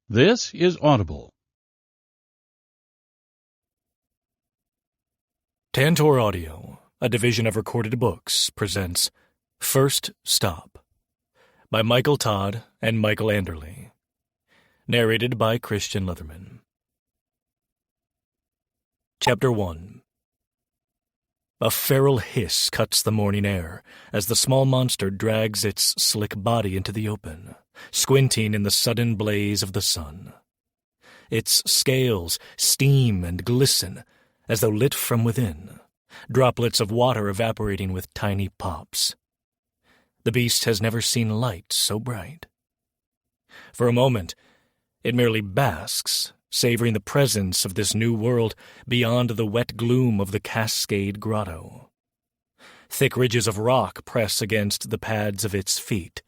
This is Audible. Tantor Audio, a division of Recorded Books, presents First Stop by Michael Todd and Michael Anderle. Narrated by Christian Leatherman. Chapter 1. A feral hiss cuts the morning air as the small monster drags its slick body into the open, squinting in the sudden blaze of the sun. Its scales steam and glisten as though lit from within, droplets of water evaporating with tiny pops. The beast has never seen light so bright. For a moment, it merely basks, savoring the presence of this new world beyond the wet gloom of the Cascade Grotto. Thick ridges of rock press against the pads of its feet,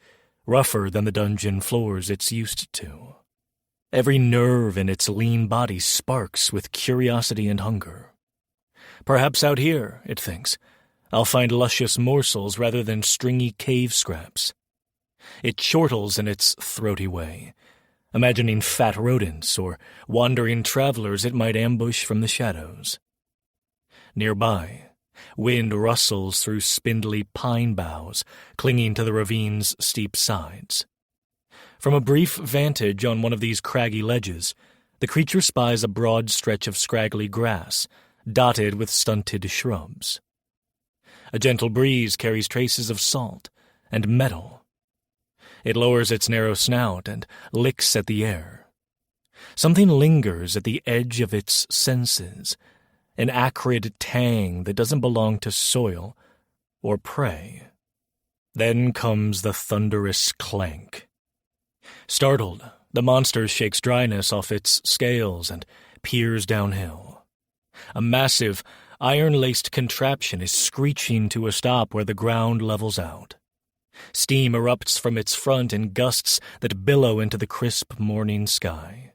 rougher than the dungeon floors it's used to. Every nerve in its lean body sparks with curiosity and hunger. Perhaps out here, it thinks, I'll find luscious morsels rather than stringy cave scraps. It chortles in its throaty way, imagining fat rodents or wandering travelers it might ambush from the shadows. Nearby, wind rustles through spindly pine boughs clinging to the ravine's steep sides. From a brief vantage on one of these craggy ledges, the creature spies a broad stretch of scraggly grass dotted with stunted shrubs. A gentle breeze carries traces of salt and metal. It lowers its narrow snout and licks at the air. Something lingers at the edge of its senses, an acrid tang that doesn't belong to soil or prey. Then comes the thunderous clank. Startled, the monster shakes dryness off its scales and peers downhill. A massive, iron-laced contraption is screeching to a stop where the ground levels out. Steam erupts from its front in gusts that billow into the crisp morning sky.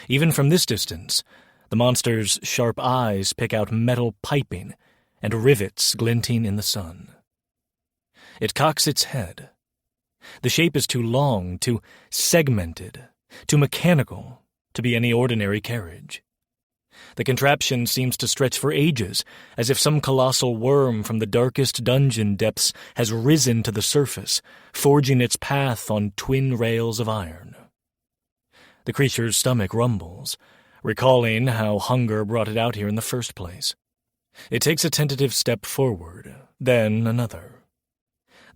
Even from this distance, the monster's sharp eyes pick out metal piping and rivets glinting in the sun. It cocks its head. The shape is too long, too segmented, too mechanical to be any ordinary carriage. The contraption seems to stretch for ages, as if some colossal worm from the darkest dungeon depths has risen to the surface, forging its path on twin rails of iron. The creature's stomach rumbles, recalling how hunger brought it out here in the first place. It takes a tentative step forward, then another.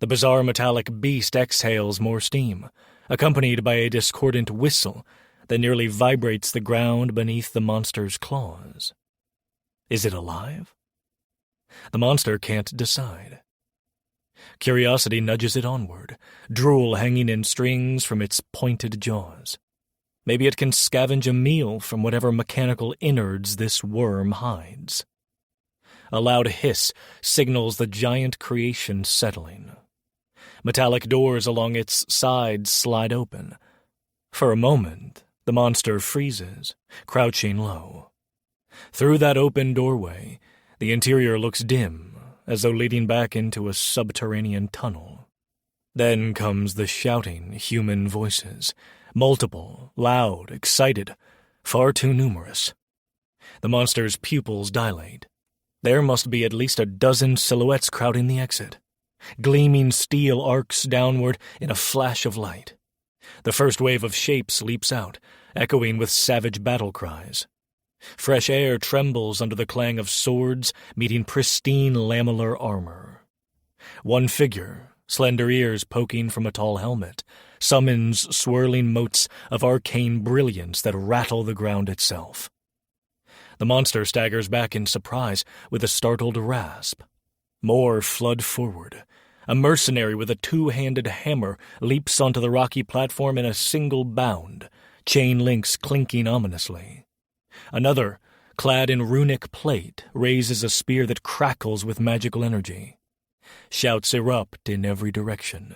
The bizarre metallic beast exhales more steam, accompanied by a discordant whistle that nearly vibrates the ground beneath the monster's claws. Is it alive? The monster can't decide. Curiosity nudges it onward, drool hanging in strings from its pointed jaws. Maybe it can scavenge a meal from whatever mechanical innards this worm hides. A loud hiss signals the giant creation settling. Metallic doors along its sides slide open. For a moment, the monster freezes, crouching low. Through that open doorway, the interior looks dim, as though leading back into a subterranean tunnel. Then comes the shouting human voices, multiple, loud, excited, far too numerous. The monster's pupils dilate. There must be at least a dozen silhouettes crowding the exit. Gleaming steel arcs downward in a flash of light. The first wave of shapes leaps out, echoing with savage battle cries. Fresh air trembles under the clang of swords meeting pristine lamellar armor. One figure, slender ears poking from a tall helmet, summons swirling motes of arcane brilliance that rattle the ground itself. The monster staggers back in surprise with a startled rasp. More flood forward. A mercenary with a two-handed hammer leaps onto the rocky platform in a single bound, chain links clinking ominously. Another, clad in runic plate, raises a spear that crackles with magical energy. Shouts erupt in every direction.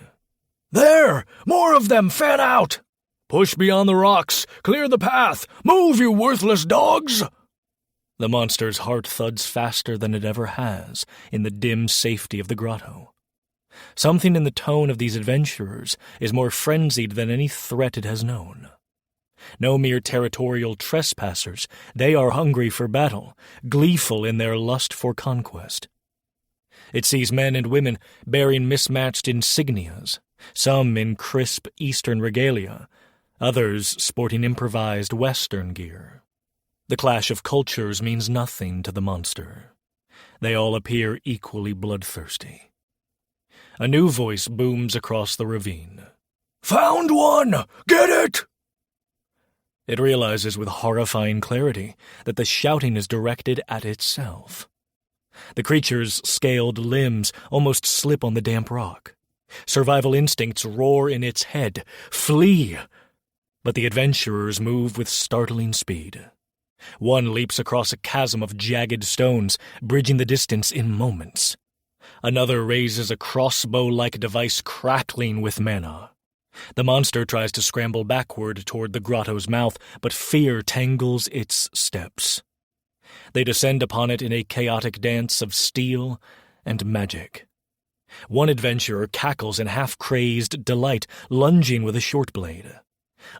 "There! More of them! Fan out! Push beyond the rocks! Clear the path! Move, you worthless dogs!" The monster's heart thuds faster than it ever has in the dim safety of the grotto. Something in the tone of these adventurers is more frenzied than any threat it has known. No mere territorial trespassers, they are hungry for battle, gleeful in their lust for conquest. It sees men and women bearing mismatched insignias, some in crisp Eastern regalia, others sporting improvised Western gear. The clash of cultures means nothing to the monster. They all appear equally bloodthirsty. A new voice booms across the ravine. "Found one! Get it!" It realizes with horrifying clarity that the shouting is directed at itself. The creature's scaled limbs almost slip on the damp rock. Survival instincts roar in its head. Flee! But the adventurers move with startling speed. One leaps across a chasm of jagged stones, bridging the distance in moments. Another raises a crossbow-like device crackling with mana. The monster tries to scramble backward toward the grotto's mouth, but fear tangles its steps. They descend upon it in a chaotic dance of steel and magic. One adventurer cackles in half-crazed delight, lunging with a short blade.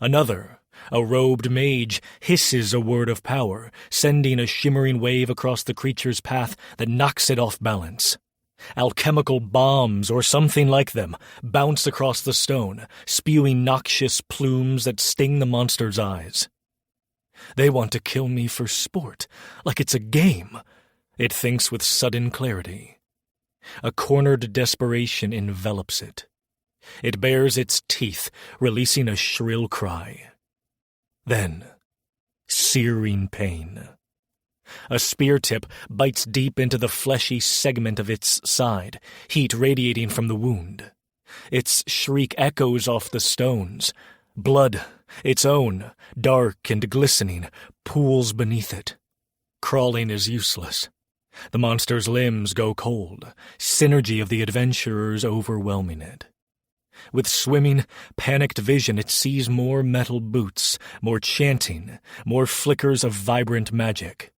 Another, a robed mage, hisses a word of power, sending a shimmering wave across the creature's path that knocks it off balance. Alchemical bombs, or something like them, bounce across the stone, spewing noxious plumes that sting the monster's eyes. They want to kill me for sport, like it's a game, it thinks with sudden clarity. A cornered desperation envelops it. It bares its teeth, releasing a shrill cry. Then, searing pain. A spear tip bites deep into the fleshy segment of its side, heat radiating from the wound. Its shriek echoes off the stones. Blood, its own, dark and glistening, pools beneath it. Crawling is useless. The monster's limbs go cold, synergy of the adventurers overwhelming it. With swimming, panicked vision, it sees more metal boots, more chanting, more flickers of vibrant magic.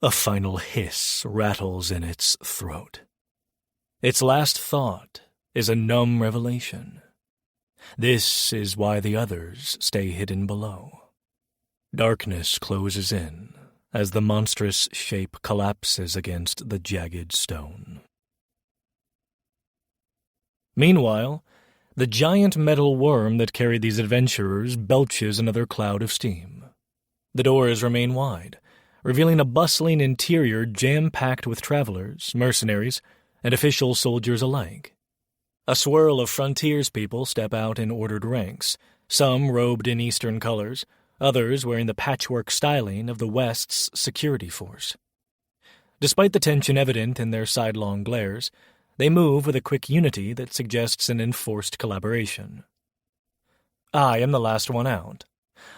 A final hiss rattles in its throat. Its last thought is a numb revelation. This is why the others stay hidden below. Darkness closes in as the monstrous shape collapses against the jagged stone. Meanwhile, the giant metal worm that carried these adventurers belches another cloud of steam. The doors remain wide, revealing a bustling interior jam-packed with travelers, mercenaries, and official soldiers alike. A swirl of frontierspeople step out in ordered ranks, some robed in Eastern colors, others wearing the patchwork styling of the West's security force. Despite the tension evident in their sidelong glares, they move with a quick unity that suggests an enforced collaboration. I am the last one out,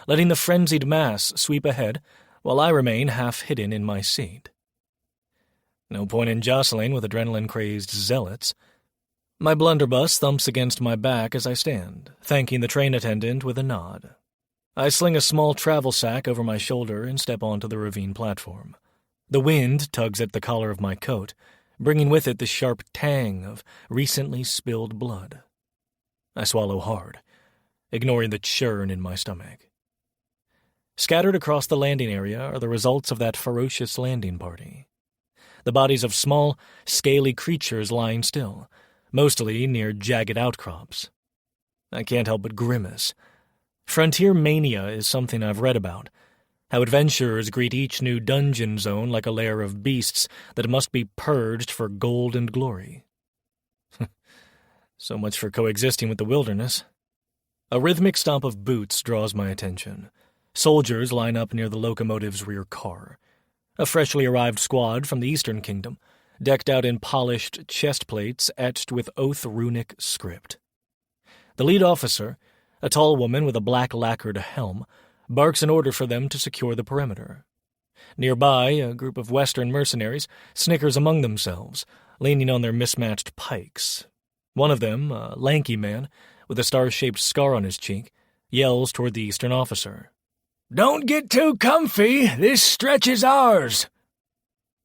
letting the frenzied mass sweep ahead while I remain half hidden in my seat. No point in jostling with adrenaline-crazed zealots. My blunderbuss thumps against my back as I stand, thanking the train attendant with a nod. I sling a small travel sack over my shoulder and step onto the ravine platform. The wind tugs at the collar of my coat, bringing with it the sharp tang of recently spilled blood. I swallow hard, ignoring the churn in my stomach. Scattered across the landing area are the results of that ferocious landing party. The bodies of small, scaly creatures lying still, mostly near jagged outcrops. I can't help but grimace. Frontier mania is something I've read about, how adventurers greet each new dungeon zone like a lair of beasts that must be purged for gold and glory. So much for coexisting with the wilderness. A rhythmic stomp of boots draws my attention. Soldiers line up near the locomotive's rear car. A freshly arrived squad from the Eastern Kingdom, decked out in polished chest plates etched with oath runic script. The lead officer, a tall woman with a black lacquered helm, barks an order for them to secure the perimeter. Nearby, a group of Western mercenaries snickers among themselves, leaning on their mismatched pikes. One of them, a lanky man with a star-shaped scar on his cheek, yells toward the Eastern officer. "Don't get too comfy. This stretch is ours."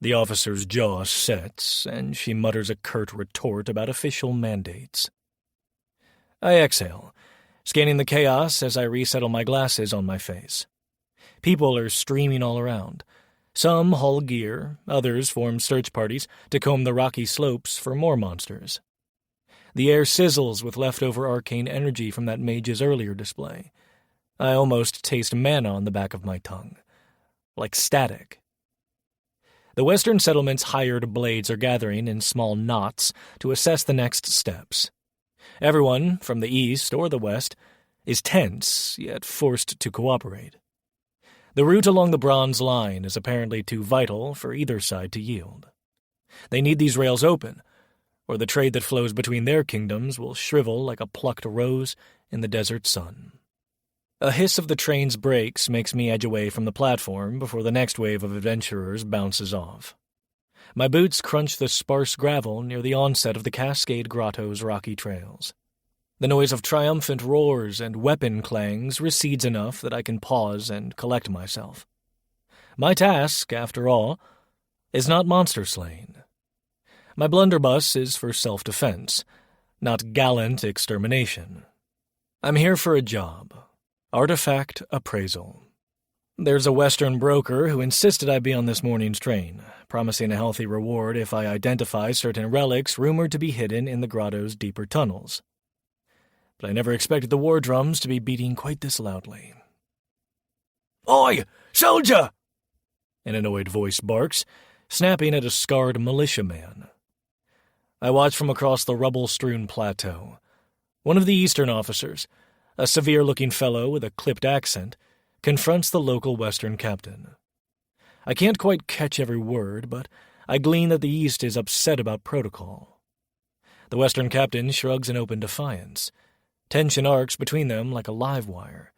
The officer's jaw sets, and she mutters a curt retort about official mandates. I exhale, scanning the chaos as I resettle my glasses on my face. People are streaming all around. Some haul gear, others form search parties to comb the rocky slopes for more monsters. The air sizzles with leftover arcane energy from that mage's earlier display. I almost taste mana on the back of my tongue. Like static. The western settlement's hired blades are gathering in small knots to assess the next steps. Everyone, from the east or the west, is tense, yet forced to cooperate. The route along the bronze line is apparently too vital for either side to yield. They need these rails open, or the trade that flows between their kingdoms will shrivel like a plucked rose in the desert sun. A hiss of the train's brakes makes me edge away from the platform before the next wave of adventurers bounces off. My boots crunch the sparse gravel near the onset of the Cascade Grotto's rocky trails. The noise of triumphant roars and weapon clangs recedes enough that I can pause and collect myself. My task, after all, is not monster slaying. My blunderbuss is for self-defense, not gallant extermination. I'm here for a job. Artifact appraisal. There's a Western broker who insisted I be on this morning's train, promising a healthy reward if I identify certain relics rumored to be hidden in the grotto's deeper tunnels. But I never expected the war drums to be beating quite this loudly. "Oi, soldier!" an annoyed voice barks, snapping at a scarred militiaman. I watch from across the rubble-strewn plateau. One of the eastern officers, a severe-looking fellow with a clipped accent, confronts the local western captain. I can't quite catch every word, but I glean that the East is upset about protocol. The western captain shrugs in open defiance. Tension arcs between them like a live wire,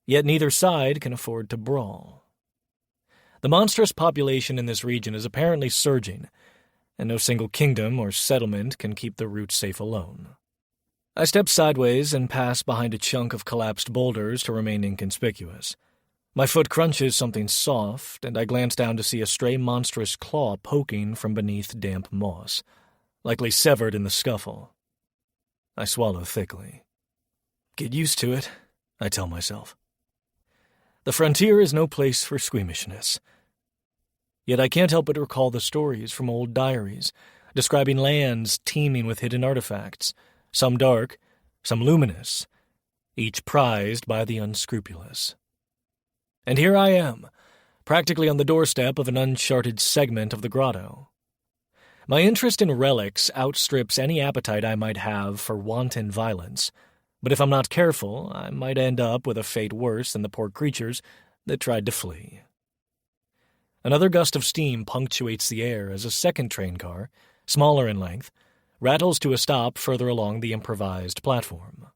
yet neither side can afford to brawl. The monstrous population in this region is apparently surging, and no single kingdom or settlement can keep the route safe alone. I step sideways and pass behind a chunk of collapsed boulders to remain inconspicuous. My foot crunches something soft, and I glance down to see a stray monstrous claw poking from beneath damp moss, likely severed in the scuffle. I swallow thickly. Get used to it, I tell myself. The frontier is no place for squeamishness. Yet I can't help but recall the stories from old diaries, describing lands teeming with hidden artifacts, some dark, some luminous, each prized by the unscrupulous. And here I am, practically on the doorstep of an uncharted segment of the grotto. My interest in relics outstrips any appetite I might have for wanton violence, but if I'm not careful, I might end up with a fate worse than the poor creatures that tried to flee. Another gust of steam punctuates the air as a second train car, smaller in length, rattles to a stop further along the improvised platform.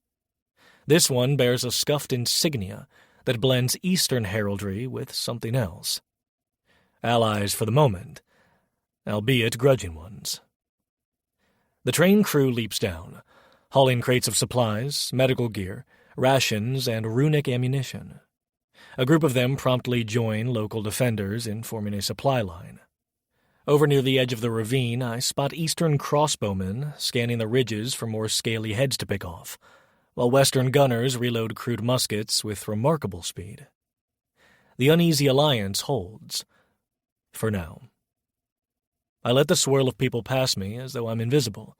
This one bears a scuffed insignia that blends Eastern heraldry with something else. Allies for the moment, albeit grudging ones. The train crew leaps down, hauling crates of supplies, medical gear, rations, and runic ammunition. A group of them promptly join local defenders in forming a supply line. Over near the edge of the ravine, I spot Eastern crossbowmen scanning the ridges for more scaly heads to pick off, while Western gunners reload crude muskets with remarkable speed. The uneasy alliance holds. For now. I let the swirl of people pass me as though I'm invisible.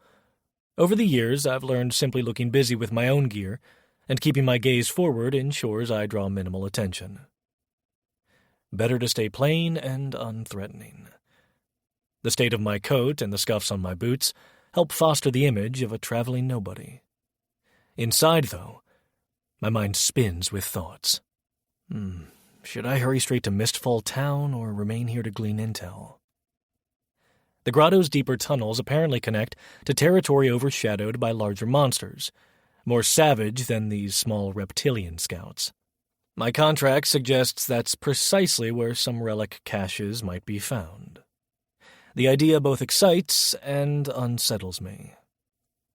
Over the years, I've learned simply looking busy with my own gear and keeping my gaze forward ensures I draw minimal attention. Better to stay plain and unthreatening. The state of my coat and the scuffs on my boots help foster the image of a traveling nobody. Inside, though, my mind spins with thoughts. Should I hurry straight to Mistfall Town or remain here to glean intel? The grotto's deeper tunnels apparently connect to territory overshadowed by larger monsters, more savage than these small reptilian scouts. My contract suggests that's precisely where some relic caches might be found. The idea both excites and unsettles me.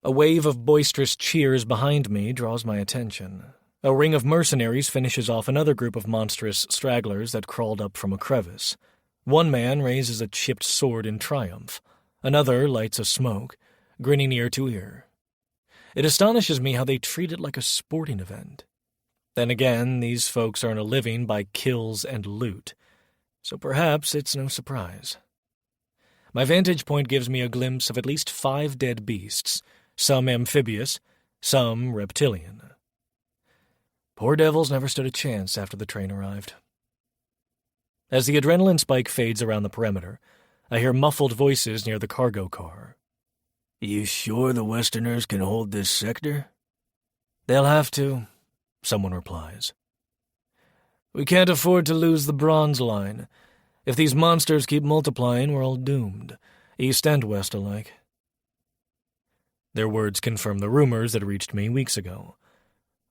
A wave of boisterous cheers behind me draws my attention. A ring of mercenaries finishes off another group of monstrous stragglers that crawled up from a crevice. One man raises a chipped sword in triumph. Another lights a smoke, grinning ear to ear. It astonishes me how they treat it like a sporting event. Then again, these folks earn a living by kills and loot, so perhaps it's no surprise. My vantage point gives me a glimpse of at least 5 dead beasts, some amphibious, some reptilian. Poor devils never stood a chance after the train arrived. As the adrenaline spike fades around the perimeter, I hear muffled voices near the cargo car. "You sure the Westerners can hold this sector?" "They'll have to," someone replies. "We can't afford to lose the bronze line. If these monsters keep multiplying, we're all doomed, east and west alike." Their words confirm the rumors that reached me weeks ago.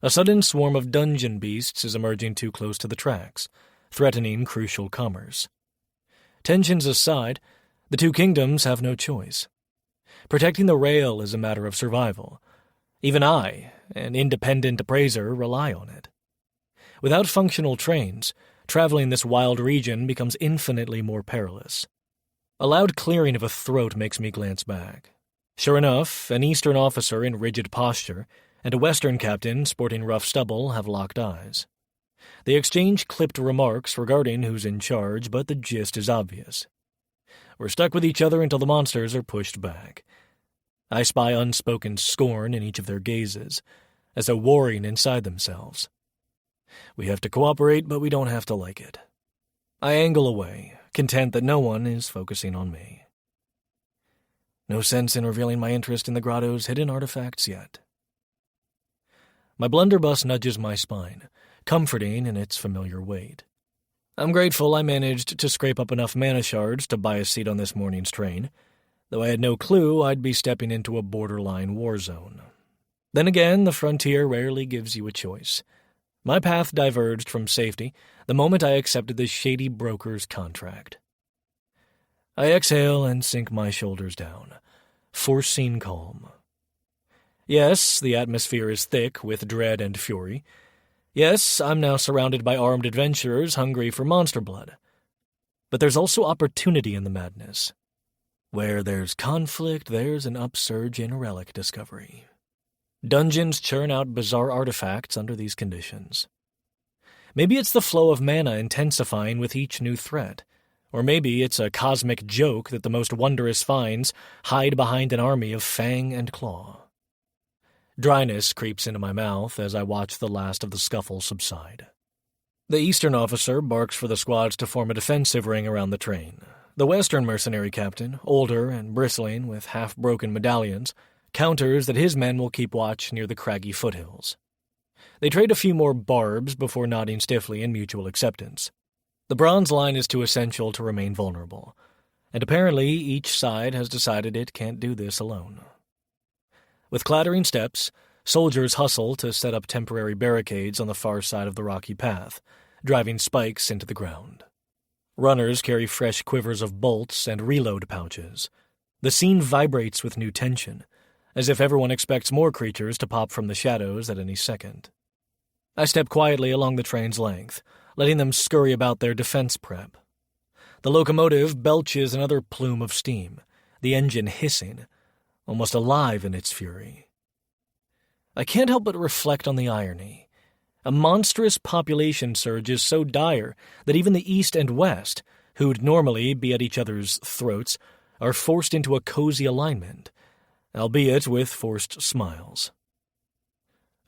A sudden swarm of dungeon beasts is emerging too close to the tracks, threatening crucial commerce. Tensions aside, the two kingdoms have no choice. Protecting the rail is a matter of survival. Even I, an independent appraiser, rely on it. Without functional trains, traveling this wild region becomes infinitely more perilous. A loud clearing of a throat makes me glance back. Sure enough, an Eastern officer in rigid posture and a Western captain sporting rough stubble have locked eyes. They exchange clipped remarks regarding who's in charge, but the gist is obvious. We're stuck with each other until the monsters are pushed back. I spy unspoken scorn in each of their gazes, as though warring inside themselves. We have to cooperate, but we don't have to like it. I angle away, content that no one is focusing on me. No sense in revealing my interest in the grotto's hidden artifacts yet. My blunderbuss nudges my spine, comforting in its familiar weight. I'm grateful I managed to scrape up enough mana shards to buy a seat on this morning's train, though I had no clue I'd be stepping into a borderline war zone. Then again, the frontier rarely gives you a choice. My path diverged from safety the moment I accepted the shady broker's contract. I exhale and sink my shoulders down, forcing calm. Yes, the atmosphere is thick with dread and fury. Yes, I'm now surrounded by armed adventurers hungry for monster blood. But there's also opportunity in the madness. Where there's conflict, there's an upsurge in relic discovery. Dungeons churn out bizarre artifacts under these conditions. Maybe it's the flow of mana intensifying with each new threat, or maybe it's a cosmic joke that the most wondrous finds hide behind an army of fang and claw. Dryness creeps into my mouth as I watch the last of the scuffle subside. The Eastern officer barks for the squads to form a defensive ring around the train. The Western mercenary captain, older and bristling with half-broken medallions, counters that his men will keep watch near the craggy foothills. They trade a few more barbs before nodding stiffly in mutual acceptance. The bronze line is too essential to remain vulnerable, and apparently each side has decided it can't do this alone. With clattering steps, soldiers hustle to set up temporary barricades on the far side of the rocky path, driving spikes into the ground. Runners carry fresh quivers of bolts and reload pouches. The scene vibrates with new tension, as if everyone expects more creatures to pop from the shadows at any second. I step quietly along the train's length, letting them scurry about their defense prep. The locomotive belches another plume of steam, the engine hissing, almost alive in its fury. I can't help but reflect on the irony. A monstrous population surge is so dire that even the East and West, who'd normally be at each other's throats, are forced into a cozy alignment, albeit with forced smiles.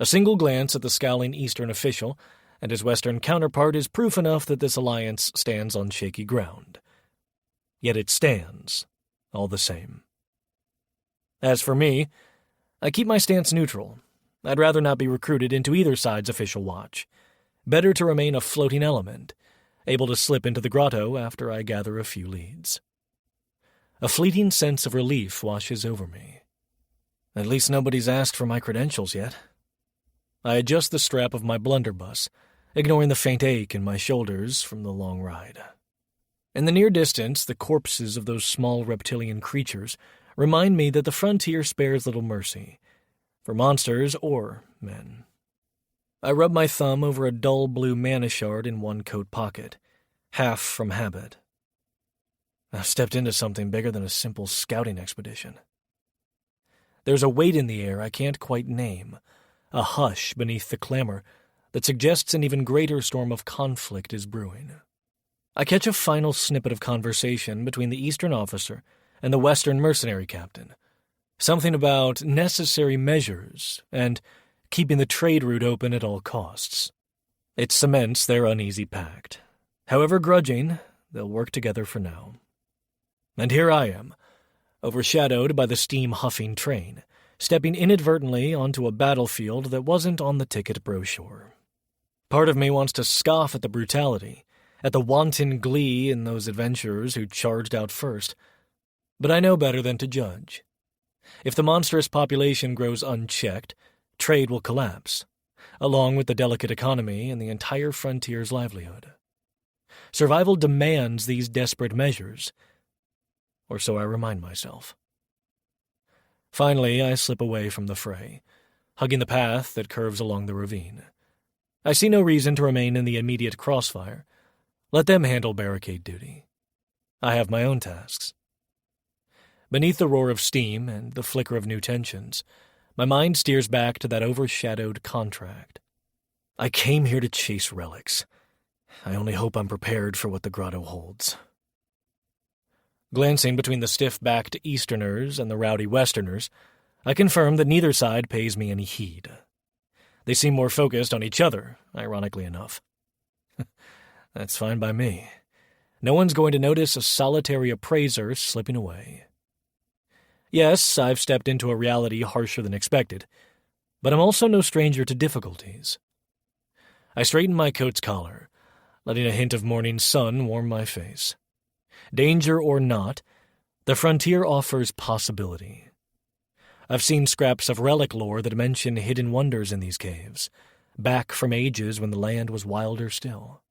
A single glance at the scowling Eastern official and his Western counterpart is proof enough that this alliance stands on shaky ground. Yet it stands, all the same. As for me, I keep my stance neutral. I'd rather not be recruited into either side's official watch. Better to remain a floating element, able to slip into the grotto after I gather a few leads. A fleeting sense of relief washes over me. At least nobody's asked for my credentials yet. I adjust the strap of my blunderbuss, ignoring the faint ache in my shoulders from the long ride. In the near distance, the corpses of those small reptilian creatures remind me that the frontier spares little mercy, for monsters or men. I rub my thumb over a dull blue mana shard in one coat pocket, half from habit. I've stepped into something bigger than a simple scouting expedition. There's a weight in the air I can't quite name, a hush beneath the clamor that suggests an even greater storm of conflict is brewing. I catch a final snippet of conversation between the Eastern officer and the Western mercenary captain. Something about necessary measures and keeping the trade route open at all costs. It cements their uneasy pact. However grudging, they'll work together for now. And here I am, overshadowed by the steam-huffing train, stepping inadvertently onto a battlefield that wasn't on the ticket brochure. Part of me wants to scoff at the brutality, at the wanton glee in those adventurers who charged out first, but I know better than to judge. If the monstrous population grows unchecked, trade will collapse, along with the delicate economy and the entire frontier's livelihood. Survival demands these desperate measures, or so I remind myself. Finally, I slip away from the fray, hugging the path that curves along the ravine. I see no reason to remain in the immediate crossfire. Let them handle barricade duty. I have my own tasks. Beneath the roar of steam and the flicker of new tensions, my mind steers back to that overshadowed contract. I came here to chase relics. I only hope I'm prepared for what the grotto holds. Glancing between the stiff-backed Easterners and the rowdy Westerners, I confirm that neither side pays me any heed. They seem more focused on each other, ironically enough. That's fine by me. No one's going to notice a solitary appraiser slipping away. Yes, I've stepped into a reality harsher than expected, but I'm also no stranger to difficulties. I straighten my coat's collar, letting a hint of morning sun warm my face. Danger or not, the frontier offers possibility. I've seen scraps of relic lore that mention hidden wonders in these caves, back from ages when the land was wilder still.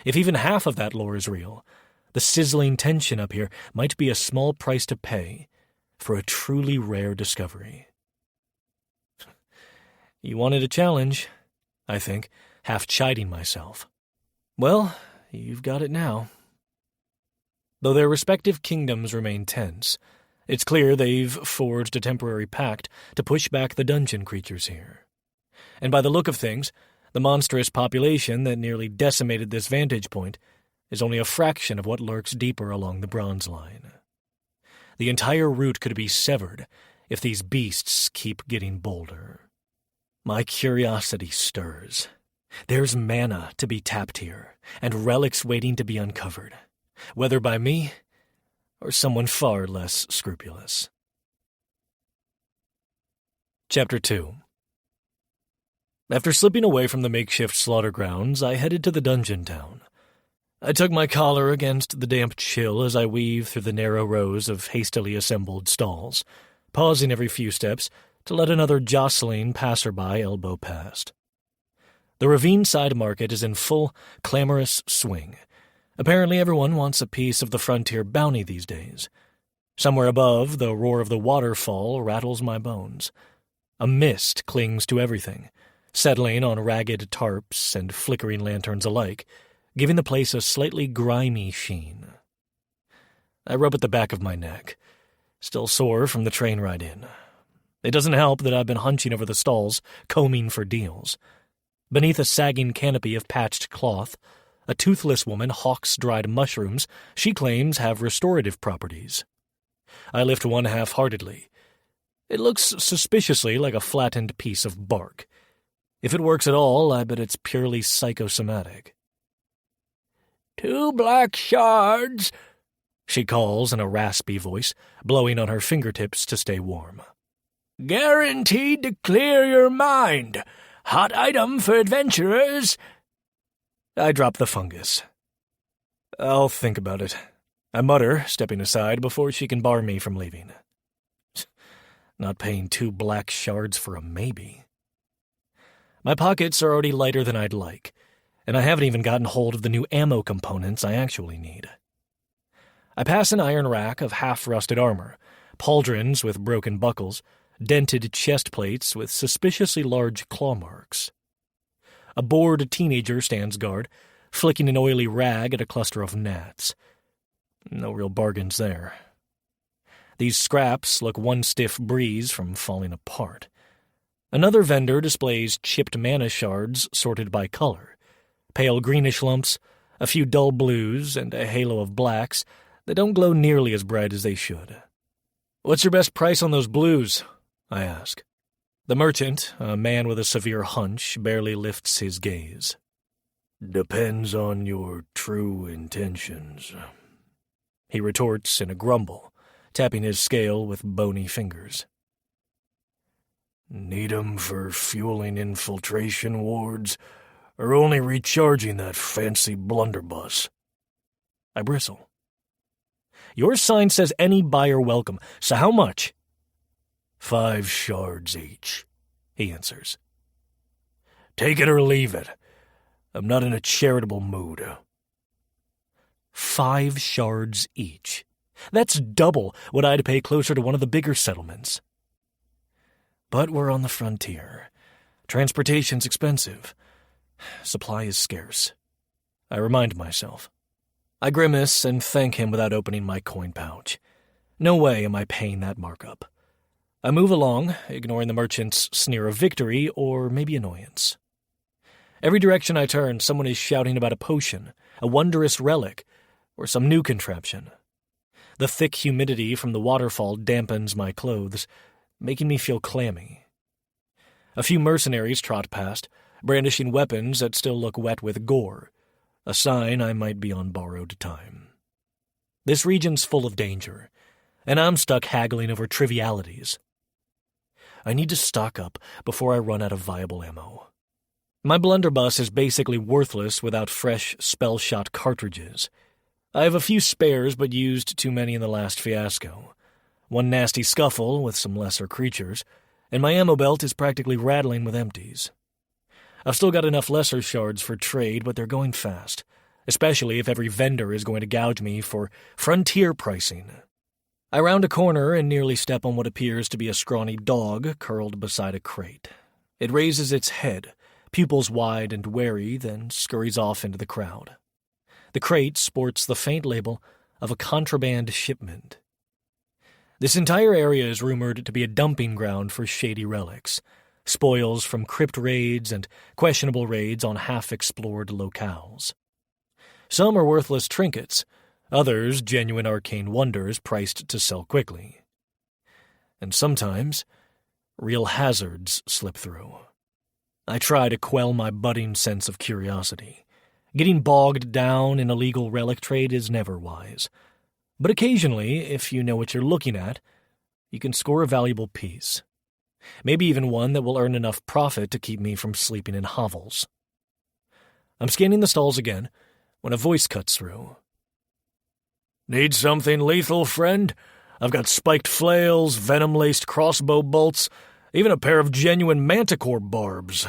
If even half of that lore is real, the sizzling tension up here might be a small price to pay for a truly rare discovery. You wanted a challenge, I think, half chiding myself. Well, you've got it now. Though their respective kingdoms remain tense, it's clear they've forged a temporary pact to push back the dungeon creatures here. And by the look of things, the monstrous population that nearly decimated this vantage point is only a fraction of what lurks deeper along the Bronze Line. The entire route could be severed if these beasts keep getting bolder. My curiosity stirs. There's mana to be tapped here, and relics waiting to be uncovered, whether by me or someone far less scrupulous. Chapter 2. After slipping away from the makeshift slaughter grounds, I headed to the dungeon town. I tug my collar against the damp chill as I weave through the narrow rows of hastily assembled stalls, pausing every few steps to let another jostling passerby elbow past. The ravine-side market is in full, clamorous swing. Apparently everyone wants a piece of the frontier bounty these days. Somewhere above, the roar of the waterfall rattles my bones. A mist clings to everything, settling on ragged tarps and flickering lanterns alike, giving the place a slightly grimy sheen. I rub at the back of my neck, still sore from the train ride in. It doesn't help that I've been hunching over the stalls, combing for deals. Beneath a sagging canopy of patched cloth, a toothless woman hawks dried mushrooms she claims have restorative properties. I lift one half-heartedly. It looks suspiciously like a flattened piece of bark. If it works at all, I bet it's purely psychosomatic. 2 black shards, she calls in a raspy voice, blowing on her fingertips to stay warm. guaranteed to clear your mind. Hot item for adventurers. I drop the fungus. I'll think about it, I mutter, stepping aside before she can bar me from leaving. Not paying 2 black shards for a maybe. My pockets are already lighter than I'd like, and I haven't even gotten hold of the new ammo components I actually need. I pass an iron rack of half-rusted armor, pauldrons with broken buckles, dented chest plates with suspiciously large claw marks. A bored teenager stands guard, flicking an oily rag at a cluster of gnats. No real bargains there. These scraps look one stiff breeze from falling apart. Another vendor displays chipped mana shards sorted by color, pale greenish lumps, a few dull blues, and a halo of blacks that don't glow nearly as bright as they should. "What's your best price on those blues?" I ask. The merchant, a man with a severe hunch, barely lifts his gaze. "Depends on your true intentions," he retorts in a grumble, tapping his scale with bony fingers. "Need 'em for fueling infiltration wards, or only recharging that fancy blunderbuss?" I bristle. "Your sign says any buyer welcome, so how much?" 5 shards each, he answers. "Take it or leave it. I'm not in a charitable mood." 5 shards each. That's double what I'd pay closer to one of the bigger settlements. But we're on the frontier. Transportation's expensive. Supply is scarce. I remind myself. I grimace and thank him without opening my coin pouch. No way am I paying that markup. I move along, ignoring the merchant's sneer of victory or maybe annoyance. Every direction I turn, someone is shouting about a potion, a wondrous relic, or some new contraption. The thick humidity from the waterfall dampens my clothes, making me feel clammy. A few mercenaries trot past, brandishing weapons that still look wet with gore, a sign I might be on borrowed time. This region's full of danger, and I'm stuck haggling over trivialities. I need to stock up before I run out of viable ammo. My blunderbuss is basically worthless without fresh spell-shot cartridges. I have a few spares but used too many in the last fiasco. One nasty scuffle with some lesser creatures, and my ammo belt is practically rattling with empties. I've still got enough lesser shards for trade, but they're going fast, especially if every vendor is going to gouge me for frontier pricing. I round a corner and nearly step on what appears to be a scrawny dog curled beside a crate. It raises its head, pupils wide and wary, then scurries off into the crowd. The crate sports the faint label of a contraband shipment. This entire area is rumored to be a dumping ground for shady relics, spoils from crypt raids and questionable raids on half-explored locales. Some are worthless trinkets, others genuine arcane wonders priced to sell quickly. And sometimes, real hazards slip through. I try to quell my budding sense of curiosity. Getting bogged down in illegal relic trade is never wise. But occasionally, if you know what you're looking at, you can score a valuable piece. Maybe even one that will earn enough profit to keep me from sleeping in hovels. I'm scanning the stalls again when a voice cuts through. "Need something lethal, friend? I've got spiked flails, venom-laced crossbow bolts, even a pair of genuine manticore barbs."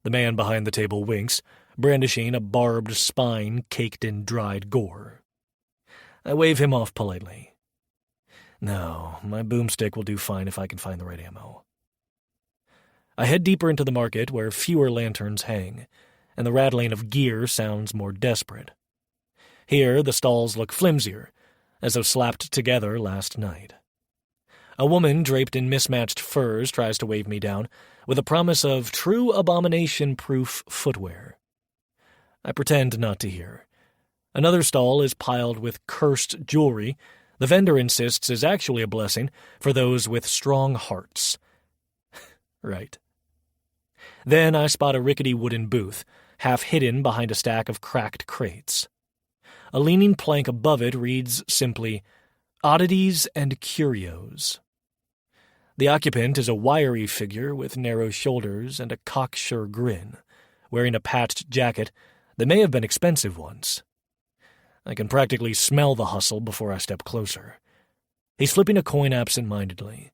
The man behind the table winks, brandishing a barbed spine caked in dried gore. I wave him off politely. No, my boomstick will do fine if I can find the right ammo. I head deeper into the market where fewer lanterns hang, and the rattling of gear sounds more desperate. Here, the stalls look flimsier, as though slapped together last night. A woman draped in mismatched furs tries to wave me down, with a promise of true abomination-proof footwear. I pretend not to hear. Another stall is piled with cursed jewelry the vendor insists is actually a blessing for those with strong hearts. Right. Then I spot a rickety wooden booth, half hidden behind a stack of cracked crates. A leaning plank above it reads simply, "Oddities and Curios." The occupant is a wiry figure with narrow shoulders and a cocksure grin, wearing a patched jacket that may have been expensive once. I can practically smell the hustle before I step closer. He's flipping a coin absent-mindedly.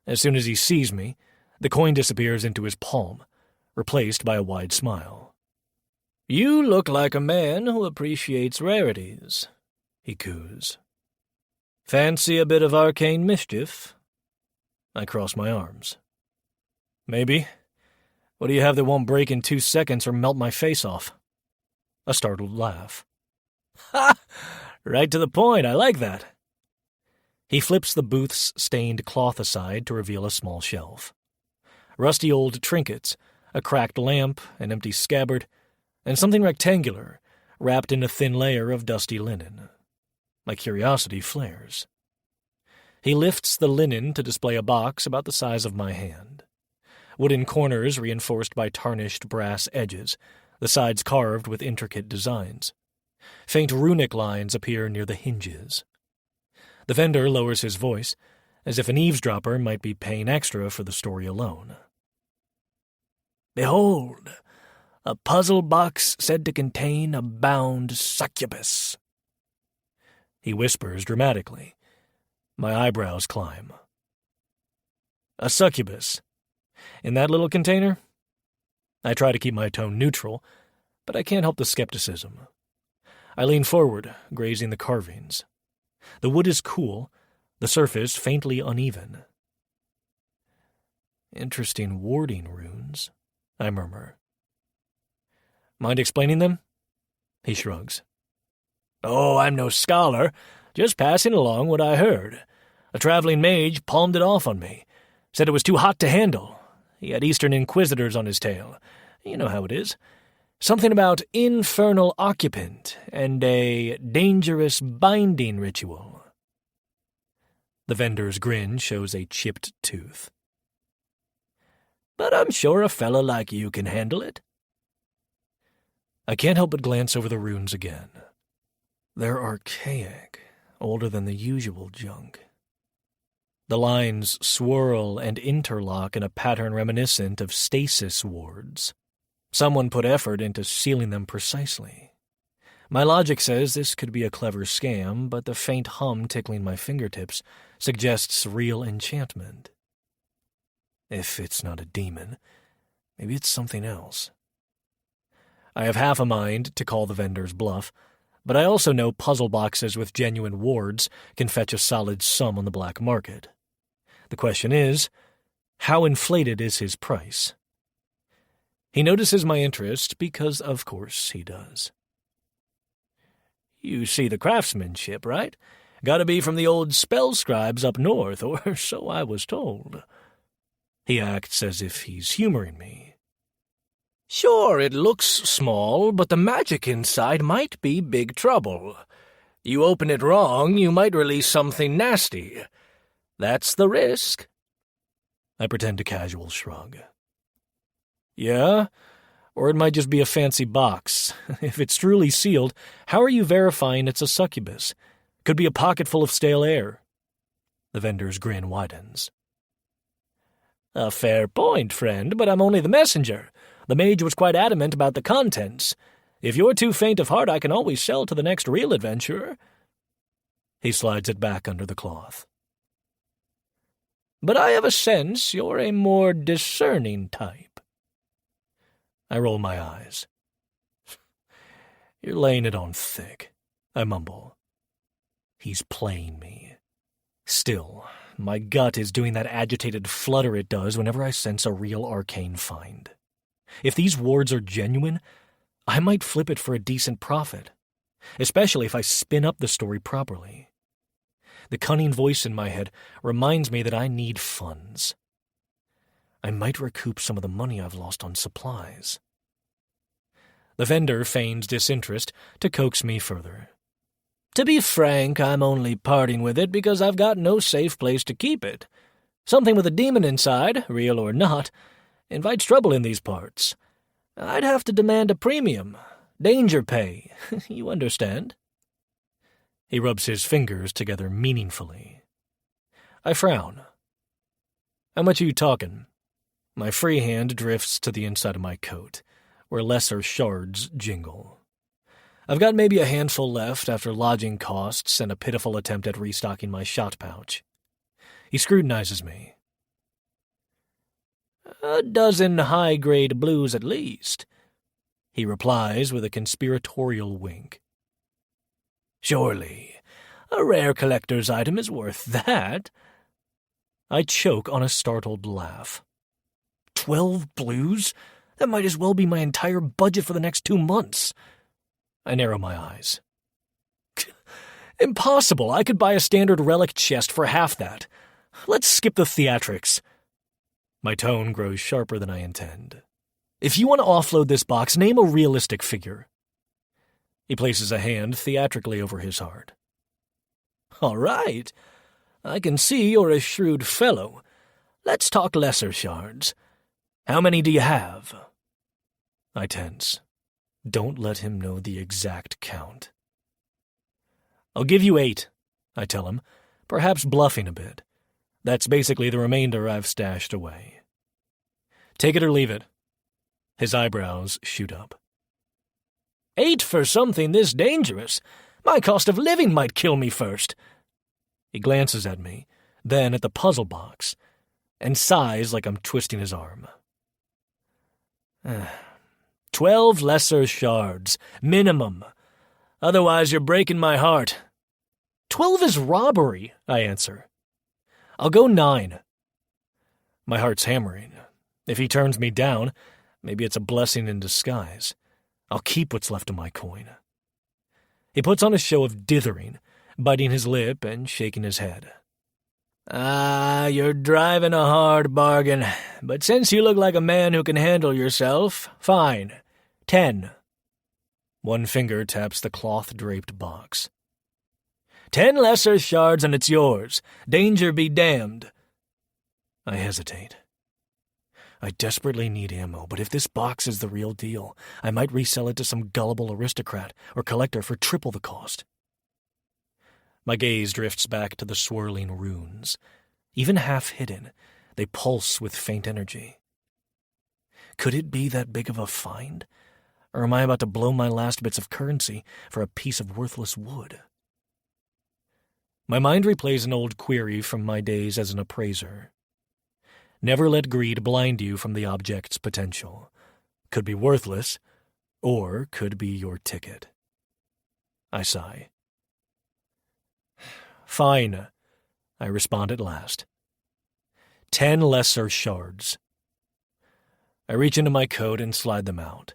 As soon as he sees me, the coin disappears into his palm, replaced by a wide smile. "You look like a man who appreciates rarities," he coos. "Fancy a bit of arcane mischief?" I cross my arms. "Maybe. What do you have that won't break in 2 seconds or melt my face off?" A startled laugh. "Ha! Right to the point. I like that." He flips the booth's stained cloth aside to reveal a small shelf. Rusty old trinkets, a cracked lamp, an empty scabbard, and something rectangular, wrapped in a thin layer of dusty linen. My curiosity flares. He lifts the linen to display a box about the size of my hand. Wooden corners reinforced by tarnished brass edges, the sides carved with intricate designs. Faint runic lines appear near the hinges. The vendor lowers his voice, as if an eavesdropper might be paying extra for the story alone. Behold, a puzzle box said to contain a bound succubus. He whispers dramatically. My eyebrows climb. A succubus? In that little container? I try to keep my tone neutral, but I can't help the skepticism. I lean forward, grazing the carvings. The wood is cool, the surface faintly uneven. Interesting warding runes, I murmur. Mind explaining them? He shrugs. Oh, I'm no scholar, just passing along what I heard. A traveling mage palmed it off on me, said it was too hot to handle. He had Eastern Inquisitors on his tail. You know how it is. Something about infernal occupant and a dangerous binding ritual. The vendor's grin shows a chipped tooth. But I'm sure a fellow like you can handle it. I can't help but glance over the runes again. They're archaic, older than the usual junk. The lines swirl and interlock in a pattern reminiscent of stasis wards. Someone put effort into sealing them precisely. My logic says this could be a clever scam, but the faint hum tickling my fingertips suggests real enchantment. If it's not a demon, maybe it's something else. I have half a mind to call the vendor's bluff, but I also know puzzle boxes with genuine wards can fetch a solid sum on the black market. The question is, how inflated is his price? He notices my interest because, of course, he does. You see the craftsmanship, right? Gotta be from the old spell scribes up north, or so I was told. He acts as if he's humoring me. Sure, it looks small, but the magic inside might be big trouble. You open it wrong, you might release something nasty. That's the risk. I pretend a casual shrug. Yeah? Or it might just be a fancy box. If it's truly sealed, how are you verifying it's a succubus? Could be a pocket full of stale air. The vendor's grin widens. A fair point, friend, but I'm only the messenger. The mage was quite adamant about the contents. If you're too faint of heart, I can always sell to the next real adventurer. He slides it back under the cloth. But I have a sense you're a more discerning type. I roll my eyes. You're laying it on thick, I mumble. He's playing me. Still, my gut is doing that agitated flutter it does whenever I sense a real arcane find. If these wards are genuine, I might flip it for a decent profit, especially if I spin up the story properly. The cunning voice in my head reminds me that I need funds. I might recoup some of the money I've lost on supplies. The vendor feigns disinterest to coax me further. To be frank, I'm only parting with it because I've got no safe place to keep it. Something with a demon inside, real or not, invites trouble in these parts. I'd have to demand a premium. Danger pay. You understand? He rubs his fingers together meaningfully. I frown. How much are you talking? My free hand drifts to the inside of my coat, where lesser shards jingle. I've got maybe a handful left after lodging costs and a pitiful attempt at restocking my shot pouch. He scrutinizes me. A dozen high-grade blues at least, he replies with a conspiratorial wink. Surely, a rare collector's item is worth that. I choke on a startled laugh. 12 blues? That might as well be my entire budget for the next 2 months. I narrow my eyes. Impossible. I could buy a standard relic chest for half that. Let's skip the theatrics. My tone grows sharper than I intend. If you want to offload this box, name a realistic figure. He places a hand theatrically over his heart. All right. I can see you're a shrewd fellow. Let's talk lesser shards. How many do you have? I tense. Don't let him know the exact count. I'll give you 8, I tell him, perhaps bluffing a bit. That's basically the remainder I've stashed away. Take it or leave it. His eyebrows shoot up. 8 for something this dangerous? My cost of living might kill me first. He glances at me, then at the puzzle box, and sighs like I'm twisting his arm. 12 lesser shards, minimum. Otherwise you're breaking my heart. 12 is robbery, I answer. I'll go 9. My heart's hammering. If he turns me down, maybe it's a blessing in disguise. I'll keep what's left of my coin. He puts on a show of dithering, biting his lip and shaking his head. You're driving a hard bargain, but since you look like a man who can handle yourself, fine. 10. One finger taps the cloth-draped box. 10 lesser shards and it's yours. Danger be damned. I hesitate. I desperately need ammo, but if this box is the real deal, I might resell it to some gullible aristocrat or collector for triple the cost. My gaze drifts back to the swirling runes. Even half hidden, they pulse with faint energy. Could it be that big of a find? Or am I about to blow my last bits of currency for a piece of worthless wood? My mind replays an old query from my days as an appraiser. Never let greed blind you from the object's potential. Could be worthless, or could be your ticket. I sigh. Fine, I respond at last. 10 lesser shards. I reach into my coat and slide them out.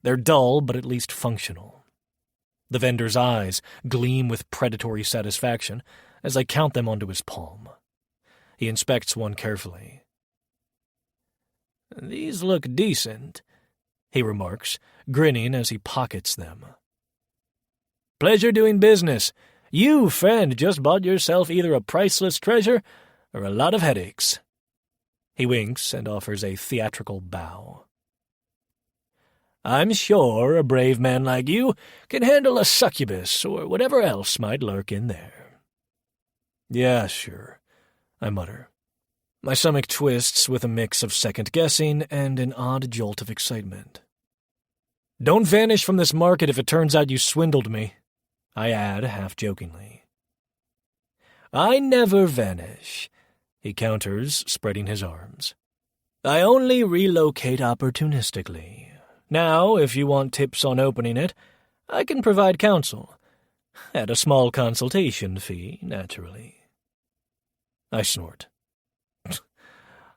They're dull, but at least functional. The vendor's eyes gleam with predatory satisfaction as I count them onto his palm. He inspects one carefully. These look decent, he remarks, grinning as he pockets them. Pleasure doing business. You, friend, just bought yourself either a priceless treasure or a lot of headaches. He winks and offers a theatrical bow. I'm sure a brave man like you can handle a succubus or whatever else might lurk in there. Yeah, sure, I mutter. My stomach twists with a mix of second-guessing and an odd jolt of excitement. Don't vanish from this market if it turns out you swindled me, I add half-jokingly. I never vanish, he counters, spreading his arms. I only relocate opportunistically. Now, if you want tips on opening it, I can provide counsel. At a small consultation fee, naturally. I snort.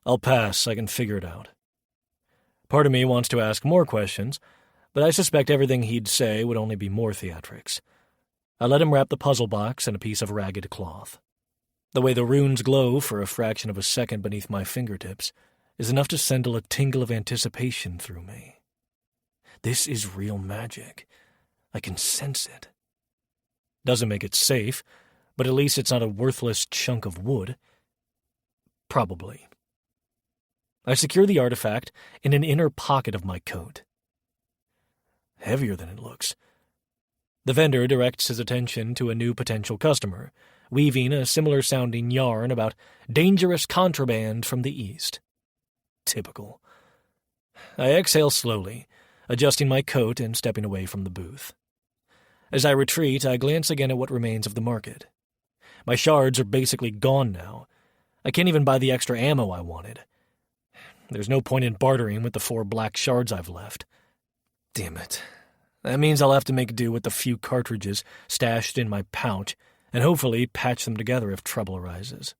I'll pass, I can figure it out. Part of me wants to ask more questions, but I suspect everything he'd say would only be more theatrics. I let him wrap the puzzle box in a piece of ragged cloth. The way the runes glow for a fraction of a second beneath my fingertips is enough to send a tingle of anticipation through me. This is real magic. I can sense it. Doesn't make it safe, but at least it's not a worthless chunk of wood. Probably. I secure the artifact in an inner pocket of my coat. Heavier than it looks. The vendor directs his attention to a new potential customer, weaving a similar-sounding yarn about dangerous contraband from the east. Typical. I exhale slowly, adjusting my coat and stepping away from the booth. As I retreat, I glance again at what remains of the market. My shards are basically gone now. I can't even buy the extra ammo I wanted. There's no point in bartering with the 4 black shards I've left. Damn it. That means I'll have to make do with the few cartridges stashed in my pouch and hopefully patch them together if trouble arises.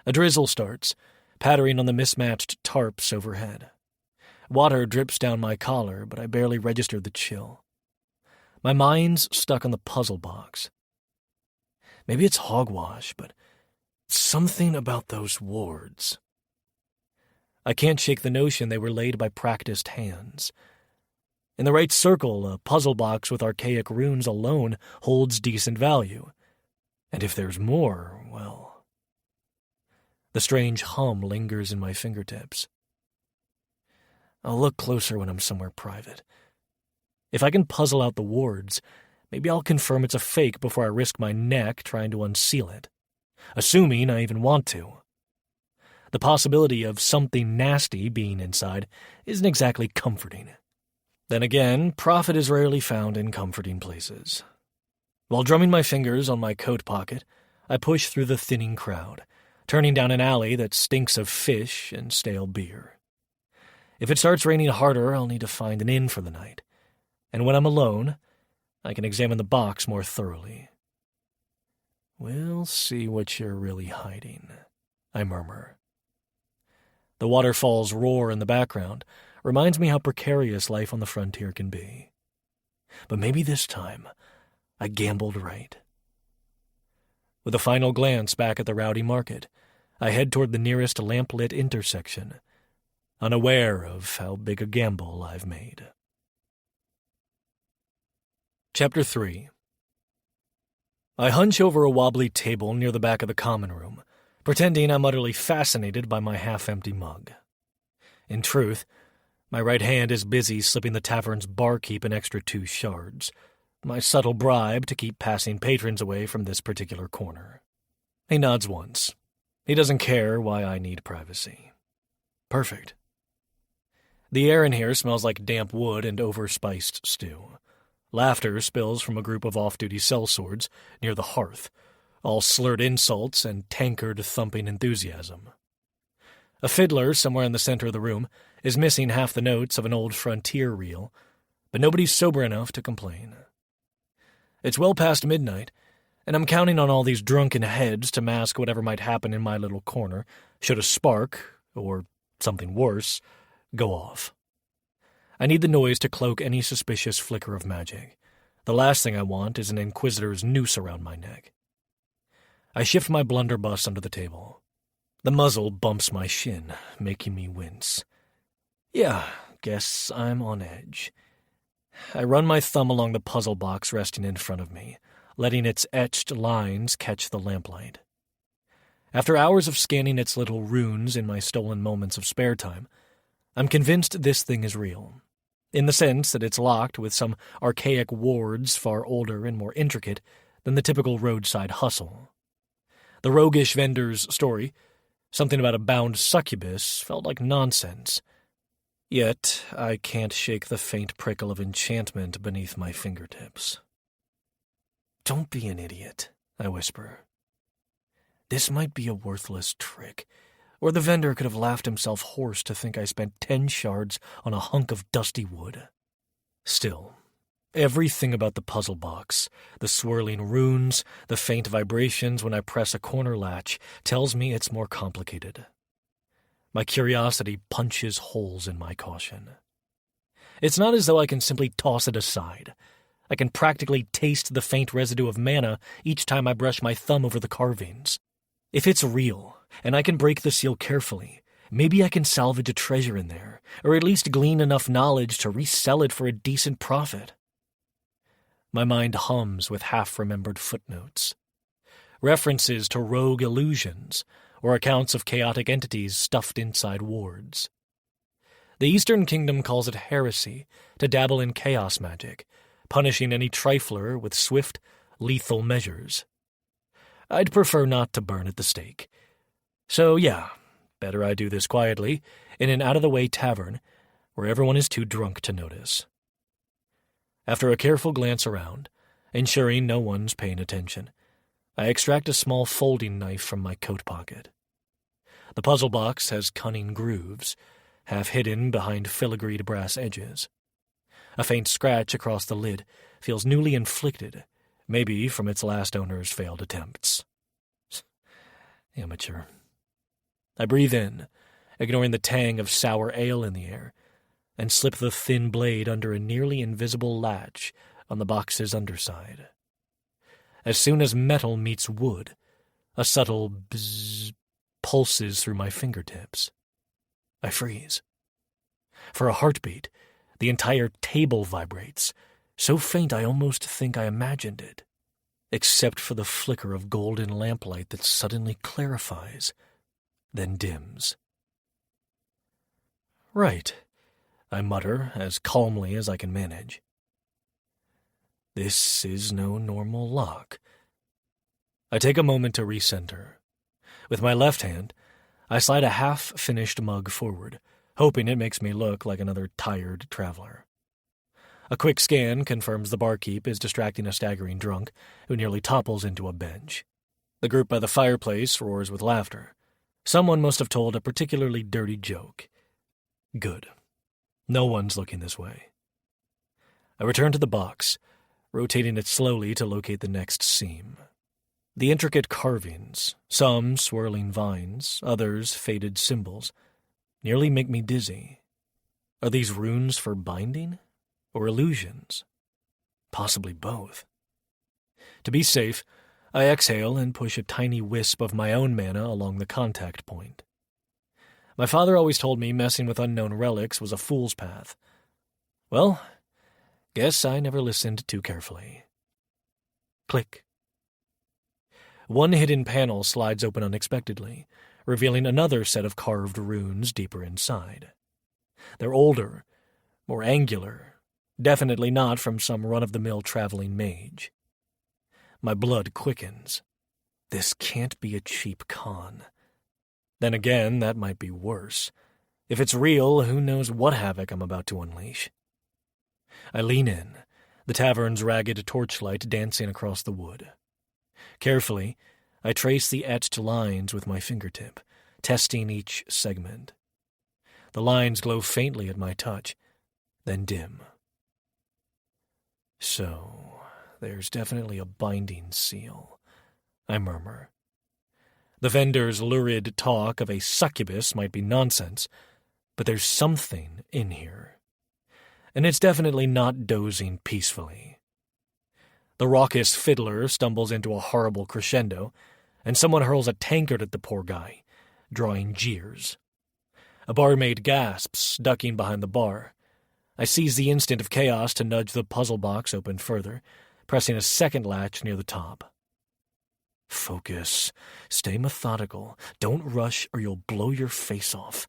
A drizzle starts, pattering on the mismatched tarps overhead. Water drips down my collar, but I barely register the chill. My mind's stuck on the puzzle box. Maybe it's hogwash, but something about those wards. I can't shake the notion they were laid by practiced hands. In the right circle, a puzzle box with archaic runes alone holds decent value. And if there's more, well... The strange hum lingers in my fingertips. I'll look closer when I'm somewhere private. If I can puzzle out the wards, maybe I'll confirm it's a fake before I risk my neck trying to unseal it. Assuming I even want to. The possibility of something nasty being inside isn't exactly comforting. Then again, profit is rarely found in comforting places. While drumming my fingers on my coat pocket, I push through the thinning crowd, turning down an alley that stinks of fish and stale beer. If it starts raining harder, I'll need to find an inn for the night. And when I'm alone, I can examine the box more thoroughly. We'll see what you're really hiding, I murmur. The waterfall's roar in the background reminds me how precarious life on the frontier can be. But maybe this time, I gambled right. With a final glance back at the rowdy market, I head toward the nearest lamp-lit intersection, unaware of how big a gamble I've made. Chapter 3. I hunch over a wobbly table near the back of the common room, pretending I'm utterly fascinated by my half-empty mug. In truth, my right hand is busy slipping the tavern's barkeep an extra 2 shards, my subtle bribe to keep passing patrons away from this particular corner. He nods once. He doesn't care why I need privacy. Perfect. The air in here smells like damp wood and overspiced stew. Laughter spills from a group of off-duty sellswords near the hearth, all slurred insults and tankard-thumping enthusiasm. A fiddler somewhere in the center of the room is missing half the notes of an old frontier reel, but nobody's sober enough to complain. It's well past midnight, and I'm counting on all these drunken heads to mask whatever might happen in my little corner, should a spark, or something worse, go off. I need the noise to cloak any suspicious flicker of magic. The last thing I want is an inquisitor's noose around my neck. I shift my blunderbuss under the table. The muzzle bumps my shin, making me wince. Yeah, guess I'm on edge. I run my thumb along the puzzle box resting in front of me, letting its etched lines catch the lamplight. After hours of scanning its little runes in my stolen moments of spare time, I'm convinced this thing is real, in the sense that it's locked with some archaic wards far older and more intricate than the typical roadside hustle. The roguish vendor's story, something about a bound succubus, felt like nonsense. Yet I can't shake the faint prickle of enchantment beneath my fingertips. "Don't be an idiot," I whisper. "This might be a worthless trick, or the vendor could have laughed himself hoarse to think I spent 10 shards on a hunk of dusty wood." Still, everything about the puzzle box, the swirling runes, the faint vibrations when I press a corner latch, tells me it's more complicated. My curiosity punches holes in my caution. It's not as though I can simply toss it aside. I can practically taste the faint residue of mana each time I brush my thumb over the carvings. If it's real, and I can break the seal carefully, maybe I can salvage a treasure in there, or at least glean enough knowledge to resell it for a decent profit. My mind hums with half-remembered footnotes. References to rogue illusions, or accounts of chaotic entities stuffed inside wards. The Eastern Kingdom calls it heresy to dabble in chaos magic, punishing any trifler with swift, lethal measures. I'd prefer not to burn at the stake. So yeah, better I do this quietly, in an out-of-the-way tavern, where everyone is too drunk to notice. After a careful glance around, ensuring no one's paying attention, I extract a small folding knife from my coat pocket. The puzzle box has cunning grooves, half hidden behind filigreed brass edges. A faint scratch across the lid feels newly inflicted, maybe from its last owner's failed attempts. Amateur. I breathe in, ignoring the tang of sour ale in the air, and slip the thin blade under a nearly invisible latch on the box's underside. As soon as metal meets wood, a subtle bzzz pulses through my fingertips. I freeze. For a heartbeat, the entire table vibrates, so faint I almost think I imagined it, except for the flicker of golden lamplight that suddenly clarifies, then dims. Right, I mutter as calmly as I can manage. This is no normal lock. I take a moment to recenter. With my left hand, I slide a half-finished mug forward, hoping it makes me look like another tired traveler. A quick scan confirms the barkeep is distracting a staggering drunk who nearly topples into a bench. The group by the fireplace roars with laughter. Someone must have told a particularly dirty joke. Good. No one's looking this way. I return to the box, rotating it slowly to locate the next seam. The intricate carvings, some swirling vines, others faded symbols, nearly make me dizzy. Are these runes for binding? Or illusions? Possibly both. To be safe, I exhale and push a tiny wisp of my own mana along the contact point. My father always told me messing with unknown relics was a fool's path. Well, guess I never listened too carefully. Click. One hidden panel slides open unexpectedly, revealing another set of carved runes deeper inside. They're older, more angular, definitely not from some run-of-the-mill traveling mage. My blood quickens. This can't be a cheap con. Then again, that might be worse. If it's real, who knows what havoc I'm about to unleash. I lean in, the tavern's ragged torchlight dancing across the wood. Carefully, I trace the etched lines with my fingertip, testing each segment. The lines glow faintly at my touch, then dim. So, there's definitely a binding seal, I murmur. The vendor's lurid talk of a succubus might be nonsense, but there's something in here. And it's definitely not dozing peacefully. The raucous fiddler stumbles into a horrible crescendo, and someone hurls a tankard at the poor guy, drawing jeers. A barmaid gasps, ducking behind the bar. I seize the instant of chaos to nudge the puzzle box open further, pressing a second latch near the top. Focus. Stay methodical. Don't rush or you'll blow your face off.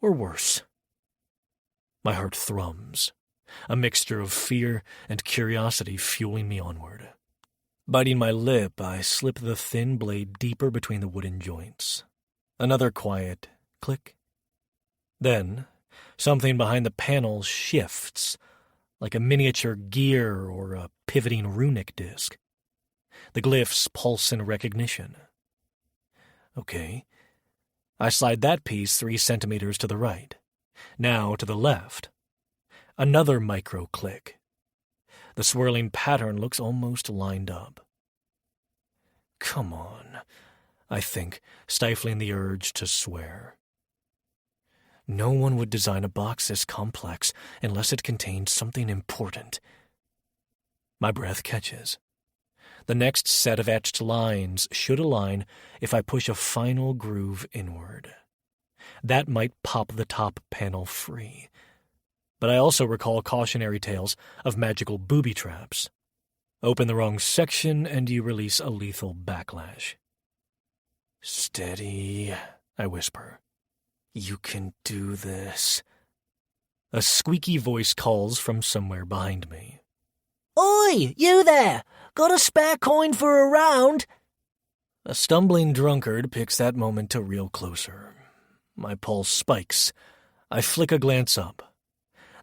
Or worse. My heart thrums, a mixture of fear and curiosity fueling me onward. Biting my lip, I slip the thin blade deeper between the wooden joints. Another quiet click. Then, something behind the panel shifts, like a miniature gear or a pivoting runic disc. The glyphs pulse in recognition. Okay. I slide that piece 3 centimeters to the right. Now to the left. Another micro-click. The swirling pattern looks almost lined up. Come on, I think, stifling the urge to swear. No one would design a box this complex unless it contained something important. My breath catches. The next set of etched lines should align if I push a final groove inward. That might pop the top panel free. But I also recall cautionary tales of magical booby traps. Open the wrong section and you release a lethal backlash. Steady, I whisper. You can do this. A squeaky voice calls from somewhere behind me. Oi, you there! Got a spare coin for a round? A stumbling drunkard picks that moment to reel closer. My pulse spikes. I flick a glance up.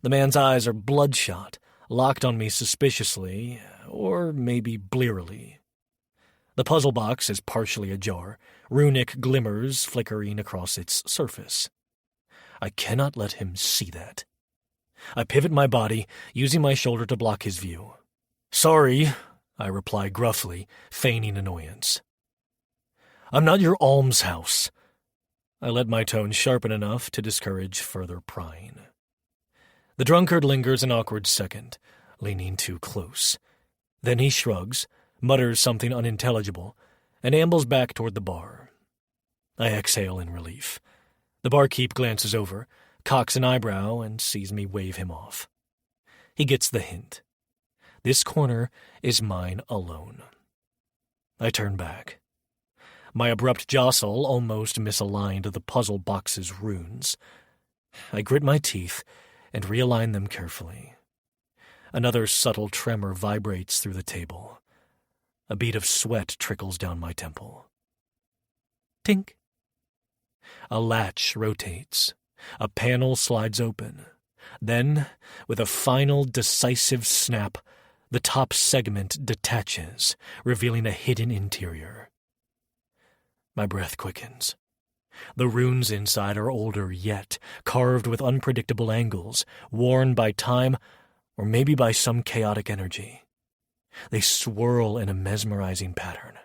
The man's eyes are bloodshot, locked on me suspiciously, or maybe blearily. The puzzle box is partially ajar, runic glimmers flickering across its surface. I cannot let him see that. I pivot my body, using my shoulder to block his view. Sorry, I reply gruffly, feigning annoyance. I'm not your almshouse. I let my tone sharpen enough to discourage further prying. The drunkard lingers an awkward second, leaning too close. Then he shrugs, mutters something unintelligible, and ambles back toward the bar. I exhale in relief. The barkeep glances over, cocks an eyebrow, and sees me wave him off. He gets the hint. This corner is mine alone. I turn back. My abrupt jostle almost misaligned the puzzle box's runes. I grit my teeth and realign them carefully. Another subtle tremor vibrates through the table. A bead of sweat trickles down my temple. Tink. A latch rotates. A panel slides open. Then, with a final decisive snap, the top segment detaches, revealing a hidden interior. My breath quickens. The runes inside are older yet, carved with unpredictable angles, worn by time or maybe by some chaotic energy. They swirl in a mesmerizing pattern.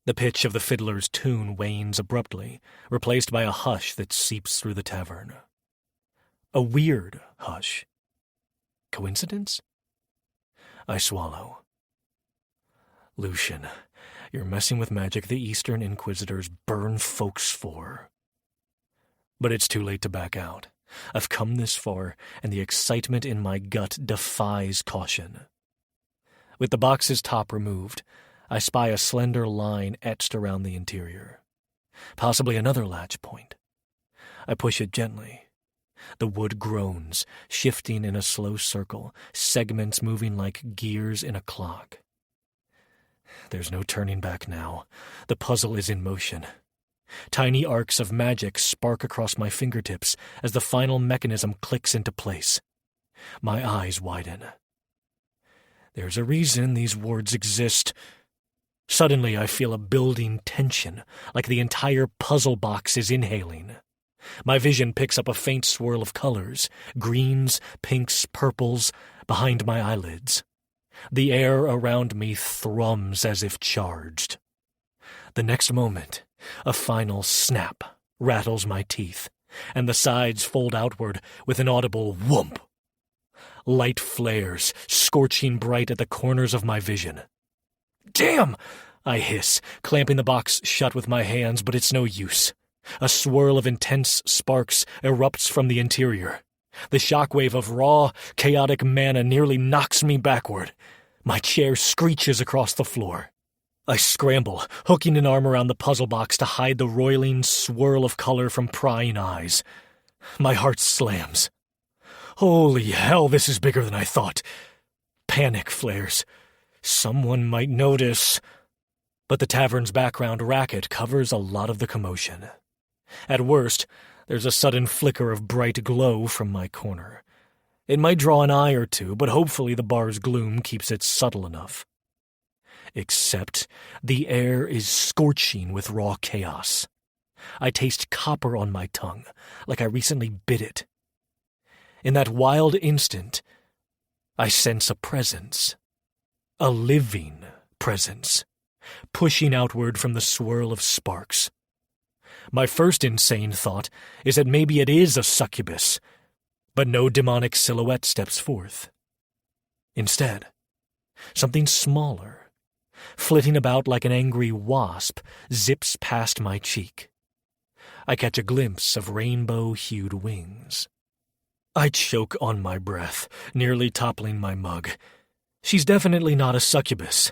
The pitch of the fiddler's tune wanes abruptly, replaced by a hush that seeps through the tavern. A weird hush. Coincidence? I swallow. Lucian, you're messing with magic the Eastern Inquisitors burn folks for. But it's too late to back out. I've come this far, and the excitement in my gut defies caution. With the box's top removed, I spy a slender line etched around the interior. Possibly another latch point. I push it gently. The wood groans, shifting in a slow circle, segments moving like gears in a clock. There's no turning back now. The puzzle is in motion. Tiny arcs of magic spark across my fingertips as the final mechanism clicks into place. My eyes widen. There's a reason these wards exist. Suddenly I feel a building tension, like the entire puzzle box is inhaling. My vision picks up a faint swirl of colors, greens, pinks, purples, behind my eyelids. The air around me thrums as if charged. The next moment, a final snap rattles my teeth, and the sides fold outward with an audible whoomp. Light flares, scorching bright at the corners of my vision. Damn! I hiss, clamping the box shut with my hands, but it's no use. A swirl of intense sparks erupts from the interior. The shockwave of raw, chaotic mana nearly knocks me backward. My chair screeches across the floor. I scramble, hooking an arm around the puzzle box to hide the roiling swirl of color from prying eyes. My heart slams. Holy hell, this is bigger than I thought. Panic flares. Someone might notice. But the tavern's background racket covers a lot of the commotion. At worst, there's a sudden flicker of bright glow from my corner. It might draw an eye or two, but hopefully the bar's gloom keeps it subtle enough. Except the air is scorching with raw chaos. I taste copper on my tongue, like I recently bit it. In that wild instant, I sense a presence. A living presence, pushing outward from the swirl of sparks. My first insane thought is that maybe it is a succubus, but no demonic silhouette steps forth. Instead, something smaller, flitting about like an angry wasp, zips past my cheek. I catch a glimpse of rainbow-hued wings. I choke on my breath, nearly toppling my mug. She's definitely not a succubus,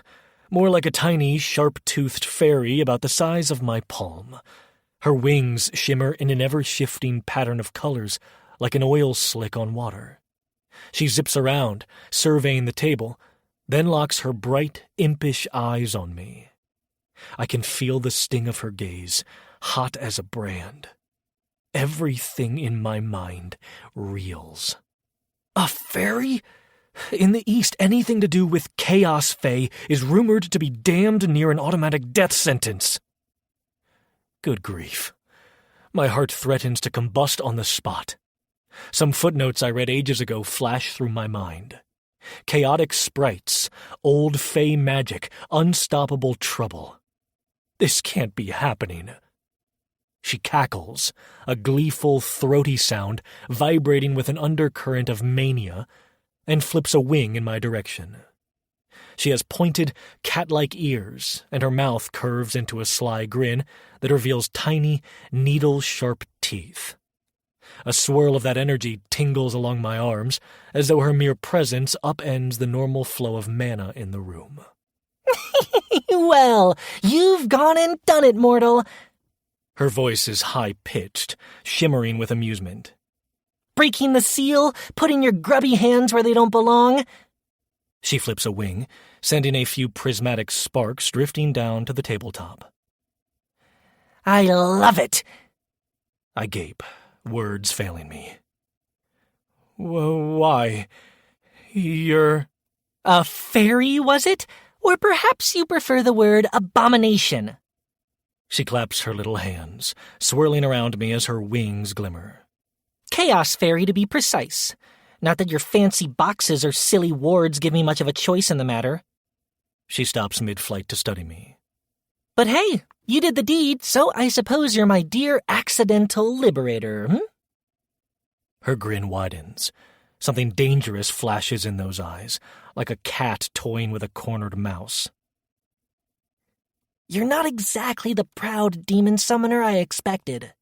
more like a tiny, sharp-toothed fairy about the size of my palm. Her wings shimmer in an ever-shifting pattern of colors, like an oil slick on water. She zips around, surveying the table, then locks her bright, impish eyes on me. I can feel the sting of her gaze, hot as a brand. Everything in my mind reels. A fairy? In the East, anything to do with Chaos Fae is rumored to be damned near an automatic death sentence. Good grief. My heart threatens to combust on the spot. Some footnotes I read ages ago flash through my mind. Chaotic sprites, old Fae magic, unstoppable trouble. This can't be happening. She cackles, a gleeful, throaty sound vibrating with an undercurrent of mania, and flips a wing in my direction. She has pointed, cat-like ears, and her mouth curves into a sly grin that reveals tiny, needle-sharp teeth. A swirl of that energy tingles along my arms, as though her mere presence upends the normal flow of mana in the room. Well, you've gone and done it, mortal. Her voice is high-pitched, shimmering with amusement. Breaking the seal, putting your grubby hands where they don't belong. She flips a wing, sending a few prismatic sparks drifting down to the tabletop. I love it. I gape, words failing me. Why? You're... A fairy, was it? Or perhaps you prefer the word abomination. She claps her little hands, swirling around me as her wings glimmer. Chaos fairy, to be precise. Not that your fancy boxes or silly wards give me much of a choice in the matter. She stops mid-flight to study me. But hey, you did the deed, so I suppose you're my dear accidental liberator, Her grin widens. Something dangerous flashes in those eyes, like a cat toying with a cornered mouse. You're not exactly the proud demon summoner I expected.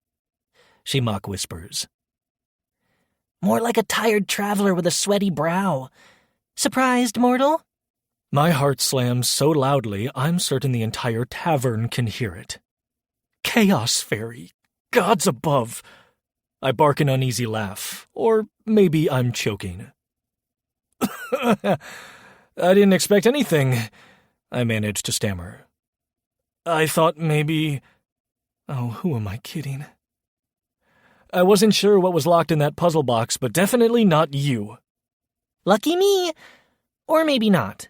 She mock whispers. More like a tired traveler with a sweaty brow. Surprised, mortal? My heart slams so loudly I'm certain the entire tavern can hear it. Chaos fairy, gods above! I bark an uneasy laugh, or maybe I'm choking. I didn't expect anything, I managed to stammer. I thought maybe... Oh, who am I kidding? I wasn't sure what was locked in that puzzle box, but definitely not you. Lucky me. Or maybe not.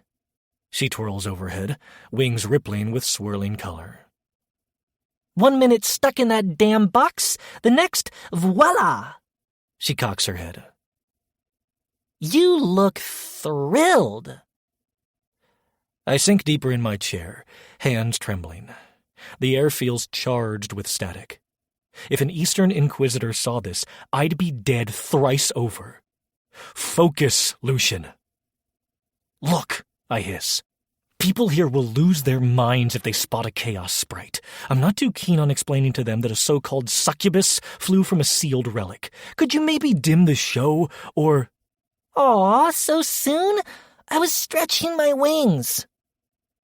She twirls overhead, wings rippling with swirling color. 1 minute stuck in that damn box, the next, voila! She cocks her head. You look thrilled. I sink deeper in my chair, hands trembling. The air feels charged with static. If an Eastern Inquisitor saw this, I'd be dead thrice over. Focus, Lucian. Look, I hiss. People here will lose their minds if they spot a chaos sprite. I'm not too keen on explaining to them that a so-called succubus flew from a sealed relic. Could you maybe dim the show, or... Aw, so soon? I was stretching my wings.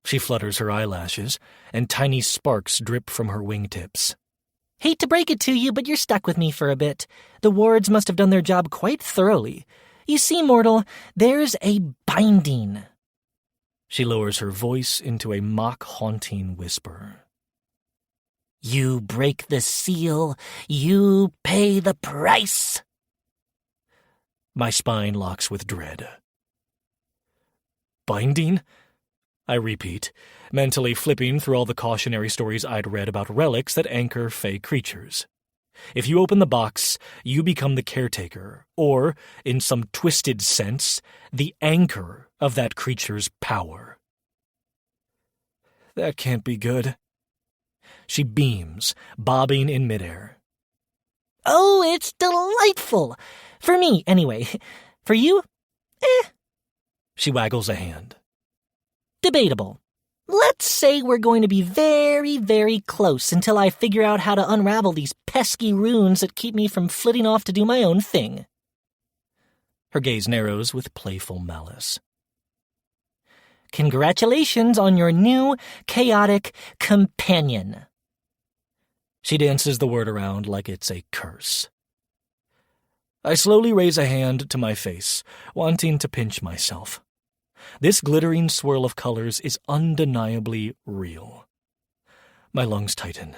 She flutters her eyelashes, and tiny sparks drip from her wingtips. Hate to break it to you, but you're stuck with me for a bit. The wards must have done their job quite thoroughly. You see, mortal, there's a binding. She lowers her voice into a mock-haunting whisper. You break the seal, you pay the price. My spine locks with dread. Binding? I repeat, mentally flipping through all the cautionary stories I'd read about relics that anchor fey creatures. If you open the box, you become the caretaker, or, in some twisted sense, the anchor of that creature's power. That can't be good. She beams, bobbing in midair. Oh, it's delightful. For me, anyway. For you? She waggles a hand. Debatable. Let's say we're going to be very, very close until I figure out how to unravel these pesky runes that keep me from flitting off to do my own thing. Her gaze narrows with playful malice. Congratulations on your new, chaotic companion. She dances the word around like it's a curse. I slowly raise a hand to my face, wanting to pinch myself. This glittering swirl of colors is undeniably real. My lungs tighten.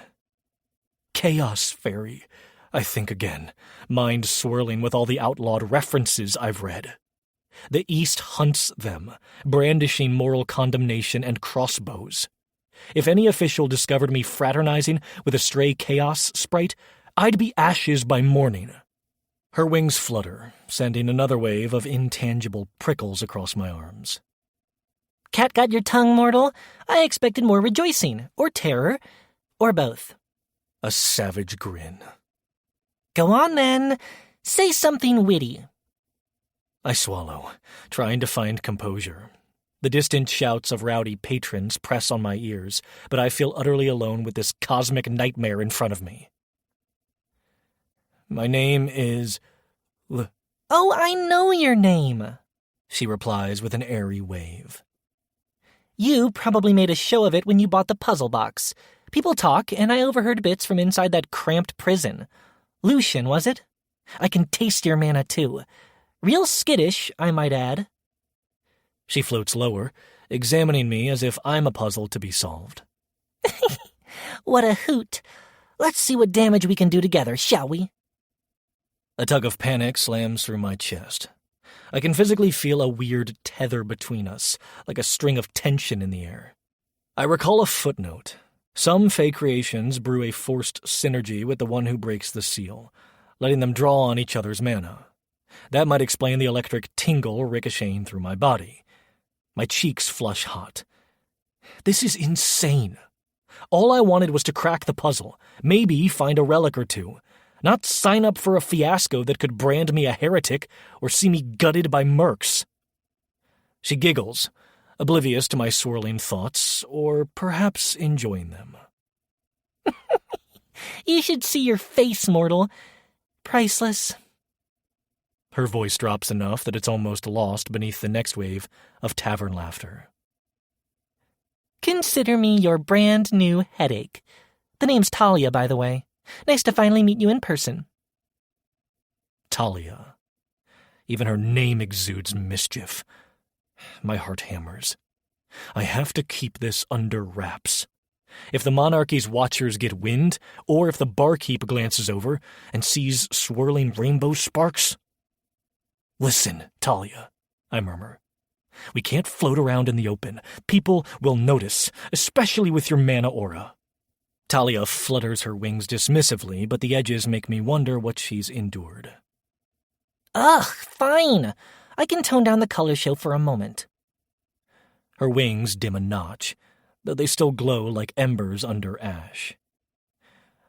Chaos fairy, I think again, mind swirling with all the outlawed references I've read. The East hunts them, brandishing moral condemnation and crossbows. If any official discovered me fraternizing with a stray chaos sprite, I'd be ashes by morning. Her wings flutter, sending another wave of intangible prickles across my arms. Cat got your tongue, mortal? I expected more rejoicing, or terror, or both. A savage grin. Go on, then. Say something witty. I swallow, trying to find composure. The distant shouts of rowdy patrons press on my ears, but I feel utterly alone with this cosmic nightmare in front of me. My name is... Oh, I know your name, she replies with an airy wave. You probably made a show of it when you bought the puzzle box. People talk, and I overheard bits from inside that cramped prison. Lucian, was it? I can taste your mana, too. Real skittish, I might add. She floats lower, examining me as if I'm a puzzle to be solved. What a hoot. Let's see what damage we can do together, shall we? A tug of panic slams through my chest. I can physically feel a weird tether between us, like a string of tension in the air. I recall a footnote. Some Fey creations brew a forced synergy with the one who breaks the seal, letting them draw on each other's mana. That might explain the electric tingle ricocheting through my body. My cheeks flush hot. This is insane. All I wanted was to crack the puzzle, maybe find a relic or two, not sign up for a fiasco that could brand me a heretic or see me gutted by mercs. She giggles, oblivious to my swirling thoughts, or perhaps enjoying them. You should see your face, mortal. Priceless. Her voice drops enough that it's almost lost beneath the next wave of tavern laughter. Consider me your brand new headache. The name's Talia, by the way. Nice to finally meet you in person. Talia. Even her name exudes mischief. My heart hammers. I have to keep this under wraps. If the monarchy's watchers get wind, or if the barkeep glances over and sees swirling rainbow sparks. Listen, Talia, I murmur. We can't float around in the open. People will notice, especially with your mana aura. Talia flutters her wings dismissively, but the edges make me wonder what she's endured. Ugh, fine. I can tone down the color show for a moment. Her wings dim a notch, though they still glow like embers under ash.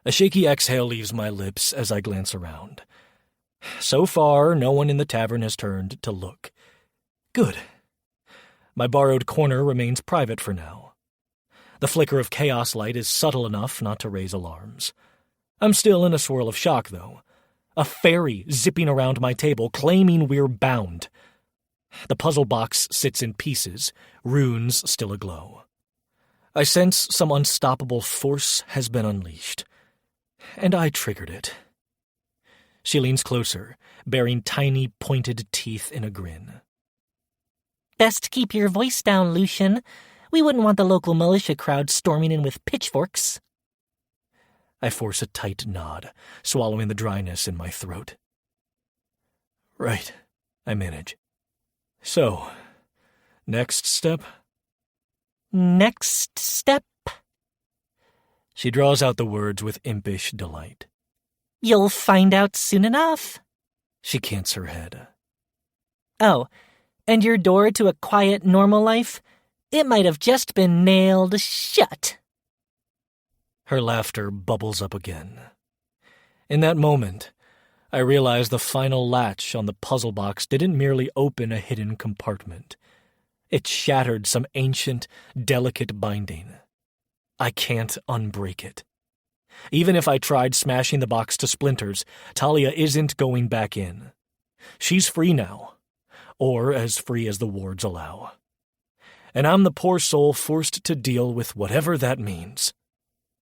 A shaky exhale leaves my lips as I glance around. So far, no one in the tavern has turned to look. Good. My borrowed corner remains private for now. The flicker of chaos light is subtle enough not to raise alarms. I'm still in a swirl of shock, though. A fairy zipping around my table, claiming we're bound. The puzzle box sits in pieces, runes still aglow. I sense some unstoppable force has been unleashed. And I triggered it. She leans closer, baring tiny, pointed teeth in a grin. Best keep your voice down, Lucian. We wouldn't want the local militia crowd storming in with pitchforks. I force a tight nod, swallowing the dryness in my throat. Right, I manage. So, next step? Next step? She draws out the words with impish delight. You'll find out soon enough. She cants her head. Oh, and your door to a quiet, normal life? It might have just been nailed shut. Her laughter bubbles up again. In that moment, I realize the final latch on the puzzle box didn't merely open a hidden compartment. It shattered some ancient, delicate binding. I can't unbreak it. Even if I tried smashing the box to splinters, Talia isn't going back in. She's free now, or as free as the wards allow. And I'm the poor soul forced to deal with whatever that means.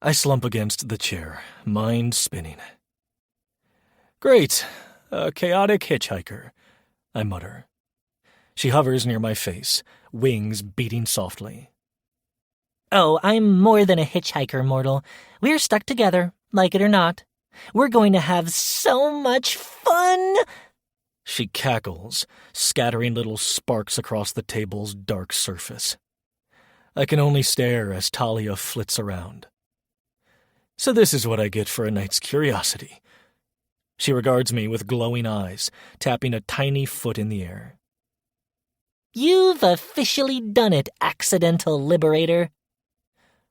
I slump against the chair, mind spinning. Great, a chaotic hitchhiker, I mutter. She hovers near my face, wings beating softly. Oh, I'm more than a hitchhiker, mortal. We're stuck together, like it or not. We're going to have so much fun! She cackles, scattering little sparks across the table's dark surface. I can only stare as Talia flits around. So this is what I get for a night's curiosity. She regards me with glowing eyes, tapping a tiny foot in the air. You've officially done it, accidental liberator.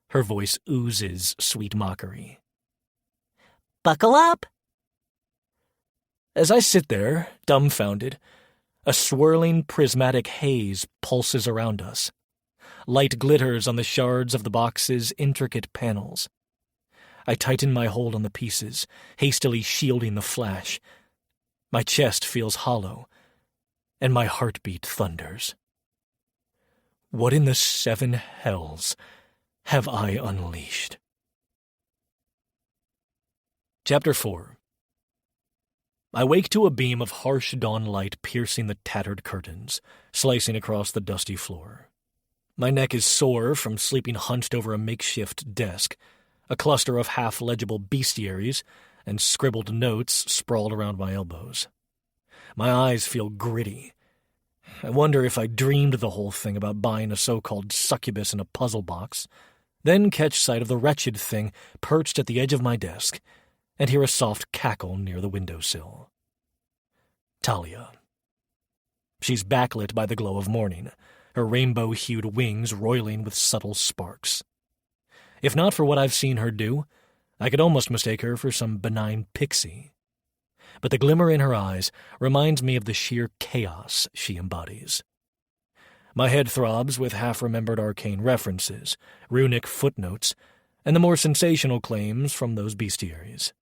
Her voice oozes sweet mockery. Buckle up. As I sit there, dumbfounded, A swirling prismatic haze pulses around us. Light glitters on the shards of the box's intricate panels. I tighten my hold on the pieces, hastily shielding the flash. My chest feels hollow, and my heartbeat thunders. What in the seven hells have I unleashed? Chapter 4. I wake to a beam of harsh dawn light piercing the tattered curtains, slicing across the dusty floor. My neck is sore from sleeping hunched over a makeshift desk, a cluster of half-legible bestiaries and scribbled notes sprawled around my elbows. My eyes feel gritty. I wonder if I dreamed the whole thing about buying a so-called succubus in a puzzle box, then catch sight of the wretched thing perched at the edge of my desk, and hear a soft cackle near the windowsill. Talia. She's backlit by the glow of morning, her rainbow-hued wings roiling with subtle sparks. If not for what I've seen her do, I could almost mistake her for some benign pixie. But the glimmer in her eyes reminds me of the sheer chaos she embodies. My head throbs with half-remembered arcane references, runic footnotes, and the more sensational claims from those bestiaries.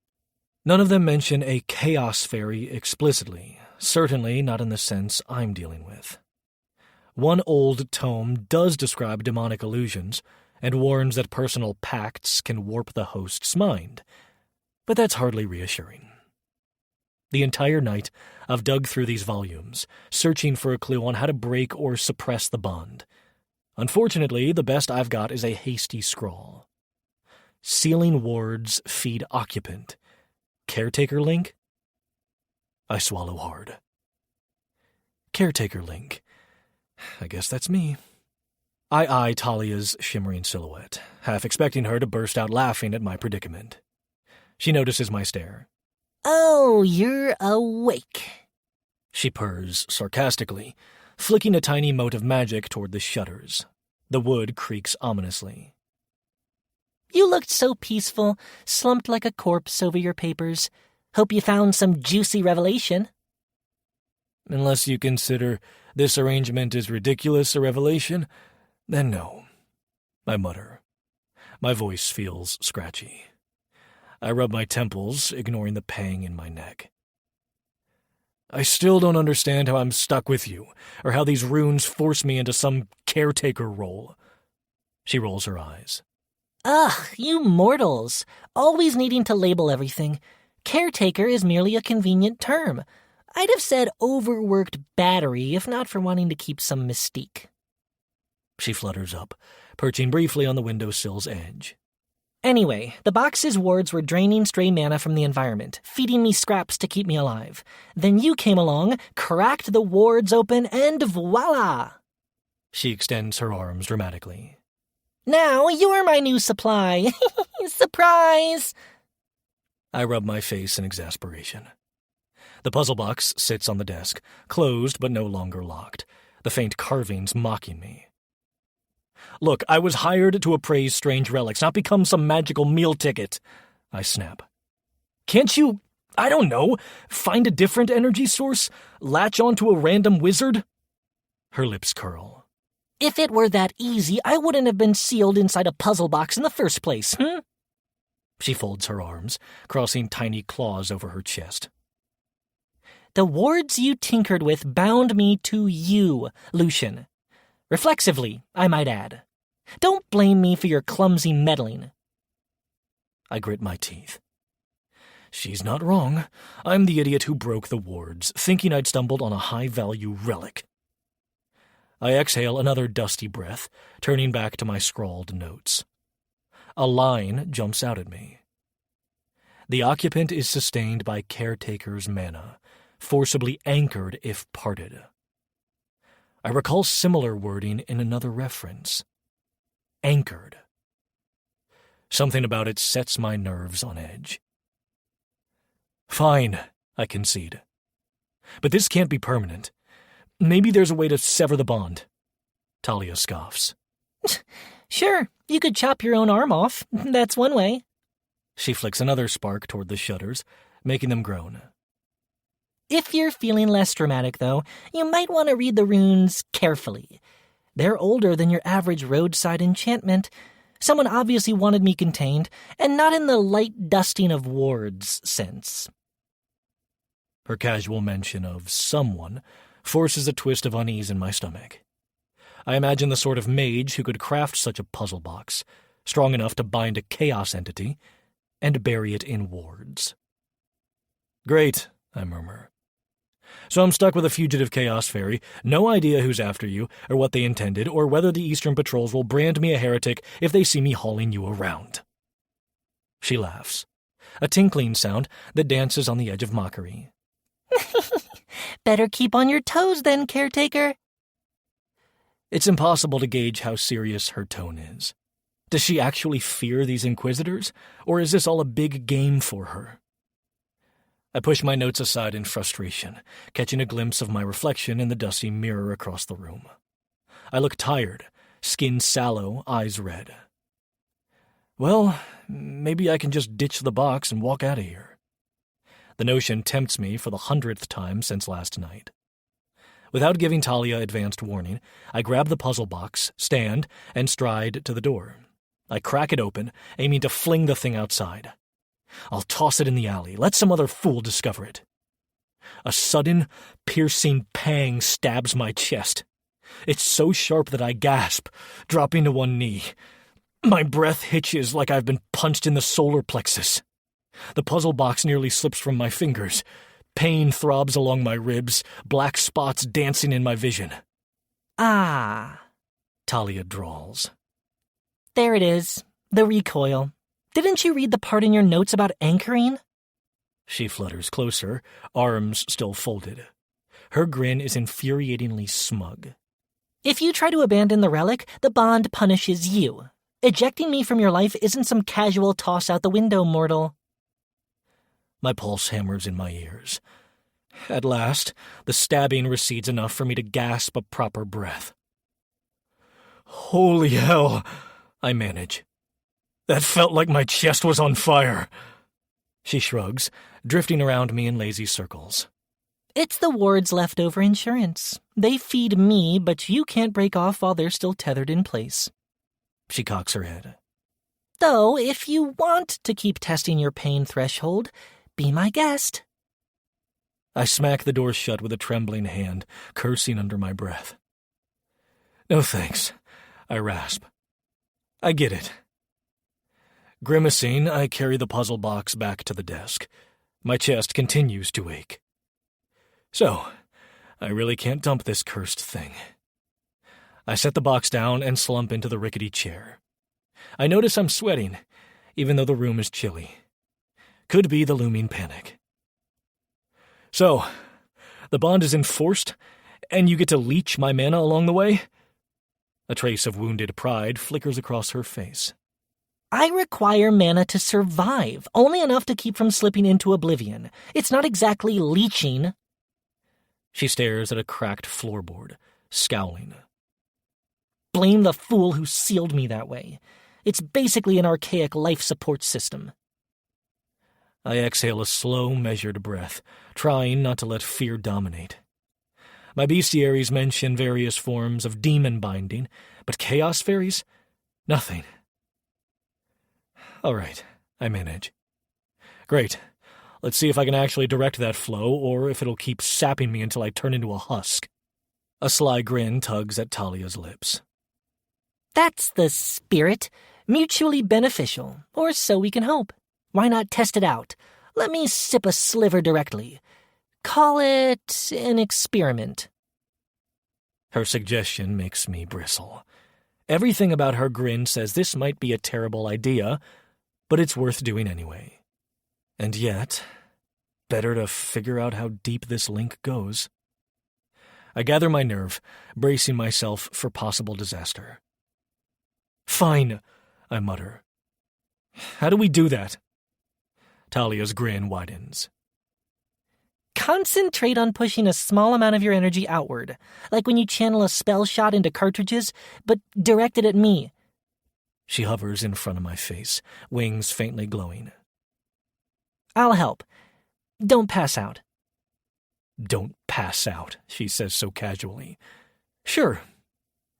None of them mention a chaos fairy explicitly, certainly not in the sense I'm dealing with. One old tome does describe demonic illusions, and warns that personal pacts can warp the host's mind, but that's hardly reassuring. The entire night, I've dug through these volumes, searching for a clue on how to break or suppress the bond. Unfortunately, the best I've got is a hasty scrawl. Sealing wards feed occupant. Caretaker link? I swallow hard. Caretaker link. I guess that's me. I eye Talia's shimmering silhouette, half expecting her to burst out laughing at my predicament. She notices my stare. Oh, you're awake, She purrs sarcastically, flicking a tiny mote of magic toward the shutters. The wood creaks ominously. You looked so peaceful, slumped like a corpse over your papers. Hope you found some juicy revelation. Unless you consider this arrangement is ridiculous a revelation, then no, I mutter. My voice feels scratchy. I rub my temples, ignoring the pang in my neck. I still don't understand how I'm stuck with you, or how these runes force me into some caretaker role. She rolls her eyes. Ugh, you mortals, always needing to label everything. Caretaker is merely a convenient term. I'd have said overworked battery if not for wanting to keep some mystique. She flutters up, perching briefly on the windowsill's edge. Anyway, the box's wards were draining stray mana from the environment, feeding me scraps to keep me alive. Then you came along, cracked the wards open, and voila! She extends her arms dramatically. Now you're my new supply. Surprise! I rub my face in exasperation. The puzzle box sits on the desk, closed but no longer locked, the faint carvings mocking me. Look, I was hired to appraise strange relics, not become some magical meal ticket, I snap. Can't you, I don't know, find a different energy source? Latch onto a random wizard? Her lips curl. If it were that easy, I wouldn't have been sealed inside a puzzle box in the first place, She folds her arms, crossing tiny claws over her chest. The wards you tinkered with bound me to you, Lucian. Reflexively, I might add. Don't blame me for your clumsy meddling. I grit my teeth. She's not wrong. I'm the idiot who broke the wards, thinking I'd stumbled on a high-value relic. I exhale another dusty breath, turning back to my scrawled notes. A line jumps out at me. The occupant is sustained by caretaker's mana, forcibly anchored if parted. I recall similar wording in another reference. Anchored. Something about it sets my nerves on edge. Fine, I concede. But this can't be permanent. Maybe there's a way to sever the bond. Talia scoffs. Sure, you could chop your own arm off. That's one way. She flicks another spark toward the shutters, making them groan. If you're feeling less dramatic, though, you might want to read the runes carefully. They're older than your average roadside enchantment. Someone obviously wanted me contained, and not in the light dusting of wards sense. Her casual mention of someone forces a twist of unease in my stomach. I imagine the sort of mage who could craft such a puzzle box, strong enough to bind a chaos entity and bury it in wards. Great, I murmur. So I'm stuck with a fugitive chaos fairy, no idea who's after you, or what they intended, or whether the Eastern patrols will brand me a heretic if they see me hauling you around. She laughs, a tinkling sound that dances on the edge of mockery. Better keep on your toes then, caretaker. It's impossible to gauge how serious her tone is. Does she actually fear these inquisitors, or is this all a big game for her? I push my notes aside in frustration, catching a glimpse of my reflection in the dusty mirror across the room. I look tired, skin sallow, eyes red. Well, maybe I can just ditch the box and walk out of here. The notion tempts me for the 100th time since last night. Without giving Talia advanced warning, I grab the puzzle box, stand, and stride to the door. I crack it open, aiming to fling the thing outside. I'll toss it in the alley, let some other fool discover it. A sudden, piercing pang stabs my chest. It's so sharp that I gasp, dropping to one knee. My breath hitches like I've been punched in the solar plexus. The puzzle box nearly slips from my fingers. Pain throbs along my ribs, black spots dancing in my vision. Ah, Talia drawls. There it is, the recoil. Didn't you read the part in your notes about anchoring? She flutters closer, arms still folded. Her grin is infuriatingly smug. If you try to abandon the relic, the bond punishes you. Ejecting me from your life isn't some casual toss out the window, mortal. My pulse hammers in my ears. At last, the stabbing recedes enough for me to gasp a proper breath. Holy hell, I manage. That felt like my chest was on fire. She shrugs, drifting around me in lazy circles. It's the ward's leftover insurance. They feed me, but you can't break off while they're still tethered in place. She cocks her head. Though, if you want to keep testing your pain threshold, be my guest. I smack the door shut with a trembling hand, cursing under my breath. No thanks, I rasp. I get it. Grimacing, I carry the puzzle box back to the desk. My chest continues to ache. So, I really can't dump this cursed thing. I set the box down and slump into the rickety chair. I notice I'm sweating, even though the room is chilly. Could be the looming panic. So, the bond is enforced, and you get to leech my mana along the way? A trace of wounded pride flickers across her face. I require mana to survive, only enough to keep from slipping into oblivion. It's not exactly leeching. She stares at a cracked floorboard, scowling. Blame the fool who sealed me that way. It's basically an archaic life support system. I exhale a slow, measured breath, trying not to let fear dominate. My bestiaries mention various forms of demon binding, but chaos fairies? Nothing. All right, I manage. Great. Let's see if I can actually direct that flow, or if it'll keep sapping me until I turn into a husk. A sly grin tugs at Talia's lips. That's the spirit. Mutually beneficial, or so we can hope. Why not test it out? Let me sip a sliver directly. Call it an experiment. Her suggestion makes me bristle. Everything about her grin says this might be a terrible idea, but it's worth doing anyway. And yet, better to figure out how deep this link goes. I gather my nerve, bracing myself for possible disaster. Fine, I mutter. How do we do that? Talia's grin widens. Concentrate on pushing a small amount of your energy outward, like when you channel a spell shot into cartridges, but direct it at me. She hovers in front of my face, wings faintly glowing. I'll help. Don't pass out. Don't pass out, she says so casually. Sure.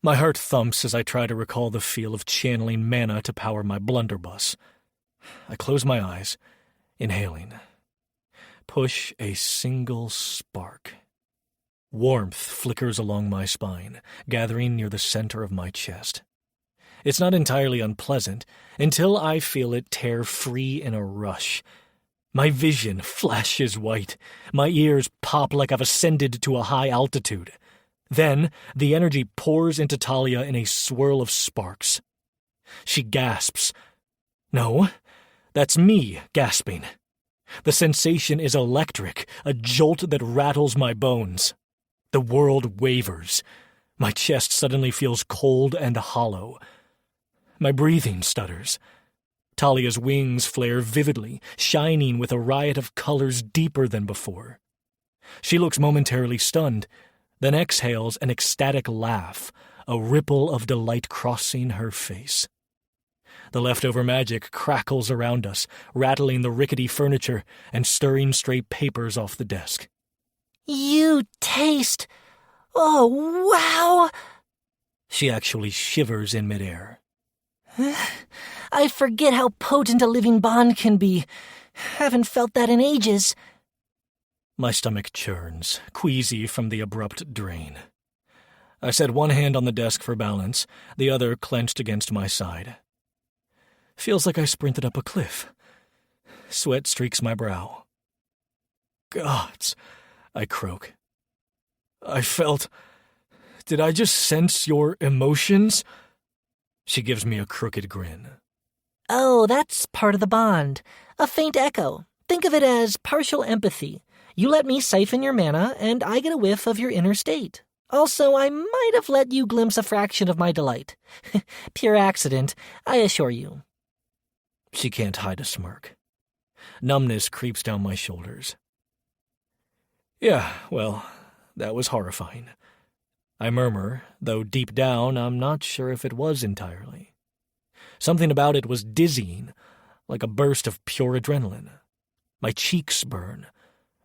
My heart thumps as I try to recall the feel of channeling mana to power my blunderbuss. I close my eyes, inhaling. Push a single spark. Warmth flickers along my spine, gathering near the center of my chest. It's not entirely unpleasant until I feel it tear free in a rush. My vision flashes white. My ears pop like I've ascended to a high altitude. Then the energy pours into Talia in a swirl of sparks. She gasps. No, that's me gasping. The sensation is electric, a jolt that rattles my bones. The world wavers. My chest suddenly feels cold and hollow. My breathing stutters. Talia's wings flare vividly, shining with a riot of colors deeper than before. She looks momentarily stunned, then exhales an ecstatic laugh, a ripple of delight crossing her face. The leftover magic crackles around us, rattling the rickety furniture and stirring stray papers off the desk. You taste... Oh, wow! She actually shivers in midair. I forget how potent a living bond can be. Haven't felt that in ages. My stomach churns, queasy from the abrupt drain. I set one hand on the desk for balance, the other clenched against my side. Feels like I sprinted up a cliff. Sweat streaks my brow. Gods, I croak. I felt... Did I just sense your emotions? She gives me a crooked grin. Oh, that's part of the bond. A faint echo. Think of it as partial empathy. You let me siphon your mana, and I get a whiff of your inner state. Also, I might have let you glimpse a fraction of my delight. Pure accident, I assure you. She can't hide a smirk. Numbness creeps down my shoulders. Yeah, well, that was horrifying. I murmur, though deep down I'm not sure if it was entirely. Something about it was dizzying, like a burst of pure adrenaline. My cheeks burn.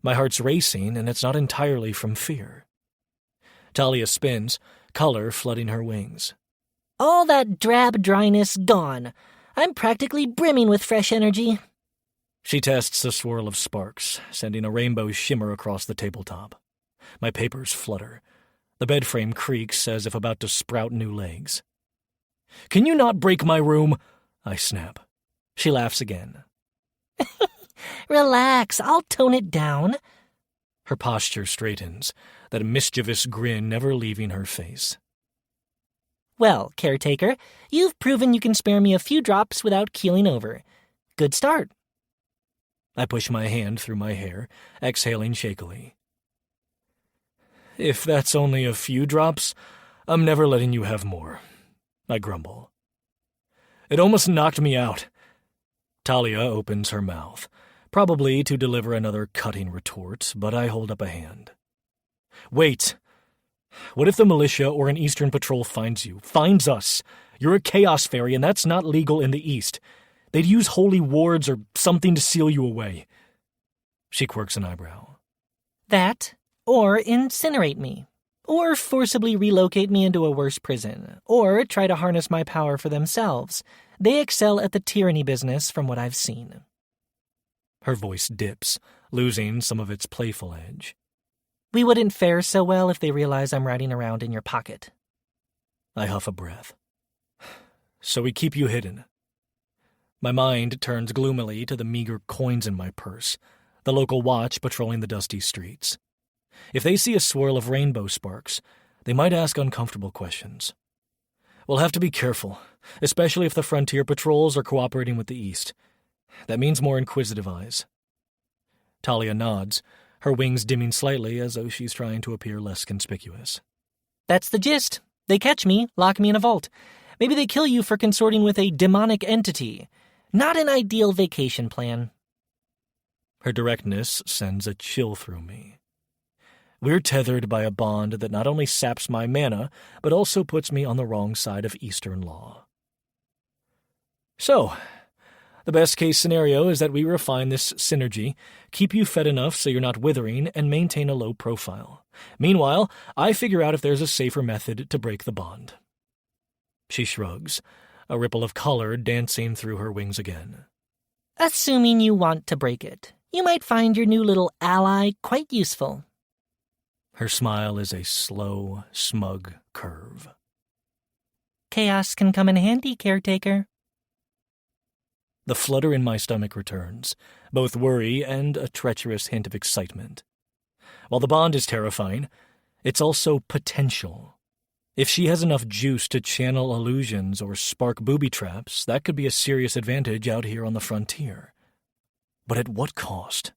My heart's racing, and it's not entirely from fear. Talia spins, color flooding her wings. All that drab dryness gone. I'm practically brimming with fresh energy. She tests a swirl of sparks, sending a rainbow shimmer across the tabletop. My papers flutter. The bed frame creaks as if about to sprout new legs. Can you not break my room? I snap. She laughs again. Relax, I'll tone it down. Her posture straightens, that mischievous grin never leaving her face. Well, caretaker, you've proven you can spare me a few drops without keeling over. Good start. I push my hand through my hair, exhaling shakily. If that's only a few drops, I'm never letting you have more, I grumble. It almost knocked me out. Talia opens her mouth, probably to deliver another cutting retort, but I hold up a hand. Wait. What if the militia or an Eastern patrol finds us? You're a chaos fairy, and that's not legal in the East. They'd use holy wards or something to seal you away. She quirks an eyebrow. That, or incinerate me, or forcibly relocate me into a worse prison, or try to harness my power for themselves. They excel at the tyranny business from what I've seen. Her voice dips, losing some of its playful edge. We wouldn't fare so well if they realize I'm riding around in your pocket. I huff a breath. So we keep you hidden. My mind turns gloomily to the meager coins in my purse, the local watch patrolling the dusty streets. If they see a swirl of rainbow sparks, they might ask uncomfortable questions. We'll have to be careful, especially if the frontier patrols are cooperating with the East. That means more inquisitive eyes. Talia nods, her wings dimming slightly as though she's trying to appear less conspicuous. That's the gist. They catch me, lock me in a vault. Maybe they kill you for consorting with a demonic entity. Not an ideal vacation plan. Her directness sends a chill through me. We're tethered by a bond that not only saps my mana, but also puts me on the wrong side of Eastern law. So, The best-case scenario is that we refine this synergy, keep you fed enough so you're not withering, and maintain a low profile. Meanwhile, I figure out if there's a safer method to break the bond. She shrugs, a ripple of color dancing through her wings again. Assuming you want to break it, you might find your new little ally quite useful. Her smile is a slow, smug curve. Chaos can come in handy, caretaker. The flutter in my stomach returns, both worry and a treacherous hint of excitement. While the bond is terrifying, it's also potential. If she has enough juice to channel illusions or spark booby traps, that could be a serious advantage out here on the frontier. But at what cost?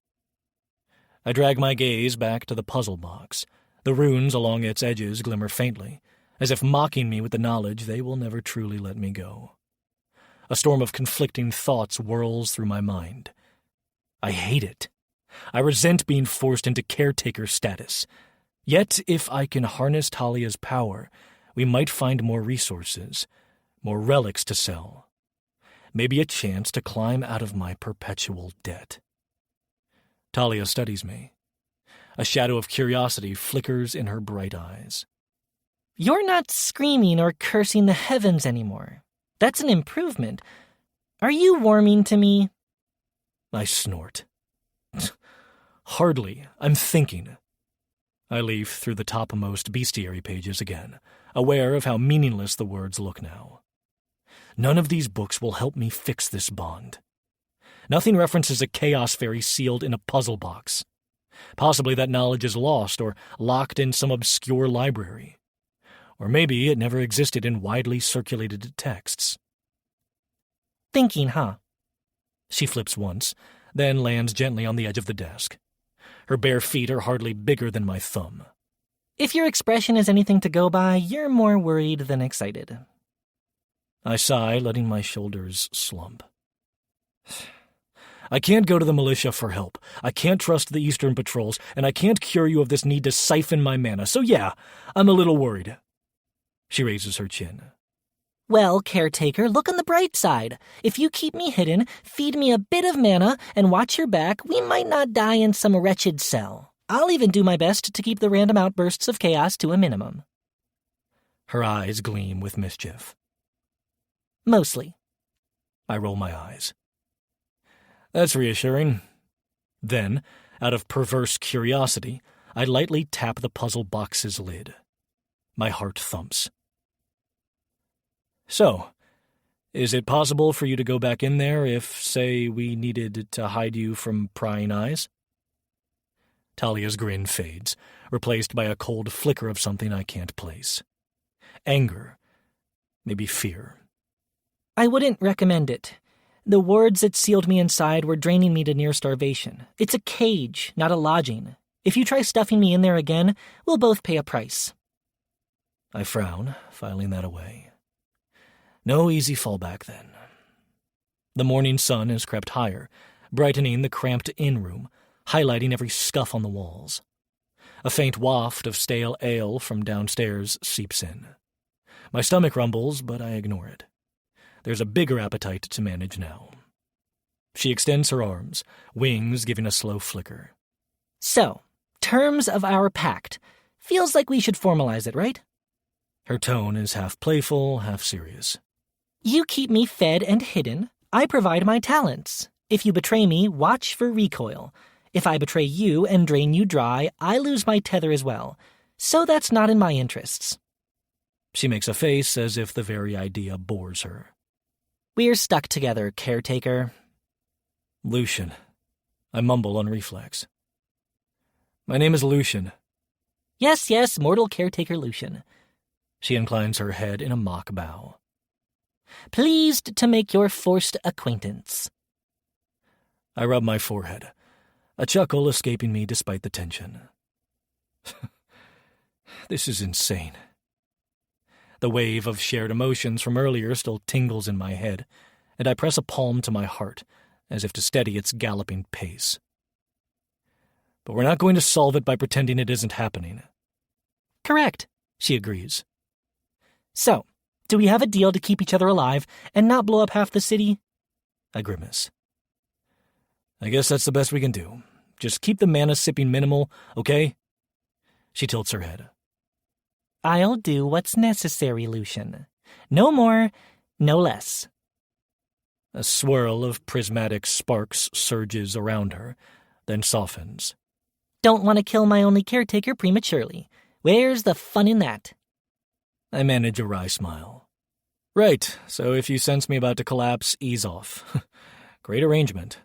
I drag my gaze back to the puzzle box. The runes along its edges glimmer faintly, as if mocking me with the knowledge they will never truly let me go. A storm of conflicting thoughts whirls through my mind. I hate it. I resent being forced into caretaker status. Yet, if I can harness Talia's power, we might find more resources, more relics to sell. Maybe a chance to climb out of my perpetual debt. Talia studies me. A shadow of curiosity flickers in her bright eyes. You're not screaming or cursing the heavens anymore. That's an improvement. Are you warming to me? I snort. Hardly. I'm thinking. I leaf through the topmost bestiary pages again, aware of how meaningless the words look now. None of these books will help me fix this bond. Nothing references a chaos fairy sealed in a puzzle box. Possibly that knowledge is lost or locked in some obscure library. Or maybe it never existed in widely circulated texts. Thinking, huh? She flips once, then lands gently on the edge of the desk. Her bare feet are hardly bigger than my thumb. If your expression is anything to go by, you're more worried than excited. I sigh, letting my shoulders slump. I can't go to the militia for help. I can't trust the Eastern patrols, and I can't cure you of this need to siphon my mana. So yeah, I'm a little worried. She raises her chin. Well, caretaker, look on the bright side. If you keep me hidden, feed me a bit of mana, and watch your back, we might not die in some wretched cell. I'll even do my best to keep the random outbursts of chaos to a minimum. Her eyes gleam with mischief. Mostly. I roll my eyes. That's reassuring. Then, out of perverse curiosity, I lightly tap the puzzle box's lid. My heart thumps. So, is it possible for you to go back in there if, say, we needed to hide you from prying eyes? Talia's grin fades, replaced by a cold flicker of something I can't place. Anger. Maybe fear. I wouldn't recommend it. The wards that sealed me inside were draining me to near starvation. It's a cage, not a lodging. If you try stuffing me in there again, we'll both pay a price. I frown, filing that away. No easy fallback, then. The morning sun has crept higher, brightening the cramped inn-room, highlighting every scuff on the walls. A faint waft of stale ale from downstairs seeps in. My stomach rumbles, but I ignore it. There's a bigger appetite to manage now. She extends her arms, wings giving a slow flicker. So, terms of our pact. Feels like we should formalize it, right? Her tone is half playful, half serious. You keep me fed and hidden. I provide my talents. If you betray me, watch for recoil. If I betray you and drain you dry, I lose my tether as well. So that's not in my interests. She makes a face as if the very idea bores her. We're stuck together, caretaker. Lucian. I mumble on reflex. My name is Lucian. Yes, mortal caretaker Lucian. She inclines her head in a mock bow. Pleased to make your forced acquaintance. I rub my forehead, a chuckle escaping me despite the tension. This is insane. The wave of shared emotions from earlier still tingles in my head, and I press a palm to my heart, as if to steady its galloping pace. But we're not going to solve it by pretending it isn't happening. Correct, she agrees. So, do we have a deal to keep each other alive and not blow up half the city? I grimace. I guess that's the best we can do. Just keep the mana sipping minimal, okay? She tilts her head. I'll do what's necessary, Lucian. No more, no less. A swirl of prismatic sparks surges around her, then softens. Don't want to kill my only caretaker prematurely. Where's the fun in that? I manage a wry smile. Right, so if you sense me about to collapse, ease off. Great arrangement.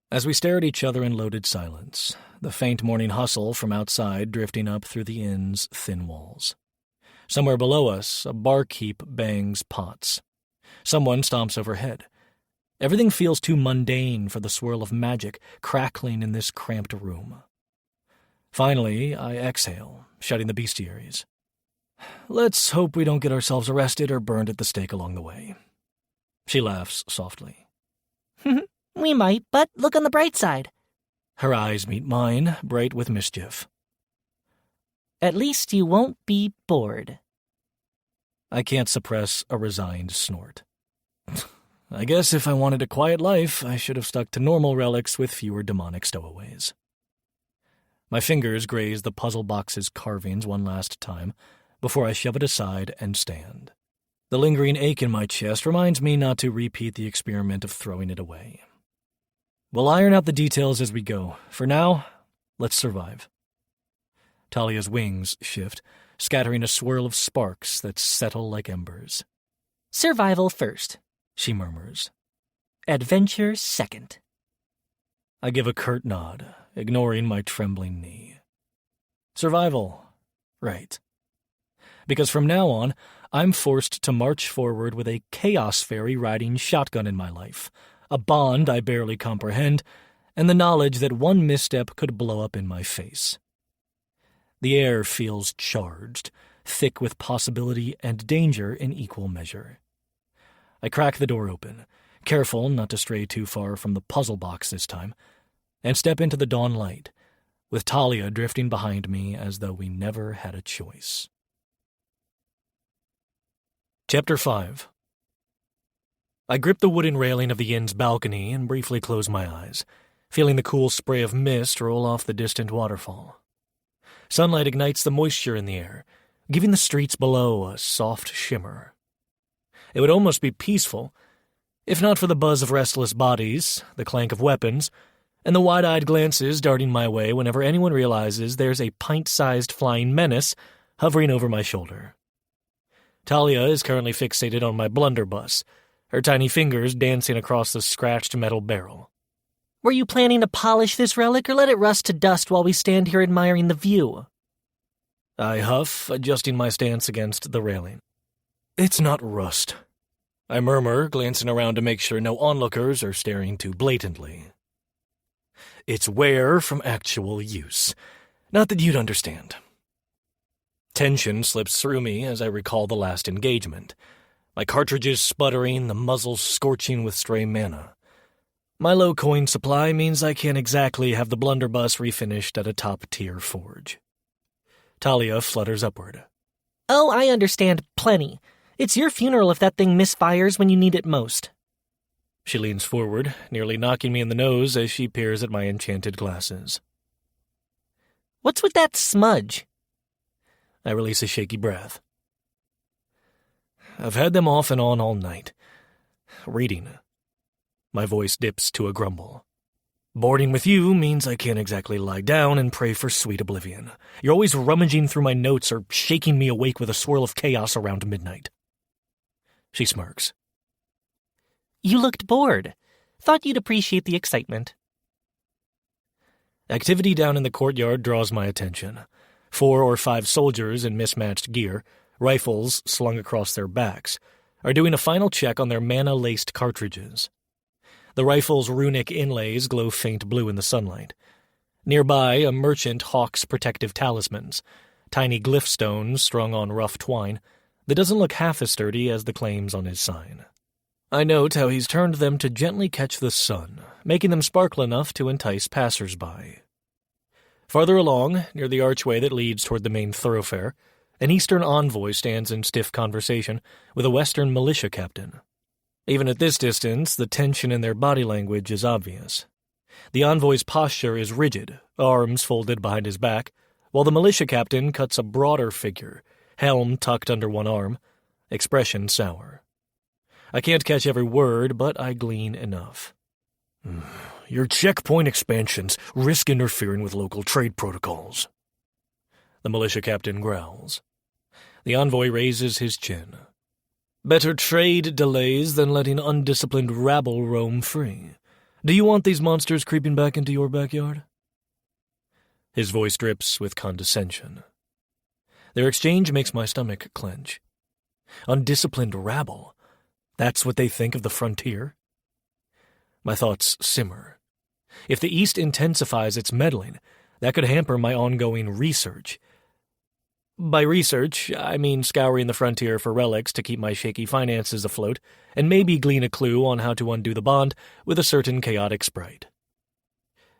As we stare at each other in loaded silence, the faint morning hustle from outside drifting up through the inn's thin walls. Somewhere below us, a barkeep bangs pots. Someone stomps overhead. Everything feels too mundane for the swirl of magic crackling in this cramped room. Finally, I exhale, shutting the bestiaries. Let's hope we don't get ourselves arrested or burned at the stake along the way. She laughs softly. We might, but look on the bright side. Her eyes meet mine, bright with mischief. At least you won't be bored. I can't suppress a resigned snort. I guess if I wanted a quiet life, I should have stuck to normal relics with fewer demonic stowaways. My fingers graze the puzzle box's carvings one last time before I shove it aside and stand. The lingering ache in my chest reminds me not to repeat the experiment of throwing it away. We'll iron out the details as we go. For now, let's survive. Talia's wings shift, scattering a swirl of sparks that settle like embers. Survival first, She murmurs. adventure second. I give a curt nod, ignoring my trembling knee. Survival. Right. Because from now on, I'm forced to march forward with a chaos fairy riding shotgun in my life, a bond I barely comprehend, and the knowledge that one misstep could blow up in my face. The air feels charged, thick with possibility and danger in equal measure. I crack the door open, careful not to stray too far from the puzzle box this time, and step into the dawn light, with Talia drifting behind me as though we never had a choice. Chapter 5. I grip the wooden railing of the inn's balcony and briefly close my eyes, feeling the cool spray of mist roll off the distant waterfall. Sunlight ignites the moisture in the air, giving the streets below a soft shimmer. It would almost be peaceful, if not for the buzz of restless bodies, the clank of weapons, and the wide-eyed glances darting my way whenever anyone realizes there's a pint-sized flying menace hovering over my shoulder. Talia is currently fixated on my blunderbuss, her tiny fingers dancing across the scratched metal barrel. Were you planning to polish this relic or let it rust to dust while we stand here admiring the view? I huff, adjusting my stance against the railing. It's not rust. I murmur, glancing around to make sure no onlookers are staring too blatantly. It's wear from actual use. Not that you'd understand. Tension slips through me as I recall the last engagement. My cartridges sputtering, the muzzles scorching with stray mana. My low coin supply means I can't exactly have the blunderbuss refinished at a top-tier forge. Talia flutters upward. Oh, I understand plenty. It's your funeral if that thing misfires when you need it most. She leans forward, nearly knocking me in the nose as she peers at my enchanted glasses. What's with that smudge? I release a shaky breath. I've had them off and on all night. Reading. My voice dips to a grumble. Boarding with you means I can't exactly lie down and pray for sweet oblivion. You're always rummaging through my notes or shaking me awake with a swirl of chaos around midnight. She smirks. You looked bored. Thought you'd appreciate the excitement. Activity down in the courtyard draws my attention. 4 or 5 soldiers in mismatched gear, rifles slung across their backs, are doing a final check on their mana-laced cartridges. The rifle's runic inlays glow faint blue in the sunlight. Nearby, a merchant hawks protective talismans, tiny glyph stones strung on rough twine that doesn't look half as sturdy as the claims on his sign. I note how he's turned them to gently catch the sun, making them sparkle enough to entice passers-by. Farther along, near the archway that leads toward the main thoroughfare, an Eastern envoy stands in stiff conversation with a Western militia captain. Even at this distance, the tension in their body language is obvious. The envoy's posture is rigid, arms folded behind his back, while the militia captain cuts a broader figure, helm tucked under one arm, expression sour. I can't catch every word, but I glean enough. Your checkpoint expansions risk interfering with local trade protocols. The militia captain growls. The envoy raises his chin. Better trade delays than letting undisciplined rabble roam free. Do you want these monsters creeping back into your backyard? His voice drips with condescension. Their exchange makes my stomach clench. Undisciplined rabble. That's what they think of the frontier? My thoughts simmer. If the East intensifies its meddling, that could hamper my ongoing research. By research, I mean scouring the frontier for relics to keep my shaky finances afloat, and maybe glean a clue on how to undo the bond with a certain chaotic sprite.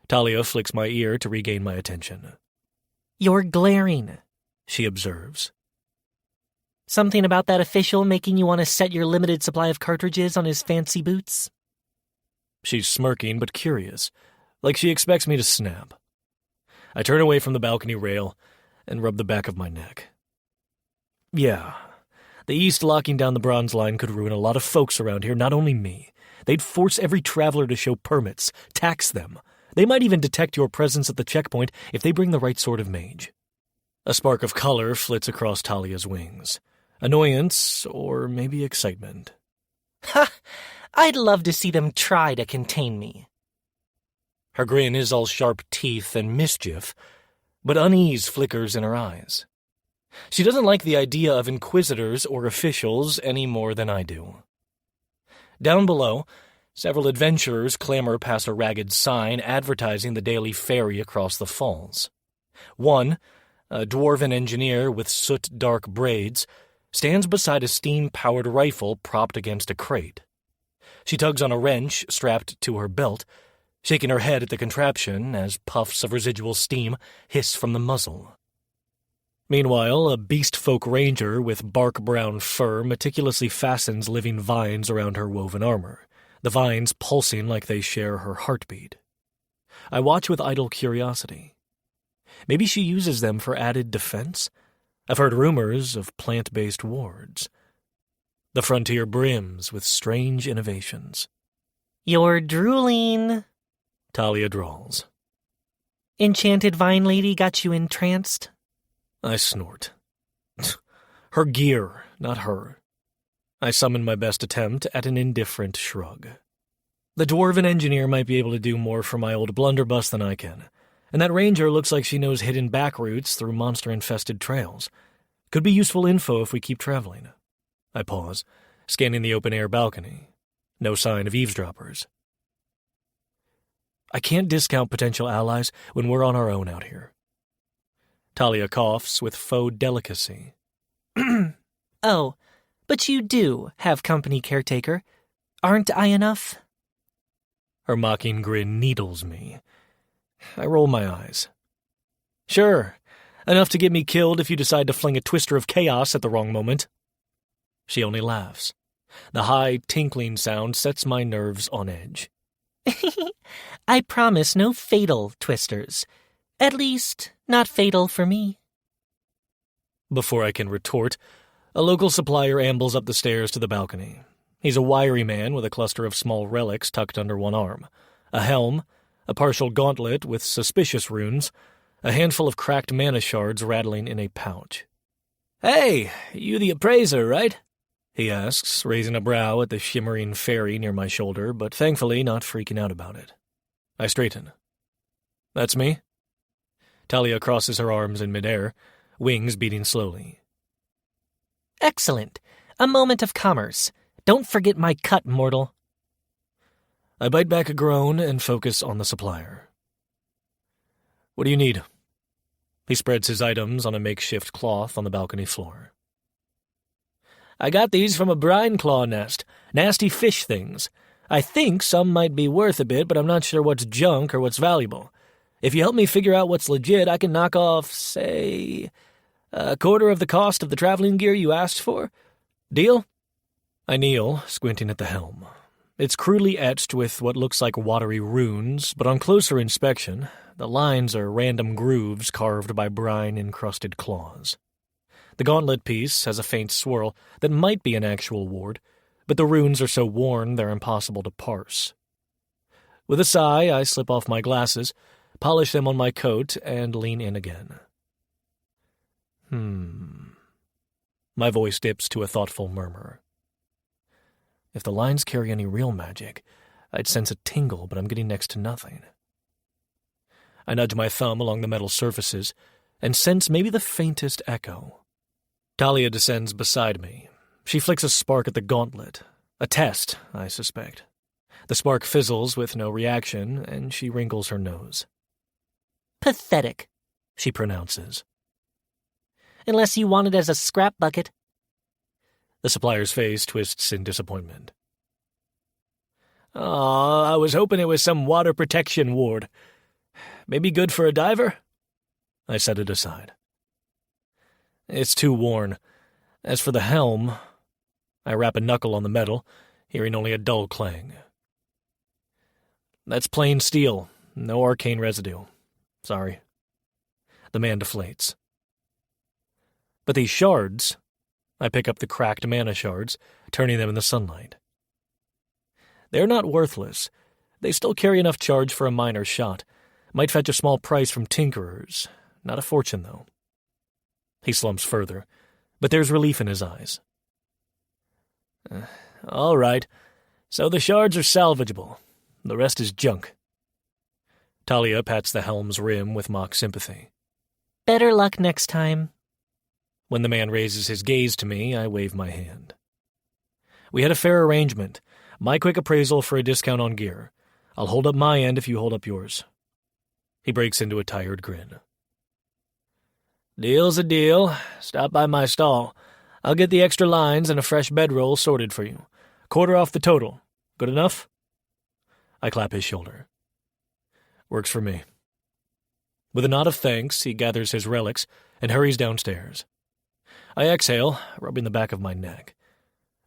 Talia flicks my ear to regain my attention. You're glaring, she observes. Something about that official making you want to set your limited supply of cartridges on his fancy boots? She's smirking but curious, like she expects me to snap. I turn away from the balcony rail and rub the back of my neck. Yeah, the East locking down the Bronze Line could ruin a lot of folks around here, not only me. They'd force every traveler to show permits, tax them. They might even detect your presence at the checkpoint if they bring the right sort of mage. A spark of color flits across Talia's wings. Annoyance, or maybe excitement. Ha! I'd love to see them try to contain me. Her grin is all sharp teeth and mischief, but unease flickers in her eyes. She doesn't like the idea of inquisitors or officials any more than I do. Down below, several adventurers clamber past a ragged sign advertising the daily ferry across the falls. One, a dwarven engineer with soot-dark braids, stands beside a steam-powered rifle propped against a crate. She tugs on a wrench strapped to her belt, shaking her head at the contraption as puffs of residual steam hiss from the muzzle. Meanwhile, a beast-folk ranger with bark-brown fur meticulously fastens living vines around her woven armor, the vines pulsing like they share her heartbeat. I watch with idle curiosity. Maybe she uses them for added defense? I've heard rumors of plant-based wards. The frontier brims with strange innovations. You're drooling, Talia drawls. Enchanted Vine Lady got you entranced? I snort. Her gear, not her. I summon my best attempt at an indifferent shrug. The dwarven engineer might be able to do more for my old blunderbuss than I can, and that ranger looks like she knows hidden back routes through monster-infested trails. Could be useful info if we keep traveling. I pause, scanning the open-air balcony. No sign of eavesdroppers. I can't discount potential allies when we're on our own out here. Talia coughs with faux delicacy. Oh, but you do have company, caretaker. Aren't I enough? Her mocking grin needles me. I roll my eyes. Sure, enough to get me killed if you decide to fling a twister of chaos at the wrong moment. She only laughs. The high, tinkling sound sets my nerves on edge. I promise no fatal twisters. At least, not fatal for me. Before I can retort, a local supplier ambles up the stairs to the balcony. He's a wiry man with a cluster of small relics tucked under one arm, a helm, a partial gauntlet with suspicious runes, a handful of cracked mana shards rattling in a pouch. "Hey, you the appraiser, right?" he asks, raising a brow at the shimmering fairy near my shoulder, but thankfully not freaking out about it. I straighten. "That's me." Talia crosses her arms in midair, wings beating slowly. Excellent. A moment of commerce. Don't forget my cut, mortal. I bite back a groan and focus on the supplier. "What do you need?" He spreads his items on a makeshift cloth on the balcony floor. "I got these from a brine claw nest. Nasty fish things. I think some might be worth a bit, but I'm not sure what's junk or what's valuable. If you help me figure out what's legit, I can knock off, say, a quarter of the cost of the traveling gear you asked for. Deal?" I kneel, squinting at the helm. It's crudely etched with what looks like watery runes, but on closer inspection, the lines are random grooves carved by brine-encrusted claws. The gauntlet piece has a faint swirl that might be an actual ward, but the runes are so worn they're impossible to parse. With a sigh, I slip off my glasses, polish them on my coat, and lean in again. My voice dips to a thoughtful murmur. If the lines carry any real magic, I'd sense a tingle, but I'm getting next to nothing. I nudge my thumb along the metal surfaces and sense maybe the faintest echo. Talia descends beside me. She flicks a spark at the gauntlet. A test, I suspect. The spark fizzles with no reaction, and she wrinkles her nose. Pathetic, she pronounces. Unless you want it as a scrap bucket. The supplier's face twists in disappointment. I was hoping it was some water protection ward. Maybe good for a diver? I set it aside. It's too worn. As for the helm, I rap a knuckle on the metal, hearing only a dull clang. That's plain steel, no arcane residue. Sorry. The man deflates. But these shards, I pick up the cracked mana shards, turning them in the sunlight. They're not worthless. They still carry enough charge for a minor shot. Might fetch a small price from tinkerers. Not a fortune, though. He slumps further, but there's relief in his eyes. All right. So the shards are salvageable. The rest is junk. Talia pats the helm's rim with mock sympathy. Better luck next time. When the man raises his gaze to me, I wave my hand. We had a fair arrangement. My quick appraisal for a discount on gear. I'll hold up my end if you hold up yours. He breaks into a tired grin. Deal's a deal. Stop by my stall. I'll get the extra lines and a fresh bedroll sorted for you. Quarter off the total. Good enough? I clap his shoulder. Works for me. With a nod of thanks, he gathers his relics and hurries downstairs. I exhale, rubbing the back of my neck.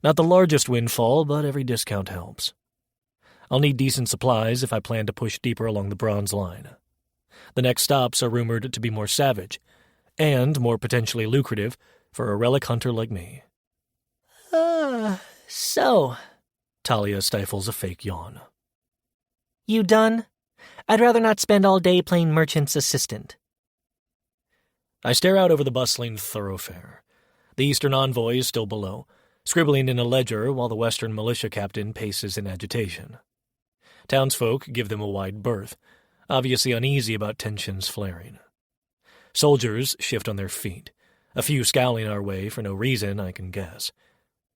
Not the largest windfall, but every discount helps. I'll need decent supplies if I plan to push deeper along the bronze line. The next stops are rumored to be more savage, and more potentially lucrative for a relic hunter like me. So, Talia stifles a fake yawn. You done? I'd rather not spend all day playing merchant's assistant. I stare out over the bustling thoroughfare. The eastern envoy is still below, scribbling in a ledger while the western militia captain paces in agitation. Townsfolk give them a wide berth, obviously uneasy about tensions flaring. Soldiers shift on their feet, a few scowling our way for no reason, I can guess.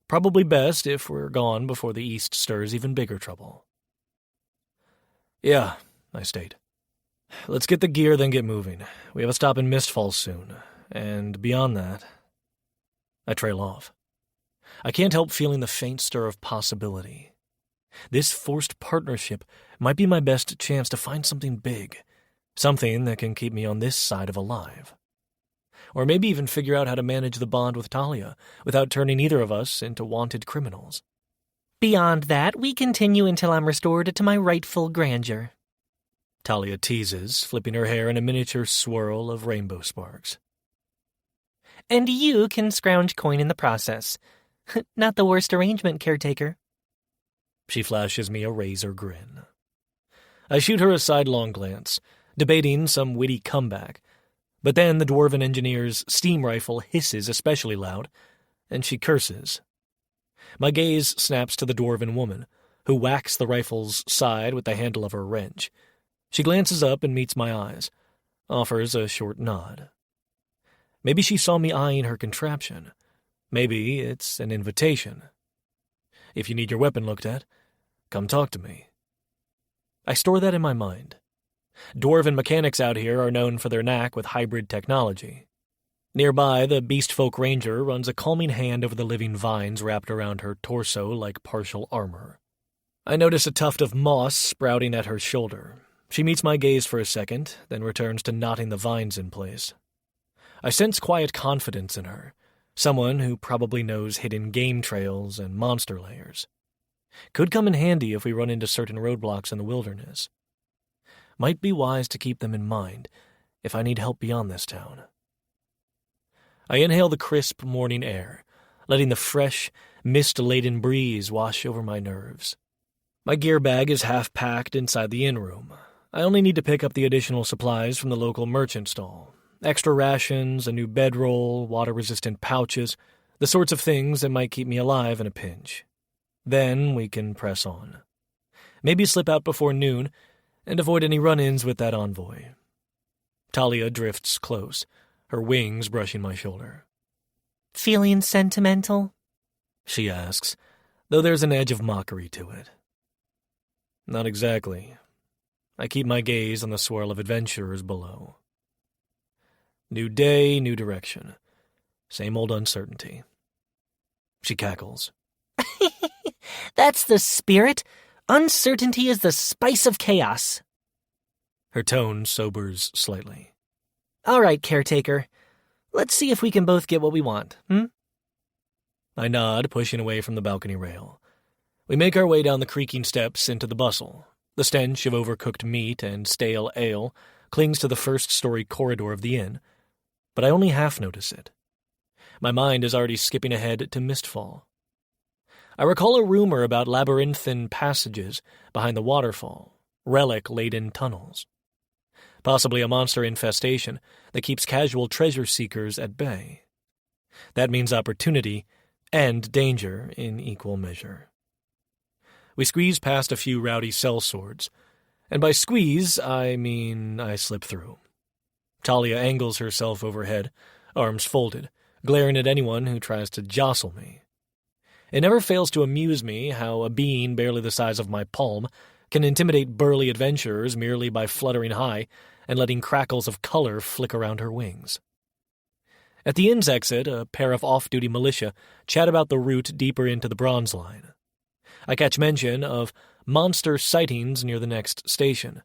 Probably best if we're gone before the east stirs even bigger trouble. Yeah, I state. Let's get the gear, then get moving. We have a stop in Mistfall soon, and beyond that, I trail off. I can't help feeling the faint stir of possibility. This forced partnership might be my best chance to find something big, something that can keep me on this side of alive. Or maybe even figure out how to manage the bond with Talia without turning either of us into wanted criminals. Beyond that, we continue until I'm restored to my rightful grandeur. Talia teases, flipping her hair in a miniature swirl of rainbow sparks. And you can scrounge coin in the process. Not the worst arrangement, caretaker. She flashes me a razor grin. I shoot her a sidelong glance, debating some witty comeback, but then the dwarven engineer's steam rifle hisses especially loud, and she curses. My gaze snaps to the dwarven woman, who whacks the rifle's side with the handle of her wrench. She glances up and meets my eyes, offers a short nod. Maybe she saw me eyeing her contraption. Maybe it's an invitation. If you need your weapon looked at, come talk to me. I store that in my mind. Dwarven mechanics out here are known for their knack with hybrid technology. Nearby, the beastfolk ranger runs a calming hand over the living vines wrapped around her torso like partial armor. I notice a tuft of moss sprouting at her shoulder. She meets my gaze for a second, then returns to knotting the vines in place. I sense quiet confidence in her, Someone who probably knows hidden game trails and monster lairs. Could come in handy if we run into certain roadblocks in the wilderness. Might be wise to keep them in mind if I need help beyond this town. I inhale the crisp morning air, letting the fresh, mist-laden breeze wash over my nerves. My gear bag is half-packed inside the inn room. I only need to pick up the additional supplies from the local merchant stall. Extra rations, a new bedroll, water-resistant pouches, the sorts of things that might keep me alive in a pinch. Then we can press on. Maybe slip out before noon and avoid any run-ins with that envoy. Talia drifts close, her wings brushing my shoulder. Feeling sentimental? She asks, though there's an edge of mockery to it. Not exactly. I keep my gaze on the swirl of adventurers below. New day, new direction. Same old uncertainty. She cackles. That's the spirit. Uncertainty is the spice of chaos. Her tone sobers slightly. All right, caretaker. Let's see if we can both get what we want, I nod, pushing away from the balcony rail. We make our way down the creaking steps into the bustle. The stench of overcooked meat and stale ale clings to the first-story corridor of the inn, but I only half notice it. My mind is already skipping ahead to Mistfall. I recall a rumor about labyrinthine passages behind the waterfall, relic-laden tunnels. Possibly a monster infestation that keeps casual treasure seekers at bay. That means opportunity and danger in equal measure. We squeeze past a few rowdy sellswords, and by squeeze, I mean I slip through. Talia angles herself overhead, arms folded, glaring at anyone who tries to jostle me. It never fails to amuse me how a being barely the size of my palm can intimidate burly adventurers merely by fluttering high and letting crackles of color flick around her wings. At the inn's exit, a pair of off-duty militia chat about the route deeper into the Bronze Line. I catch mention of monster sightings near the next station,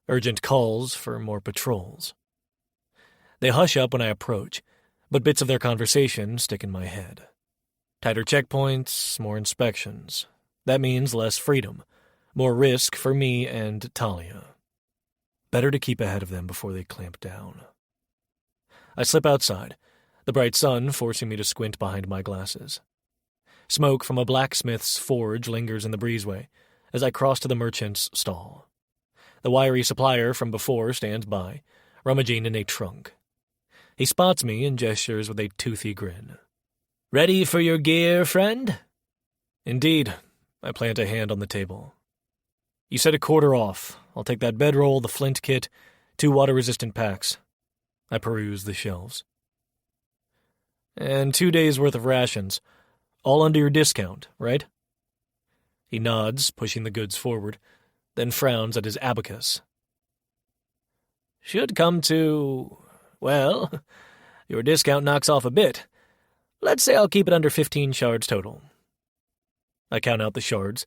urgent calls for more patrols. They hush up when I approach, but bits of their conversation stick in my head. Tighter checkpoints, more inspections. That means less freedom, more risk for me and Talia. Better to keep ahead of them before they clamp down. I slip outside, the bright sun forcing me to squint behind my glasses. Smoke from a blacksmith's forge lingers in the breezeway as I cross to the merchant's stall. The wiry supplier from before stands by, rummaging in a trunk. He spots me and gestures with a toothy grin. "Ready for your gear, friend?" "Indeed." I plant a hand on the table. "You said a quarter off. I'll take that bedroll, the flint kit, 2 water-resistant packs." I peruse the shelves. "And 2 days' worth of rations. All under your discount, right?" He nods, pushing the goods forward, then frowns at his abacus. "Should come to... well, your discount knocks off a bit. Let's say I'll keep it under 15 shards total." I count out the shards,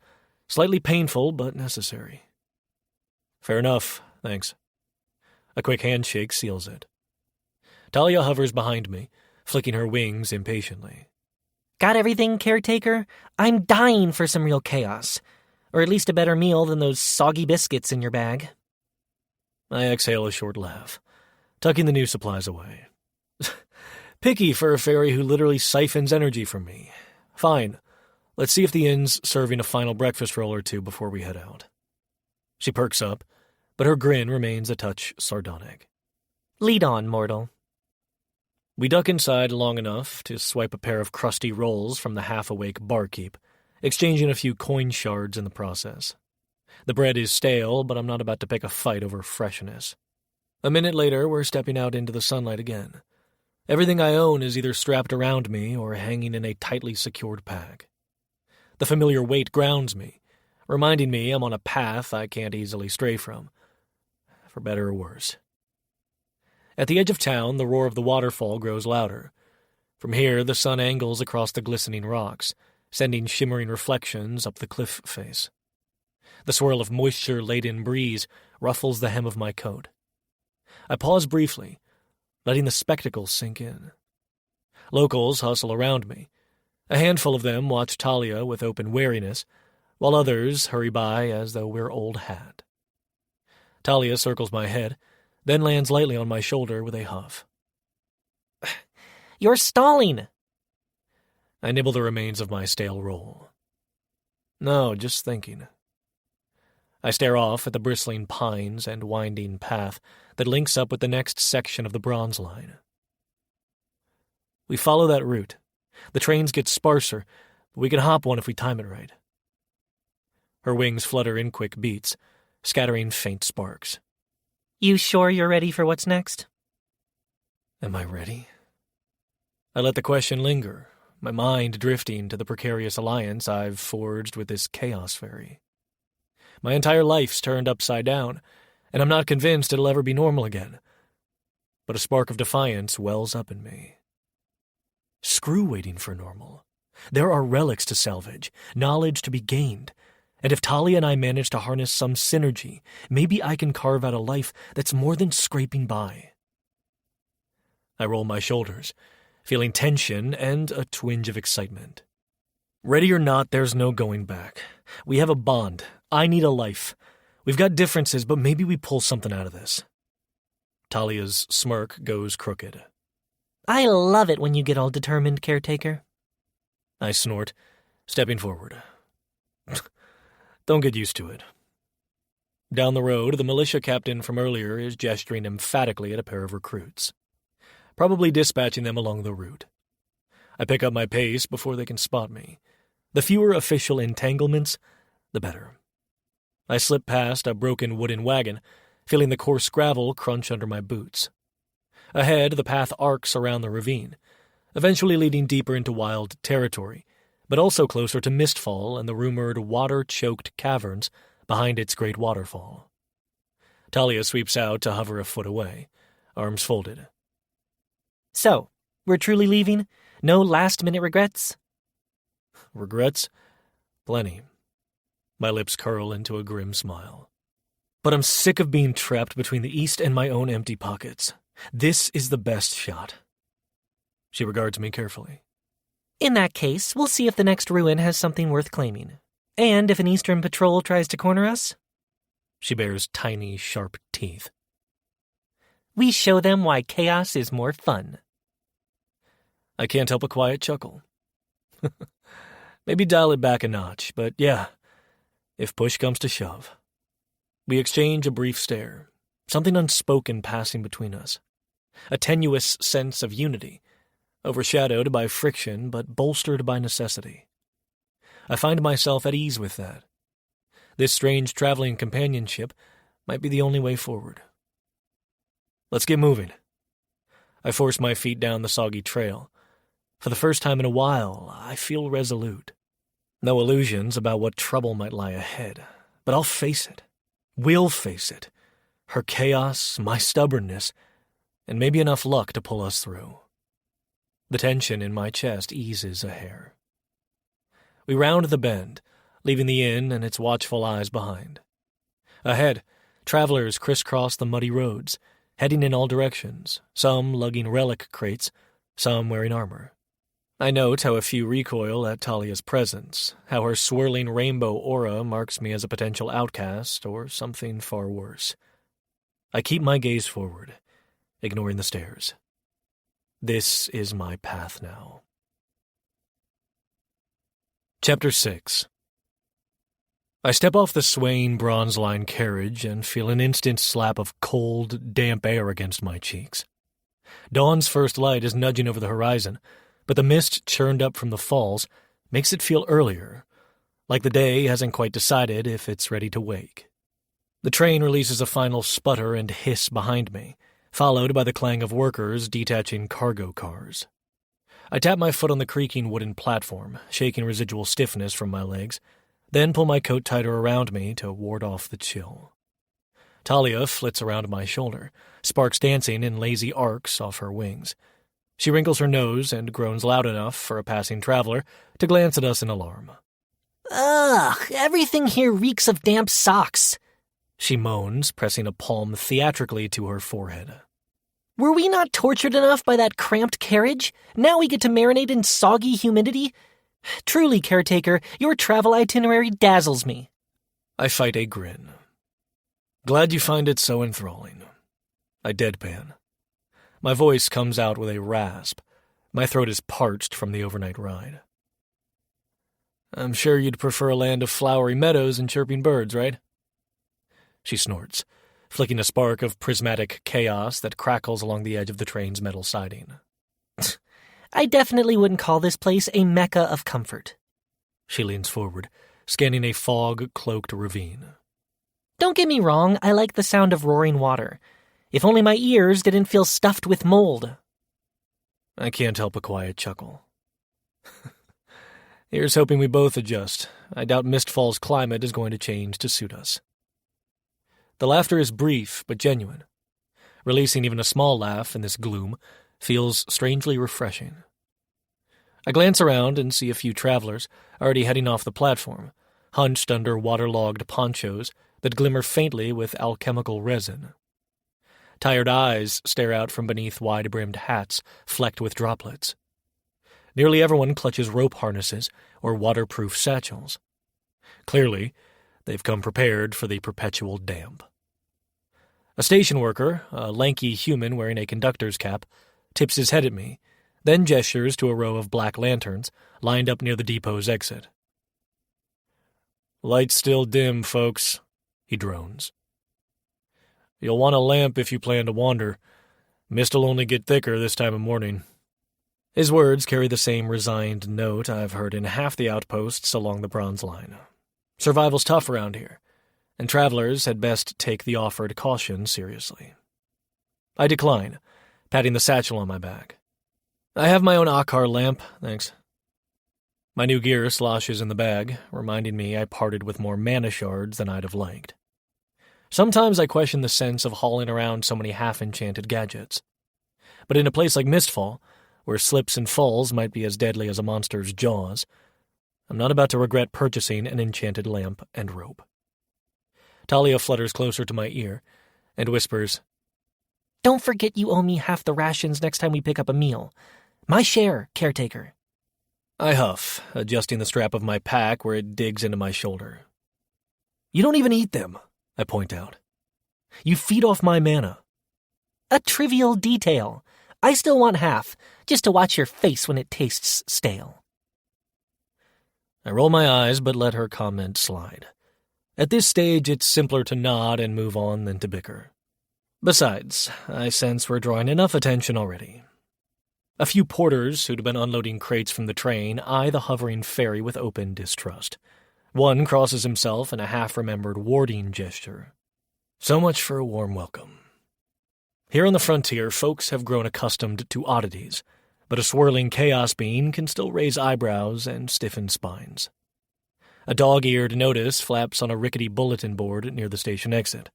slightly painful but necessary. "Fair enough, thanks." A quick handshake seals it. Talia hovers behind me, flicking her wings impatiently. Got everything, caretaker? I'm dying for some real chaos. Or at least a better meal than those soggy biscuits in your bag. I exhale a short laugh, tucking the new supplies away. Picky for a fairy who literally siphons energy from me. Fine. Let's see if the inn's serving a final breakfast roll or two before we head out. She perks up, but her grin remains a touch sardonic. Lead on, mortal. We duck inside long enough to swipe a pair of crusty rolls from the half-awake barkeep, exchanging a few coin shards in the process. The bread is stale, but I'm not about to pick a fight over freshness. A minute later, we're stepping out into the sunlight again. Everything I own is either strapped around me or hanging in a tightly secured pack. The familiar weight grounds me, reminding me I'm on a path I can't easily stray from, for better or worse. At the edge of town, the roar of the waterfall grows louder. From here, the sun angles across the glistening rocks, sending shimmering reflections up the cliff face. The swirl of moisture-laden breeze ruffles the hem of my coat. I pause briefly, letting the spectacle sink in. Locals hustle around me. A handful of them watch Talia with open wariness, while others hurry by as though we're old hat. Talia circles my head, then lands lightly on my shoulder with a huff. You're stalling! I nibble the remains of my stale roll. No, just thinking. I stare off at the bristling pines and winding path that links up with the next section of the Bronze Line. We follow that route. The trains get sparser, but we can hop one if we time it right. Her wings flutter in quick beats, scattering faint sparks. You sure you're ready for what's next? Am I ready? I let the question linger, my mind drifting to the precarious alliance I've forged with this chaos fairy. My entire life's turned upside down, and I'm not convinced it'll ever be normal again. But a spark of defiance wells up in me. Screw waiting for normal. There are relics to salvage, knowledge to be gained, and if Talia and I manage to harness some synergy, maybe I can carve out a life that's more than scraping by. I roll my shoulders, feeling tension and a twinge of excitement. Ready or not, there's no going back. We have a bond. I need a life. We've got differences, but maybe we pull something out of this. Talia's smirk goes crooked. I love it when you get all determined, caretaker. I snort, stepping forward. Don't get used to it. Down the road, the militia captain from earlier is gesturing emphatically at a pair of recruits, probably dispatching them along the route. I pick up my pace before they can spot me. The fewer official entanglements, the better. I slip past a broken wooden wagon, feeling the coarse gravel crunch under my boots. Ahead, the path arcs around the ravine, eventually leading deeper into wild territory, but also closer to Mistfall and the rumored water-choked caverns behind its great waterfall. Talia sweeps out to hover a foot away, arms folded. So, we're truly leaving? No last-minute regrets? Regrets? Plenty. My lips curl into a grim smile. But I'm sick of being trapped between the East and my own empty pockets. This is the best shot. She regards me carefully. In that case, we'll see if the next ruin has something worth claiming. And if an Eastern patrol tries to corner us? She bares tiny, sharp teeth. We show them why chaos is more fun. I can't help a quiet chuckle. Maybe dial it back a notch, but yeah, if push comes to shove. We exchange a brief stare, something unspoken passing between us. A tenuous sense of unity, overshadowed by friction but bolstered by necessity. I find myself at ease with that. This strange traveling companionship might be the only way forward. Let's get moving. I force my feet down the soggy trail. For the first time in a while, I feel resolute. No illusions about what trouble might lie ahead, but I'll face it. We'll face it. Her chaos, my stubbornness, and maybe enough luck to pull us through. The tension in my chest eases a hair. We round the bend, leaving the inn and its watchful eyes behind. Ahead, travelers crisscross the muddy roads, heading in all directions, some lugging relic crates, some wearing armor. I note how a few recoil at Talia's presence, how her swirling rainbow aura marks me as a potential outcast or something far worse. I keep my gaze forward, ignoring the stairs. This is my path now. Chapter 6. I step off the swaying bronze line carriage and feel an instant slap of cold, damp air against my cheeks. Dawn's first light is nudging over the horizon, but the mist churned up from the falls makes it feel earlier, like the day hasn't quite decided if it's ready to wake. The train releases a final sputter and hiss behind me, followed by the clang of workers detaching cargo cars. I tap my foot on the creaking wooden platform, shaking residual stiffness from my legs, then pull my coat tighter around me to ward off the chill. Talia flits around my shoulder, sparks dancing in lazy arcs off her wings. She wrinkles her nose and groans loud enough for a passing traveler to glance at us in alarm. Ugh, everything here reeks of damp socks, she moans, pressing a palm theatrically to her forehead. Were we not tortured enough by that cramped carriage? Now we get to marinate in soggy humidity? Truly, caretaker, your travel itinerary dazzles me. I fight a grin. Glad you find it so enthralling. I deadpan. My voice comes out with a rasp. My throat is parched from the overnight ride. I'm sure you'd prefer a land of flowery meadows and chirping birds, right? She snorts, flicking a spark of prismatic chaos that crackles along the edge of the train's metal siding. I definitely wouldn't call this place a mecca of comfort. She leans forward, scanning a fog-cloaked ravine. Don't get me wrong, I like the sound of roaring water. If only my ears didn't feel stuffed with mold. I can't help a quiet chuckle. Here's hoping we both adjust. I doubt Mistfall's climate is going to change to suit us. The laughter is brief but genuine. Releasing even a small laugh in this gloom feels strangely refreshing. I glance around and see a few travelers already heading off the platform, hunched under waterlogged ponchos that glimmer faintly with alchemical resin. Tired eyes stare out from beneath wide-brimmed hats flecked with droplets. Nearly everyone clutches rope harnesses or waterproof satchels. Clearly, they've come prepared for the perpetual damp. A station worker, a lanky human wearing a conductor's cap, tips his head at me, then gestures to a row of black lanterns lined up near the depot's exit. "Light's still dim, folks," he drones. "You'll want a lamp if you plan to wander. Mist'll only get thicker this time of morning." His words carry the same resigned note I've heard in half the outposts along the Bronze Line. Survival's tough around here, and travelers had best take the offered caution seriously. I decline, patting the satchel on my back. "I have my own Akar lamp, thanks." My new gear sloshes in the bag, reminding me I parted with more mana shards than I'd have liked. Sometimes I question the sense of hauling around so many half-enchanted gadgets. But in a place like Mistfall, where slips and falls might be as deadly as a monster's jaws, I'm not about to regret purchasing an enchanted lamp and rope. Talia flutters closer to my ear and whispers, "Don't forget you owe me half the rations next time we pick up a meal. My share, caretaker." I huff, adjusting the strap of my pack where it digs into my shoulder. "You don't even eat them," I point out. "You feed off my mana." A trivial detail. I still want half, just to watch your face when it tastes stale. I roll my eyes but let her comment slide. At this stage, it's simpler to nod and move on than to bicker. Besides, I sense we're drawing enough attention already. A few porters who'd been unloading crates from the train eye the hovering ferry with open distrust. One crosses himself in a half-remembered warding gesture. So much for a warm welcome. Here on the frontier, folks have grown accustomed to oddities, but a swirling chaos bean can still raise eyebrows and stiffen spines. A dog-eared notice flaps on a rickety bulletin board near the station exit.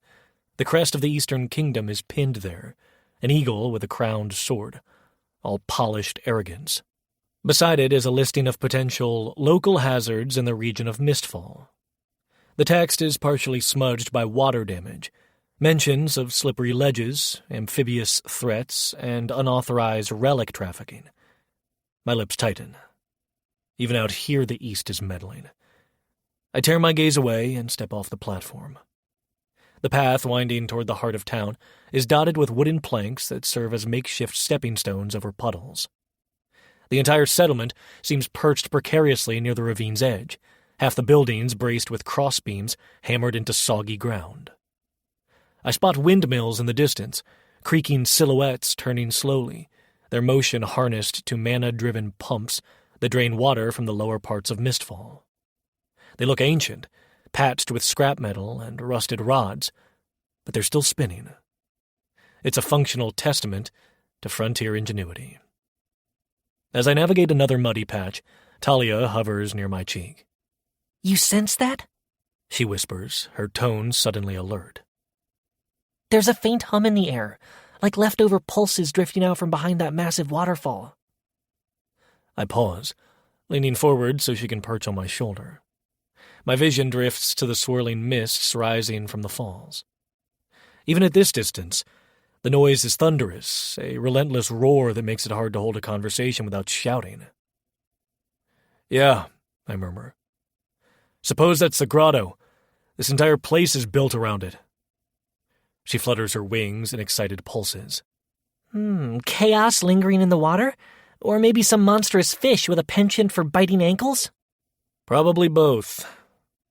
The crest of the Eastern Kingdom is pinned there, an eagle with a crowned sword, all polished arrogance. Beside it is a listing of potential local hazards in the region of Mistfall. The text is partially smudged by water damage, mentions of slippery ledges, amphibious threats, and unauthorized relic trafficking. My lips tighten. Even out here the East is meddling. I tear my gaze away and step off the platform. The path winding toward the heart of town is dotted with wooden planks that serve as makeshift stepping stones over puddles. The entire settlement seems perched precariously near the ravine's edge, half the buildings braced with crossbeams hammered into soggy ground. I spot windmills in the distance, creaking silhouettes turning slowly, their motion harnessed to mana-driven pumps that drain water from the lower parts of Mistfall. They look ancient, patched with scrap metal and rusted rods, but they're still spinning. It's a functional testament to frontier ingenuity. As I navigate another muddy patch, Talia hovers near my cheek. "You sense that?" she whispers, her tone suddenly alert. "There's a faint hum in the air, like leftover pulses drifting out from behind that massive waterfall." I pause, leaning forward so she can perch on my shoulder. My vision drifts to the swirling mists rising from the falls. Even at this distance, The noise is thunderous, a relentless roar that makes it hard to hold a conversation without shouting. "Yeah," I murmur. "Suppose that's the grotto. This entire place is built around it." She flutters her wings in excited pulses. Chaos lingering in the water? Or maybe some monstrous fish with a penchant for biting ankles? "Probably both,"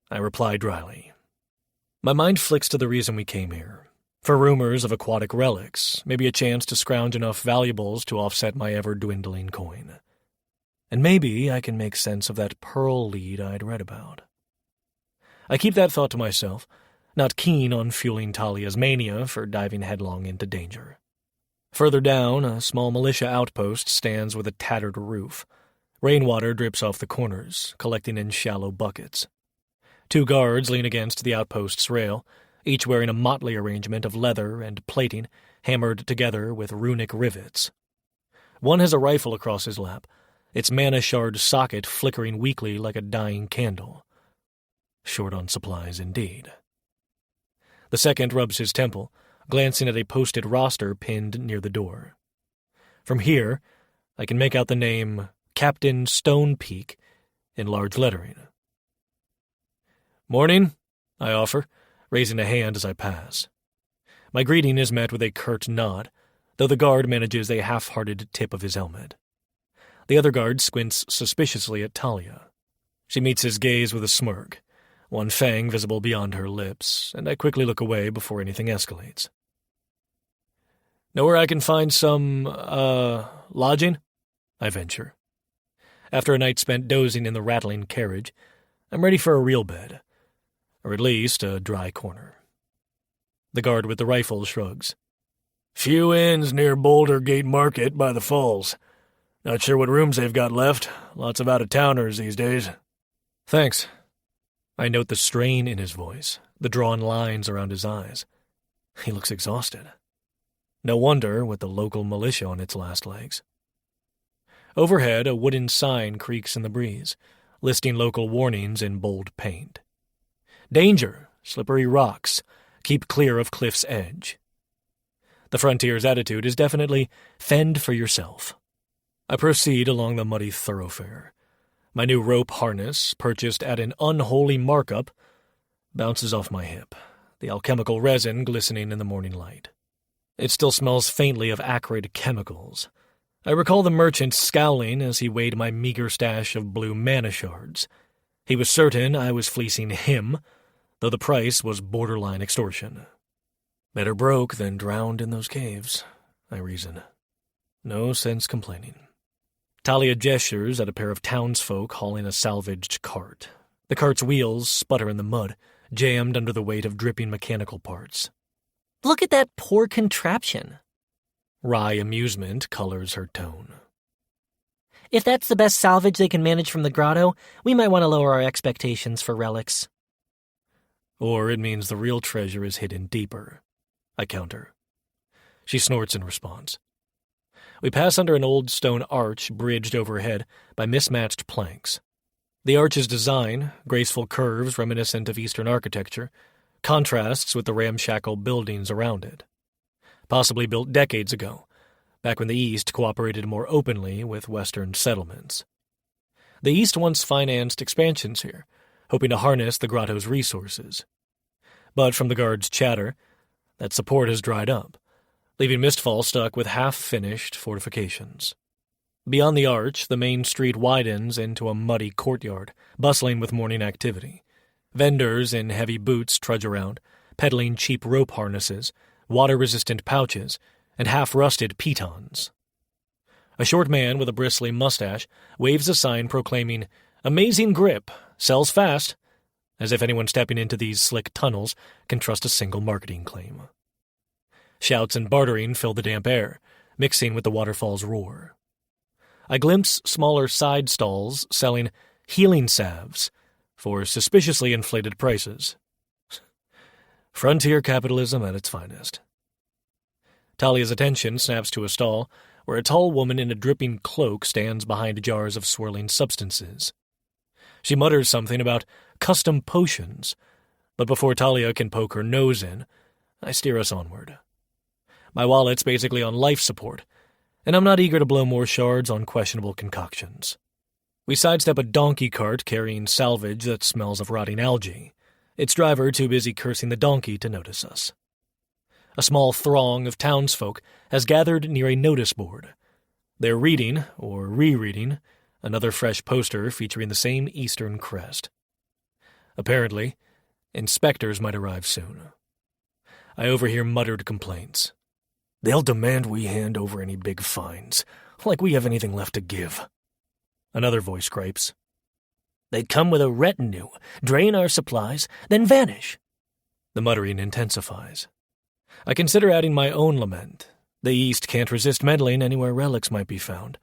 I reply dryly. My mind flicks to the reason we came here. For rumors of aquatic relics, maybe a chance to scrounge enough valuables to offset my ever-dwindling coin. And maybe I can make sense of that pearl lead I'd read about. I keep that thought to myself, not keen on fueling Talia's mania for diving headlong into danger. Further down, a small militia outpost stands with a tattered roof. Rainwater drips off the corners, collecting in shallow buckets. 2 guards lean against the outpost's rail, each wearing a motley arrangement of leather and plating hammered together with runic rivets. One has a rifle across his lap, its mana shard socket flickering weakly like a dying candle. Short on supplies indeed. The second rubs his temple, glancing at a posted roster pinned near the door. From here, I can make out the name Captain Stone Peak in large lettering. "Morning," I offer, raising a hand as I pass. My greeting is met with a curt nod, though the guard manages a half-hearted tip of his helmet. The other guard squints suspiciously at Talia. She meets his gaze with a smirk, one fang visible beyond her lips, and I quickly look away before anything escalates. "Know where I can find some, lodging?" I venture. After a night spent dozing in the rattling carriage, I'm ready for a real bed, or at least a dry corner. The guard with the rifle shrugs. "Few inns near Boulder Gate Market by the falls. Not sure what rooms they've got left. Lots of out-of-towners these days." "Thanks." I note the strain in his voice, the drawn lines around his eyes. He looks exhausted. No wonder with the local militia on its last legs. Overhead, a wooden sign creaks in the breeze, listing local warnings in bold paint. "Danger! Slippery rocks. Keep clear of cliff's edge." The frontier's attitude is definitely fend for yourself. I proceed along the muddy thoroughfare. My new rope harness, purchased at an unholy markup, bounces off my hip, the alchemical resin glistening in the morning light. It still smells faintly of acrid chemicals. I recall the merchant scowling as he weighed my meager stash of blue mana shards. He was certain I was fleecing him, though the price was borderline extortion. Better broke than drowned in those caves, I reason. No sense complaining. Talia gestures at a pair of townsfolk hauling a salvaged cart. The cart's wheels sputter in the mud, jammed under the weight of dripping mechanical parts. Look at that poor contraption. Wry amusement colors her tone. If that's the best salvage they can manage from the grotto, we might want to lower our expectations for relics. Or it means the real treasure is hidden deeper, I counter. She snorts in response. We pass under an old stone arch bridged overhead by mismatched planks. The arch's design, graceful curves reminiscent of Eastern architecture, contrasts with the ramshackle buildings around it. Possibly built decades ago, back when the East cooperated more openly with Western settlements. The East once financed expansions here, hoping to harness the grotto's resources. But from the guards' chatter, that support has dried up, leaving Mistfall stuck with half-finished fortifications. Beyond the arch, the main street widens into a muddy courtyard, bustling with morning activity. Vendors in heavy boots trudge around, peddling cheap rope harnesses, water-resistant pouches, and half-rusted pitons. A short man with a bristly mustache waves a sign proclaiming, "Amazing grip, sells fast," as if anyone stepping into these slick tunnels can trust a single marketing claim. Shouts and bartering fill the damp air, mixing with the waterfall's roar. I glimpse smaller side stalls selling healing salves for suspiciously inflated prices. Frontier capitalism at its finest. Talia's attention snaps to a stall where a tall woman in a dripping cloak stands behind jars of swirling substances. She mutters something about custom potions, but before Talia can poke her nose in, I steer us onward. My wallet's basically on life support, and I'm not eager to blow more shards on questionable concoctions. We sidestep a donkey cart carrying salvage that smells of rotting algae, its driver too busy cursing the donkey to notice us. A small throng of townsfolk has gathered near a notice board. They're reading, or rereading, another fresh poster featuring the same eastern crest. Apparently, inspectors might arrive soon. I overhear muttered complaints. They'll demand we hand over any big fines, like we have anything left to give. Another voice gripes. They'd come with a retinue, drain our supplies, then vanish. The muttering intensifies. I consider adding my own lament. The East can't resist meddling anywhere relics might be found.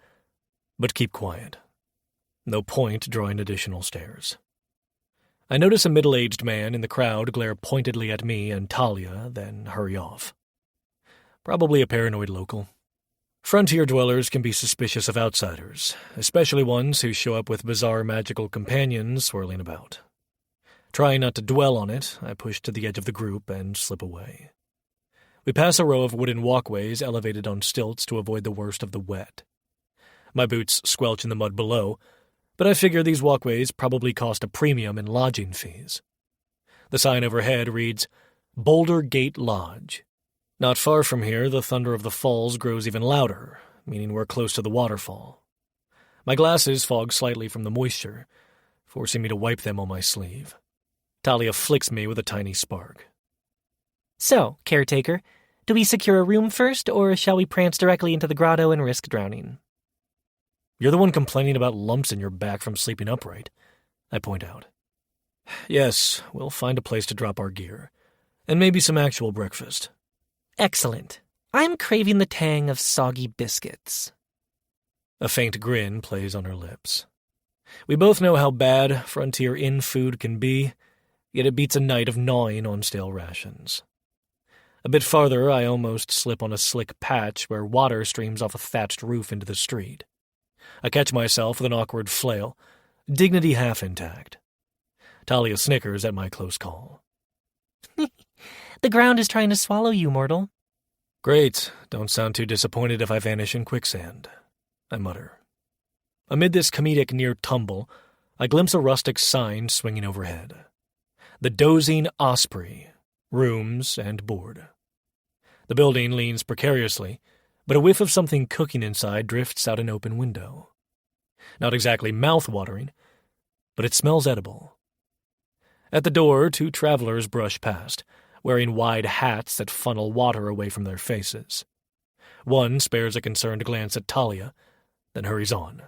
But keep quiet. No point drawing additional stares. I notice a middle-aged man in the crowd glare pointedly at me and Talia, then hurry off. Probably a paranoid local. Frontier dwellers can be suspicious of outsiders, especially ones who show up with bizarre magical companions swirling about. Trying not to dwell on it, I push to the edge of the group and slip away. We pass a row of wooden walkways elevated on stilts to avoid the worst of the wet. My boots squelch in the mud below, but I figure these walkways probably cost a premium in lodging fees. The sign overhead reads, Boulder Gate Lodge. Not far from here, the thunder of the falls grows even louder, meaning we're close to the waterfall. My glasses fog slightly from the moisture, forcing me to wipe them on my sleeve. Talia flicks me with a tiny spark. So, caretaker, do we secure a room first, or shall we prance directly into the grotto and risk drowning? You're the one complaining about lumps in your back from sleeping upright, I point out. Yes, we'll find a place to drop our gear, and maybe some actual breakfast. Excellent. I'm craving the tang of soggy biscuits. A faint grin plays on her lips. We both know how bad frontier inn food can be, yet it beats a night of gnawing on stale rations. A bit farther, I almost slip on a slick patch where water streams off a thatched roof into the street. I catch myself with an awkward flail, dignity half intact. Talia snickers at my close call. The ground is trying to swallow you, mortal. Great. Don't sound too disappointed if I vanish in quicksand, I mutter. Amid this comedic near tumble, I glimpse a rustic sign swinging overhead. The Dozing Osprey, rooms and board. The building leans precariously, but a whiff of something cooking inside drifts out an open window. Not exactly mouth-watering, but it smells edible. At the door, 2 travelers brush past, wearing wide hats that funnel water away from their faces. One spares a concerned glance at Talia, then hurries on.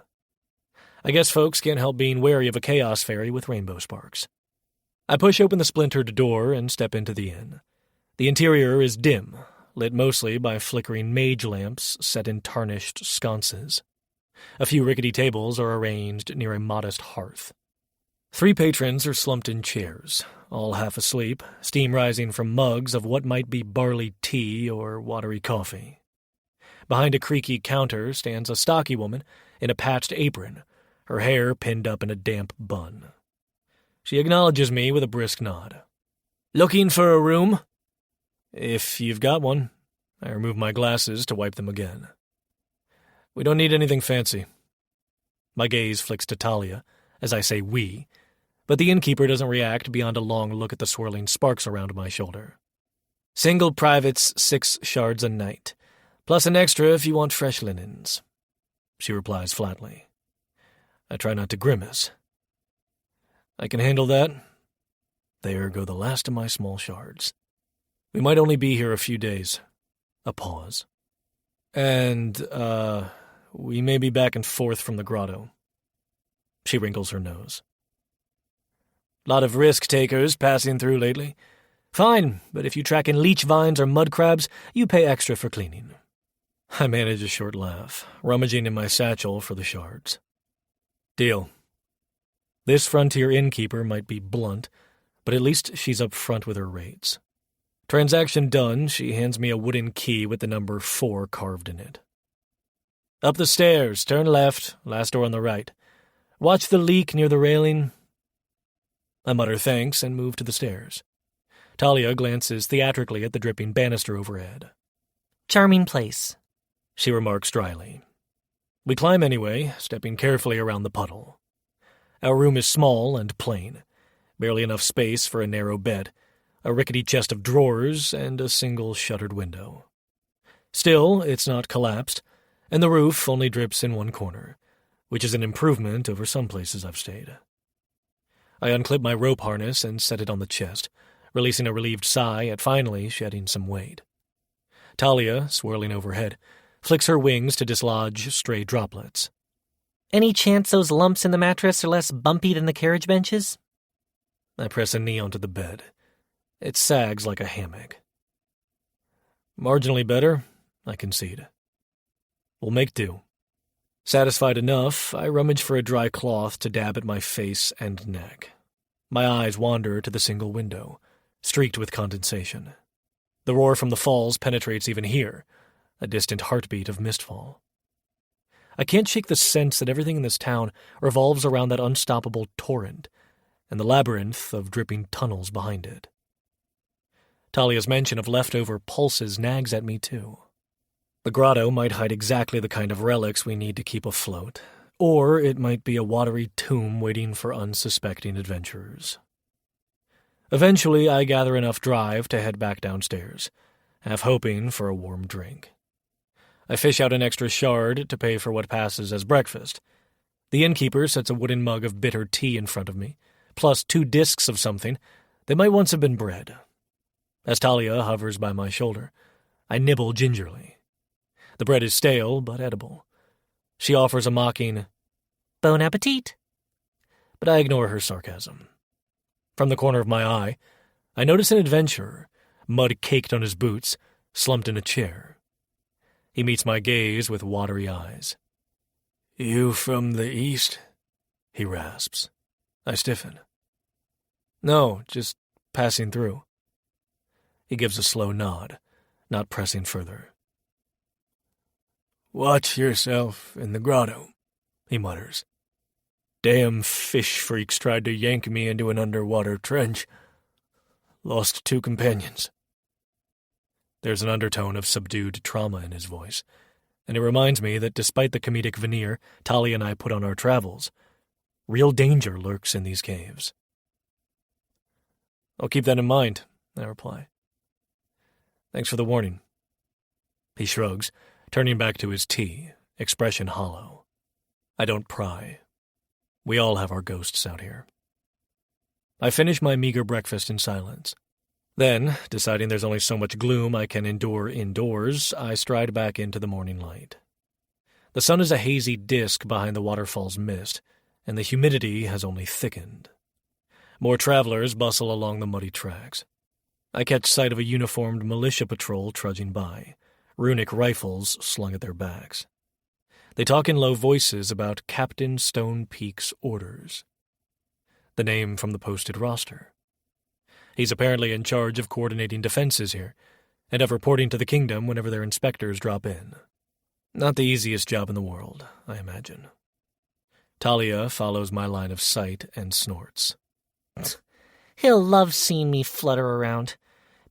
I guess folks can't help being wary of a chaos fairy with rainbow sparks. I push open the splintered door and step into the inn. The interior is dim, lit mostly by flickering mage lamps set in tarnished sconces. A few rickety tables are arranged near a modest hearth. 3 patrons are slumped in chairs, all half asleep, steam rising from mugs of what might be barley tea or watery coffee. Behind a creaky counter stands a stocky woman in a patched apron, her hair pinned up in a damp bun. She acknowledges me with a brisk nod. "Looking for a room?" "If you've got one." I remove my glasses to wipe them again. "We don't need anything fancy." My gaze flicks to Talia, as I say we, but the innkeeper doesn't react beyond a long look at the swirling sparks around my shoulder. "Single privates, 6 shards a night, plus an extra if you want fresh linens," she replies flatly. I try not to grimace. "I can handle that." There go the last of my small shards. "We might only be here a few days." A pause. "And, we may be back and forth from the grotto." She wrinkles her nose. "Lot of risk-takers passing through lately. Fine, but if you track in leech vines or mud crabs, you pay extra for cleaning." I manage a short laugh, rummaging in my satchel for the shards. "Deal." This frontier innkeeper might be blunt, but at least she's up front with her rates. Transaction done, she hands me a wooden key with the number 4 carved in it. "Up the stairs, turn left, last door on the right. Watch the leak near the railing." I mutter thanks and move to the stairs. Talia glances theatrically at the dripping banister overhead. Charming place, she remarks dryly. We climb anyway, stepping carefully around the puddle. Our room is small and plain, barely enough space for a narrow bed, a rickety chest of drawers, and a single shuttered window. Still, it's not collapsed, and the roof only drips in one corner, which is an improvement over some places I've stayed. I unclip my rope harness and set it on the chest, releasing a relieved sigh at finally shedding some weight. Talia, swirling overhead, flicks her wings to dislodge stray droplets. Any chance those lumps in the mattress are less bumpy than the carriage benches? I press a knee onto the bed. It sags like a hammock. Marginally better, I concede. We'll make do. Satisfied enough, I rummage for a dry cloth to dab at my face and neck. My eyes wander to the single window, streaked with condensation. The roar from the falls penetrates even here, a distant heartbeat of mistfall. I can't shake the sense that everything in this town revolves around that unstoppable torrent and the labyrinth of dripping tunnels behind it. Talia's mention of leftover pulses nags at me, too. The grotto might hide exactly the kind of relics we need to keep afloat, or it might be a watery tomb waiting for unsuspecting adventurers. Eventually, I gather enough drive to head back downstairs, half hoping for a warm drink. I fish out an extra shard to pay for what passes as breakfast. The innkeeper sets a wooden mug of bitter tea in front of me, plus 2 discs of something that might once have been bread. As Talia hovers by my shoulder, I nibble gingerly. The bread is stale, but edible. She offers a mocking, Bon appetit. But I ignore her sarcasm. From the corner of my eye, I notice an adventurer, mud caked on his boots, slumped in a chair. He meets my gaze with watery eyes. "You from the east?" he rasps. I stiffen. "No, just passing through." He gives a slow nod, not pressing further. "Watch yourself in the grotto," he mutters. "Damn fish freaks tried to yank me into an underwater trench. Lost 2 companions." There's an undertone of subdued trauma in his voice, and it reminds me that despite the comedic veneer Talia and I put on our travels, real danger lurks in these caves. "I'll keep that in mind," I reply. "Thanks for the warning." He shrugs, turning back to his tea, expression hollow. I don't pry. We all have our ghosts out here. I finish my meager breakfast in silence. Then, deciding there's only so much gloom I can endure indoors, I stride back into the morning light. The sun is a hazy disk behind the waterfall's mist, and the humidity has only thickened. More travelers bustle along the muddy tracks. I catch sight of a uniformed militia patrol trudging by, runic rifles slung at their backs. They talk in low voices about Captain Stone Peak's orders. The name from the posted roster. He's apparently in charge of coordinating defenses here, and of reporting to the kingdom whenever their inspectors drop in. Not the easiest job in the world, I imagine. Talia follows my line of sight and snorts. He'll love seeing me flutter around.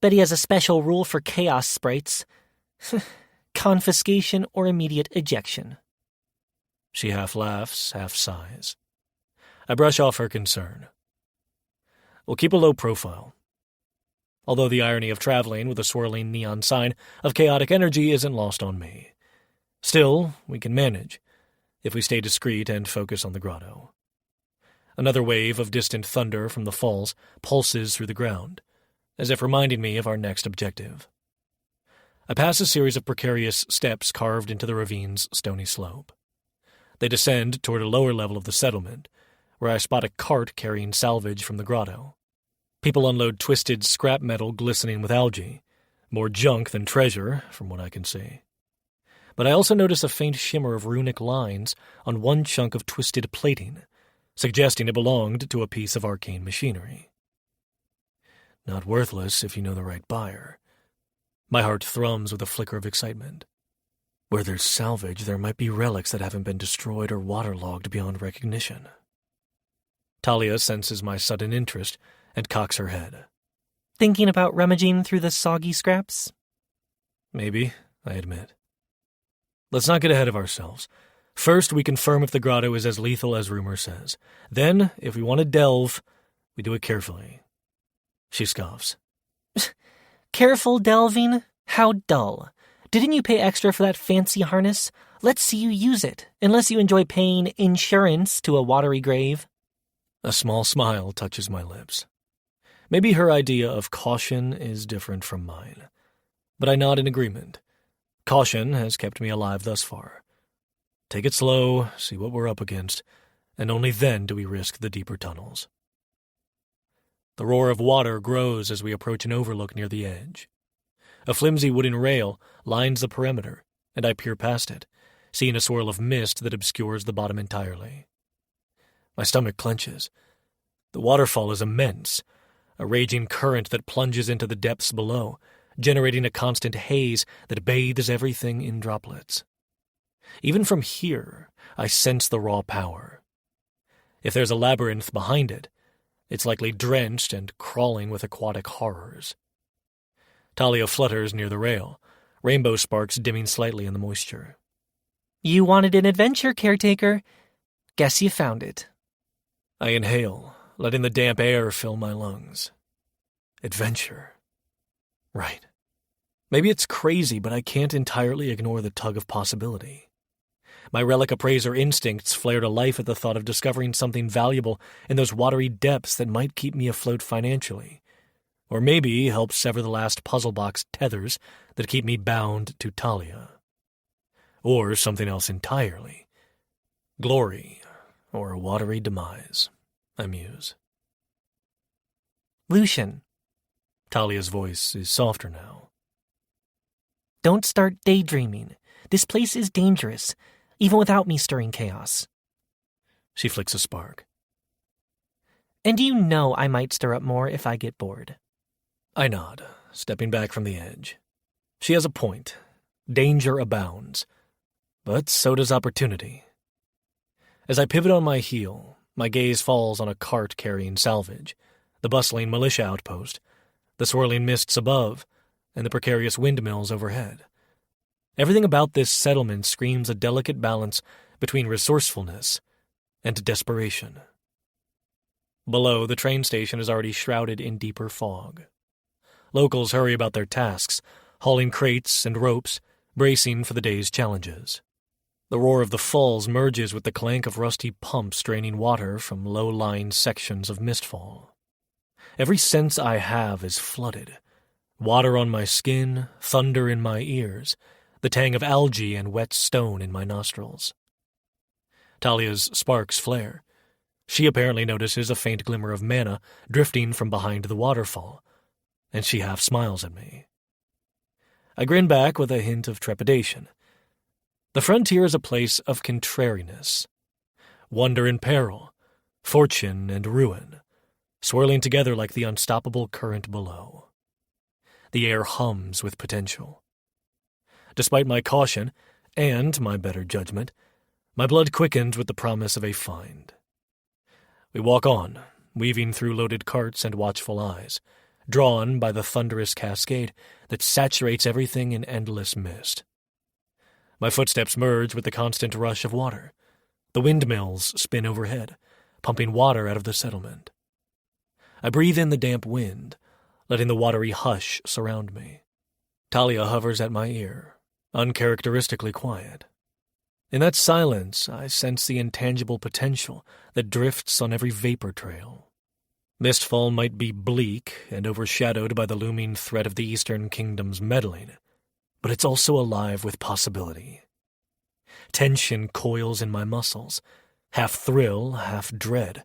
Bet he has a special rule for chaos sprites. Confiscation or immediate ejection. She half laughs, half sighs. I brush off her concern. We'll keep a low profile. Although the irony of traveling with a swirling neon sign of chaotic energy isn't lost on me. Still, we can manage, if we stay discreet and focus on the grotto. Another wave of distant thunder from the falls pulses through the ground, as if reminding me of our next objective. I pass a series of precarious steps carved into the ravine's stony slope. They descend toward a lower level of the settlement, where I spot a cart carrying salvage from the grotto. People unload twisted scrap metal glistening with algae, more junk than treasure, from what I can see. But I also notice a faint shimmer of runic lines on one chunk of twisted plating, suggesting it belonged to a piece of arcane machinery. Not worthless if you know the right buyer. My heart thrums with a flicker of excitement. Where there's salvage, there might be relics that haven't been destroyed or waterlogged beyond recognition. Talia senses my sudden interest and cocks her head. Thinking about rummaging through the soggy scraps? Maybe, I admit. Let's not get ahead of ourselves. First, we confirm if the grotto is as lethal as rumor says. Then, if we want to delve, we do it carefully. She scoffs. Careful delving? How dull. Didn't you pay extra for that fancy harness? Let's see you use it, unless you enjoy paying insurance to a watery grave. A small smile touches my lips. Maybe her idea of caution is different from mine. But I nod in agreement. Caution has kept me alive thus far. Take it slow, see what we're up against, and only then do we risk the deeper tunnels. The roar of water grows as we approach an overlook near the edge. A flimsy wooden rail lines the perimeter, and I peer past it, seeing a swirl of mist that obscures the bottom entirely. My stomach clenches. The waterfall is immense, a raging current that plunges into the depths below, generating a constant haze that bathes everything in droplets. Even from here, I sense the raw power. If there's a labyrinth behind it, it's likely drenched and crawling with aquatic horrors. Talia flutters near the rail, rainbow sparks dimming slightly in the moisture. You wanted an adventure, caretaker. Guess you found it. I inhale, letting the damp air fill my lungs. Adventure. Right. Maybe it's crazy, but I can't entirely ignore the tug of possibility. My relic appraiser instincts flare to life at the thought of discovering something valuable in those watery depths that might keep me afloat financially, or maybe help sever the last puzzle box tethers that keep me bound to Talia. Or something else entirely. Glory, or a watery demise, I muse. Lucian. Talia's voice is softer now. Don't start daydreaming. This place is dangerous, even without me stirring chaos. She flicks a spark. And you know I might stir up more if I get bored. I nod, stepping back from the edge. She has a point. Danger abounds. But so does opportunity. As I pivot on my heel, my gaze falls on a cart carrying salvage, the bustling militia outpost, the swirling mists above, and the precarious windmills overhead. Everything about this settlement screams a delicate balance between resourcefulness and desperation. Below, the train station is already shrouded in deeper fog. Locals hurry about their tasks, hauling crates and ropes, bracing for the day's challenges. The roar of the falls merges with the clank of rusty pumps draining water from low-lying sections of mistfall. Every sense I have is flooded. Water on my skin, thunder in my ears, the tang of algae and wet stone in my nostrils. Talia's sparks flare. She apparently notices a faint glimmer of mana drifting from behind the waterfall, and she half smiles at me. I grin back with a hint of trepidation. The frontier is a place of contrariness. Wonder and peril, fortune and ruin, swirling together like the unstoppable current below. The air hums with potential. Despite my caution, and my better judgment, my blood quickens with the promise of a find. We walk on, weaving through loaded carts and watchful eyes, drawn by the thunderous cascade that saturates everything in endless mist. My footsteps merge with the constant rush of water. The windmills spin overhead, pumping water out of the settlement. I breathe in the damp wind, letting the watery hush surround me. Talia hovers at my ear, uncharacteristically quiet. In that silence, I sense the intangible potential that drifts on every vapor trail. Mistfall might be bleak and overshadowed by the looming threat of the Eastern Kingdom's meddling, but it's also alive with possibility. Tension coils in my muscles, half thrill, half dread,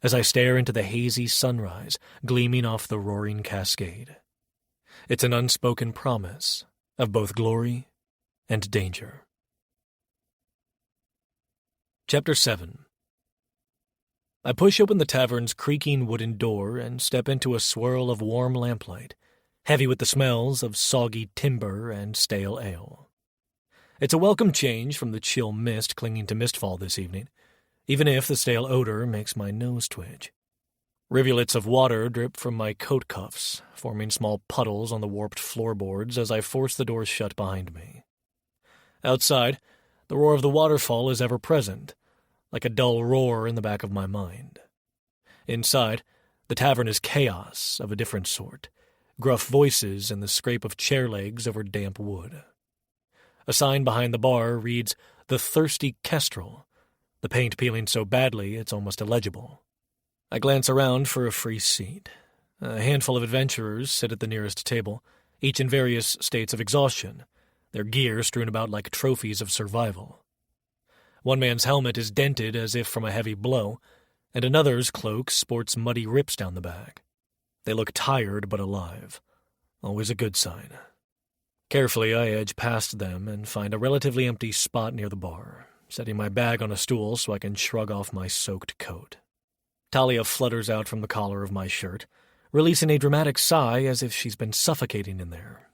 as I stare into the hazy sunrise gleaming off the roaring cascade. It's an unspoken promise of both glory and danger. Chapter 7. I push open the tavern's creaking wooden door and step into a swirl of warm lamplight, heavy with the smells of soggy timber and stale ale. It's a welcome change from the chill mist clinging to Mistfall this evening, even if the stale odor makes my nose twitch. Rivulets of water drip from my coat cuffs, forming small puddles on the warped floorboards as I force the doors shut behind me. Outside, the roar of the waterfall is ever present, like a dull roar in the back of my mind. Inside, the tavern is chaos of a different sort, gruff voices and the scrape of chair legs over damp wood. A sign behind the bar reads, "The Thirsty Kestrel," the paint peeling so badly it's almost illegible. I glance around for a free seat. A handful of adventurers sit at the nearest table, each in various states of exhaustion, their gear strewn about like trophies of survival. One man's helmet is dented as if from a heavy blow, and another's cloak sports muddy rips down the back. They look tired but alive. Always a good sign. Carefully, I edge past them and find a relatively empty spot near the bar, setting my bag on a stool so I can shrug off my soaked coat. Talia flutters out from the collar of my shirt, releasing a dramatic sigh as if she's been suffocating in there.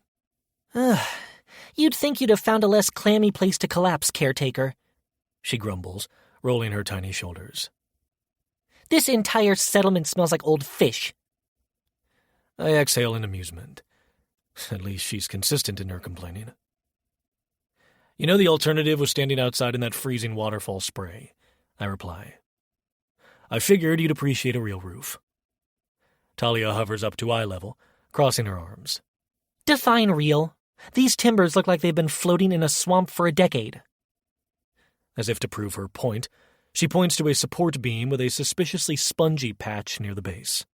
You'd think you'd have found a less clammy place to collapse, caretaker, she grumbles, rolling her tiny shoulders. This entire settlement smells like old fish. I exhale in amusement. At least she's consistent in her complaining. You know, the alternative was standing outside in that freezing waterfall spray, I reply. I figured you'd appreciate a real roof. Talia hovers up to eye level, crossing her arms. Define real. These timbers look like they've been floating in a swamp for a decade. As if to prove her point, she points to a support beam with a suspiciously spongy patch near the base.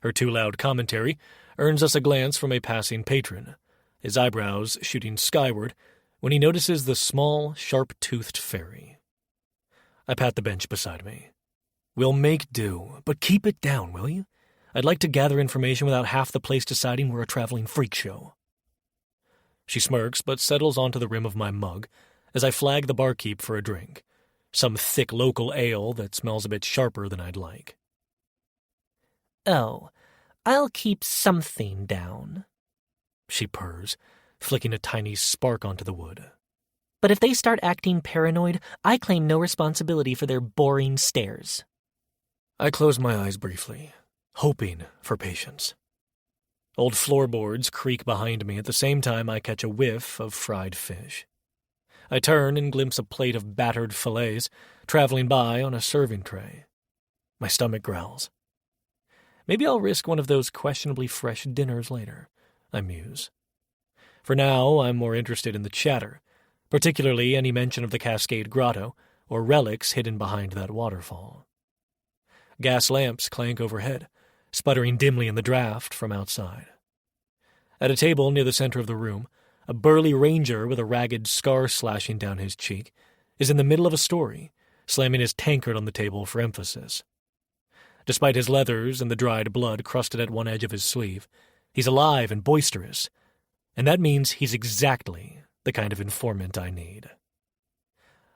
Her too loud commentary earns us a glance from a passing patron, his eyebrows shooting skyward when he notices the small, sharp-toothed fairy. I pat the bench beside me. We'll make do, but keep it down, will you? I'd like to gather information without half the place deciding we're a traveling freak show. She smirks, but settles onto the rim of my mug as I flag the barkeep for a drink, some thick local ale that smells a bit sharper than I'd like. Oh, I'll keep something down, she purrs, flicking a tiny spark onto the wood. But if they start acting paranoid, I claim no responsibility for their boring stares. I close my eyes briefly, hoping for patience. Old floorboards creak behind me at the same time I catch a whiff of fried fish. I turn and glimpse a plate of battered fillets traveling by on a serving tray. My stomach growls. Maybe I'll risk one of those questionably fresh dinners later, I muse. For now, I'm more interested in the chatter, particularly any mention of the Cascade Grotto or relics hidden behind that waterfall. Gas lamps clank overhead, sputtering dimly in the draft from outside. At a table near the center of the room, a burly ranger with a ragged scar slashing down his cheek is in the middle of a story, slamming his tankard on the table for emphasis. Despite his leathers and the dried blood crusted at one edge of his sleeve, he's alive and boisterous, and that means he's exactly the kind of informant I need.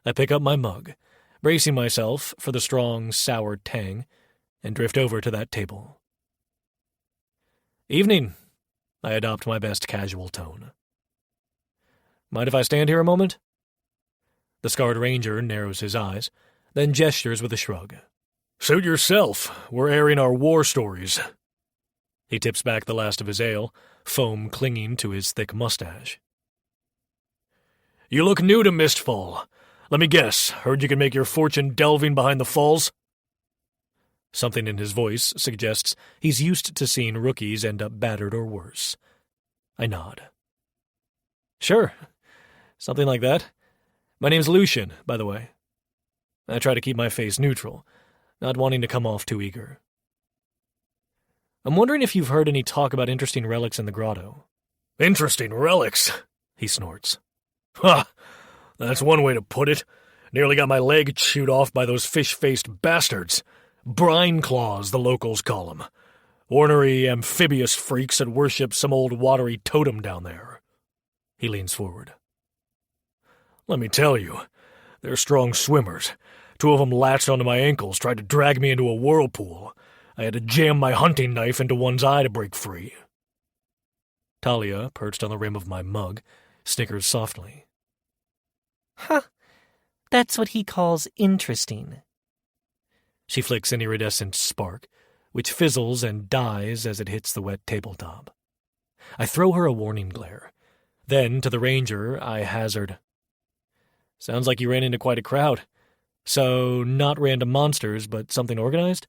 I pick up my mug, bracing myself for the strong, sour tang, and drift over to that table. Evening. I adopt my best casual tone. Mind if I stand here a moment? The scarred ranger narrows his eyes, then gestures with a shrug. Suit yourself. We're airing our war stories. He tips back the last of his ale, foam clinging to his thick mustache. You look new to Mistfall. Let me guess, heard you can make your fortune delving behind the falls? Something in his voice suggests he's used to seeing rookies end up battered or worse. I nod. Sure, something like that. My name's Lucian, by the way. I try to keep my face neutral, not wanting to come off too eager. I'm wondering if you've heard any talk about interesting relics in the grotto. Interesting relics, he snorts. Ha! That's one way to put it. Nearly got my leg chewed off by those fish-faced bastards. Brine claws, the locals call them. Ornery, amphibious freaks that worship some old watery totem down there. He leans forward. Let me tell you, they're strong swimmers. Two of them latched onto my ankles, tried to drag me into a whirlpool. I had to jam my hunting knife into one's eye to break free. Talia, perched on the rim of my mug, snickers softly. Huh. That's what he calls interesting. She flicks an iridescent spark, which fizzles and dies as it hits the wet tabletop. I throw her a warning glare. Then, to the ranger, I hazard, "Sounds like you ran into quite a crowd. So, not random monsters, but something organized?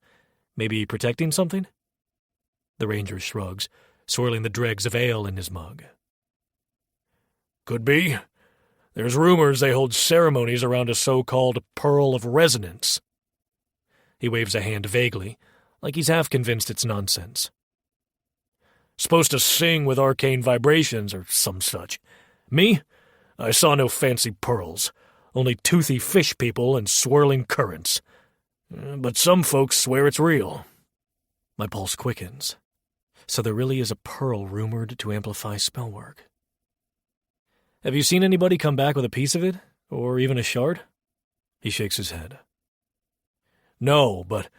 Maybe protecting something?" The ranger shrugs, swirling the dregs of ale in his mug. "Could be. There's rumors they hold ceremonies around a so-called Pearl of Resonance." He waves a hand vaguely, like he's half convinced it's nonsense. "Supposed to sing with arcane vibrations or some such. Me? I saw no fancy pearls, only toothy fish people and swirling currents. But some folks swear it's real." My pulse quickens. So there really is a pearl rumored to amplify spellwork. "Have you seen anybody come back with a piece of it? Or even a shard?" He shakes his head. "No, but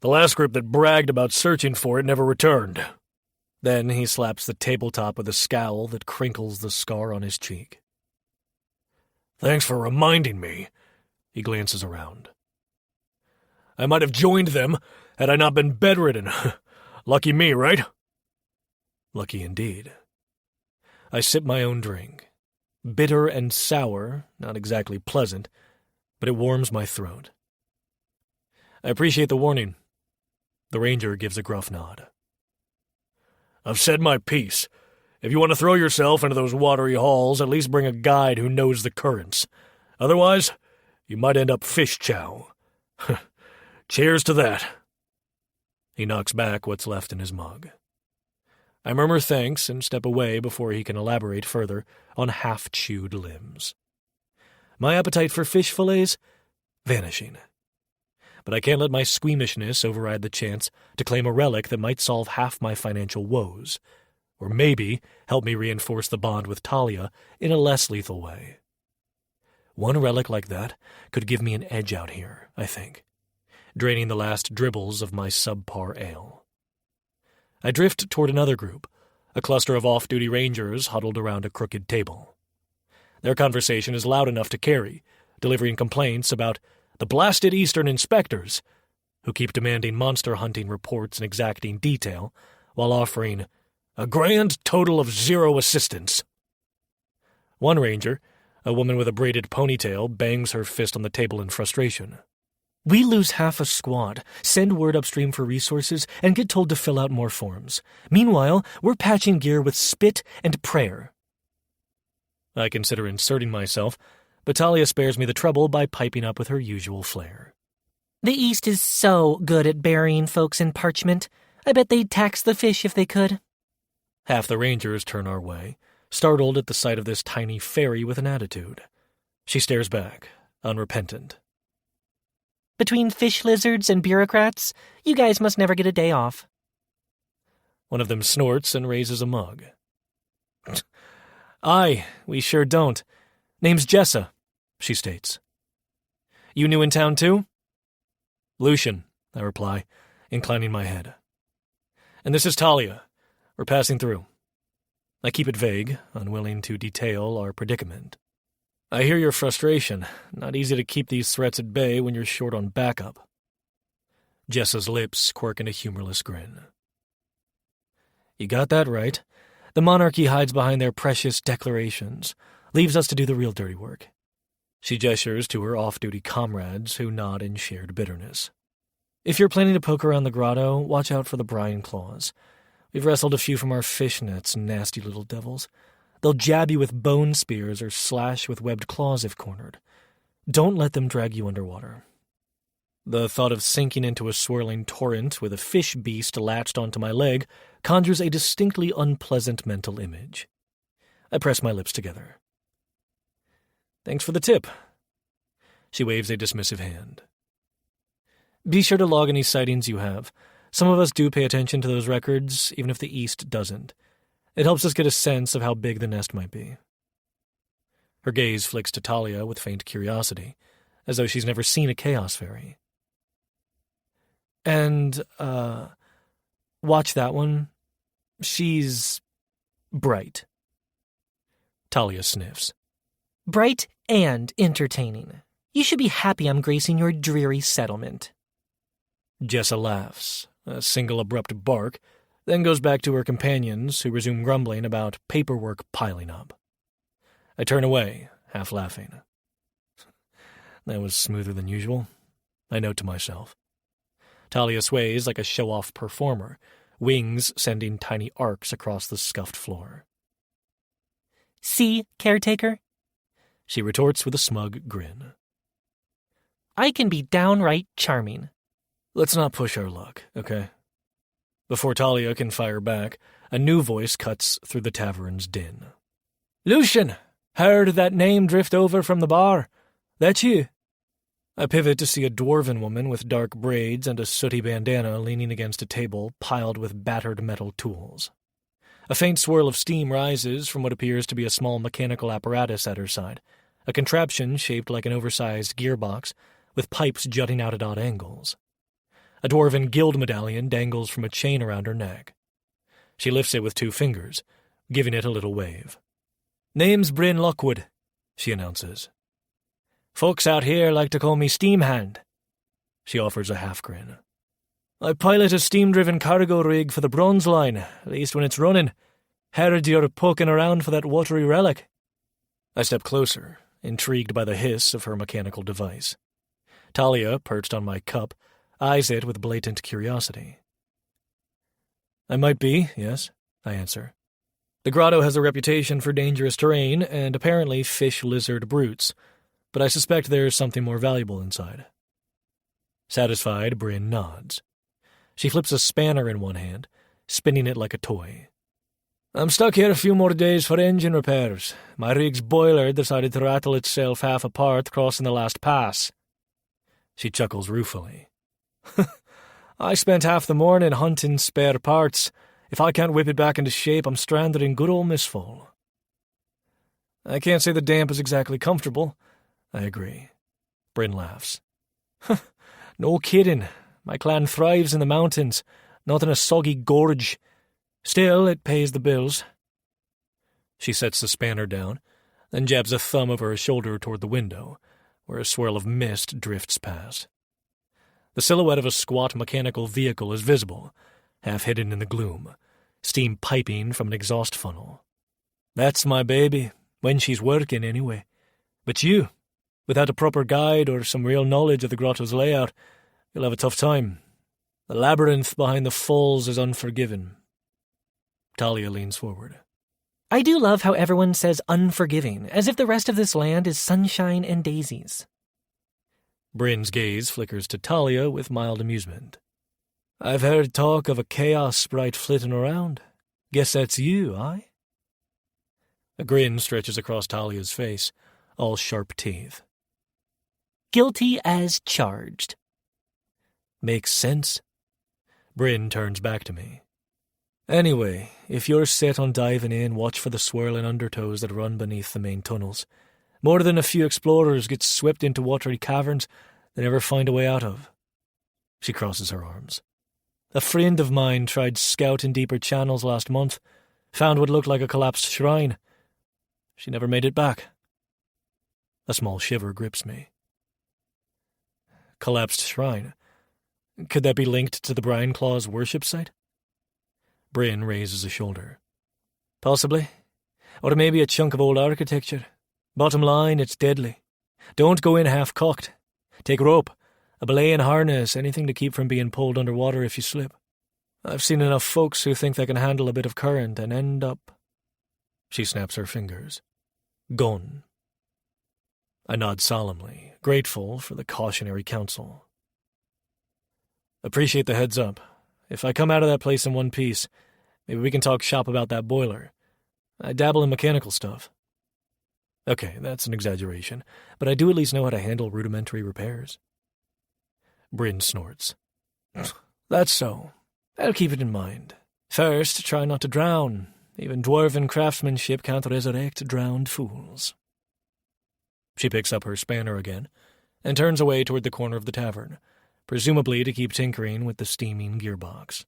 the last group that bragged about searching for it never returned." Then he slaps the tabletop with a scowl that crinkles the scar on his cheek. "Thanks for reminding me." He glances around. "I might have joined them had I not been bedridden. Lucky me, right?" Lucky indeed. I sip my own drink. Bitter and sour, not exactly pleasant, but it warms my throat. "I appreciate the warning." The ranger gives a gruff nod. "I've said my piece. If you want to throw yourself into those watery halls, at least bring a guide who knows the currents. Otherwise, you might end up fish chow. Cheers to that." He knocks back what's left in his mug. I murmur thanks and step away before he can elaborate further on half-chewed limbs. My appetite for fish fillets? Vanishing. But I can't let my squeamishness override the chance to claim a relic that might solve half my financial woes, or maybe help me reinforce the bond with Talia in a less lethal way. One relic like that could give me an edge out here, I think, draining the last dribbles of my subpar ale. I drift toward another group, a cluster of off-duty rangers huddled around a crooked table. Their conversation is loud enough to carry, delivering complaints about the blasted Eastern inspectors, who keep demanding monster hunting reports in exacting detail, while offering a grand total of 0 assistance. One ranger, a woman with a braided ponytail, bangs her fist on the table in frustration. "We lose half a squad, send word upstream for resources, and get told to fill out more forms. Meanwhile, we're patching gear with spit and prayer." I consider inserting myself, but Talia spares me the trouble by piping up with her usual flair. "The East is so good at burying folks in parchment. I bet they'd tax the fish if they could." Half the rangers turn our way, startled at the sight of this tiny fairy with an attitude. She stares back, unrepentant. "Between fish lizards and bureaucrats, you guys must never get a day off." One of them snorts and raises a mug. "Aye, we sure don't. Name's Jessa," she states. "You new in town too?" "Lucian," I reply, inclining my head. "And this is Talia. We're passing through." I keep it vague, unwilling to detail our predicament. "I hear your frustration. Not easy to keep these threats at bay when you're short on backup." Jessa's lips quirk in a humorless grin. "You got that right. The monarchy hides behind their precious declarations, leaves us to do the real dirty work." She gestures to her off-duty comrades, who nod in shared bitterness. "If you're planning to poke around the grotto, watch out for the brine claws. We've wrestled a few from our fish nets, nasty little devils. They'll jab you with bone spears or slash with webbed claws if cornered. Don't let them drag you underwater." The thought of sinking into a swirling torrent with a fish beast latched onto my leg conjures a distinctly unpleasant mental image. I press my lips together. "Thanks for the tip." She waves a dismissive hand. "Be sure to log any sightings you have. Some of us do pay attention to those records, even if the East doesn't. It helps us get a sense of how big the nest might be." Her gaze flicks to Talia with faint curiosity, as though she's never seen a chaos fairy. "And, watch that one. She's bright." Talia sniffs. "Bright and entertaining. You should be happy I'm gracing your dreary settlement." Jessa laughs, a single abrupt bark, then goes back to her companions, who resume grumbling about paperwork piling up. I turn away, half laughing. That was smoother than usual, I note to myself. Talia sways like a show-off performer, wings sending tiny arcs across the scuffed floor. See, caretaker? She retorts with a smug grin. I can be downright charming. Let's not push our luck, okay? Before Talia can fire back, a new voice cuts through the tavern's din. Lucian! Heard that name drift over from the bar. That you? I pivot to see a dwarven woman with dark braids and a sooty bandana leaning against a table piled with battered metal tools. A faint swirl of steam rises from what appears to be a small mechanical apparatus at her side, a contraption shaped like an oversized gearbox with pipes jutting out at odd angles. A dwarven guild medallion dangles from a chain around her neck. She lifts it with 2 fingers, giving it a little wave. Name's Bryn Lockwood, she announces. Folks out here like to call me Steam Hand. She offers a half-grin. I pilot a steam-driven cargo rig for the Bronze Line, at least when it's running. Heard you're poking around for that watery relic. I step closer, intrigued by the hiss of her mechanical device. Talia, perched on my cup, eyes it with blatant curiosity. I might be, yes, I answer. The grotto has a reputation for dangerous terrain and apparently fish-lizard brutes, but I suspect there's something more valuable inside. Satisfied, Bryn nods. She flips a spanner in one hand, spinning it like a toy. I'm stuck here a few more days for engine repairs. My rig's boiler decided to rattle itself half apart crossing the last pass. She chuckles ruefully. I spent half the morning hunting spare parts. If I can't whip it back into shape, I'm stranded in good old Misfall. I can't say the damp is exactly comfortable. I agree. Bryn laughs. No kidding. My clan thrives in the mountains, not in a soggy gorge. Still, it pays the bills. She sets the spanner down, then jabs a thumb over her shoulder toward the window, where a swirl of mist drifts past. The silhouette of a squat mechanical vehicle is visible, half hidden in the gloom, steam piping from an exhaust funnel. That's my baby, when she's working anyway. But you, without a proper guide or some real knowledge of the grotto's layout, you'll have a tough time. The labyrinth behind the falls is unforgiving. Talia leans forward. I do love how everyone says unforgiving, as if the rest of this land is sunshine and daisies. Bryn's gaze flickers to Talia with mild amusement. I've heard talk of a chaos sprite flitting around. Guess that's you, aye? A grin stretches across Talia's face, all sharp teeth. Guilty as charged. Makes sense. Bryn turns back to me. Anyway, if you're set on diving in, watch for the swirling undertows that run beneath the main tunnels. More than a few explorers get swept into watery caverns they never find a way out of. She crosses her arms. A friend of mine tried scouting deeper channels last month, found what looked like a collapsed shrine. She never made it back. A small shiver grips me. Collapsed shrine? Could that be linked to the Brine Claw's worship site? Bryn raises a shoulder. Possibly. Or maybe a chunk of old architecture. Bottom line, it's deadly. Don't go in half-cocked. Take rope, a belaying harness, anything to keep from being pulled underwater if you slip. I've seen enough folks who think they can handle a bit of current and end up... She snaps her fingers. Gone. I nod solemnly, grateful for the cautionary counsel. Appreciate the heads up. If I come out of that place in one piece, maybe we can talk shop about that boiler. I dabble in mechanical stuff. Okay, that's an exaggeration, but I do at least know how to handle rudimentary repairs. Bryn snorts. That's so. I'll keep it in mind. First, try not to drown. Even dwarven craftsmanship can't resurrect drowned fools. She picks up her spanner again and turns away toward the corner of the tavern, presumably to keep tinkering with the steaming gearbox.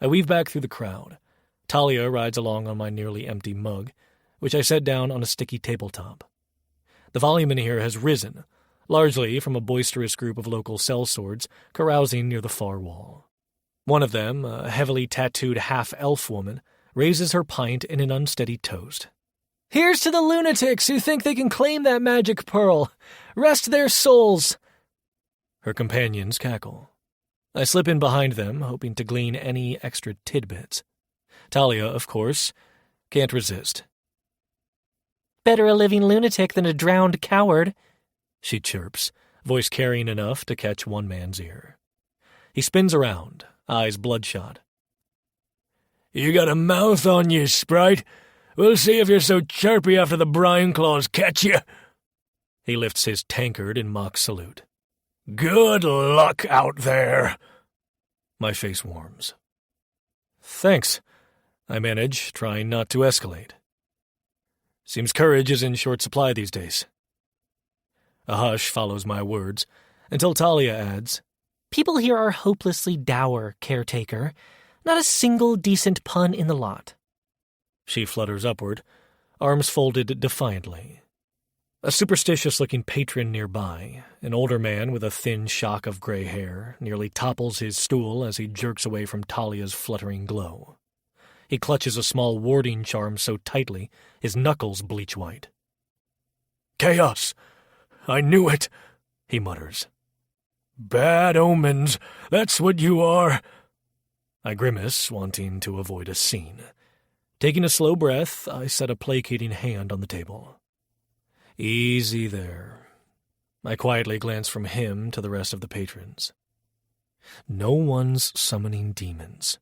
I weave back through the crowd. Talia rides along on my nearly empty mug, which I set down on a sticky tabletop. The volume in here has risen, largely from a boisterous group of local sellswords carousing near the far wall. One of them, a heavily tattooed half-elf woman, raises her pint in an unsteady toast. "Here's to the lunatics who think they can claim that magic pearl. Rest their souls." Her companions cackle. I slip in behind them, hoping to glean any extra tidbits. Talia, of course, can't resist. "Better a living lunatic than a drowned coward," she chirps, voice carrying enough to catch one man's ear. He spins around, eyes bloodshot. "You got a mouth on you, sprite. We'll see if you're so chirpy after the brine claws catch you." He lifts his tankard in mock salute. "Good luck out there." My face warms. "Thanks," I manage, trying not to escalate. Seems courage is in short supply these days. A hush follows my words, until Talia adds, "People here are hopelessly dour, caretaker. Not a single decent pun in the lot." She flutters upward, arms folded defiantly. A superstitious-looking patron nearby, an older man with a thin shock of gray hair, nearly topples his stool as he jerks away from Talia's fluttering glow. He clutches a small warding charm so tightly his knuckles bleach white. "Chaos! I knew it!" he mutters. "Bad omens, that's what you are." I grimace, wanting to avoid a scene. Taking a slow breath, I set a placating hand on the table. "Easy there." I quietly glance from him to the rest of the patrons. No one's summoning demons.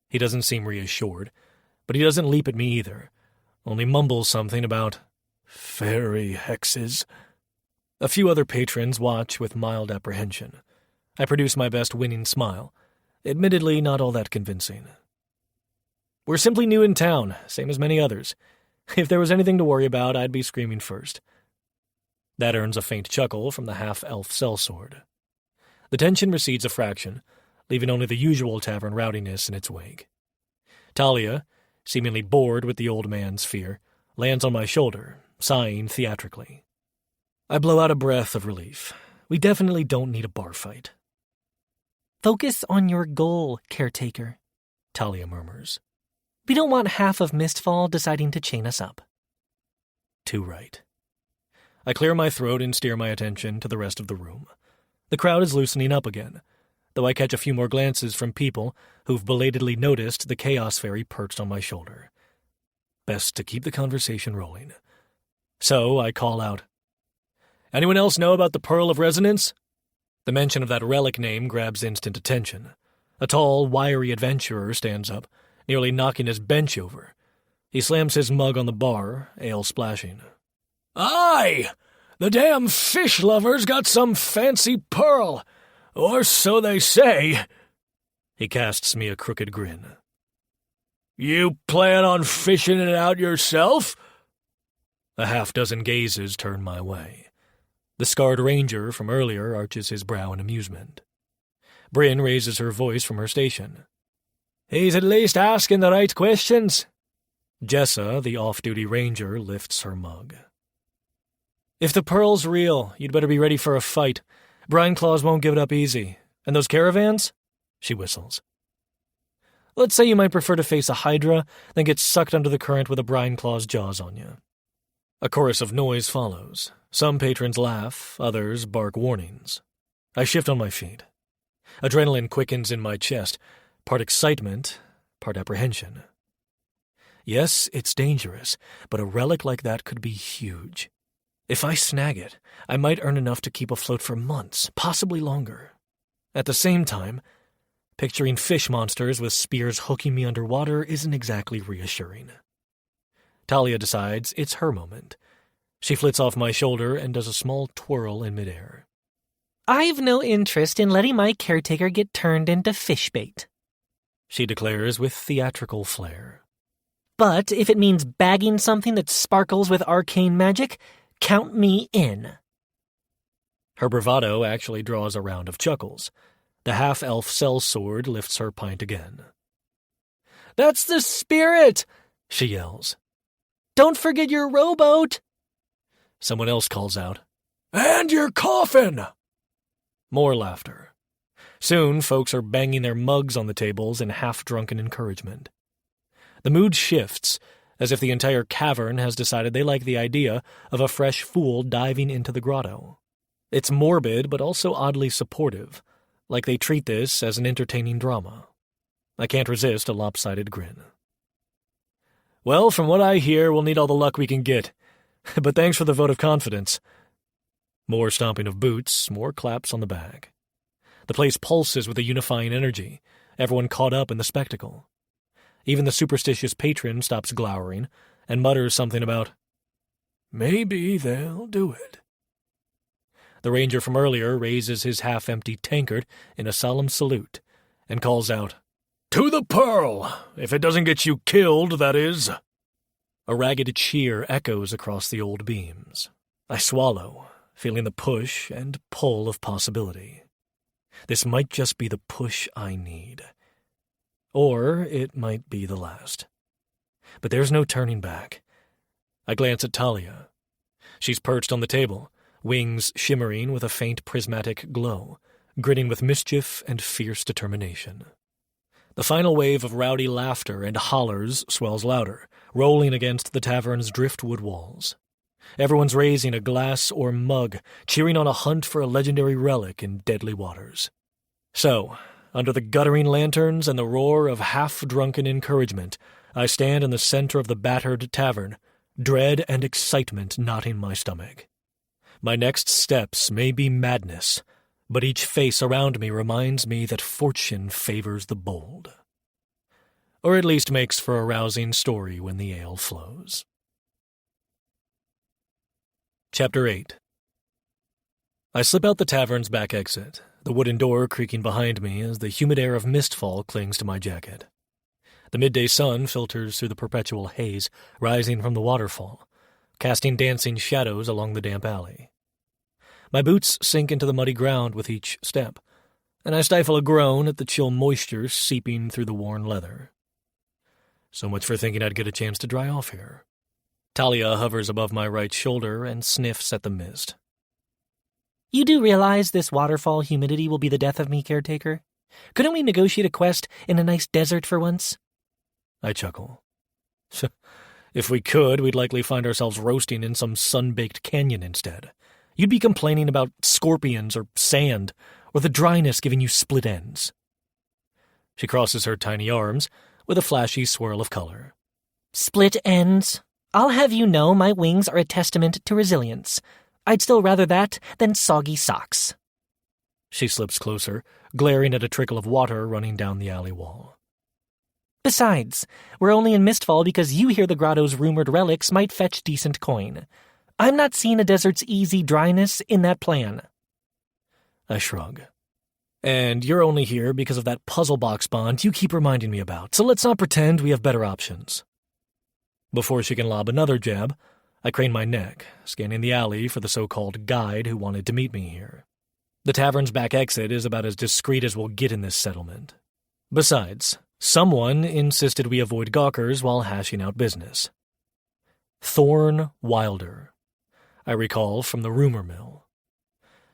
He doesn't seem reassured, but he doesn't leap at me either, only mumbles something about fairy hexes. A few other patrons watch with mild apprehension. I produce my best winning smile, admittedly not all that convincing. "We're simply new in town, same as many others. If there was anything to worry about, I'd be screaming first." That earns a faint chuckle from the half-elf sellsword. The tension recedes a fraction, leaving only the usual tavern rowdiness in its wake. Talia, seemingly bored with the old man's fear, lands on my shoulder, sighing theatrically. I blow out a breath of relief. We definitely don't need a bar fight. "Focus on your goal, caretaker," Talia murmurs. "We don't want half of Mistfall deciding to chain us up." Too right. I clear my throat and steer my attention to the rest of the room. The crowd is loosening up again, though I catch a few more glances from people who've belatedly noticed the Chaos Fairy perched on my shoulder. Best to keep the conversation rolling. So I call out, "Anyone else know about the Pearl of Resonance?" The mention of that relic name grabs instant attention. A tall, wiry adventurer stands up, nearly knocking his bench over. He slams his mug on the bar, ale splashing. "Aye! The damn fish lovers got some fancy pearl! Or so they say." He casts me a crooked grin. "You plan on fishing it out yourself?" A half-dozen gazes turn my way. The scarred ranger from earlier arches his brow in amusement. Bryn raises her voice from her station. "He's at least asking the right questions." Jessa, the off-duty ranger, lifts her mug. "If the pearl's real, you'd better be ready for a fight. Brine Claws won't give it up easy. And those caravans?" She whistles. "Let's say you might prefer to face a hydra than get sucked under the current with a Brine Claw's jaws on you." A chorus of noise follows. Some patrons laugh, others bark warnings. I shift on my feet. Adrenaline quickens in my chest, part excitement, part apprehension. Yes, it's dangerous, but a relic like that could be huge. If I snag it, I might earn enough to keep afloat for months, possibly longer. At the same time, picturing fish monsters with spears hooking me underwater isn't exactly reassuring. Talia decides it's her moment. She flits off my shoulder and does a small twirl in midair. "I've no interest in letting my caretaker get turned into fish bait," she declares with theatrical flair. "But if it means bagging something that sparkles with arcane magic, count me in." Her bravado actually draws a round of chuckles. The half-elf sellsword lifts her pint again. "That's the spirit!" she yells. "Don't forget your rowboat!" Someone else calls out, "And your coffin!" More laughter. Soon, folks are banging their mugs on the tables in half-drunken encouragement. The mood shifts, as if the entire cavern has decided they like the idea of a fresh fool diving into the grotto. It's morbid, but also oddly supportive, like they treat this as an entertaining drama. I can't resist a lopsided grin. Well, from what I hear, we'll need all the luck we can get. But thanks for the vote of confidence. More stomping of boots, more claps on the back. The place pulses with a unifying energy, everyone caught up in the spectacle. Even the superstitious patron stops glowering and mutters something about, "Maybe they'll do it." The ranger from earlier raises his half-empty tankard in a solemn salute and calls out, "To the pearl! If it doesn't get you killed, that is." A ragged cheer echoes across the old beams. I swallow, feeling the push and pull of possibility. This might just be the push I need. Or it might be the last. But there's no turning back. I glance at Talia. She's perched on the table, wings shimmering with a faint prismatic glow, grinning with mischief and fierce determination. The final wave of rowdy laughter and hollers swells louder, rolling against the tavern's driftwood walls. Everyone's raising a glass or mug, cheering on a hunt for a legendary relic in deadly waters. So, under the guttering lanterns and the roar of half-drunken encouragement, I stand in the center of the battered tavern, dread and excitement knotting my stomach. My next steps may be madness, but each face around me reminds me that fortune favors the bold. Or at least makes for a rousing story when the ale flows. Chapter 8. I slip out the tavern's back exit, the wooden door creaking behind me as the humid air of mistfall clings to my jacket. The midday sun filters through the perpetual haze rising from the waterfall, casting dancing shadows along the damp alley. My boots sink into the muddy ground with each step, and I stifle a groan at the chill moisture seeping through the worn leather. So much for thinking I'd get a chance to dry off here. Talia hovers above my right shoulder and sniffs at the mist. You do realize this waterfall humidity will be the death of me, caretaker? Couldn't we negotiate a quest in a nice desert for once? I chuckle. If we could, we'd likely find ourselves roasting in some sun-baked canyon instead. You'd be complaining about scorpions or sand, or the dryness giving you split ends. She crosses her tiny arms with a flashy swirl of color. Split ends? I'll have you know my wings are a testament to resilience. I'd still rather that than soggy socks. She slips closer, glaring at a trickle of water running down the alley wall. Besides, we're only in Mistfall because you hear the grotto's rumored relics might fetch decent coin. I'm not seeing a desert's easy dryness in that plan. I shrug. And you're only here because of that puzzle box bond you keep reminding me about, so let's not pretend we have better options. Before she can lob another jab, I crane my neck, scanning the alley for the so-called guide who wanted to meet me here. The tavern's back exit is about as discreet as we'll get in this settlement. Besides, someone insisted we avoid gawkers while hashing out business. Thorn Wilder, I recall from the rumor mill.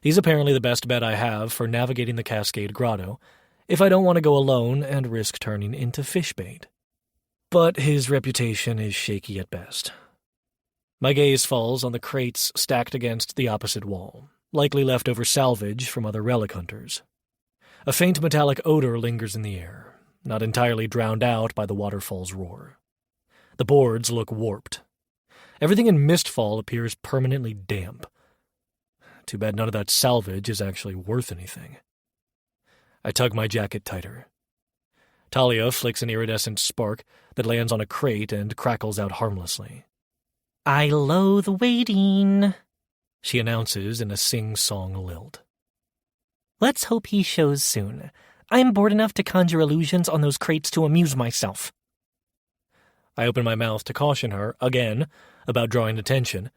He's apparently the best bet I have for navigating the Cascade Grotto, if I don't want to go alone and risk turning into fish bait. But his reputation is shaky at best. My gaze falls on the crates stacked against the opposite wall, likely leftover salvage from other relic hunters. A faint metallic odor lingers in the air, not entirely drowned out by the waterfall's roar. The boards look warped. Everything in Mistfall appears permanently damp. Too bad none of that salvage is actually worth anything. I tug my jacket tighter. Talia flicks an iridescent spark that lands on a crate and crackles out harmlessly. I loathe waiting, she announces in a sing-song lilt. Let's hope he shows soon. I'm bored enough to conjure illusions on those crates to amuse myself. I open my mouth to caution her, again, about drawing attention,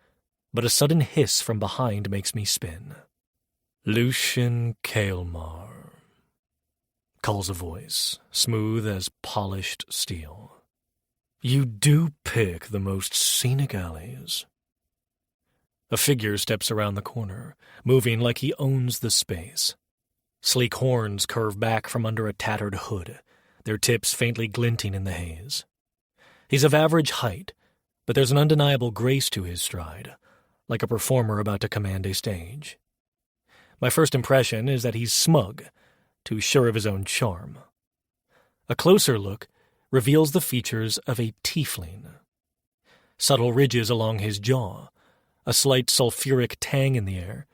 but a sudden hiss from behind makes me spin. Lucian Kaelmar, calls a voice, smooth as polished steel. You do pick the most scenic alleys. A figure steps around the corner, moving like he owns the space. Sleek horns curve back from under a tattered hood, their tips faintly glinting in the haze. He's of average height, but there's an undeniable grace to his stride, like a performer about to command a stage. My first impression is that he's smug, too sure of his own charm. A closer look reveals the features of a tiefling. Subtle ridges along his jaw, a slight sulfuric tang in the air,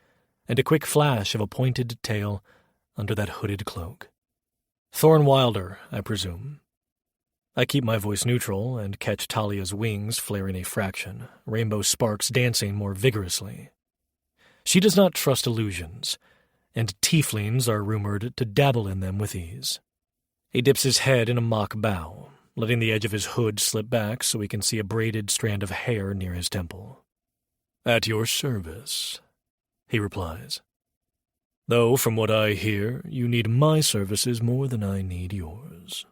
and a quick flash of a pointed tail under that hooded cloak. Thorn Wilder, I presume. I keep my voice neutral and catch Talia's wings flaring a fraction, rainbow sparks dancing more vigorously. She does not trust illusions, and tieflings are rumored to dabble in them with ease. He dips his head in a mock bow, letting the edge of his hood slip back so we can see a braided strand of hair near his temple. "At your service," he replies. "Though, from what I hear, you need my services more than I need yours."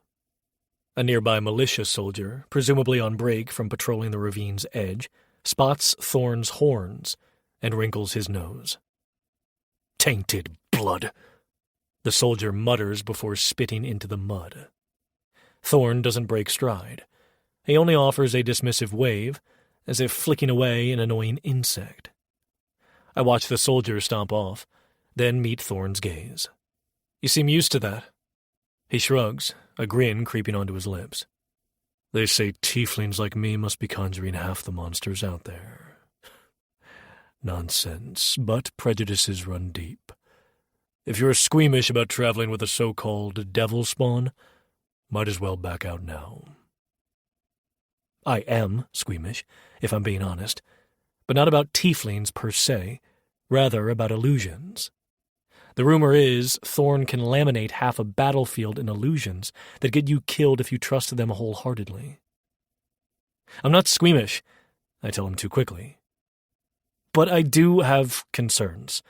A nearby militia soldier, presumably on break from patrolling the ravine's edge, spots Thorn's horns and wrinkles his nose. "Tainted blood," the soldier mutters before spitting into the mud. Thorn doesn't break stride. He only offers a dismissive wave, as if flicking away an annoying insect. I watch the soldier stomp off, then meet Thorn's gaze. "You seem used to that." He shrugs, a grin creeping onto his lips. "They say tieflings like me must be conjuring half the monsters out there." Nonsense, but prejudices run deep. If you're squeamish about traveling with a so-called devil spawn, might as well back out now. I am squeamish, if I'm being honest, but not about tieflings per se, rather about illusions. The rumor is Thorn can laminate half a battlefield in illusions that get you killed if you trust them wholeheartedly. I'm not squeamish, I tell him too quickly. But I do have concerns.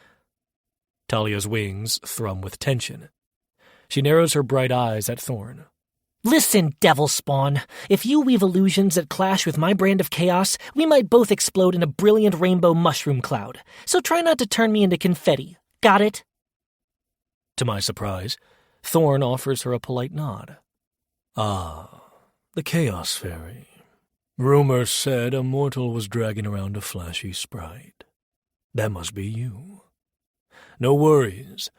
Talia's wings thrum with tension. She narrows her bright eyes at Thorn. "Listen, devil spawn. If you weave illusions that clash with my brand of chaos, we might both explode in a brilliant rainbow mushroom cloud. So try not to turn me into confetti. Got it?" To my surprise, Thorn offers her a polite nod. "Ah, the Chaos Fairy. Rumor said a mortal was dragging around a flashy sprite. That must be you. No worries.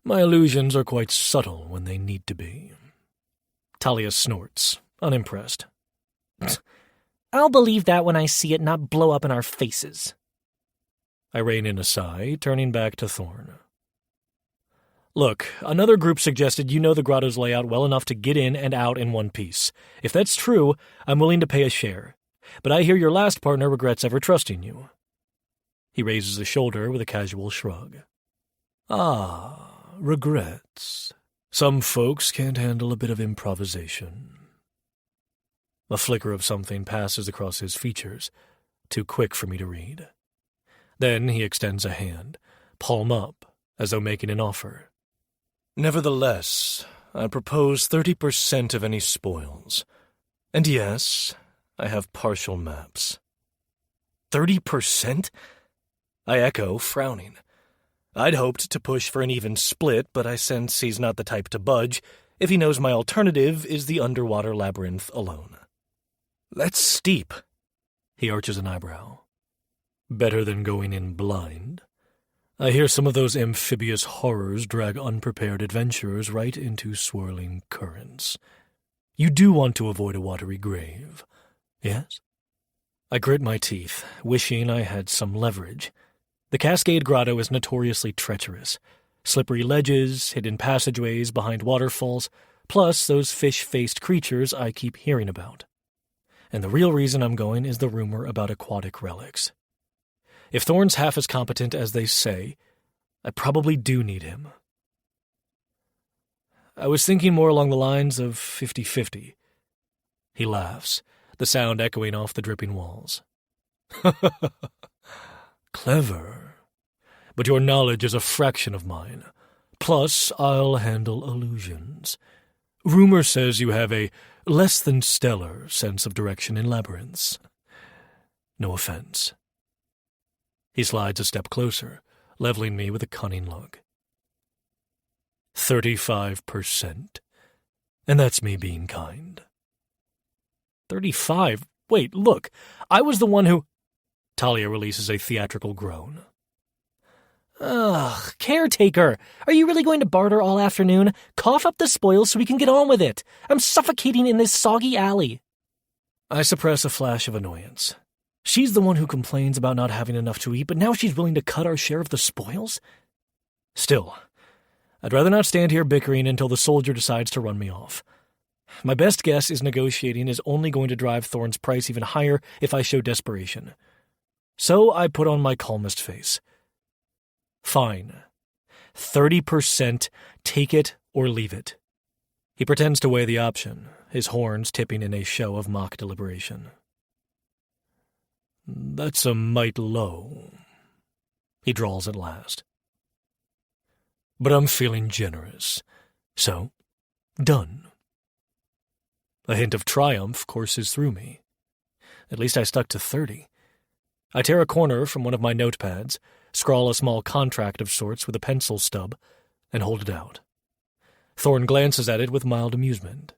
My illusions are quite subtle when they need to be." Talia snorts, unimpressed. "I'll believe that when I see it not blow up in our faces." I rein in a sigh, turning back to Thorn. "Look, another group suggested you know the grotto's layout well enough to get in and out in one piece. If that's true, I'm willing to pay a share. But I hear your last partner regrets ever trusting you." He raises a shoulder with a casual shrug. "Ah, regrets. Some folks can't handle a bit of improvisation." A flicker of something passes across his features, too quick for me to read. Then he extends a hand, palm up, as though making an offer. "Nevertheless, I propose 30% of any spoils. And yes, I have partial maps." 30%? I echo, frowning. I'd hoped to push for an even split, but I sense he's not the type to budge if he knows my alternative is the underwater labyrinth alone. "That's steep." He arches an eyebrow. "Better than going in blind. I hear some of those amphibious horrors drag unprepared adventurers right into swirling currents. You do want to avoid a watery grave, yes?" I grit my teeth, wishing I had some leverage. The Cascade Grotto is notoriously treacherous. Slippery ledges, hidden passageways behind waterfalls, plus those fish-faced creatures I keep hearing about. And the real reason I'm going is the rumor about aquatic relics. If Thorn's half as competent as they say, I probably do need him. I was thinking more along the lines of 50-50. He laughs, the sound echoing off the dripping walls. "Clever. But your knowledge is a fraction of mine. Plus, I'll handle illusions. Rumor says you have a less-than-stellar sense of direction in labyrinths. No offense." He slides a step closer, leveling me with a cunning look. 35%. And that's me being kind. 35? Wait, look, I was the one who... Talia releases a theatrical groan. Ugh, caretaker, are you really going to barter all afternoon? Cough up the spoils so we can get on with it. I'm suffocating in this soggy alley. I suppress a flash of annoyance. She's the one who complains about not having enough to eat, but now she's willing to cut our share of the spoils? Still, I'd rather not stand here bickering until the soldier decides to run me off. My best guess is negotiating is only going to drive Thorn's price even higher if I show desperation. So I put on my calmest face. Fine. 30%, take it or leave it. He pretends to weigh the option, his horns tipping in a show of mock deliberation. That's a mite low, he drawls at last. But I'm feeling generous, so done. A hint of triumph courses through me. At least I stuck to 30. I tear a corner from one of my notepads, scrawl a small contract of sorts with a pencil stub, and hold it out. Thorn glances at it with mild amusement.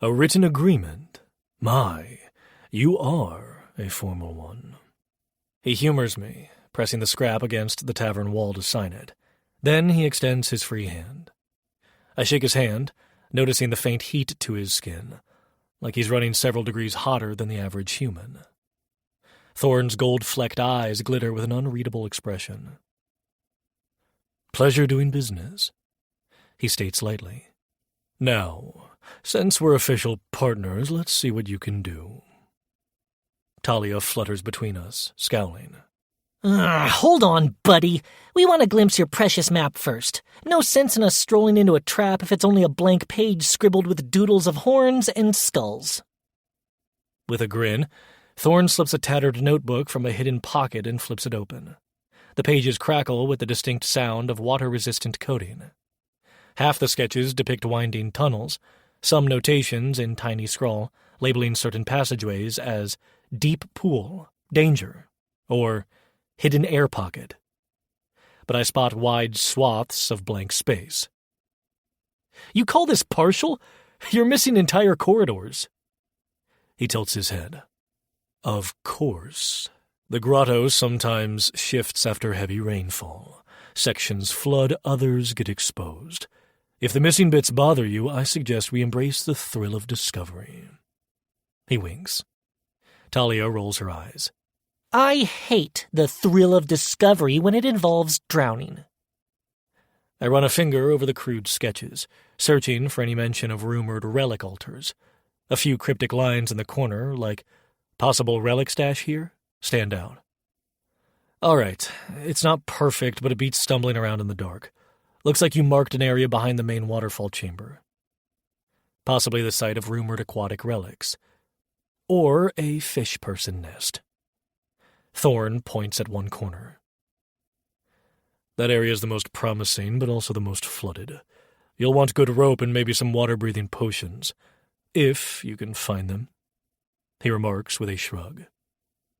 A written agreement. My, you are a formal one. He humors me, pressing the scrap against the tavern wall to sign it. Then he extends his free hand. I shake his hand, noticing the faint heat to his skin, like he's running several degrees hotter than the average human. Thorn's gold-flecked eyes glitter with an unreadable expression. Pleasure doing business, he states lightly. Now, since we're official partners, let's see what you can do. Talia flutters between us, scowling. Hold on, buddy. We want to glimpse your precious map first. No sense in us strolling into a trap if it's only a blank page scribbled with doodles of horns and skulls. With a grin, Thorn slips a tattered notebook from a hidden pocket and flips it open. The pages crackle with the distinct sound of water-resistant coating. Half the sketches depict winding tunnels, some notations in tiny scrawl, labeling certain passageways as deep pool, danger, or hidden air pocket. But I spot wide swaths of blank space. You call this partial? You're missing entire corridors. He tilts his head. Of course. The grotto sometimes shifts after heavy rainfall. Sections flood, others get exposed. If the missing bits bother you, I suggest we embrace the thrill of discovery. He winks. Talia rolls her eyes. I hate the thrill of discovery when it involves drowning. I run a finger over the crude sketches, searching for any mention of rumored relic altars. A few cryptic lines in the corner, like, possible relic stash here, stand out. All right, it's not perfect, but it beats stumbling around in the dark. Looks like you marked an area behind the main waterfall chamber. Possibly the site of rumored aquatic relics. Or a fish person nest. Thorn points at one corner. That area is the most promising, but also the most flooded. You'll want good rope and maybe some water-breathing potions, if you can find them, he remarks with a shrug.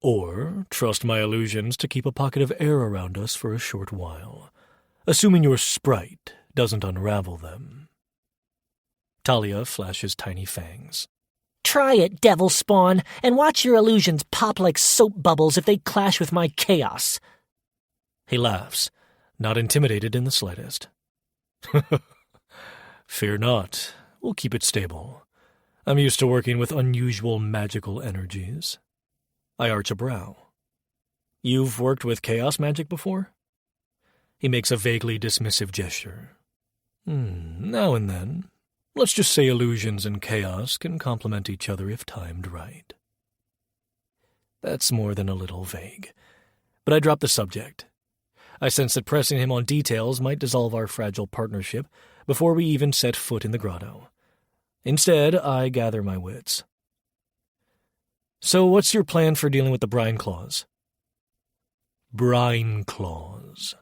Or trust my illusions to keep a pocket of air around us for a short while, assuming your sprite doesn't unravel them. Talia flashes tiny fangs. Try it, devil spawn, and watch your illusions pop like soap bubbles if they clash with my chaos. He laughs, not intimidated in the slightest. Fear not. We'll keep it stable. I'm used to working with unusual magical energies. I arch a brow. You've worked with chaos magic before? He makes a vaguely dismissive gesture. Now and then. Let's just say illusions and chaos can complement each other if timed right. That's more than a little vague. But I drop the subject. I sense that pressing him on details might dissolve our fragile partnership before we even set foot in the grotto. Instead, I gather my wits. So what's your plan for dealing with the brine claws? Brine claws.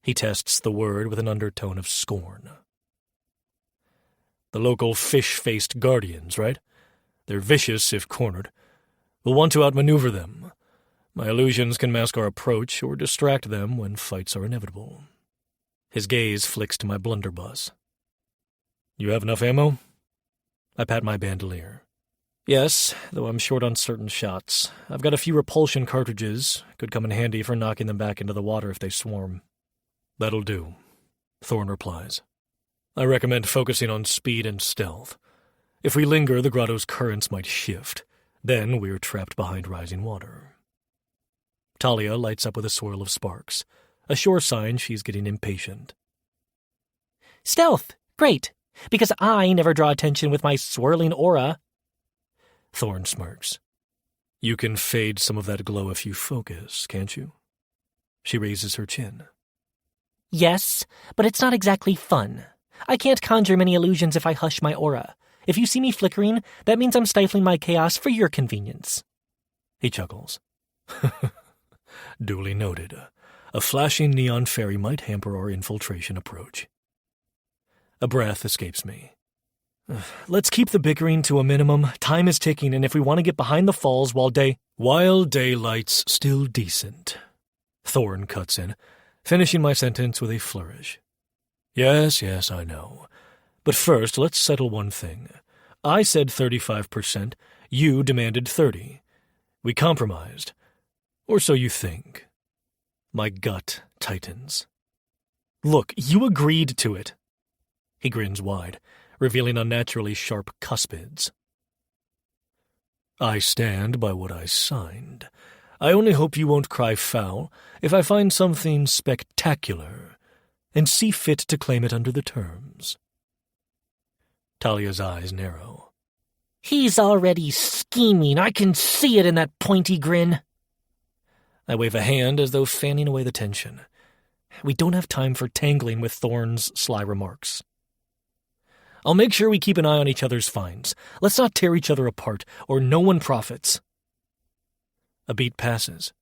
He tests the word with an undertone of scorn. The local fish-faced guardians, right? They're vicious if cornered. We'll want to outmaneuver them. My illusions can mask our approach or distract them when fights are inevitable. His gaze flicks to my blunderbuss. You have enough ammo? I pat my bandolier. Yes, though I'm short on certain shots. I've got a few repulsion cartridges. Could come in handy for knocking them back into the water if they swarm. That'll do, Thorn replies. I recommend focusing on speed and stealth. If we linger, the grotto's currents might shift. Then we're trapped behind rising water. Talia lights up with a swirl of sparks, a sure sign she's getting impatient. Stealth! Great! Because I never draw attention with my swirling aura. Thorn smirks. You can fade some of that glow if you focus, can't you? She raises her chin. Yes, but it's not exactly fun. I can't conjure many illusions if I hush my aura. If you see me flickering, that means I'm stifling my chaos for your convenience. He chuckles. Duly noted. A flashing neon fairy might hamper our infiltration approach. A breath escapes me. Let's keep the bickering to a minimum. Time is ticking, and if we want to get behind the falls while daylight's still decent. Thorn cuts in, finishing my sentence with a flourish. Yes, I know. But first, let's settle one thing. I said 35%. You demanded 30%. We compromised. Or so you think. My gut tightens. Look, you agreed to it. He grins wide, revealing unnaturally sharp cuspids. I stand by what I signed. I only hope you won't cry foul if I find something spectacular and see fit to claim it under the terms. Talia's eyes narrow. He's already scheming. I can see it in that pointy grin. I wave a hand as though fanning away the tension. We don't have time for tangling with Thorn's sly remarks. I'll make sure we keep an eye on each other's finds. Let's not tear each other apart, or no one profits. A beat passes.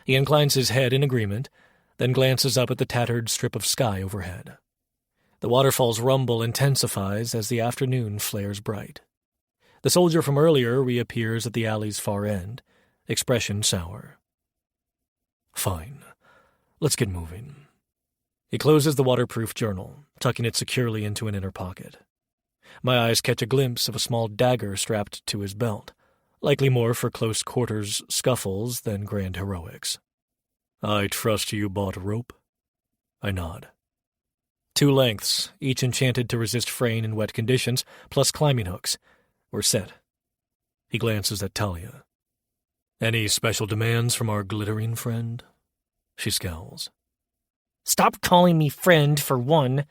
He inclines his head in agreement, then glances up at the tattered strip of sky overhead. The waterfall's rumble intensifies as the afternoon flares bright. The soldier from earlier reappears at the alley's far end, expression sour. Fine. Let's get moving. He closes the waterproof journal, tucking it securely into an inner pocket. My eyes catch a glimpse of a small dagger strapped to his belt, likely more for close quarters scuffles than grand heroics. I trust you bought rope? I nod. 2 lengths, each enchanted to resist fraying in wet conditions, plus climbing hooks. We're set. He glances at Talia. Any special demands from our glittering friend? She scowls. Stop calling me friend, for one.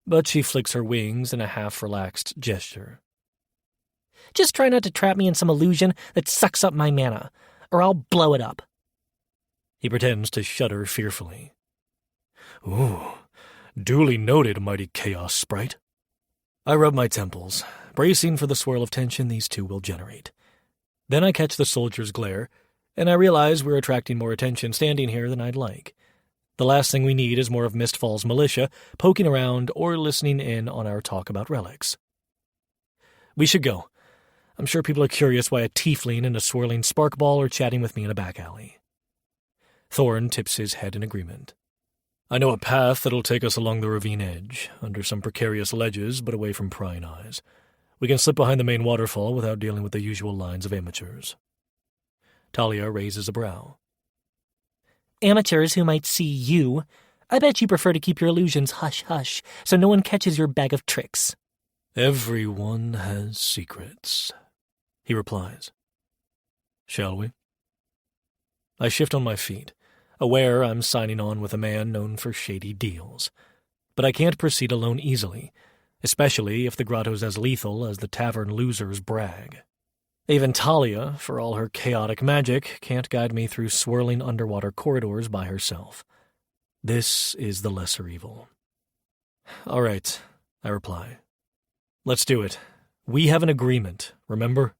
But she flicks her wings in a half-relaxed gesture. Just try not to trap me in some illusion that sucks up my mana, or I'll blow it up. He pretends to shudder fearfully. Ooh, duly noted, mighty chaos sprite. I rub my temples, bracing for the swirl of tension these two will generate. Then I catch the soldier's glare, and I realize we're attracting more attention standing here than I'd like. The last thing we need is more of Mistfall's militia poking around or listening in on our talk about relics. We should go. I'm sure people are curious why a tiefling and a swirling spark ball are chatting with me in a back alley. Thorn tips his head in agreement. I know a path that'll take us along the ravine edge, under some precarious ledges but away from prying eyes. We can slip behind the main waterfall without dealing with the usual lines of amateurs. Talia raises a brow. Amateurs who might see you. I bet you prefer to keep your illusions hush-hush, so no one catches your bag of tricks. Everyone has secrets, he replies. Shall we? I shift on my feet, aware I'm signing on with a man known for shady deals. But I can't proceed alone easily, especially if the grotto's as lethal as the tavern losers brag. Even Talia, for all her chaotic magic, can't guide me through swirling underwater corridors by herself. This is the lesser evil. All right, I reply. Let's do it. We have an agreement, remember?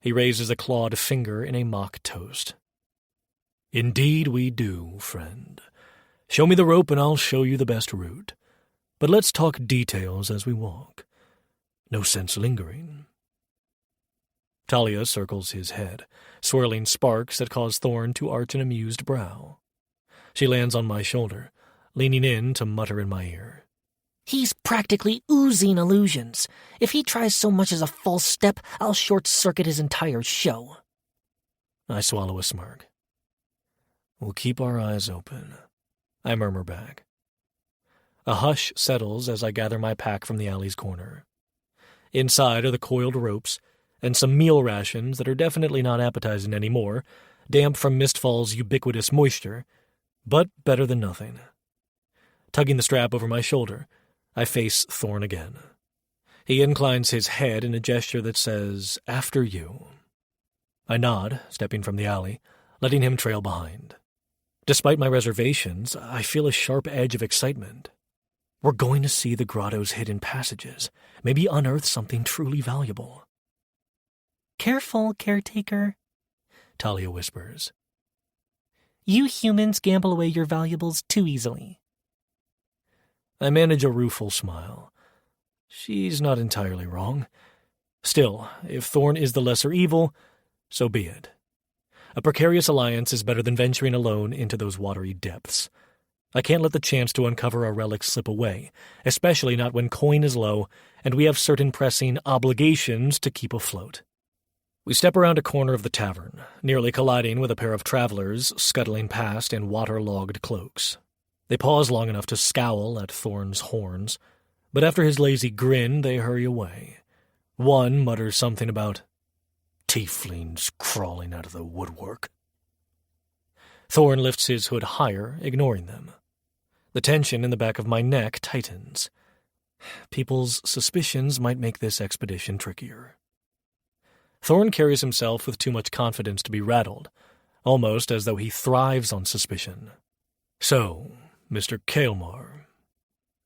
He raises a clawed finger in a mock toast. Indeed we do, friend. Show me the rope and I'll show you the best route. But let's talk details as we walk. No sense lingering. Talia circles his head, swirling sparks that cause Thorn to arch an amused brow. She lands on my shoulder, leaning in to mutter in my ear. He's practically oozing illusions. If he tries so much as a false step, I'll short-circuit his entire show. I swallow a smirk. We'll keep our eyes open, I murmur back. A hush settles as I gather my pack from the alley's corner. Inside are the coiled ropes and some meal rations that are definitely not appetizing anymore, damp from Mistfall's ubiquitous moisture, but better than nothing. Tugging the strap over my shoulder, I face Thorn again. He inclines his head in a gesture that says, "After you." I nod, stepping from the alley, letting him trail behind. Despite my reservations, I feel a sharp edge of excitement. We're going to see the grotto's hidden passages, maybe unearth something truly valuable. Careful, caretaker, Talia whispers. You humans gamble away your valuables too easily. I manage a rueful smile. She's not entirely wrong. Still, if Thorn is the lesser evil, so be it. A precarious alliance is better than venturing alone into those watery depths. I can't let the chance to uncover a relic slip away, especially not when coin is low and we have certain pressing obligations to keep afloat. We step around a corner of the tavern, nearly colliding with a pair of travelers scuttling past in water-logged cloaks. They pause long enough to scowl at Thorn's horns, but after his lazy grin, they hurry away. One mutters something about tieflings crawling out of the woodwork. Thorn lifts his hood higher, ignoring them. The tension in the back of my neck tightens. People's suspicions might make this expedition trickier. Thorn carries himself with too much confidence to be rattled, almost as though he thrives on suspicion. "So, Mr. Kaelmar,"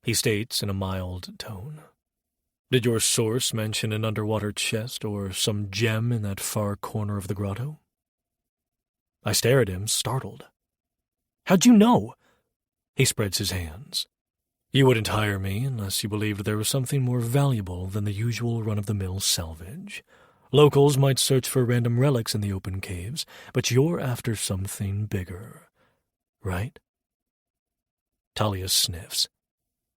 he states in a mild tone, "did your source mention an underwater chest or some gem in that far corner of the grotto?" I stare at him, startled. "How'd you know?" He spreads his hands. "You wouldn't hire me unless you believed there was something more valuable than the usual run-of-the-mill salvage. Locals might search for random relics in the open caves, but you're after something bigger, right?" Talia sniffs.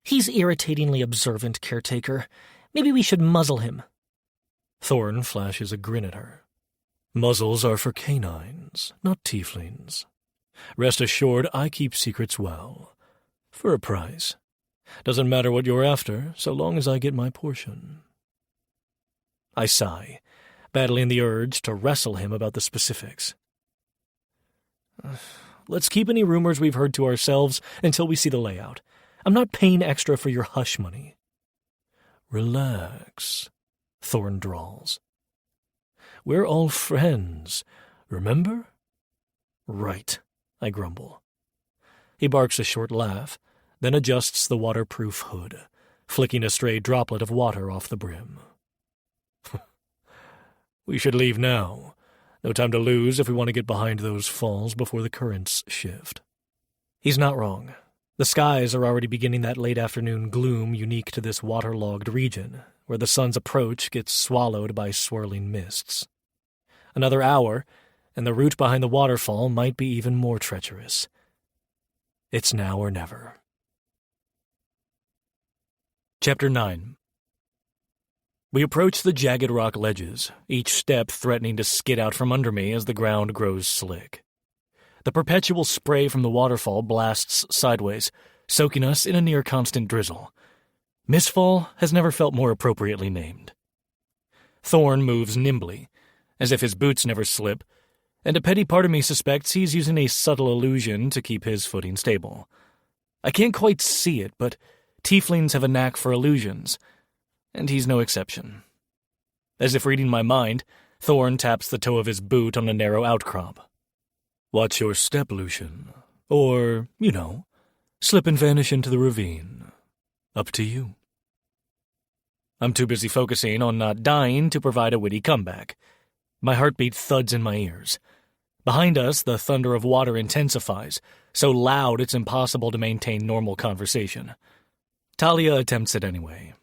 He's irritatingly observant, caretaker. Maybe we should muzzle him. Thorn flashes a grin at her. "Muzzles are for canines, not tieflings. Rest assured I keep secrets well. For a price. Doesn't matter what you're after, so long as I get my portion." I sigh, battling the urge to wrestle him about the specifics. "Let's keep any rumors we've heard to ourselves until we see the layout. I'm not paying extra for your hush money." "Relax," Thorn drawls. "We're all friends, remember?" "Right," I grumble. He barks a short laugh, then adjusts the waterproof hood, flicking a stray droplet of water off the brim. "We should leave now. No time to lose if we want to get behind those falls before the currents shift." He's not wrong. The skies are already beginning that late afternoon gloom unique to this waterlogged region, where the sun's approach gets swallowed by swirling mists. Another hour, and the route behind the waterfall might be even more treacherous. It's now or never. Chapter 9. We approach the jagged rock ledges, each step threatening to skid out from under me as the ground grows slick. The perpetual spray from the waterfall blasts sideways, soaking us in a near-constant drizzle. Mistfall has never felt more appropriately named. Thorn moves nimbly, as if his boots never slip, and a petty part of me suspects he's using a subtle illusion to keep his footing stable. I can't quite see it, but tieflings have a knack for illusions, and he's no exception. As if reading my mind, Thorn taps the toe of his boot on a narrow outcrop. "Watch your step, Lucian. Or, slip and vanish into the ravine. Up to you." I'm too busy focusing on not dying to provide a witty comeback. My heartbeat thuds in my ears. Behind us, the thunder of water intensifies, so loud it's impossible to maintain normal conversation. Talia attempts it anyway.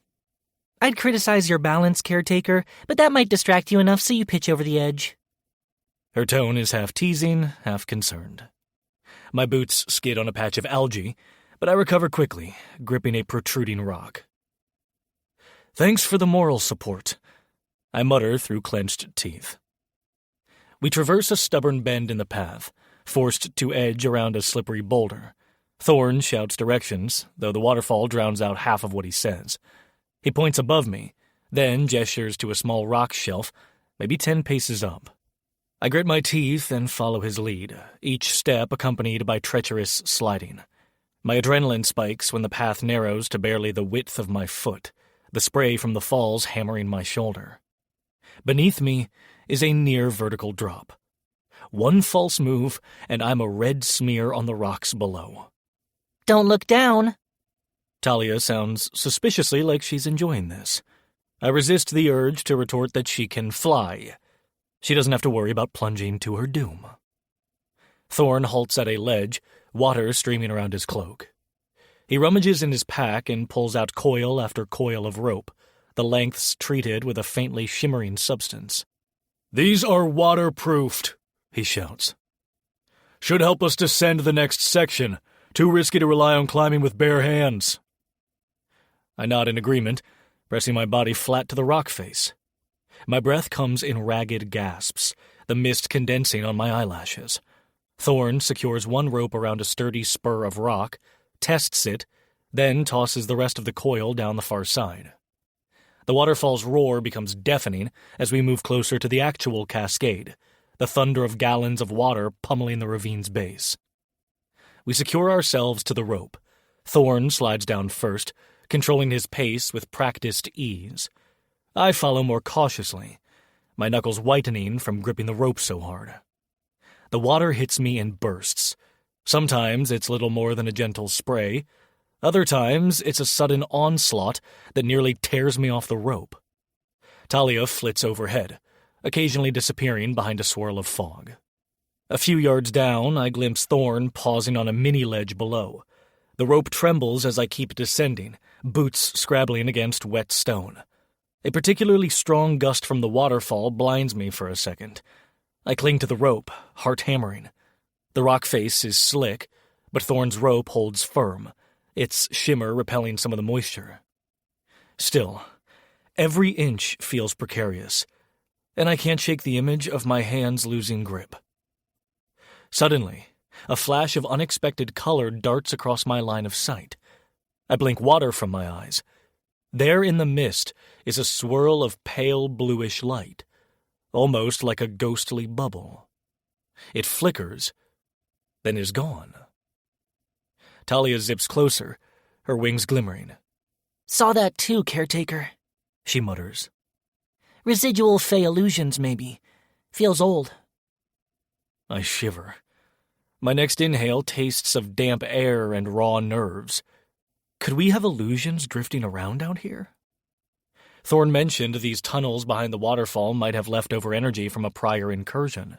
I'd criticize your balance, caretaker, but that might distract you enough so you pitch over the edge. Her tone is half teasing, half concerned. My boots skid on a patch of algae, but I recover quickly, gripping a protruding rock. "Thanks for the moral support," I mutter through clenched teeth. We traverse a stubborn bend in the path, forced to edge around a slippery boulder. Thorn shouts directions, though the waterfall drowns out half of what he says. He points above me, then gestures to a small rock shelf, maybe 10 paces up. I grit my teeth and follow his lead, each step accompanied by treacherous sliding. My adrenaline spikes when the path narrows to barely the width of my foot, the spray from the falls hammering my shoulder. Beneath me is a near vertical drop. One false move, and I'm a red smear on the rocks below. Don't look down. Talia sounds suspiciously like she's enjoying this. I resist the urge to retort that she can fly. She doesn't have to worry about plunging to her doom. Thorn halts at a ledge, water streaming around his cloak. He rummages in his pack and pulls out coil after coil of rope, the lengths treated with a faintly shimmering substance. "These are waterproofed," he shouts. "Should help us descend the next section. Too risky to rely on climbing with bare hands." I nod in agreement, pressing my body flat to the rock face. My breath comes in ragged gasps, the mist condensing on my eyelashes. Thorn secures one rope around a sturdy spur of rock, tests it, then tosses the rest of the coil down the far side. The waterfall's roar becomes deafening as we move closer to the actual cascade, the thunder of gallons of water pummeling the ravine's base. We secure ourselves to the rope. Thorn slides down first, controlling his pace with practiced ease. I follow more cautiously, my knuckles whitening from gripping the rope so hard. The water hits me in bursts. Sometimes it's little more than a gentle spray. Other times it's a sudden onslaught that nearly tears me off the rope. Talia flits overhead, occasionally disappearing behind a swirl of fog. A few yards down, I glimpse Thorn pausing on a mini-ledge below. The rope trembles as I keep descending, boots scrabbling against wet stone. A particularly strong gust from the waterfall blinds me for a second. I cling to the rope, heart hammering. The rock face is slick, but Thorn's rope holds firm, its shimmer repelling some of the moisture. Still, every inch feels precarious, and I can't shake the image of my hands losing grip. Suddenly, a flash of unexpected color darts across my line of sight. I blink water from my eyes. There in the mist is a swirl of pale bluish light, almost like a ghostly bubble. It flickers, then is gone. Talia zips closer, her wings glimmering. Saw that too, caretaker, she mutters. Residual fey illusions, maybe. Feels old. I shiver. My next inhale tastes of damp air and raw nerves. Could we have illusions drifting around out here? Thorn mentioned these tunnels behind the waterfall might have leftover energy from a prior incursion.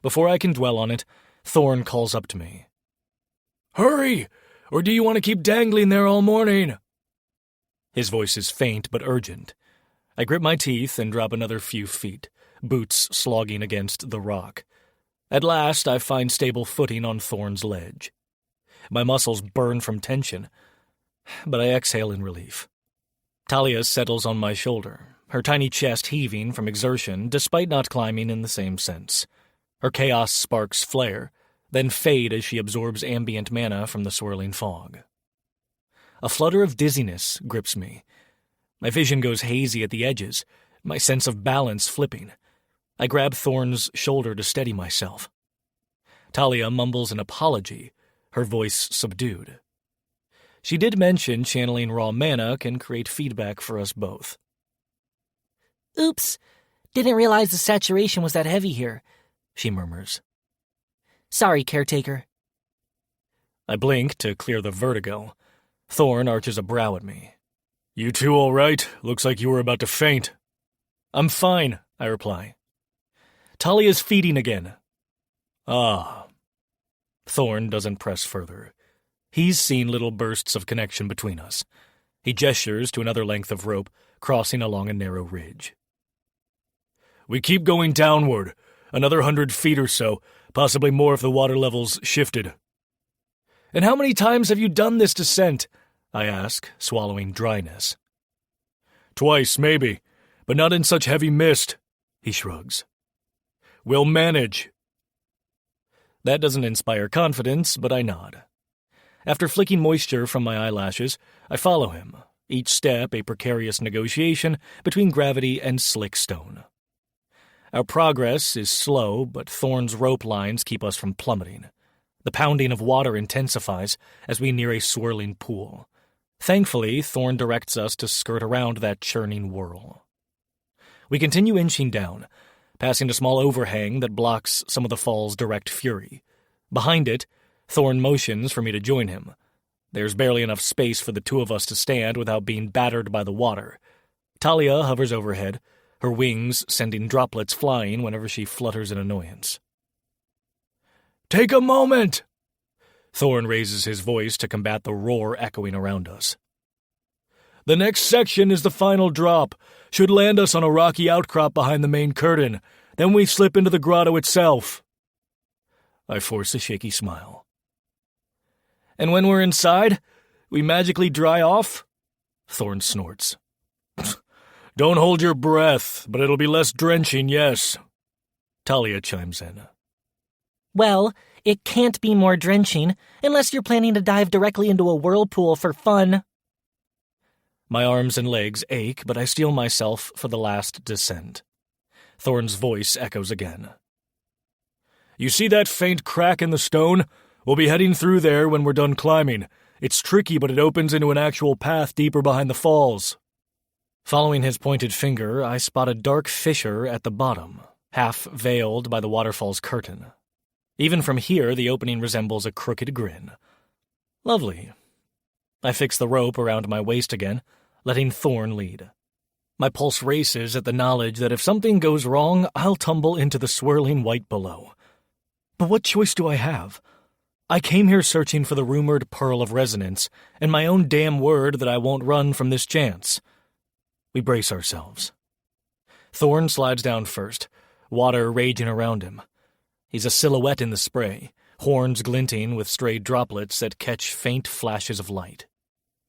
Before I can dwell on it, Thorn calls up to me. "Hurry! Or do you want to keep dangling there all morning?" His voice is faint but urgent. I grip my teeth and drop another few feet, boots slogging against the rock. At last, I find stable footing on Thorn's ledge. My muscles burn from tension, but I exhale in relief. Talia settles on my shoulder, her tiny chest heaving from exertion despite not climbing in the same sense. Her chaos sparks flare, then fade as she absorbs ambient mana from the swirling fog. A flutter of dizziness grips me. My vision goes hazy at the edges, my sense of balance flipping. I grab Thorn's shoulder to steady myself. Talia mumbles an apology, her voice subdued. She did mention channeling raw mana can create feedback for us both. Oops, didn't realize the saturation was that heavy here, she murmurs. Sorry, caretaker. I blink to clear the vertigo. Thorn arches a brow at me. "You two all right? Looks like you were about to faint." "I'm fine," I reply. "Talia's feeding again." "Ah." Thorn doesn't press further. He's seen little bursts of connection between us. He gestures to another length of rope, crossing along a narrow ridge. "We keep going downward, another 100 feet or so, possibly more if the water levels shifted." And how many times have you done this descent? I ask, swallowing dryness. Twice, maybe, but not in such heavy mist, he shrugs. We'll manage. That doesn't inspire confidence, but I nod. After flicking moisture from my eyelashes, I follow him, each step a precarious negotiation between gravity and slick stone. Our progress is slow, but Thorn's rope lines keep us from plummeting. The pounding of water intensifies as we near a swirling pool. Thankfully, Thorn directs us to skirt around that churning whirl. We continue inching down, passing a small overhang that blocks some of the fall's direct fury. Behind it, Thorn motions for me to join him. There's barely enough space for the two of us to stand without being battered by the water. Talia hovers overhead, her wings sending droplets flying whenever she flutters in annoyance. Take a moment! Thorn raises his voice to combat the roar echoing around us. The next section is the final drop. Should land us on a rocky outcrop behind the main curtain. Then we slip into the grotto itself. I force a shaky smile. And when we're inside, we magically dry off? Thorn snorts. Don't hold your breath, but it'll be less drenching, yes. Talia chimes in. Well, it can't be more drenching, unless you're planning to dive directly into a whirlpool for fun. My arms and legs ache, but I steel myself for the last descent. Thorn's voice echoes again. You see that faint crack in the stone? We'll be heading through there when we're done climbing. It's tricky, but it opens into an actual path deeper behind the falls. Following his pointed finger, I spot a dark fissure at the bottom, half veiled by the waterfall's curtain. Even from here, the opening resembles a crooked grin. Lovely. I fix the rope around my waist again, letting Thorn lead. My pulse races at the knowledge that if something goes wrong, I'll tumble into the swirling white below. But what choice do I have? I came here searching for the rumored Pearl of Resonance, and my own damn word that I won't run from this chance. We brace ourselves. Thorn slides down first, water raging around him. He's a silhouette in the spray, horns glinting with stray droplets that catch faint flashes of light.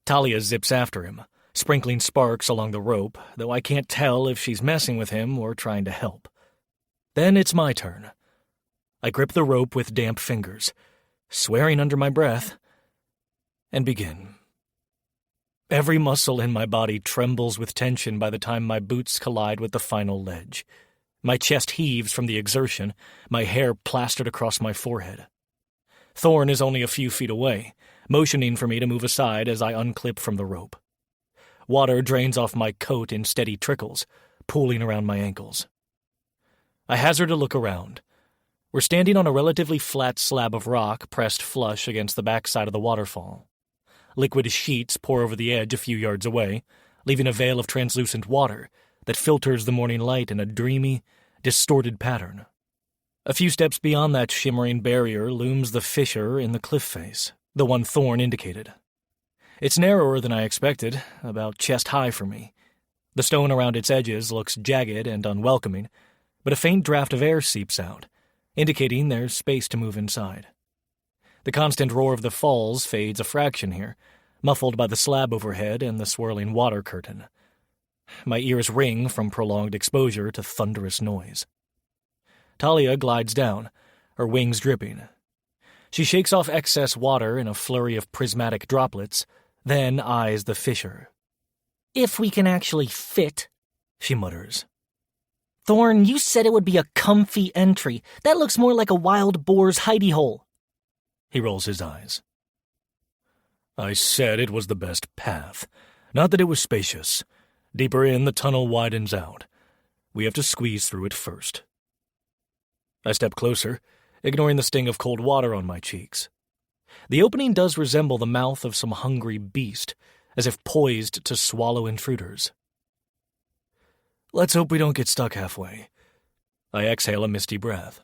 Talia zips after him, sprinkling sparks along the rope, though I can't tell if she's messing with him or trying to help. Then it's my turn. I grip the rope with damp fingers, swearing under my breath, and begin. Every muscle in my body trembles with tension by the time my boots collide with the final ledge. My chest heaves from the exertion, my hair plastered across my forehead. Thorn is only a few feet away, motioning for me to move aside as I unclip from the rope. Water drains off my coat in steady trickles, pooling around my ankles. I hazard a look around. We're standing on a relatively flat slab of rock pressed flush against the backside of the waterfall. Liquid sheets pour over the edge a few yards away, leaving a veil of translucent water that filters the morning light in a dreamy, distorted pattern. A few steps beyond that shimmering barrier looms the fissure in the cliff face, the one Thorn indicated. It's narrower than I expected, about chest-high for me. The stone around its edges looks jagged and unwelcoming, but a faint draft of air seeps out, indicating there's space to move inside. The constant roar of the falls fades a fraction here, muffled by the slab overhead and the swirling water curtain. My ears ring from prolonged exposure to thunderous noise. Talia glides down, her wings dripping. She shakes off excess water in a flurry of prismatic droplets, then eyes the fissure. If we can actually fit, she mutters. Thorn, you said it would be a comfy entry. That looks more like a wild boar's hidey hole. He rolls his eyes. I said it was the best path, not that it was spacious. Deeper in, the tunnel widens out. We have to squeeze through it first. I step closer, ignoring the sting of cold water on my cheeks. The opening does resemble the mouth of some hungry beast, as if poised to swallow intruders. Let's hope we don't get stuck halfway. I exhale a misty breath.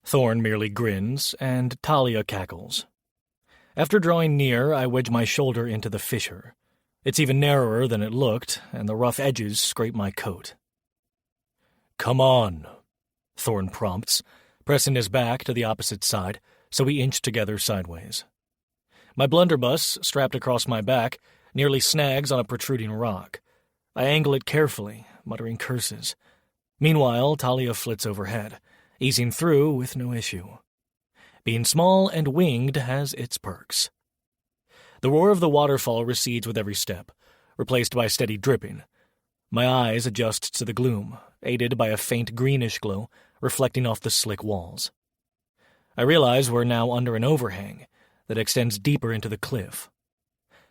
Thorn merely grins, and Talia cackles. After drawing near, I wedge my shoulder into the fissure. It's even narrower than it looked, and the rough edges scrape my coat. Come on, Thorn prompts, pressing his back to the opposite side, so we inch together sideways. My blunderbuss, strapped across my back, nearly snags on a protruding rock. I angle it carefully, muttering curses. Meanwhile, Talia flits overhead, easing through with no issue. Being small and winged has its perks. The roar of the waterfall recedes with every step, replaced by steady dripping. My eyes adjust to the gloom, aided by a faint greenish glow reflecting off the slick walls. I realize we're now under an overhang that extends deeper into the cliff.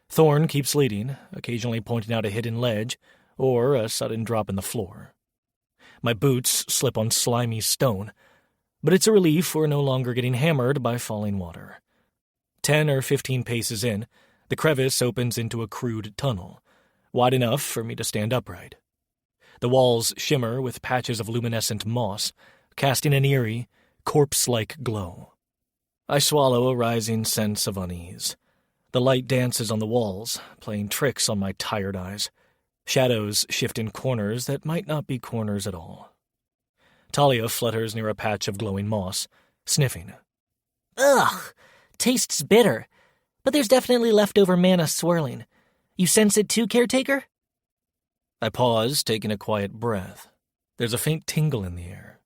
Thorn keeps leading, occasionally pointing out a hidden ledge or a sudden drop in the floor. My boots slip on slimy stone, but it's a relief we're no longer getting hammered by falling water. 10 or 15 paces in, the crevice opens into a crude tunnel, wide enough for me to stand upright. The walls shimmer with patches of luminescent moss, casting an eerie, corpse-like glow. I swallow a rising sense of unease. The light dances on the walls, playing tricks on my tired eyes. Shadows shift in corners that might not be corners at all. Talia flutters near a patch of glowing moss, sniffing. Ugh! Tastes bitter. But there's definitely leftover mana swirling. You sense it too, caretaker? I pause, taking a quiet breath. There's a faint tingle in the air.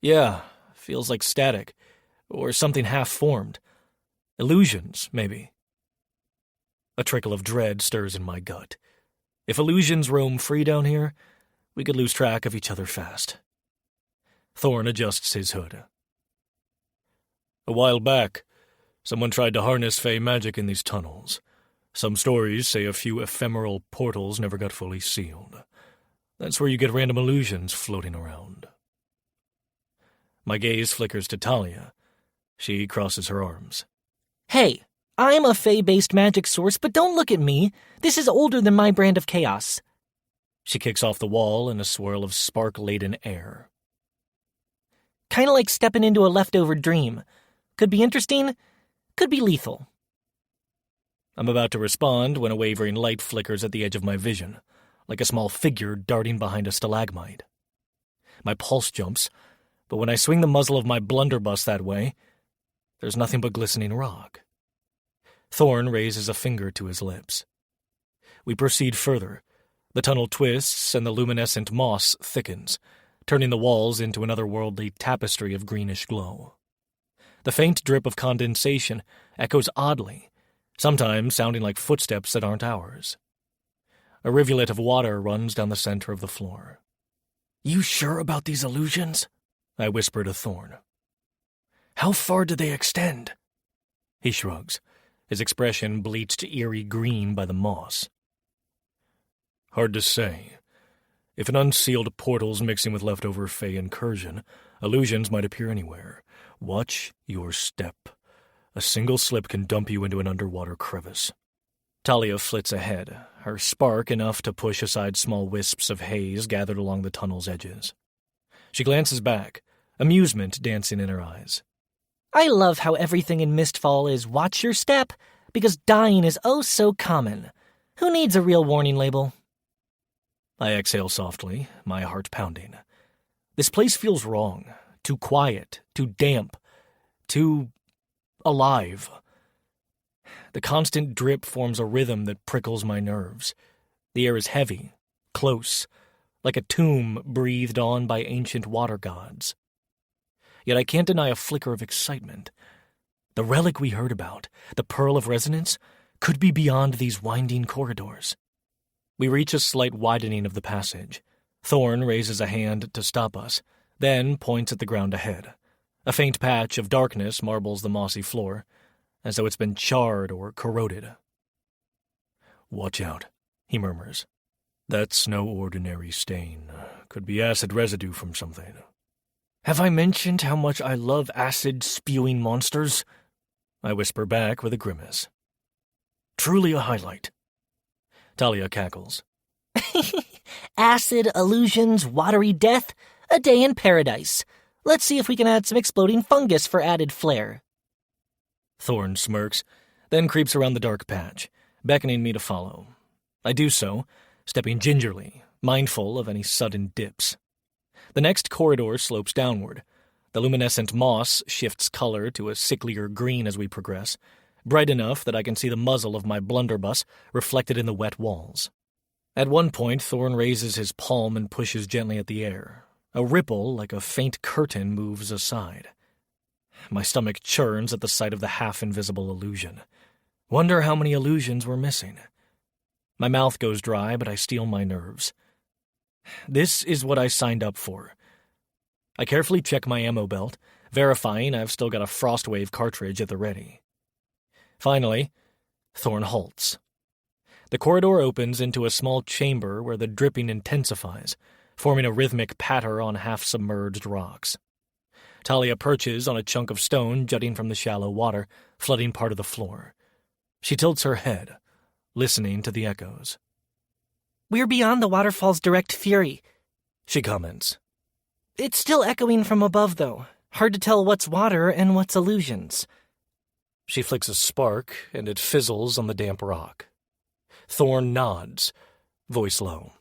Yeah, feels like static, or something half-formed. Illusions, maybe. A trickle of dread stirs in my gut. If illusions roam free down here, we could lose track of each other fast. Thorn adjusts his hood. A while back, someone tried to harness fey magic in these tunnels. Some stories say a few ephemeral portals never got fully sealed. That's where you get random illusions floating around. My gaze flickers to Talia. She crosses her arms. Hey, I'm a fey-based magic source, but don't look at me. This is older than my brand of chaos. She kicks off the wall in a swirl of spark-laden air. Kinda like stepping into a leftover dream. Could be interesting, could be lethal. I'm about to respond when a wavering light flickers at the edge of my vision, like a small figure darting behind a stalagmite. My pulse jumps, but when I swing the muzzle of my blunderbuss that way, there's nothing but glistening rock. Thorn raises a finger to his lips. We proceed further. The tunnel twists and the luminescent moss thickens, turning the walls into an otherworldly tapestry of greenish glow. The faint drip of condensation echoes oddly, sometimes sounding like footsteps that aren't ours. A rivulet of water runs down the center of the floor. "You sure about these illusions?" I whisper to Thorn. "How far do they extend?" He shrugs, his expression bleached eerie green by the moss. "Hard to say. If an unsealed portal's mixing with leftover fey incursion, illusions might appear anywhere. Watch your step. A single slip can dump you into an underwater crevice." Talia flits ahead, her spark enough to push aside small wisps of haze gathered along the tunnel's edges. She glances back, amusement dancing in her eyes. I love how everything in Mistfall is watch your step, because dying is oh so common. Who needs a real warning label? I exhale softly, my heart pounding. This place feels wrong, too quiet, too damp, too alive. The constant drip forms a rhythm that prickles my nerves. The air is heavy, close, like a tomb breathed on by ancient water gods. Yet I can't deny a flicker of excitement. The relic we heard about, the Pearl of Resonance, could be beyond these winding corridors. We reach a slight widening of the passage. Thorn raises a hand to stop us, then points at the ground ahead. A faint patch of darkness marbles the mossy floor, as though it's been charred or corroded. "Watch out," he murmurs. "That's no ordinary stain. Could be acid residue from something." "Have I mentioned how much I love acid-spewing monsters?" I whisper back with a grimace. "Truly a highlight." Talia cackles. Acid, illusions, watery death, a day in paradise. Let's see if we can add some exploding fungus for added flair. Thorn smirks, then creeps around the dark patch, beckoning me to follow. I do so, stepping gingerly, mindful of any sudden dips. The next corridor slopes downward. The luminescent moss shifts color to a sicklier green as we progress, bright enough that I can see the muzzle of my blunderbuss reflected in the wet walls. At one point, Thorn raises his palm and pushes gently at the air. A ripple, like a faint curtain, moves aside. My stomach churns at the sight of the half-invisible illusion. Wonder how many illusions we're missing. My mouth goes dry, but I steel my nerves. This is what I signed up for. I carefully check my ammo belt, verifying I've still got a Frostwave cartridge at the ready. Finally, Thorn halts. The corridor opens into a small chamber where the dripping intensifies, forming a rhythmic patter on half-submerged rocks. Talia perches on a chunk of stone jutting from the shallow water, flooding part of the floor. She tilts her head, listening to the echoes. "We're beyond the waterfall's direct fury," she comments. "It's still echoing from above, though. Hard to tell what's water and what's illusions." She flicks a spark, and it fizzles on the damp rock. Thorn nods, voice low.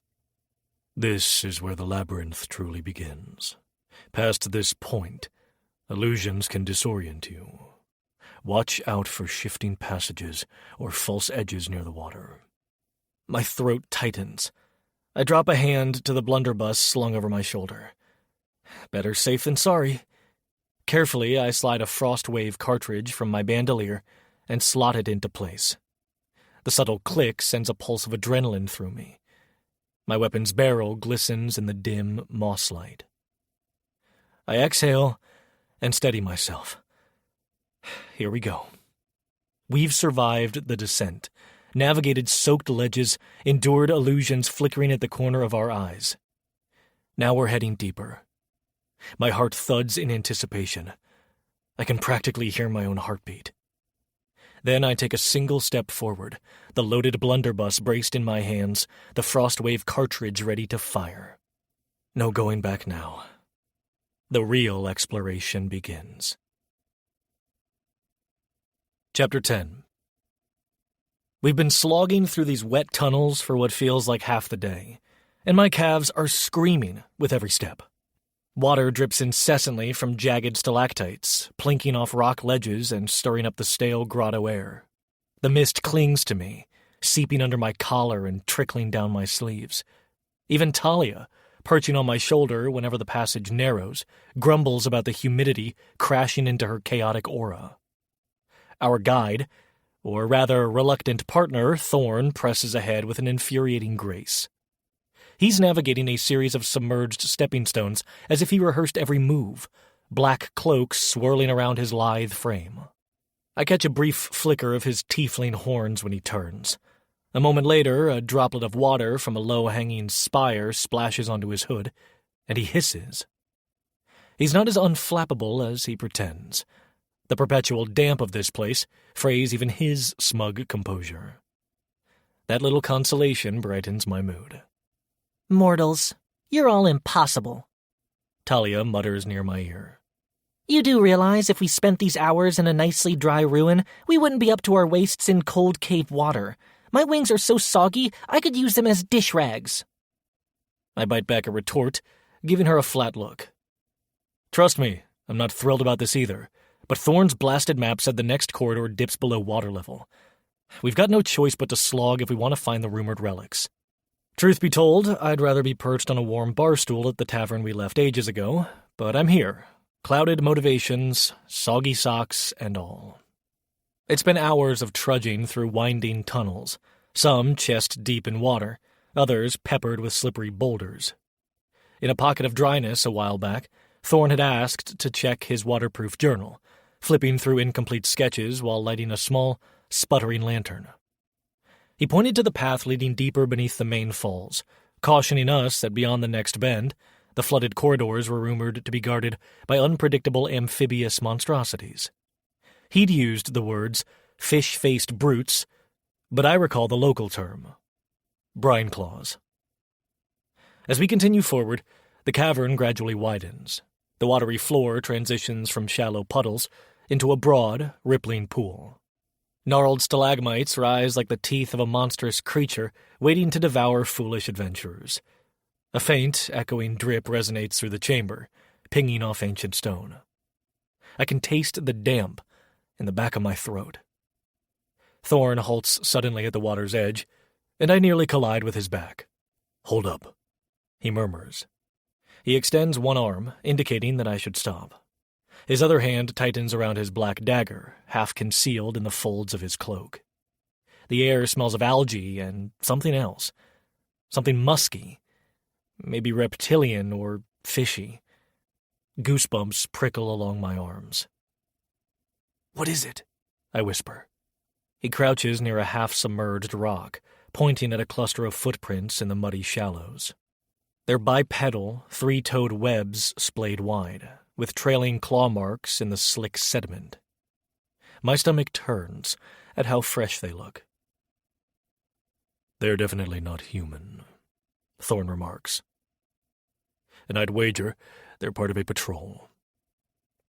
"This is where the labyrinth truly begins. Past this point, illusions can disorient you. Watch out for shifting passages or false edges near the water." My throat tightens. I drop a hand to the blunderbuss slung over my shoulder. Better safe than sorry. Carefully, I slide a Frostwave cartridge from my bandolier and slot it into place. The subtle click sends a pulse of adrenaline through me. My weapon's barrel glistens in the dim moss light. I exhale and steady myself. Here we go. We've survived the descent, navigated soaked ledges, endured illusions flickering at the corner of our eyes. Now we're heading deeper. My heart thuds in anticipation. I can practically hear my own heartbeat. Then I take a single step forward, the loaded blunderbuss braced in my hands, the Frostwave cartridge ready to fire. No going back now. The real exploration begins. Chapter 10. We've been slogging through these wet tunnels for what feels like half the day, and my calves are screaming with every step. Water drips incessantly from jagged stalactites, plinking off rock ledges and stirring up the stale grotto air. The mist clings to me, seeping under my collar and trickling down my sleeves. Even Talia, perching on my shoulder whenever the passage narrows, grumbles about the humidity crashing into her chaotic aura. Our guide, or rather reluctant partner, Thorn, presses ahead with an infuriating grace. He's navigating a series of submerged stepping stones as if he rehearsed every move, black cloaks swirling around his lithe frame. I catch a brief flicker of his tiefling horns when he turns. A moment later, a droplet of water from a low-hanging spire splashes onto his hood, and he hisses. He's not as unflappable as he pretends. The perpetual damp of this place frays even his smug composure. That little consolation brightens my mood. "Mortals, you're all impossible," Talia mutters near my ear. "You do realize if we spent these hours in a nicely dry ruin, we wouldn't be up to our waists in cold cave water. My wings are so soggy, I could use them as dish rags." I bite back a retort, giving her a flat look. Trust me, I'm not thrilled about this either, but Thorn's blasted map said the next corridor dips below water level. We've got no choice but to slog if we want to find the rumored relics. Truth be told, I'd rather be perched on a warm bar stool at the tavern we left ages ago, but I'm here. Clouded motivations, soggy socks, and all. It's been hours of trudging through winding tunnels, some chest deep in water, others peppered with slippery boulders. In a pocket of dryness a while back, Thorn had asked to check his waterproof journal, flipping through incomplete sketches while lighting a small, sputtering lantern. He pointed to the path leading deeper beneath the main falls, cautioning us that beyond the next bend, the flooded corridors were rumored to be guarded by unpredictable amphibious monstrosities. He'd used the words fish-faced brutes, but I recall the local term, brine claws. As we continue forward, the cavern gradually widens. The watery floor transitions from shallow puddles into a broad, rippling pool. Gnarled stalagmites rise like the teeth of a monstrous creature waiting to devour foolish adventurers. A faint, echoing drip resonates through the chamber, pinging off ancient stone. I can taste the damp in the back of my throat. Thorn halts suddenly at the water's edge, and I nearly collide with his back. "Hold up," he murmurs. He extends one arm, indicating that I should stop. His other hand tightens around his black dagger, half concealed in the folds of his cloak. The air smells of algae and something else. Something musky. Maybe reptilian or fishy. Goosebumps prickle along my arms. "What is it?" I whisper. He crouches near a half-submerged rock, pointing at a cluster of footprints in the muddy shallows. They're bipedal, three-toed webs splayed wide, with trailing claw marks in the slick sediment. My stomach turns at how fresh they look. "They're definitely not human," Thorn remarks. "And I'd wager they're part of a patrol."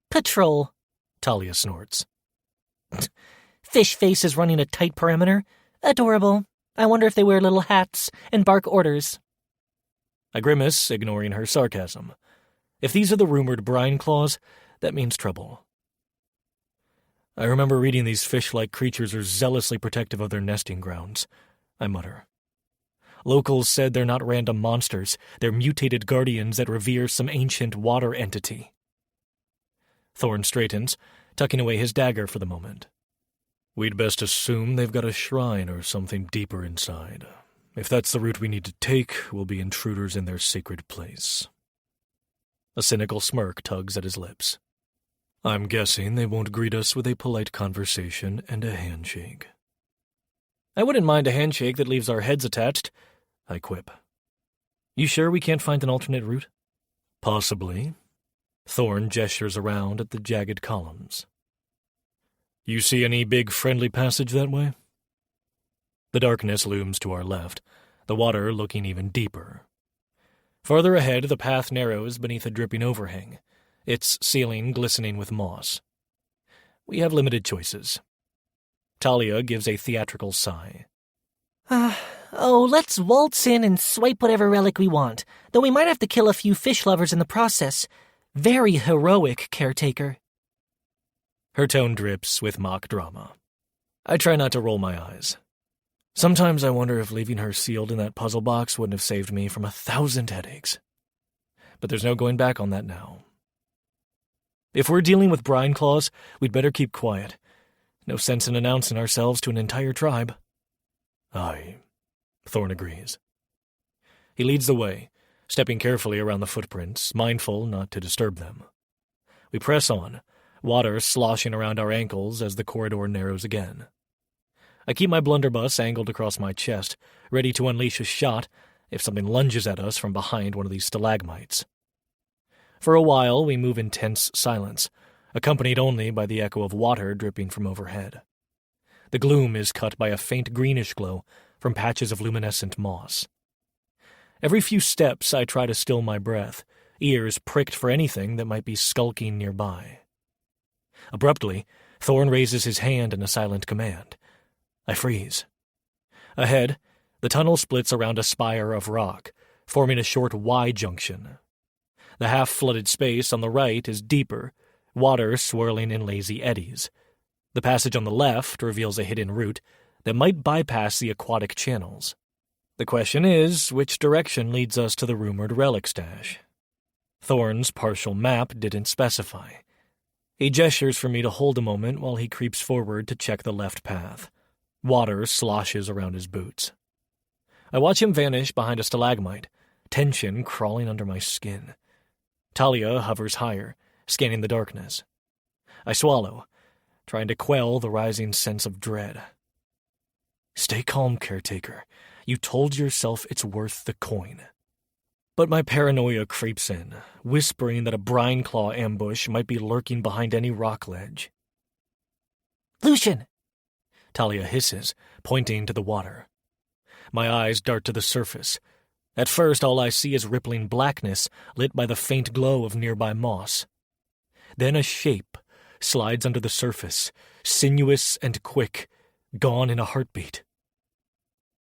Patrol, Talia snorts. Fish face is running a tight perimeter. Adorable. I wonder if they wear little hats and bark orders. I grimace, ignoring her sarcasm. If these are the rumored brine claws, that means trouble. "I remember reading these fish-like creatures are zealously protective of their nesting grounds," I mutter. "Locals said they're not random monsters, they're mutated guardians that revere some ancient water entity." Thorn straightens, tucking away his dagger for the moment. "We'd best assume they've got a shrine or something deeper inside. If that's the route we need to take, we'll be intruders in their sacred place." A cynical smirk tugs at his lips. "I'm guessing they won't greet us with a polite conversation and a handshake." "I wouldn't mind a handshake that leaves our heads attached," I quip. "You sure we can't find an alternate route?" "Possibly." Thorn gestures around at the jagged columns. "You see any big friendly passage that way?" The darkness looms to our left, the water looking even deeper. Farther ahead, the path narrows beneath a dripping overhang, its ceiling glistening with moss. We have limited choices. Talia gives a theatrical sigh. Let's waltz in and swipe whatever relic we want, though we might have to kill a few fish lovers in the process. Very heroic, caretaker. Her tone drips with mock drama. I try not to roll my eyes. Sometimes I wonder if leaving her sealed in that puzzle box wouldn't have saved me from 1,000 headaches. But there's no going back on that now. If we're dealing with brine claws, we'd better keep quiet. No sense in announcing ourselves to an entire tribe. Aye, Thorn agrees. He leads the way, stepping carefully around the footprints, mindful not to disturb them. We press on, water sloshing around our ankles as the corridor narrows again. I keep my blunderbuss angled across my chest, ready to unleash a shot if something lunges at us from behind one of these stalagmites. For a while, we move in tense silence, accompanied only by the echo of water dripping from overhead. The gloom is cut by a faint greenish glow from patches of luminescent moss. Every few steps, I try to still my breath, ears pricked for anything that might be skulking nearby. Abruptly, Thorn raises his hand in a silent command. I freeze. Ahead, the tunnel splits around a spire of rock, forming a short Y-junction. The half-flooded space on the right is deeper, water swirling in lazy eddies. The passage on the left reveals a hidden route that might bypass the aquatic channels. The question is, which direction leads us to the rumored relic stash? Thorn's partial map didn't specify. He gestures for me to hold a moment while he creeps forward to check the left path. Water sloshes around his boots. I watch him vanish behind a stalagmite, tension crawling under my skin. Talia hovers higher, scanning the darkness. I swallow, trying to quell the rising sense of dread. Stay calm, caretaker. You told yourself it's worth the coin. But my paranoia creeps in, whispering that a brine claw ambush might be lurking behind any rock ledge. Lucian! Talia hisses, pointing to the water. My eyes dart to the surface. At first, all I see is rippling blackness lit by the faint glow of nearby moss. Then a shape slides under the surface, sinuous and quick, gone in a heartbeat.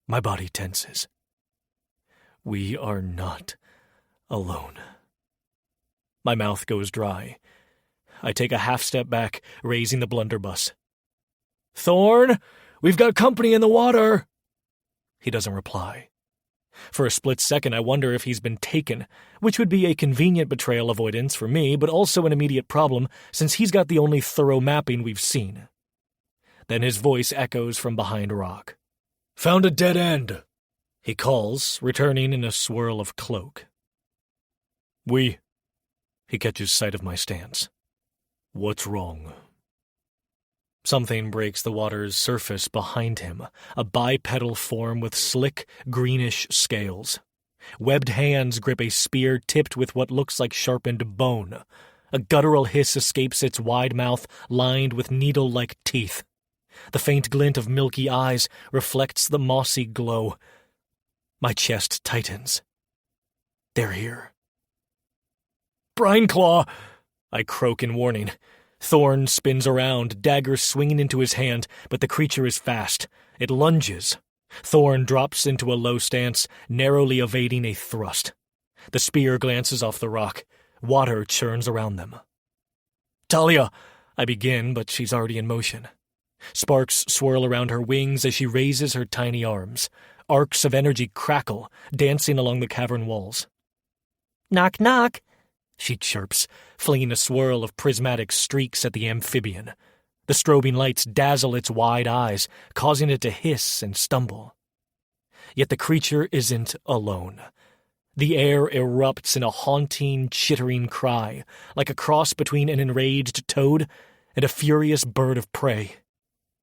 My body tenses. We are not alone. My mouth goes dry. I take a half step back, raising the blunderbuss. Thorn, We've got company in the water! He doesn't reply. For a split second, I wonder if he's been taken, which would be a convenient betrayal avoidance for me, but also an immediate problem since he's got the only thorough mapping we've seen. Then his voice echoes from behind a rock. Found a dead end, he calls, returning in a swirl of cloak. He catches sight of my stance. What's wrong? Something breaks the water's surface behind him, a bipedal form with slick, greenish scales. Webbed hands grip a spear tipped with what looks like sharpened bone. A guttural hiss escapes its wide mouth, lined with needle-like teeth. The faint glint of milky eyes reflects the mossy glow. My chest tightens. They're here. Brineclaw! I croak in warning. Thorn spins around, dagger swinging into his hand, but the creature is fast. It lunges. Thorn drops into a low stance, narrowly evading a thrust. The spear glances off the rock. Water churns around them. Talia! I begin, but she's already in motion. Sparks swirl around her wings as she raises her tiny arms. Arcs of energy crackle, dancing along the cavern walls. Knock, knock, she chirps, flinging a swirl of prismatic streaks at the amphibian. The strobing lights dazzle its wide eyes, causing it to hiss and stumble. Yet the creature isn't alone. The air erupts in a haunting, chittering cry, like a cross between an enraged toad and a furious bird of prey.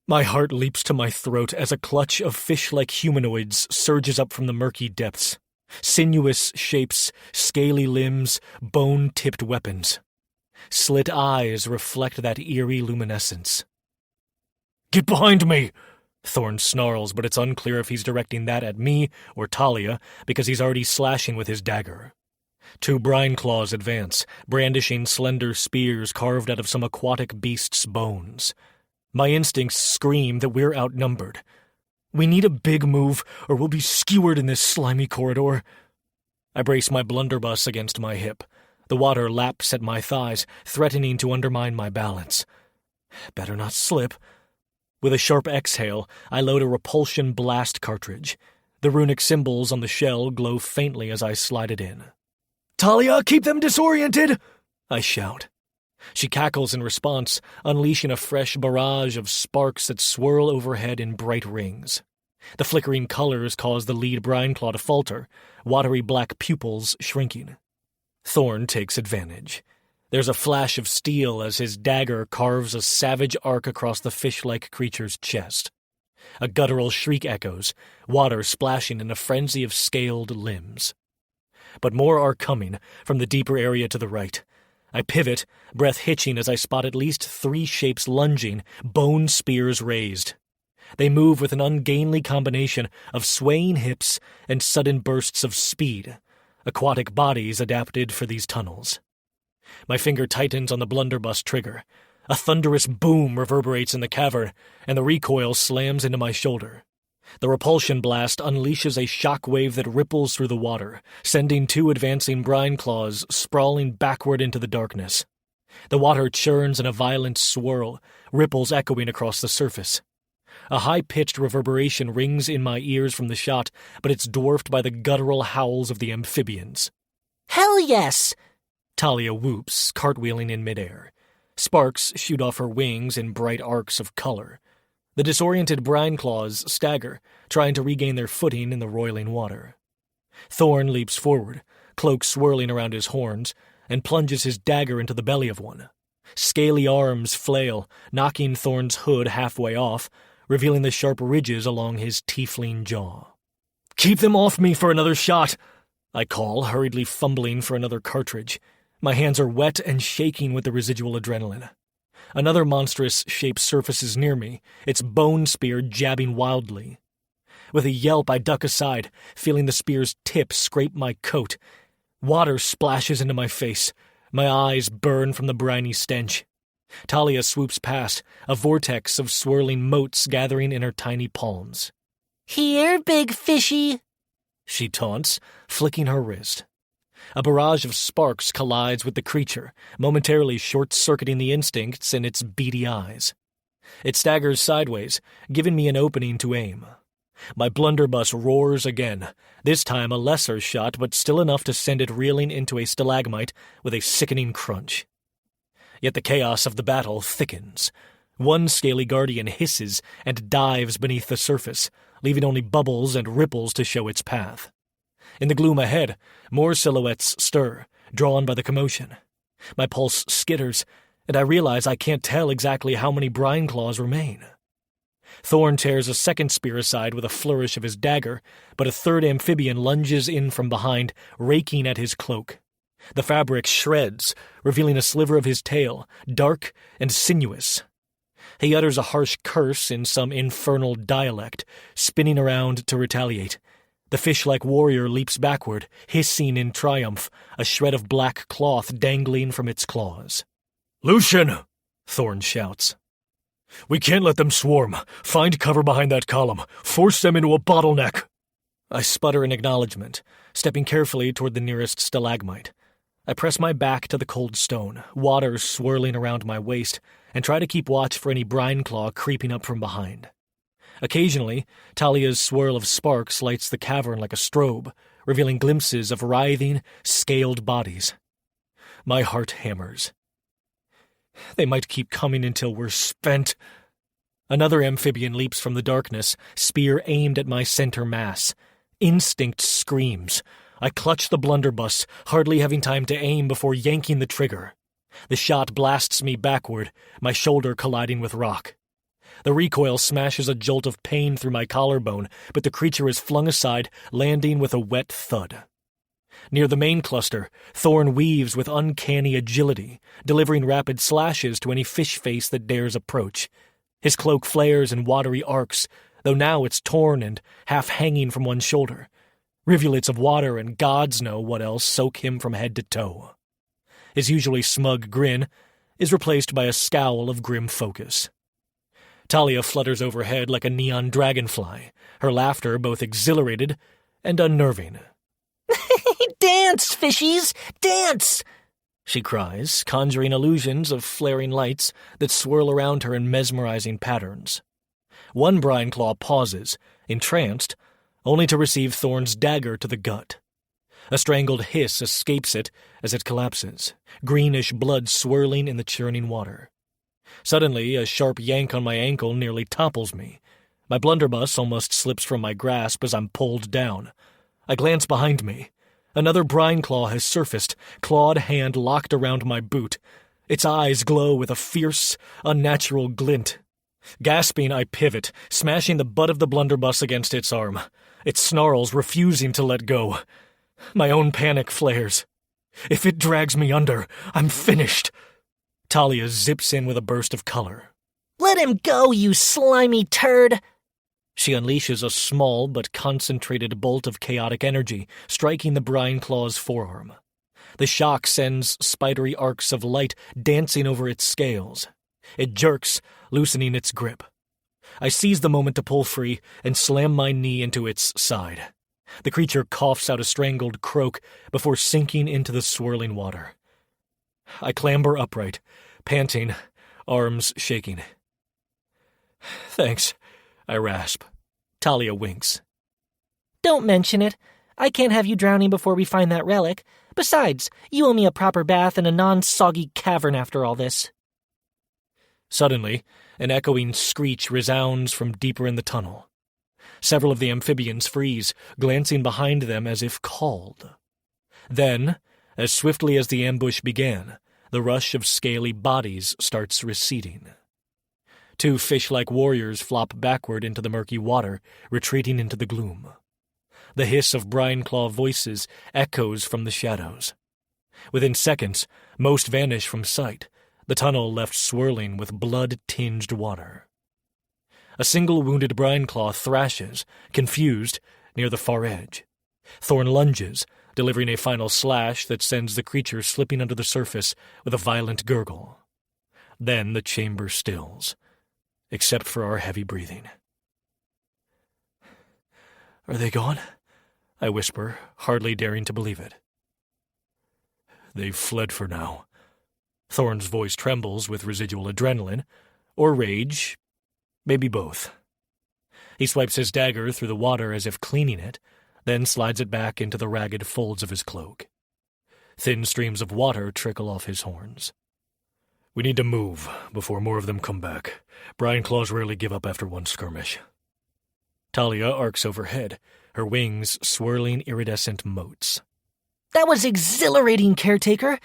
My heart leaps to my throat as a clutch of fish-like humanoids surges up from the murky depths. Sinuous shapes, scaly limbs, bone-tipped weapons. Slit eyes reflect that eerie luminescence. Get behind me! Thorn snarls, but it's unclear if he's directing that at me or Talia, because he's already slashing with his dagger. Two brine claws advance, brandishing slender spears carved out of some aquatic beast's bones. My instincts scream that we're outnumbered. We need a big move, or we'll be skewered in this slimy corridor. I brace my blunderbuss against my hip. The water laps at my thighs, threatening to undermine my balance. Better not slip. With a sharp exhale, I load a repulsion blast cartridge. The runic symbols on the shell glow faintly as I slide it in. Talia, keep them disoriented! I shout. She cackles in response, unleashing a fresh barrage of sparks that swirl overhead in bright rings. The flickering colors cause the lead brineclaw to falter, watery black pupils shrinking. Thorn takes advantage. There's a flash of steel as his dagger carves a savage arc across the fish-like creature's chest. A guttural shriek echoes, water splashing in a frenzy of scaled limbs. But more are coming from the deeper area to the right. I pivot, breath hitching as I spot at least 3 shapes lunging, bone spears raised. They move with an ungainly combination of swaying hips and sudden bursts of speed, aquatic bodies adapted for these tunnels. My finger tightens on the blunderbuss trigger. A thunderous boom reverberates in the cavern, and the recoil slams into my shoulder. The repulsion blast unleashes a shock wave that ripples through the water, sending 2 advancing brine claws sprawling backward into the darkness. The water churns in a violent swirl, ripples echoing across the surface. A high-pitched reverberation rings in my ears from the shot, but it's dwarfed by the guttural howls of the amphibians. Hell yes! Talia whoops, cartwheeling in midair. Sparks shoot off her wings in bright arcs of color. The disoriented brine claws stagger, trying to regain their footing in the roiling water. Thorn leaps forward, cloak swirling around his horns, and plunges his dagger into the belly of one. Scaly arms flail, knocking Thorn's hood halfway off, revealing the sharp ridges along his tiefling jaw. Keep them off me for another shot, I call, hurriedly fumbling for another cartridge. My hands are wet and shaking with the residual adrenaline. Another monstrous shape surfaces near me, its bone spear jabbing wildly. With a yelp, I duck aside, feeling the spear's tip scrape my coat. Water splashes into my face. My eyes burn from the briny stench. Talia swoops past, a vortex of swirling motes gathering in her tiny palms. Here, big fishy, she taunts, flicking her wrist. A barrage of sparks collides with the creature, momentarily short-circuiting the instincts in its beady eyes. It staggers sideways, giving me an opening to aim. My blunderbuss roars again, this time a lesser shot, but still enough to send it reeling into a stalagmite with a sickening crunch. Yet the chaos of the battle thickens. One scaly guardian hisses and dives beneath the surface, leaving only bubbles and ripples to show its path. In the gloom ahead, more silhouettes stir, drawn by the commotion. My pulse skitters, and I realize I can't tell exactly how many brine claws remain. Thorn tears a second spear aside with a flourish of his dagger, but a third amphibian lunges in from behind, raking at his cloak. The fabric shreds, revealing a sliver of his tail, dark and sinuous. He utters a harsh curse in some infernal dialect, spinning around to retaliate. The fish-like warrior leaps backward, hissing in triumph, a shred of black cloth dangling from its claws. "Lucian!" Thorn shouts. "We can't let them swarm. Find cover behind that column. Force them into a bottleneck." I sputter in acknowledgement, stepping carefully toward the nearest stalagmite. I press my back to the cold stone, water swirling around my waist, and try to keep watch for any brine claw creeping up from behind. Occasionally, Talia's swirl of sparks lights the cavern like a strobe, revealing glimpses of writhing, scaled bodies. My heart hammers. They might keep coming until we're spent. Another amphibian leaps from the darkness, spear aimed at my center mass. Instinct screams. I clutch the blunderbuss, hardly having time to aim before yanking the trigger. The shot blasts me backward, my shoulder colliding with rock. The recoil smashes a jolt of pain through my collarbone, but the creature is flung aside, landing with a wet thud. Near the main cluster, Thorn weaves with uncanny agility, delivering rapid slashes to any fish face that dares approach. His cloak flares in watery arcs, though now it's torn and half hanging from one shoulder. Rivulets of water and gods know what else soak him from head to toe. His usually smug grin is replaced by a scowl of grim focus. Talia flutters overhead like a neon dragonfly, her laughter both exhilarated and unnerving. "Dance, fishies! Dance!" she cries, conjuring illusions of flaring lights that swirl around her in mesmerizing patterns. One brine claw pauses, entranced, only to receive Thorn's dagger to the gut. A strangled hiss escapes it as it collapses, greenish blood swirling in the churning water. Suddenly, a sharp yank on my ankle nearly topples me. My blunderbuss almost slips from my grasp as I'm pulled down. I glance behind me. Another brine claw has surfaced, clawed hand locked around my boot. Its eyes glow with a fierce, unnatural glint. Gasping, I pivot, smashing the butt of the blunderbuss against its arm. It snarls, refusing to let go. My own panic flares. If it drags me under, I'm finished. Talia zips in with a burst of color. "Let him go, you slimy turd!" She unleashes a small but concentrated bolt of chaotic energy, striking the brine claw's forearm. The shock sends spidery arcs of light dancing over its scales. It jerks, loosening its grip. I seize the moment to pull free and slam my knee into its side. The creature coughs out a strangled croak before sinking into the swirling water. I clamber upright, panting, arms shaking. "Thanks," I rasp. Talia winks. "Don't mention it. I can't have you drowning before we find that relic. Besides, you owe me a proper bath in a non-soggy cavern after all this." Suddenly, an echoing screech resounds from deeper in the tunnel. Several of the amphibians freeze, glancing behind them as if called. Then, as swiftly as the ambush began, the rush of scaly bodies starts receding. Two fish-like warriors flop backward into the murky water, retreating into the gloom. The hiss of brine-claw voices echoes from the shadows. Within seconds, most vanish from sight, the tunnel left swirling with blood-tinged water. A single wounded brine-claw thrashes, confused, near the far edge. Thorn lunges, delivering a final slash that sends the creature slipping under the surface with a violent gurgle. Then the chamber stills, except for our heavy breathing. "Are they gone?" I whisper, hardly daring to believe it. "They've fled for now." Thorn's voice trembles with residual adrenaline, or rage, Maybe both. He swipes his dagger through the water as if cleaning it, then slides it back into the ragged folds of his cloak. Thin streams of water trickle off his horns. We need to move before more of them come back. Brian claws rarely give up after one skirmish. Talia arcs overhead, her wings swirling iridescent motes. That was exhilarating, caretaker.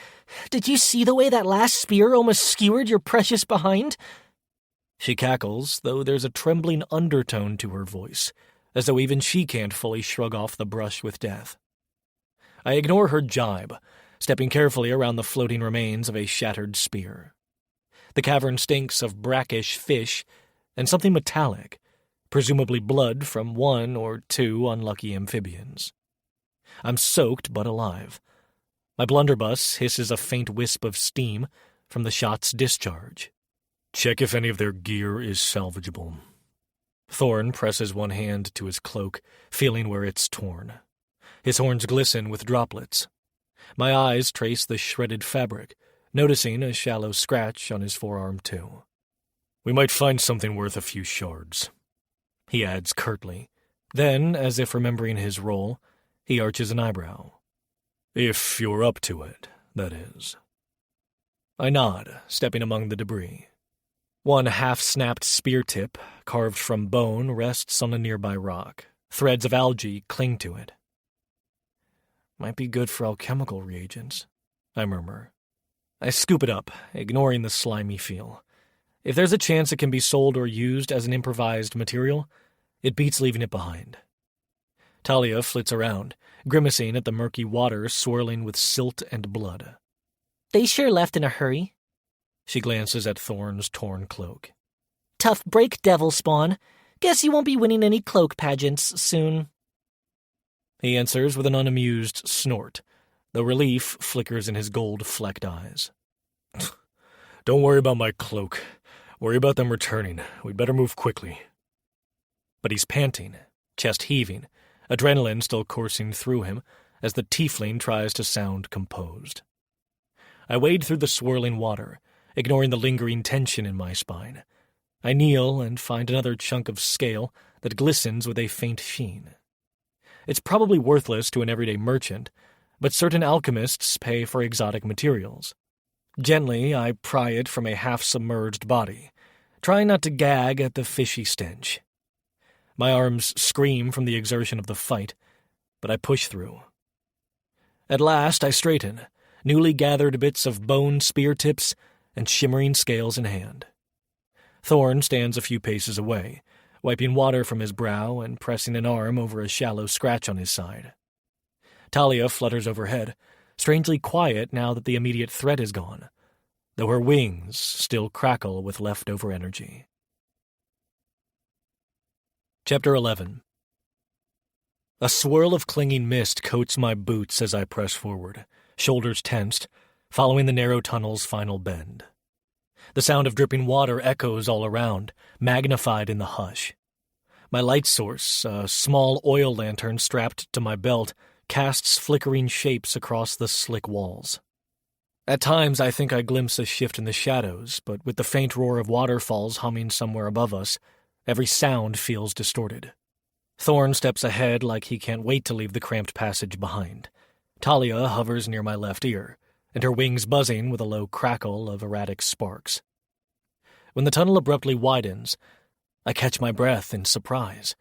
Did you see the way that last spear almost skewered your precious behind? She cackles, though there's a trembling undertone to her voice, as though even she can't fully shrug off the brush with death. I ignore her jibe, stepping carefully around the floating remains of a shattered spear. The cavern stinks of brackish fish and something metallic, presumably blood from one or two unlucky amphibians. I'm soaked but alive. My blunderbuss hisses a faint wisp of steam from the shot's discharge. Check if any of their gear is salvageable. Thorn presses one hand to his cloak, feeling where it's torn. His horns glisten with droplets. My eyes trace the shredded fabric, noticing a shallow scratch on his forearm too. We might find something worth a few shards, he adds curtly. Then, as if remembering his role, he arches an eyebrow. If you're up to it, that is. I nod, stepping among the debris. One half-snapped spear tip, carved from bone, rests on a nearby rock. Threads of algae cling to it. Might be good for alchemical reagents, I murmur. I scoop it up, ignoring the slimy feel. If there's a chance it can be sold or used as an improvised material, it beats leaving it behind. Talia flits around, grimacing at the murky water swirling with silt and blood. They sure left in a hurry. She glances at Thorn's torn cloak. Tough break, devil spawn. Guess you won't be winning any cloak pageants soon. He answers with an unamused snort, though relief flickers in his gold-flecked eyes. Don't worry about my cloak. Worry about them returning. We'd better move quickly. But he's panting, chest heaving, adrenaline still coursing through him as the tiefling tries to sound composed. I wade through the swirling water, ignoring the lingering tension in my spine. I kneel and find another chunk of scale that glistens with a faint sheen. It's probably worthless to an everyday merchant, but certain alchemists pay for exotic materials. Gently, I pry it from a half-submerged body, trying not to gag at the fishy stench. My arms scream from the exertion of the fight, but I push through. At last, I straighten, newly gathered bits of bone spear tips and shimmering scales in hand. Thorn stands a few paces away, wiping water from his brow and pressing an arm over a shallow scratch on his side. Talia flutters overhead, strangely quiet now that the immediate threat is gone, though her wings still crackle with leftover energy. Chapter 11. A swirl of clinging mist coats my boots as I press forward, shoulders tensed, following the narrow tunnel's final bend. The sound of dripping water echoes all around, magnified in the hush. My light source, a small oil lantern strapped to my belt, casts flickering shapes across the slick walls. At times I think I glimpse a shift in the shadows, but with the faint roar of waterfalls humming somewhere above us, every sound feels distorted. Thorn steps ahead like he can't wait to leave the cramped passage behind. Talia hovers near my left ear, and her wings buzzing with a low crackle of erratic sparks. When the tunnel abruptly widens, I catch my breath in surprise.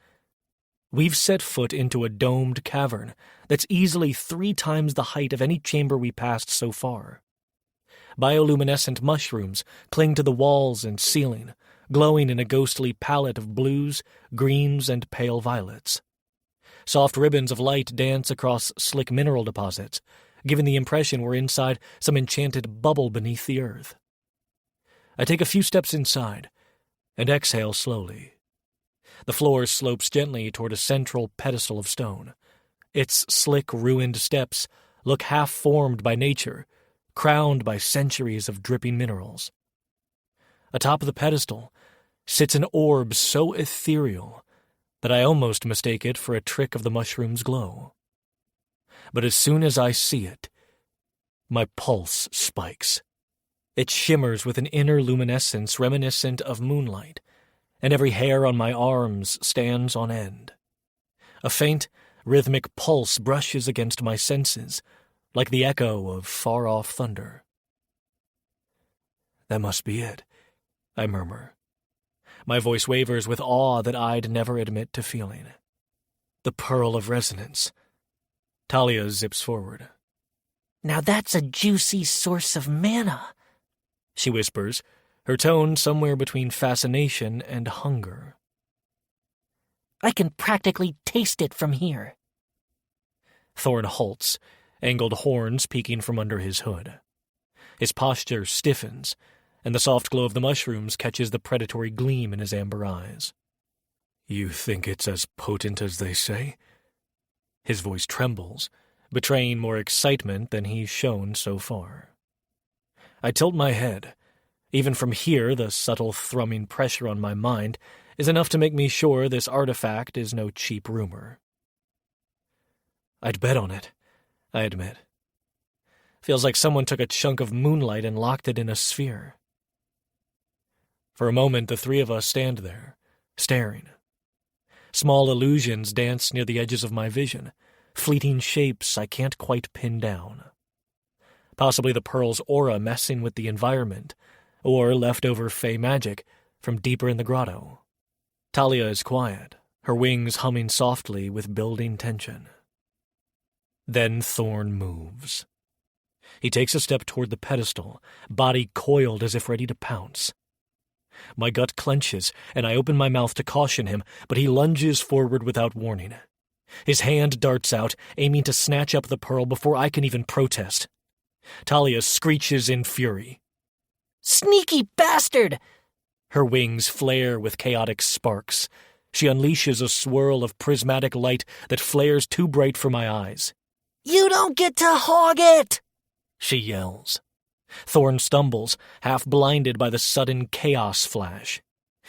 We've set foot into a domed cavern that's easily 3 times the height of any chamber we passed so far. Bioluminescent mushrooms cling to the walls and ceiling, glowing in a ghostly palette of blues, greens, and pale violets. Soft ribbons of light dance across slick mineral deposits, giving the impression we're inside some enchanted bubble beneath the earth. I take a few steps inside and exhale slowly. The floor slopes gently toward a central pedestal of stone. Its slick, ruined steps look half-formed by nature, crowned by centuries of dripping minerals. Atop of the pedestal sits an orb so ethereal that I almost mistake it for a trick of the mushroom's glow. But as soon as I see it, my pulse spikes. It shimmers with an inner luminescence reminiscent of moonlight, and every hair on my arms stands on end. A faint, rhythmic pulse brushes against my senses, like the echo of far-off thunder. That must be it, I murmur. My voice wavers with awe that I'd never admit to feeling. The pearl of resonance. Talia zips forward. Now that's a juicy source of mana, she whispers, her tone somewhere between fascination and hunger. I can practically taste it from here. Thorn halts, angled horns peeking from under his hood. His posture stiffens, and the soft glow of the mushrooms catches the predatory gleam in his amber eyes. You think it's as potent as they say? His voice trembles, betraying more excitement than he's shown so far. I tilt my head. Even from here, the subtle thrumming pressure on my mind is enough to make me sure this artifact is no cheap rumor. I'd bet on it, I admit. Feels like someone took a chunk of moonlight and locked it in a sphere. For a moment, the three of us stand there, staring. Small illusions dance near the edges of my vision, fleeting shapes I can't quite pin down. Possibly the pearl's aura messing with the environment, or leftover fey magic from deeper in the grotto. Talia is quiet, her wings humming softly with building tension. Then Thorn moves. He takes a step toward the pedestal, body coiled as if ready to pounce. My gut clenches, and I open my mouth to caution him, but he lunges forward without warning. His hand darts out, aiming to snatch up the pearl before I can even protest. Talia screeches in fury. Sneaky bastard! Her wings flare with chaotic sparks. She unleashes a swirl of prismatic light that flares too bright for my eyes. You don't get to hog it! She yells. Thorn stumbles, half blinded by the sudden chaos flash.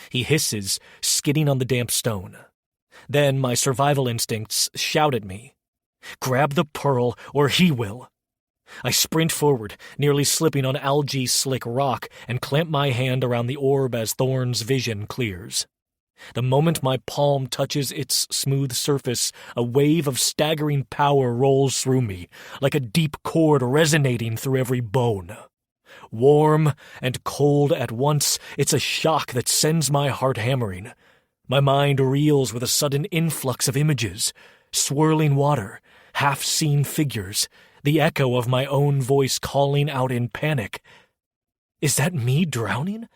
He hisses, skidding on the damp stone. Then my survival instincts shout at me. Grab the pearl, or he will. I sprint forward, nearly slipping on algae-slick rock, and clamp my hand around the orb as Thorn's vision clears. The moment my palm touches its smooth surface, a wave of staggering power rolls through me, like a deep chord resonating through every bone. Warm and cold at once, it's a shock that sends my heart hammering. My mind reels with a sudden influx of images, swirling water, half-seen figures, the echo of my own voice calling out in panic. Is that me drowning?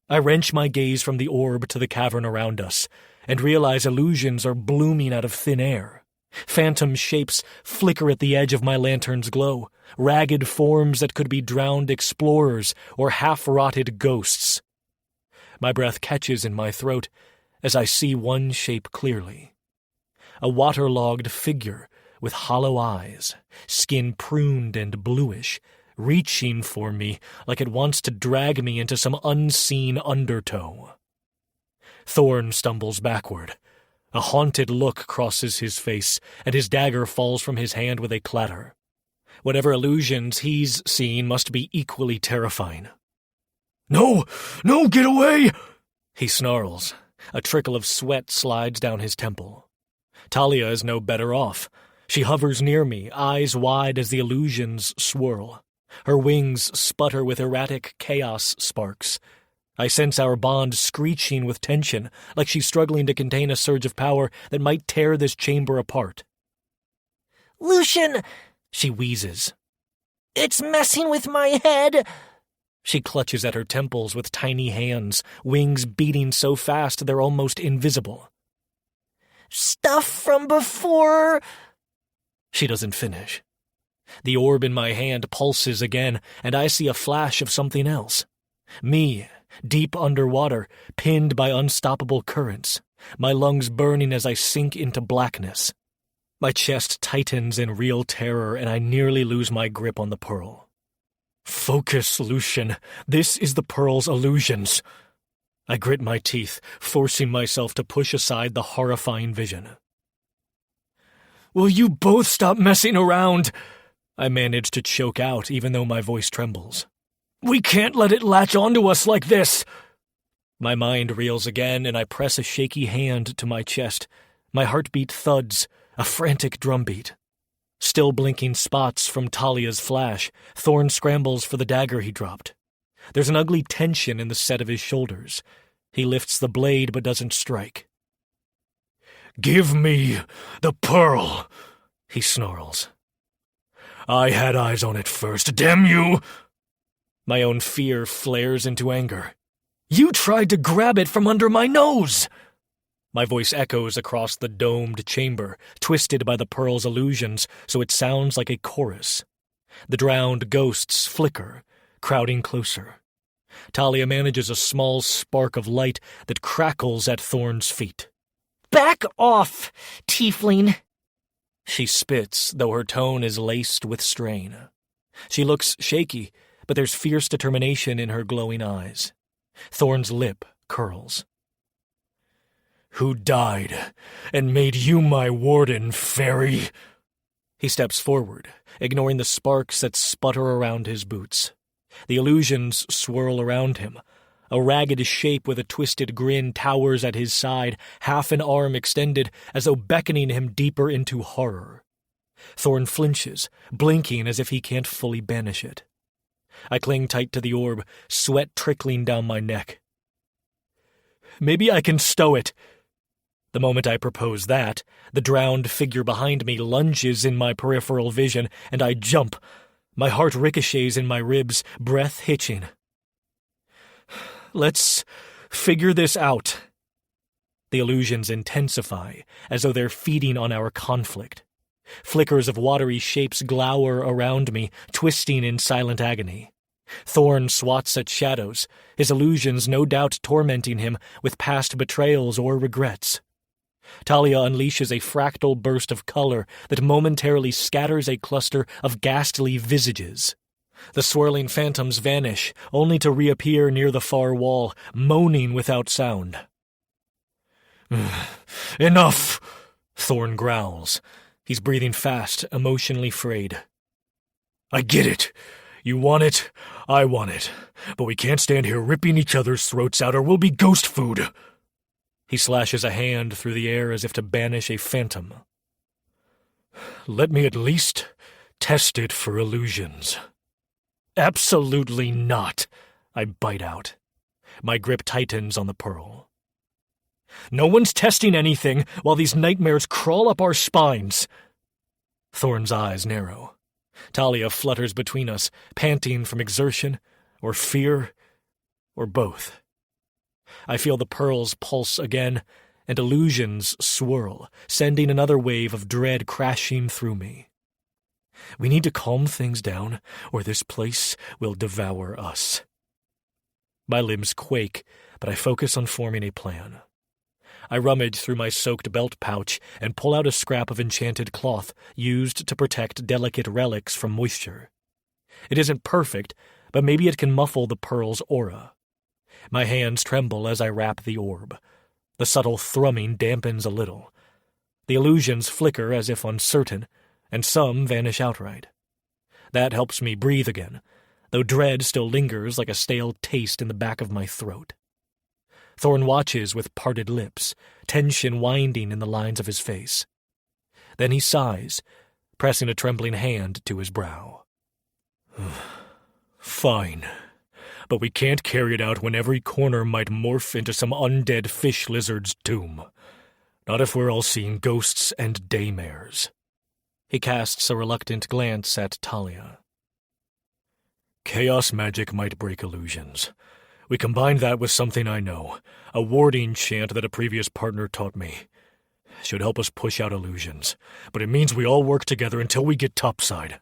I wrench my gaze from the orb to the cavern around us, and realize illusions are blooming out of thin air. Phantom shapes flicker at the edge of my lantern's glow, ragged forms that could be drowned explorers or half-rotted ghosts. My breath catches in my throat as I see one shape clearly. A waterlogged figure with hollow eyes, skin pruned and bluish, reaching for me like it wants to drag me into some unseen undertow. Thorn stumbles backward. A haunted look crosses his face, and his dagger falls from his hand with a clatter. Whatever illusions he's seen must be equally terrifying. No, get away! He snarls. A trickle of sweat slides down his temple. Talia is no better off. She hovers near me, eyes wide as the illusions swirl. Her wings sputter with erratic chaos sparks. I sense our bond screeching with tension, like she's struggling to contain a surge of power that might tear this chamber apart. Lucian! She wheezes. It's messing with my head! She clutches at her temples with tiny hands, wings beating so fast they're almost invisible. Stuff from before... She doesn't finish. The orb in my hand pulses again, and I see a flash of something else. Me, deep underwater, pinned by unstoppable currents, my lungs burning as I sink into blackness. My chest tightens in real terror, and I nearly lose my grip on the pearl. Focus, Lucian. This is the pearl's illusions. I grit my teeth, forcing myself to push aside the horrifying vision. Will you both stop messing around? I manage to choke out, even though my voice trembles. We can't let it latch onto us like this. My mind reels again, and I press a shaky hand to my chest. My heartbeat thuds, a frantic drumbeat. Still blinking spots from Talia's flash, Thorn scrambles for the dagger he dropped. There's an ugly tension in the set of his shoulders. He lifts the blade but doesn't strike. "Give me the pearl," he snarls. "I had eyes on it first, damn you!" My own fear flares into anger. "You tried to grab it from under my nose!" My voice echoes across the domed chamber, twisted by the pearl's illusions so it sounds like a chorus. The drowned ghosts flicker, crowding closer. Talia manages a small spark of light that crackles at Thorn's feet. "Back off, tiefling!" She spits, though her tone is laced with strain. She looks shaky, but there's fierce determination in her glowing eyes. Thorn's lip curls. "Who died and made you my warden, fairy?" He steps forward, ignoring the sparks that sputter around his boots. The illusions swirl around him. A ragged shape with a twisted grin towers at his side, half an arm extended, as though beckoning him deeper into horror. Thorn flinches, blinking as if he can't fully banish it. I cling tight to the orb, sweat trickling down my neck. "Maybe I can stow it." The moment I propose that, the drowned figure behind me lunges in my peripheral vision, and I jump. My heart ricochets in my ribs, breath hitching. "Let's figure this out." The illusions intensify, as though they're feeding on our conflict. Flickers of watery shapes glower around me, twisting in silent agony. Thorn swats at shadows, his illusions no doubt tormenting him with past betrayals or regrets. Talia unleashes a fractal burst of color that momentarily scatters a cluster of ghastly visages. The swirling phantoms vanish, only to reappear near the far wall, moaning without sound. "Enough!" Thorn growls. He's breathing fast, emotionally frayed. "I get it. You want it, I want it. But we can't stand here ripping each other's throats out or we'll be ghost food." He slashes a hand through the air as if to banish a phantom. "Let me at least test it for illusions." "Absolutely not," I bite out. My grip tightens on the pearl. "No one's testing anything while these nightmares crawl up our spines." Thorn's eyes narrow. Talia flutters between us, panting from exertion, or fear, or both. I feel the pearls pulse again, and illusions swirl, sending another wave of dread crashing through me. We need to calm things down, or this place will devour us. My limbs quake, but I focus on forming a plan. I rummage through my soaked belt pouch and pull out a scrap of enchanted cloth used to protect delicate relics from moisture. It isn't perfect, but maybe it can muffle the pearl's aura. My hands tremble as I wrap the orb. The subtle thrumming dampens a little. The illusions flicker as if uncertain, and some vanish outright. That helps me breathe again, though dread still lingers like a stale taste in the back of my throat. Thorn watches with parted lips, tension winding in the lines of his face. Then he sighs, pressing a trembling hand to his brow. "Fine, but we can't carry it out when every corner might morph into some undead fish lizard's tomb. Not if we're all seeing ghosts and daymares." He casts a reluctant glance at Talia. "Chaos magic might break illusions. We combine that with something I know, a warding chant that a previous partner taught me. Should help us push out illusions, but it means we all work together until we get topside."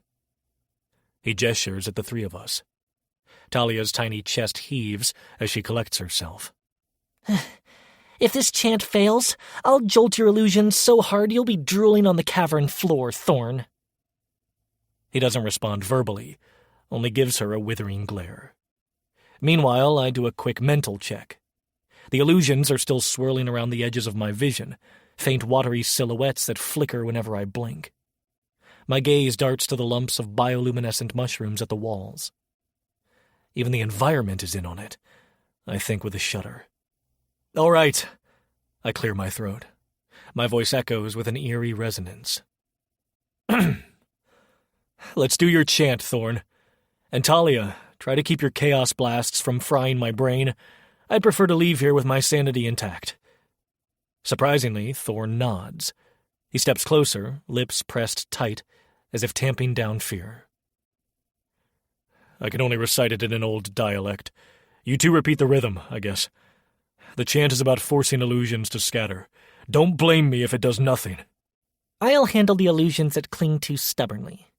He gestures at the three of us. Talia's tiny chest heaves as she collects herself. "If this chant fails, I'll jolt your illusions so hard you'll be drooling on the cavern floor, Thorn." He doesn't respond verbally, only gives her a withering glare. Meanwhile, I do a quick mental check. The illusions are still swirling around the edges of my vision, faint watery silhouettes that flicker whenever I blink. My gaze darts to the lumps of bioluminescent mushrooms at the walls. Even the environment is in on it, I think with a shudder. All right. I clear my throat. My voice echoes with an eerie resonance. Let's do your chant, Thorn. And Talia, try to keep your chaos blasts from frying my brain. I'd prefer to leave here with my sanity intact. Surprisingly, Thorn nods. He steps closer, lips pressed tight, as if tamping down fear. I can only recite it in an old dialect. You two repeat the rhythm, I guess. The chant is about forcing illusions to scatter. Don't blame me if it does nothing. I'll handle the illusions that cling too stubbornly.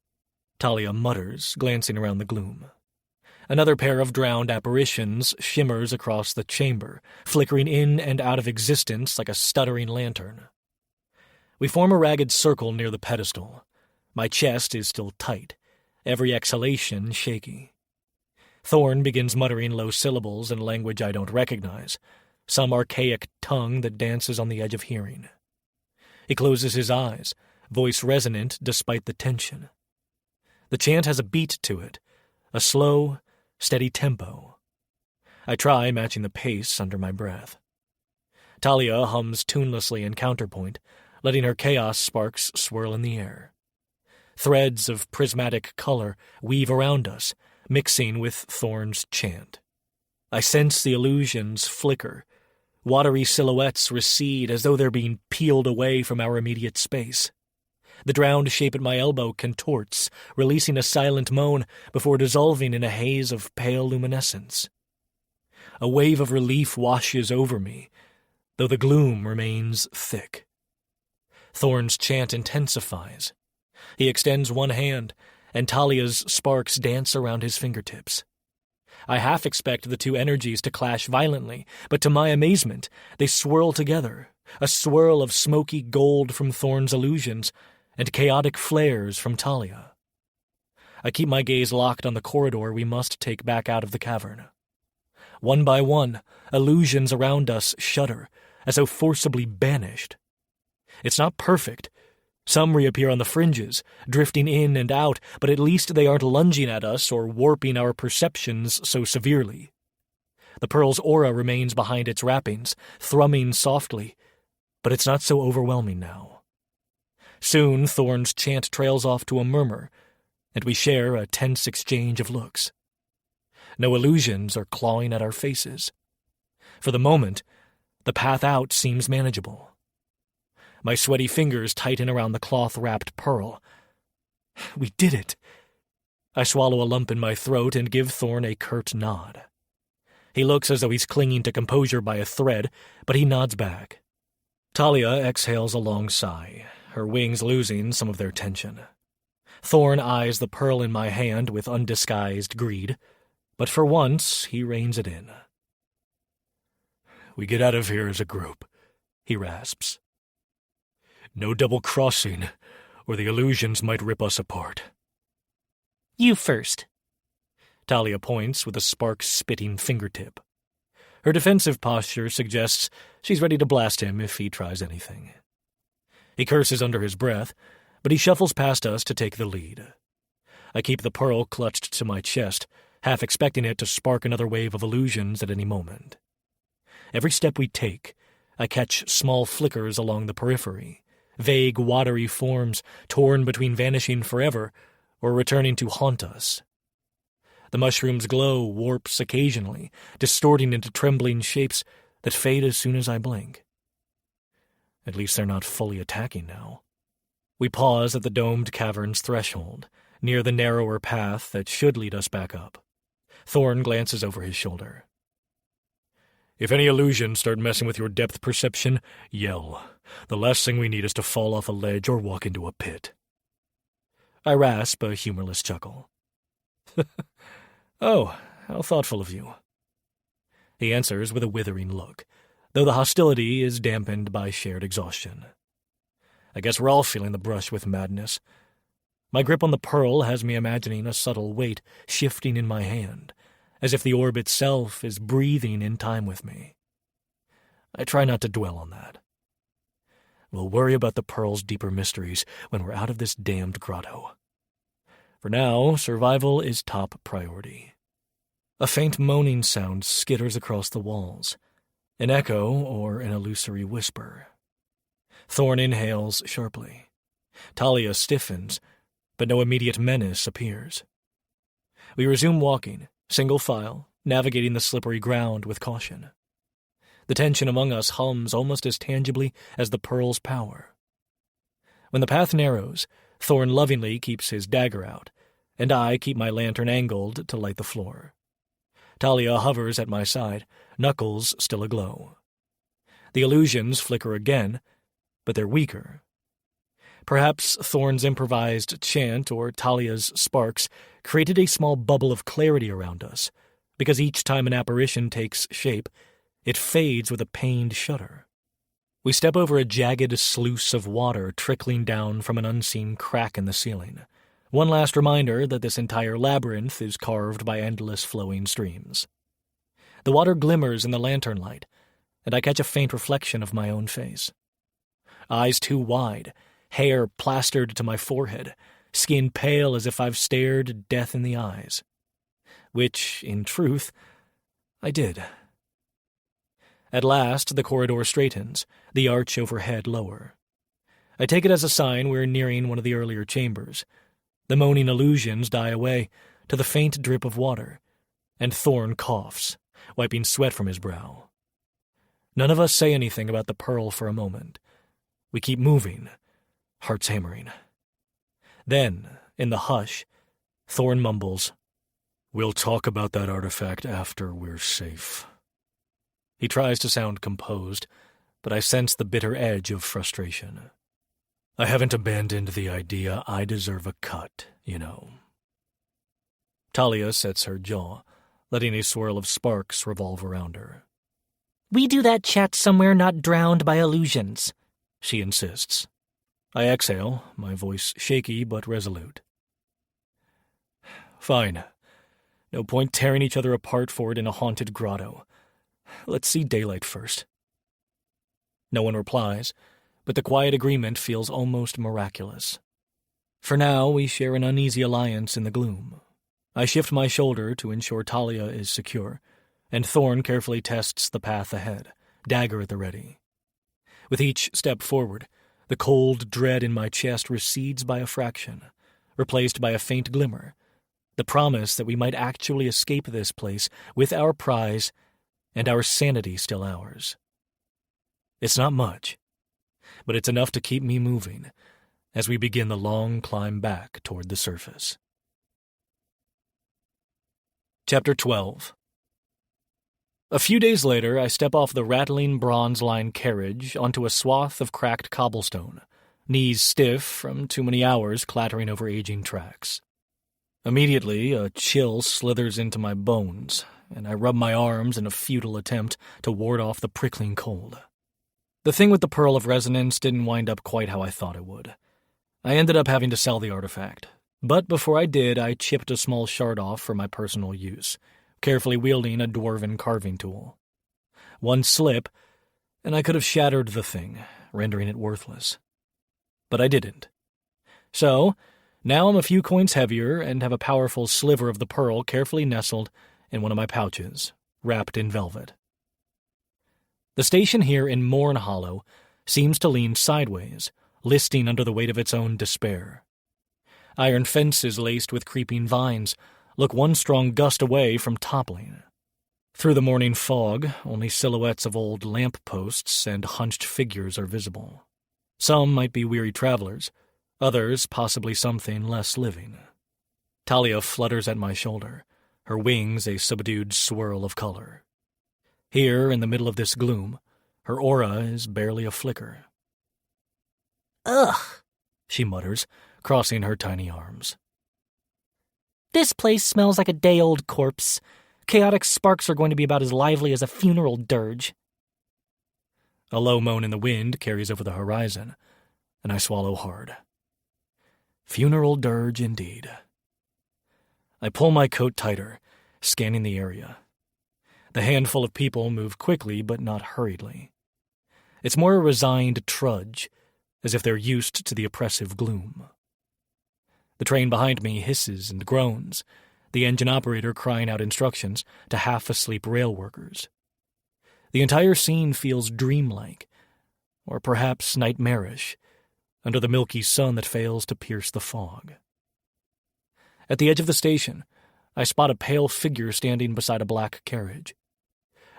Talia mutters, glancing around the gloom. Another pair of drowned apparitions shimmers across the chamber, flickering in and out of existence like a stuttering lantern. We form a ragged circle near the pedestal. My chest is still tight, every exhalation shaky. Thorn begins muttering low syllables in language I don't recognize, some archaic tongue that dances on the edge of hearing. He closes his eyes, voice resonant despite the tension. The chant has a beat to it, a slow, steady tempo. I try matching the pace under my breath. Talia hums tunelessly in counterpoint, letting her chaos sparks swirl in the air. Threads of prismatic color weave around us, mixing with Thorn's chant. I sense the illusions flicker. Watery silhouettes recede as though they're being peeled away from our immediate space. The drowned shape at my elbow contorts, releasing a silent moan before dissolving in a haze of pale luminescence. A wave of relief washes over me, though the gloom remains thick. Thorn's chant intensifies. He extends one hand, and Talia's sparks dance around his fingertips. I half expect the two energies to clash violently, but to my amazement, they swirl together, a swirl of smoky gold from Thorn's illusions and chaotic flares from Talia. I keep my gaze locked on the corridor we must take back out of the cavern. One by one, illusions around us shudder, as though forcibly banished. It's not perfect. Some reappear on the fringes, drifting in and out, but at least they aren't lunging at us or warping our perceptions so severely. The pearl's aura remains behind its wrappings, thrumming softly, but it's not so overwhelming now. Soon Thorn's chant trails off to a murmur, and we share a tense exchange of looks. No illusions are clawing at our faces. For the moment, the path out seems manageable. My sweaty fingers tighten around the cloth-wrapped pearl. We did it. I swallow a lump in my throat and give Thorn a curt nod. He looks as though he's clinging to composure by a thread, but he nods back. Talia exhales a long sigh, her wings losing some of their tension. Thorn eyes the pearl in my hand with undisguised greed, but for once he reins it in. We get out of here as a group, he rasps. No double-crossing, or the illusions might rip us apart. You first. Talia points with a spark-spitting fingertip. Her defensive posture suggests she's ready to blast him if he tries anything. He curses under his breath, but he shuffles past us to take the lead. I keep the pearl clutched to my chest, half expecting it to spark another wave of illusions at any moment. Every step we take, I catch small flickers along the periphery, vague, watery forms torn between vanishing forever or returning to haunt us. The mushroom's glow warps occasionally, distorting into trembling shapes that fade as soon as I blink. At least they're not fully attacking now. We pause at the domed cavern's threshold, near the narrower path that should lead us back up. Thorn glances over his shoulder. If any illusions start messing with your depth perception, yell. The last thing we need is to fall off a ledge or walk into a pit. I rasp a humorless chuckle. Oh, how thoughtful of you. He answers with a withering look, though the hostility is dampened by shared exhaustion. I guess we're all feeling the brush with madness. My grip on the pearl has me imagining a subtle weight shifting in my hand, as if the orb itself is breathing in time with me. I try not to dwell on that. We'll worry about the pearl's deeper mysteries when we're out of this damned grotto. For now, survival is top priority. A faint moaning sound skitters across the walls. An echo or an illusory whisper. Thorn inhales sharply. Talia stiffens, but no immediate menace appears. We resume walking, single file, navigating the slippery ground with caution. The tension among us hums almost as tangibly as the pearl's power. When the path narrows, Thorn lovingly keeps his dagger out, and I keep my lantern angled to light the floor. Talia hovers at my side, knuckles still aglow. The illusions flicker again, but they're weaker. Perhaps Thorn's improvised chant or Talia's sparks created a small bubble of clarity around us, because each time an apparition takes shape, it fades with a pained shudder. We step over a jagged sluice of water trickling down from an unseen crack in the ceiling. One last reminder that this entire labyrinth is carved by endless flowing streams. The water glimmers in the lantern light, and I catch a faint reflection of my own face. Eyes too wide, hair plastered to my forehead, skin pale as if I've stared death in the eyes. Which, in truth, I did. At last, the corridor straightens, the arch overhead lower. I take it as a sign we're nearing one of the earlier chambers. The moaning illusions die away to the faint drip of water, and Thorn coughs, wiping sweat from his brow. None of us say anything about the pearl for a moment. We keep moving, hearts hammering. Then, in the hush, Thorn mumbles, "We'll talk about that artifact after we're safe." He tries to sound composed, but I sense the bitter edge of frustration. I haven't abandoned the idea I deserve a cut, you know. Talia sets her jaw, letting a swirl of sparks revolve around her. We do that chat somewhere not drowned by illusions, she insists. I exhale, my voice shaky but resolute. Fine. No point tearing each other apart for it in a haunted grotto. Let's see daylight first. No one replies, but the quiet agreement feels almost miraculous. For now, we share an uneasy alliance in the gloom. I shift my shoulder to ensure Talia is secure, and Thorn carefully tests the path ahead, dagger at the ready. With each step forward, the cold dread in my chest recedes by a fraction, replaced by a faint glimmer, the promise that we might actually escape this place with our prize and our sanity still ours. It's not much, but it's enough to keep me moving as we begin the long climb back toward the surface. Chapter 12. A few days later, I step off the rattling bronze-lined carriage onto a swath of cracked cobblestone, knees stiff from too many hours clattering over aging tracks. Immediately, a chill slithers into my bones, and I rub my arms in a futile attempt to ward off the prickling cold. The thing with the Pearl of Resonance didn't wind up quite how I thought it would. I ended up having to sell the artifact, but before I did, I chipped a small shard off for my personal use, carefully wielding a dwarven carving tool. One slip, and I could have shattered the thing, rendering it worthless. But I didn't. So, now I'm a few coins heavier and have a powerful sliver of the pearl carefully nestled in one of my pouches, wrapped in velvet. The station here in Morn Hollow seems to lean sideways, listing under the weight of its own despair. Iron fences laced with creeping vines look one strong gust away from toppling. Through the morning fog, only silhouettes of old lamp posts and hunched figures are visible. Some might be weary travelers, others possibly something less living. Talia flutters at my shoulder, her wings a subdued swirl of color. Here, in the middle of this gloom, her aura is barely a flicker. Ugh, she mutters, crossing her tiny arms. This place smells like a day-old corpse. Chaotic sparks are going to be about as lively as a funeral dirge. A low moan in the wind carries over the horizon, and I swallow hard. Funeral dirge indeed. I pull my coat tighter, scanning the area. The handful of people move quickly but not hurriedly. It's more a resigned trudge, as if they're used to the oppressive gloom. The train behind me hisses and groans, the engine operator crying out instructions to half-asleep rail workers. The entire scene feels dreamlike, or perhaps nightmarish, under the milky sun that fails to pierce the fog. At the edge of the station, I spot a pale figure standing beside a black carriage.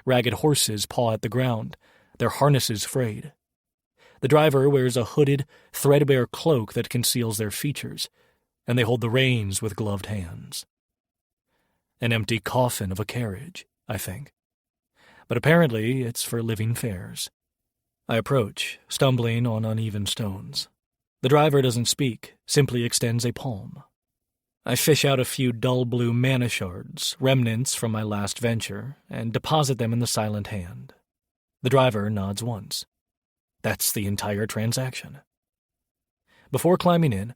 Ragged horses paw at the ground, their harnesses frayed. The driver wears a hooded, threadbare cloak that conceals their features, and they hold the reins with gloved hands. An empty coffin of a carriage, I think. But apparently it's for living fares. I approach, stumbling on uneven stones. The driver doesn't speak, simply extends a palm. I fish out a few dull blue mana shards, remnants from my last venture, and deposit them in the silent hand. The driver nods once. That's the entire transaction. Before climbing in,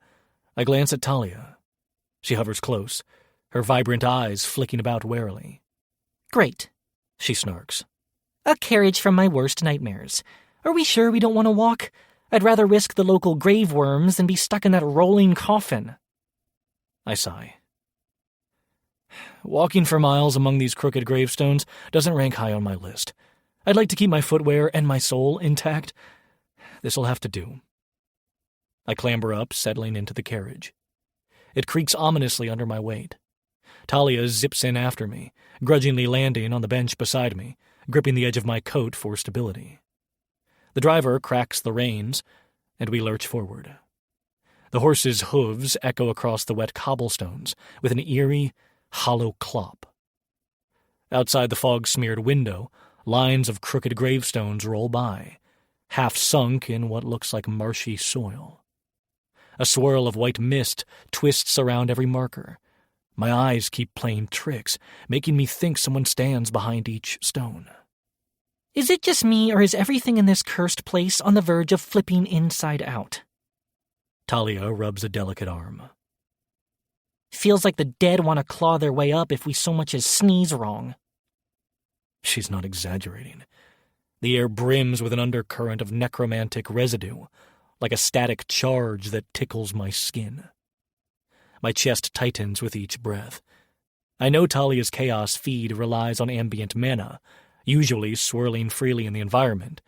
I glance at Talia. She hovers close, her vibrant eyes flicking about warily. Great, She snarks. a carriage from my worst nightmares. Are we sure we don't want to walk? I'd rather risk the local grave worms than be stuck in that rolling coffin. I sigh. Walking for miles among these crooked gravestones doesn't rank high on my list. I'd like to keep my footwear and my soul intact. This'll have to do. I clamber up, settling into the carriage. It creaks ominously under my weight. Talia zips in after me, grudgingly landing on the bench beside me, gripping the edge of my coat for stability. The driver cracks the reins, and we lurch forward. The horse's hooves echo across the wet cobblestones with an eerie, hollow clop. Outside the fog-smeared window, lines of crooked gravestones roll by, half sunk in what looks like marshy soil. A swirl of white mist twists around every marker. My eyes keep playing tricks, making me think someone stands behind each stone. Is it just me, or is everything in this cursed place on the verge of flipping inside out? Talia rubs a delicate arm. Feels like the dead want to claw their way up if we so much as sneeze wrong. She's not exaggerating. The air brims with an undercurrent of necromantic residue, like a static charge that tickles my skin. My chest tightens with each breath. I know Talia's chaos feed relies on ambient mana, usually swirling freely in the environment.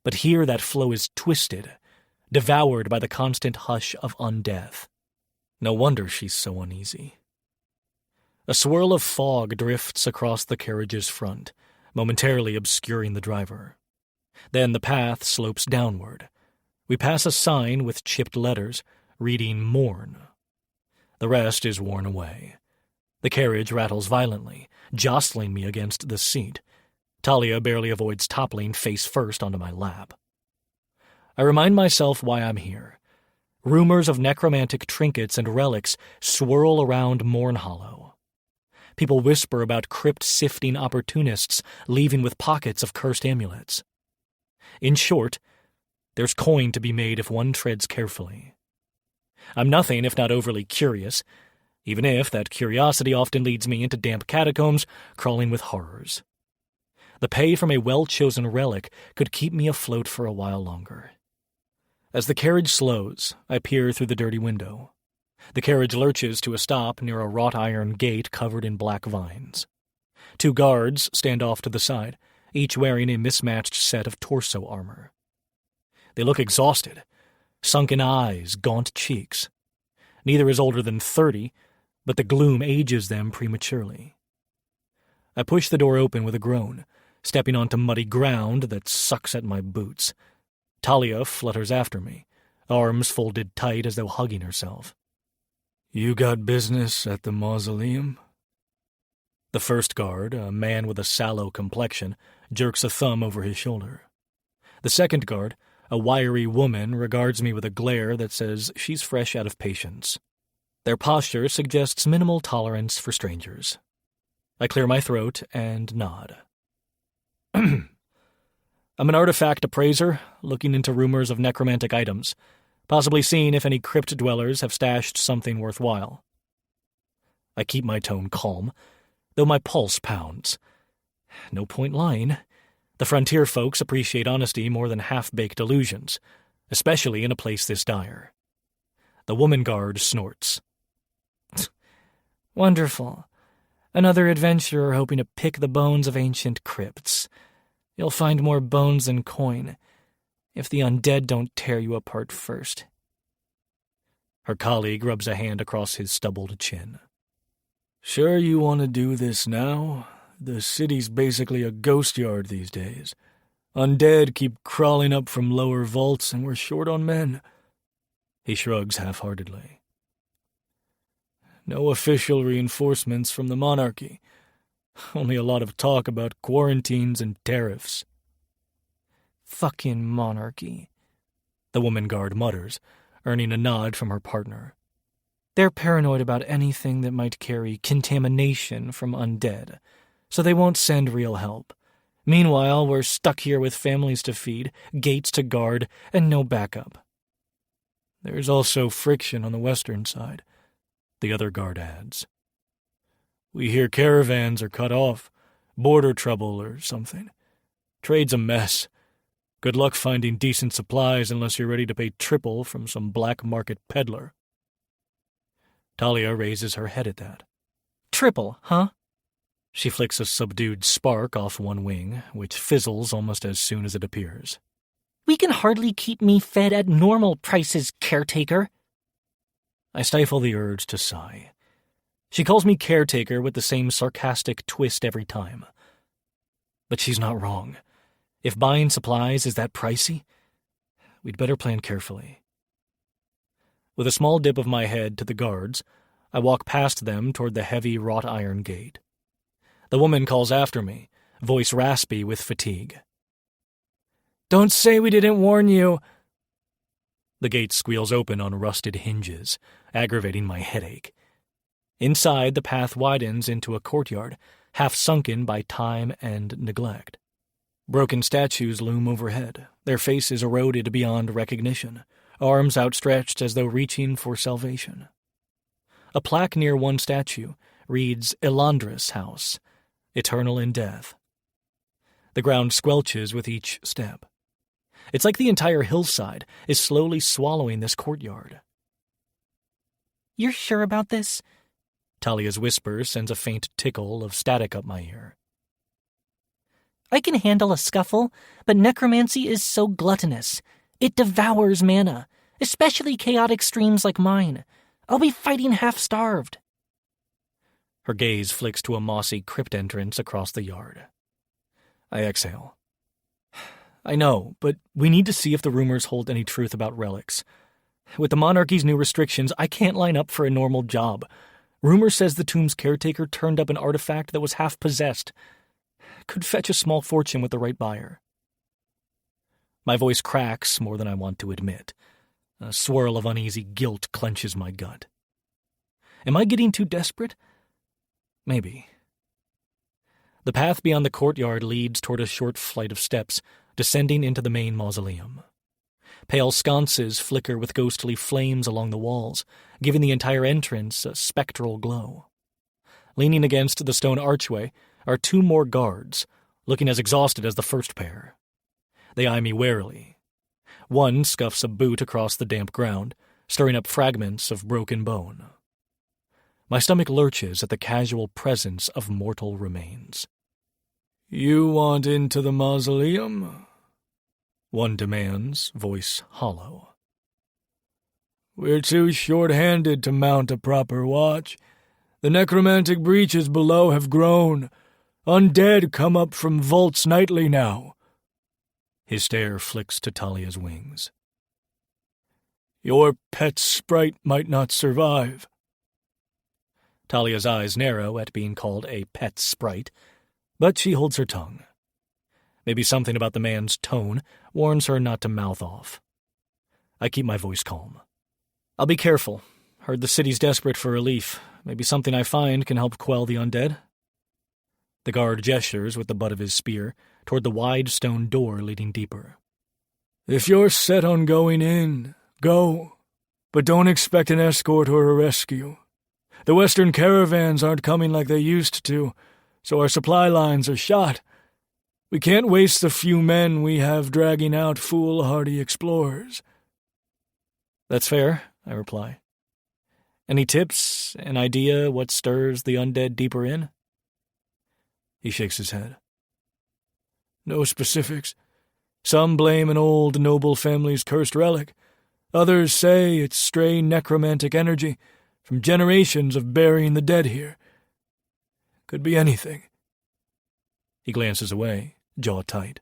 But here that flow is twisted, devoured by the constant hush of undeath. No wonder she's so uneasy. A swirl of fog drifts across the carriage's front, momentarily obscuring the driver. Then the path slopes downward. We pass a sign with chipped letters, reading Mourn. The rest is worn away. The carriage rattles violently, jostling me against the seat. Talia barely avoids toppling face first onto my lap. I remind myself why I'm here. Rumors of necromantic trinkets and relics swirl around Mourn Hollow. People whisper about crypt-sifting opportunists leaving with pockets of cursed amulets. In short, there's coin to be made if one treads carefully. I'm nothing if not overly curious, even if that curiosity often leads me into damp catacombs crawling with horrors. The pay from a well-chosen relic could keep me afloat for a while longer. As the carriage slows, I peer through the dirty window. The carriage lurches to a stop near a wrought-iron gate covered in black vines. 2 guards stand off to the side, each wearing a mismatched set of torso armor. They look exhausted, sunken eyes, gaunt cheeks. Neither is older than 30, but the gloom ages them prematurely. I push the door open with a groan, stepping onto muddy ground that sucks at my boots. Talia flutters after me, arms folded tight as though hugging herself. "You got business at the mausoleum?" The first guard, a man with a sallow complexion, jerks a thumb over his shoulder. The second guard, a wiry woman, regards me with a glare that says she's fresh out of patience. Their posture suggests minimal tolerance for strangers. I clear my throat and nod. I'm an artifact appraiser, looking into rumors of necromantic items, possibly seeing if any crypt dwellers have stashed something worthwhile. I keep my tone calm, though my pulse pounds. No point lying. The frontier folks appreciate honesty more than half-baked illusions, especially in a place this dire. The woman guard snorts. Wonderful. Another adventurer hoping to pick the bones of ancient crypts. You'll find more bones than coin, if the undead don't tear you apart first. Her colleague rubs a hand across his stubbled chin. Sure you want to do this now? The city's basically a ghost yard these days. Undead keep crawling up from lower vaults, and we're short on men. He shrugs half-heartedly. No official reinforcements from the monarchy. Only a lot of talk about quarantines and tariffs. Fucking monarchy, the woman guard mutters, earning a nod from her partner. They're paranoid about anything that might carry contamination from undead, so they won't send real help. Meanwhile, we're stuck here with families to feed, gates to guard, and no backup. There's also friction on the western side, the other guard adds. We hear caravans are cut off, border trouble or something. Trade's a mess. Good luck finding decent supplies unless you're ready to pay triple from some black market peddler. Talia raises her head at that. Triple, huh? She flicks a subdued spark off one wing, which fizzles almost as soon as it appears. We can hardly keep me fed at normal prices, caretaker. I stifle the urge to sigh. She calls me caretaker with the same sarcastic twist every time. But she's not wrong. If buying supplies is that pricey, we'd better plan carefully. With a small dip of my head to the guards, I walk past them toward the heavy wrought iron gate. The woman calls after me, voice raspy with fatigue. Don't say we didn't warn you. The gate squeals open on rusted hinges, aggravating my headache. Inside, the path widens into a courtyard, half sunken by time and neglect. Broken statues loom overhead, their faces eroded beyond recognition, arms outstretched as though reaching for salvation. A plaque near one statue reads Elandra's house, eternal in death. The ground squelches with each step. It's like the entire hillside is slowly swallowing this courtyard. You're sure about this? Talia's whisper sends a faint tickle of static up my ear. I can handle a scuffle, but necromancy is so gluttonous. It devours mana, especially chaotic streams like mine. I'll be fighting half-starved. Her gaze flicks to a mossy crypt entrance across the yard. I exhale. I know, but we need to see if the rumors hold any truth about relics. With the monarchy's new restrictions, I can't line up for a normal job. Rumor says the tomb's caretaker turned up an artifact that was half-possessed. Could fetch a small fortune with the right buyer. My voice cracks more than I want to admit. A swirl of uneasy guilt clenches my gut. Am I getting too desperate? Maybe. The path beyond the courtyard leads toward a short flight of steps, descending into the main mausoleum. Pale sconces flicker with ghostly flames along the walls, giving the entire entrance a spectral glow. Leaning against the stone archway are two more guards, looking as exhausted as the first pair. They eye me warily. One scuffs a boot across the damp ground, stirring up fragments of broken bone. My stomach lurches at the casual presence of mortal remains. "You want into the mausoleum?" One demands, voice hollow. "We're too short-handed to mount a proper watch. The necromantic breaches below have grown. Undead come up from vaults nightly now." His stare flicks to Talia's wings. "Your pet sprite might not survive." Talia's eyes narrow at being called a pet sprite, but she holds her tongue. Maybe something about the man's tone warns her not to mouth off. I keep my voice calm. "I'll be careful. Heard the city's desperate for relief. Maybe something I find can help quell the undead." The guard gestures with the butt of his spear toward the wide stone door leading deeper. "If you're set on going in, go. But don't expect an escort or a rescue. The western caravans aren't coming like they used to, so our supply lines are shot. We can't waste the few men we have dragging out foolhardy explorers." "That's fair," I reply. "Any tips, an idea what stirs the undead deeper in?" He shakes his head. No specifics. Some blame an old noble family's cursed relic. Others say it's stray necromantic energy from generations of burying the dead here. Could be anything. He glances away, jaw tight.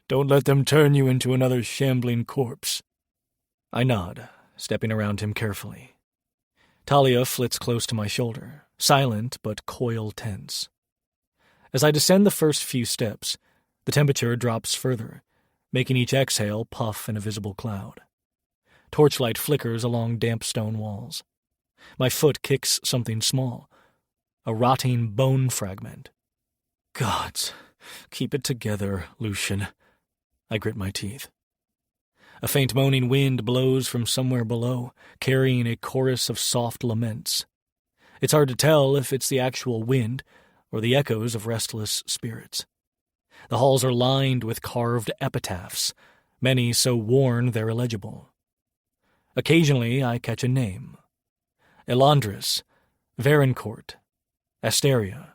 Don't let them turn you into another shambling corpse. I nod, stepping around him carefully. Talia flits close to my shoulder, silent but coil tense. As I descend the first few steps, the temperature drops further, making each exhale puff in a visible cloud. Torchlight flickers along damp stone walls. My foot kicks something small, a rotting bone fragment. Gods, keep it together, Lucian. I grit my teeth. A faint moaning wind blows from somewhere below, carrying a chorus of soft laments. It's hard to tell if it's the actual wind or the echoes of restless spirits. The halls are lined with carved epitaphs, many so worn they're illegible. Occasionally I catch a name. Elandris, Varencourt, Asteria.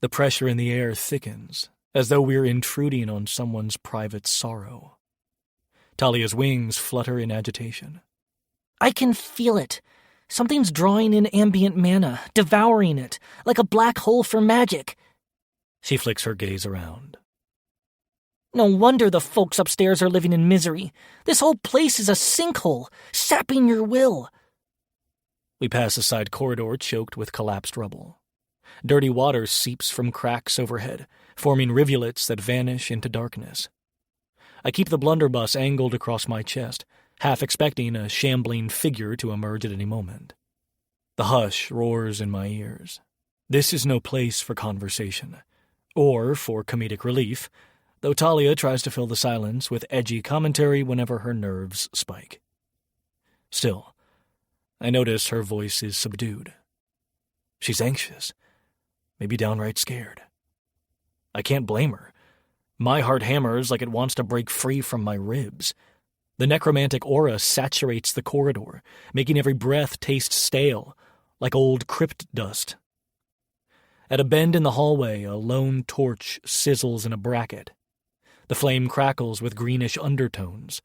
The pressure in the air thickens, as though we're intruding on someone's private sorrow. Talia's wings flutter in agitation. I can feel it. Something's drawing in ambient mana, devouring it, like a black hole for magic. She flicks her gaze around. No wonder the folks upstairs are living in misery. This whole place is a sinkhole, sapping your will. We pass a side corridor choked with collapsed rubble. Dirty water seeps from cracks overhead, forming rivulets that vanish into darkness. I keep the blunderbuss angled across my chest, half expecting a shambling figure to emerge at any moment. The hush roars in my ears. This is no place for conversation, or for comedic relief, though Talia tries to fill the silence with edgy commentary whenever her nerves spike. Still, I notice her voice is subdued. She's anxious, maybe downright scared. I can't blame her. My heart hammers like it wants to break free from my ribs. The necromantic aura saturates the corridor, making every breath taste stale, like old crypt dust. At a bend in the hallway, a lone torch sizzles in a bracket. The flame crackles with greenish undertones,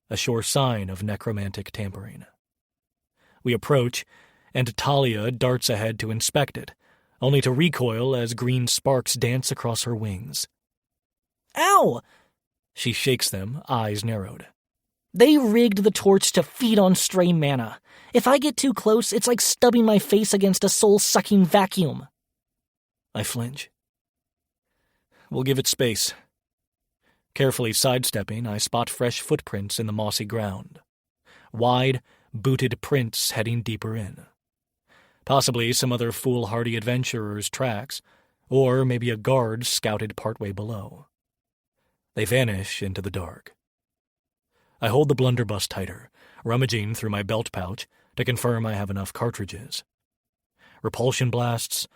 a sure sign of necromantic tampering. We approach, and Talia darts ahead to inspect it, only to recoil as green sparks dance across her wings. Ow! She shakes them, eyes narrowed. They rigged the torch to feed on stray mana. If I get too close, it's like stubbing my face against a soul-sucking vacuum. I flinch. We'll give it space. Carefully sidestepping, I spot fresh footprints in the mossy ground. Wide, booted prints heading deeper in. Possibly some other foolhardy adventurer's tracks, or maybe a guard scouted partway below. They vanish into the dark. I hold the blunderbuss tighter, rummaging through my belt pouch to confirm I have enough cartridges. Repulsion blasts,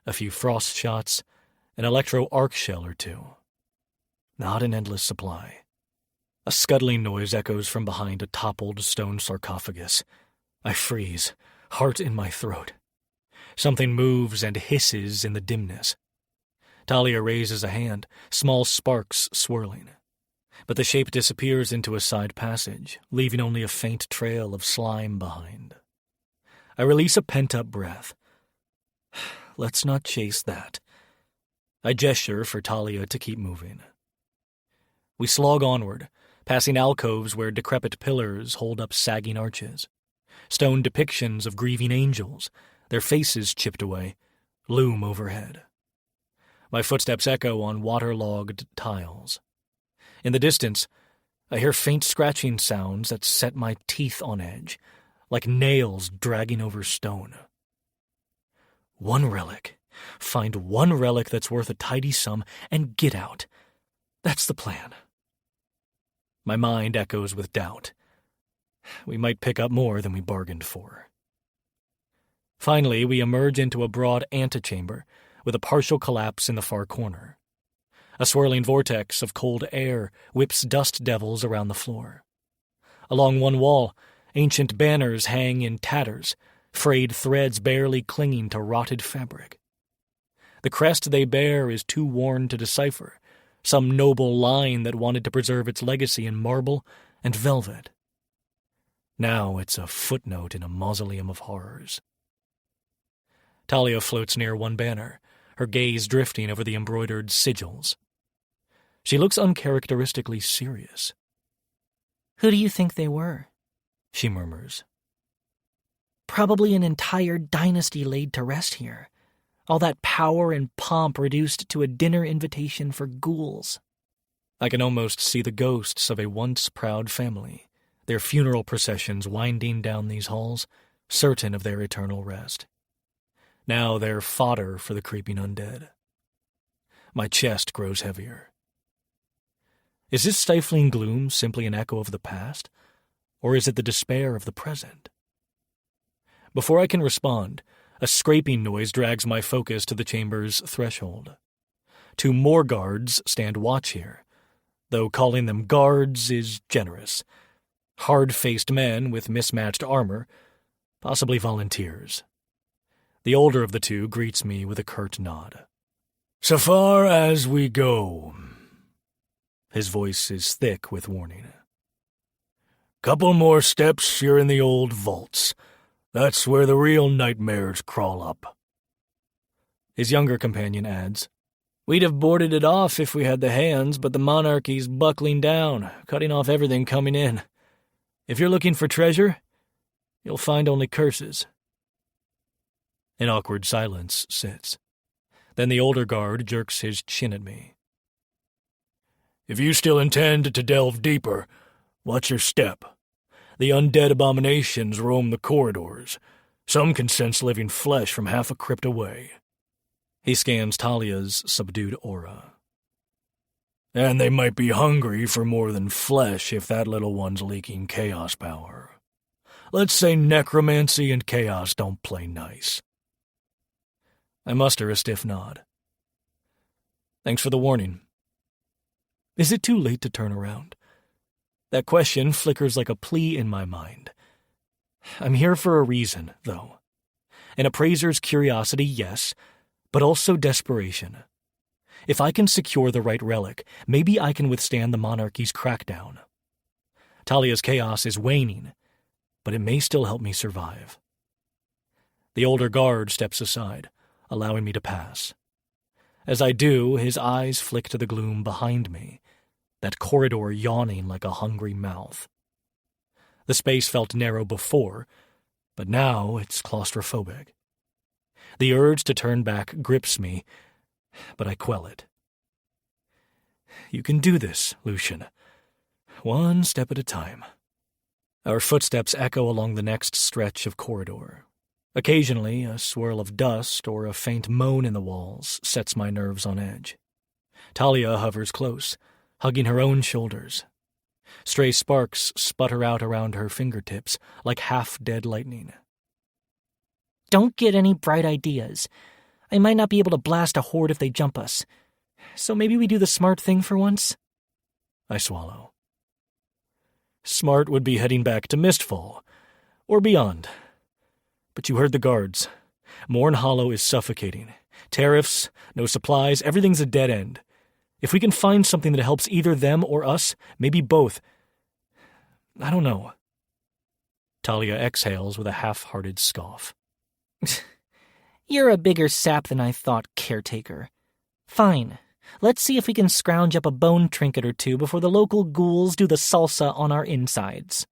a few frost shots, an electro-arc shell or two. Not an endless supply. A scuttling noise echoes from behind a toppled stone sarcophagus. I freeze, heart in my throat. Something moves and hisses in the dimness. Talia raises a hand, small sparks swirling. But the shape disappears into a side passage, leaving only a faint trail of slime behind. I release a pent-up breath. Let's not chase that. I gesture for Talia to keep moving. We slog onward, passing alcoves where decrepit pillars hold up sagging arches. Stone depictions of grieving angels, their faces chipped away, loom overhead. My footsteps echo on waterlogged tiles. In the distance, I hear faint scratching sounds that set my teeth on edge, like nails dragging over stone. One relic. Find one relic that's worth a tidy sum and get out. That's the plan. My mind echoes with doubt. We might pick up more than we bargained for. Finally, we emerge into a broad antechamber with a partial collapse in the far corner. A swirling vortex of cold air whips dust devils around the floor. Along one wall, ancient banners hang in tatters, frayed threads barely clinging to rotted fabric. The crest they bear is too worn to decipher, some noble line that wanted to preserve its legacy in marble and velvet. Now it's a footnote in a mausoleum of horrors. Talia floats near one banner, her gaze drifting over the embroidered sigils. She looks uncharacteristically serious. "Who do you think they were?" she murmurs. "Probably an entire dynasty laid to rest here. All that power and pomp reduced to a dinner invitation for ghouls." I can almost see the ghosts of a once proud family, their funeral processions winding down these halls, certain of their eternal rest. Now they're fodder for the creeping undead. My chest grows heavier. Is this stifling gloom simply an echo of the past, or is it the despair of the present? Before I can respond, a scraping noise drags my focus to the chamber's threshold. 2 more guards stand watch here, though calling them guards is generous. Hard-faced men with mismatched armor, possibly volunteers. The older of the 2 greets me with a curt nod. "So far as we go." His voice is thick with warning. "Couple more steps, you're in the old vaults. That's where the real nightmares crawl up." His younger companion adds, "We'd have boarded it off if we had the hands, but the monarchy's buckling down, cutting off everything coming in. If you're looking for treasure, you'll find only curses." An awkward silence sits. Then the older guard jerks his chin at me. "If you still intend to delve deeper, watch your step. The undead abominations roam the corridors. Some can sense living flesh from half a crypt away." He scans Talia's subdued aura. "And they might be hungry for more than flesh if that little one's leaking chaos power. Let's say necromancy and chaos don't play nice." I muster a stiff nod. "Thanks for the warning." Is it too late to turn around? That question flickers like a plea in my mind. I'm here for a reason, though. An appraiser's curiosity, yes, but also desperation. If I can secure the right relic, maybe I can withstand the monarchy's crackdown. Talia's chaos is waning, but it may still help me survive. The older guard steps aside, allowing me to pass. As I do, his eyes flick to the gloom behind me, that corridor yawning like a hungry mouth. The space felt narrow before, but now it's claustrophobic. The urge to turn back grips me, but I quell it. "You can do this, Lucian. One step at a time." Our footsteps echo along the next stretch of corridor. Occasionally, a swirl of dust or a faint moan in the walls sets my nerves on edge. Talia hovers close, hugging her own shoulders. Stray sparks sputter out around her fingertips like half-dead lightning. "Don't get any bright ideas. I might not be able to blast a horde if they jump us. So maybe we do the smart thing for once?" I swallow. Smart would be heading back to Mistfall, or beyond. But you heard the guards. Morn Hollow is suffocating. Tariffs, no supplies, everything's a dead end. If we can find something that helps either them or us, maybe both. I don't know. Talia exhales with a half-hearted scoff. "You're a bigger sap than I thought, caretaker. Fine. Let's see if we can scrounge up a bone trinket or 2 before the local ghouls do the salsa on our insides."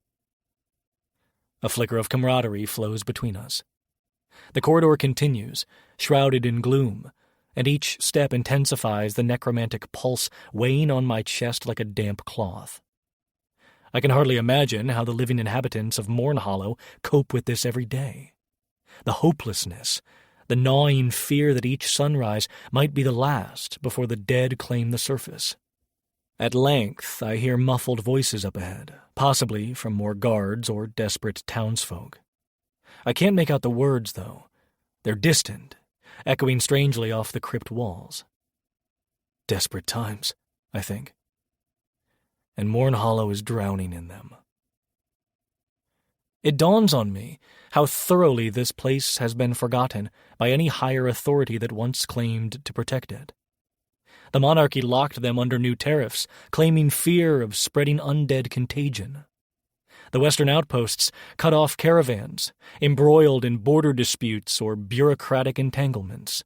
A flicker of camaraderie flows between us. The corridor continues, shrouded in gloom, and each step intensifies the necromantic pulse weighing on my chest like a damp cloth. I can hardly imagine how the living inhabitants of Morn Hollow cope with this every day. The hopelessness, the gnawing fear that each sunrise might be the last before the dead claim the surface. At length, I hear muffled voices up ahead, possibly from more guards or desperate townsfolk. I can't make out the words, though. They're distant, echoing strangely off the crypt walls. Desperate times, I think. And Morn Hollow is drowning in them. It dawns on me how thoroughly this place has been forgotten by any higher authority that once claimed to protect it. The monarchy locked them under new tariffs, claiming fear of spreading undead contagion. The western outposts cut off caravans, embroiled in border disputes or bureaucratic entanglements.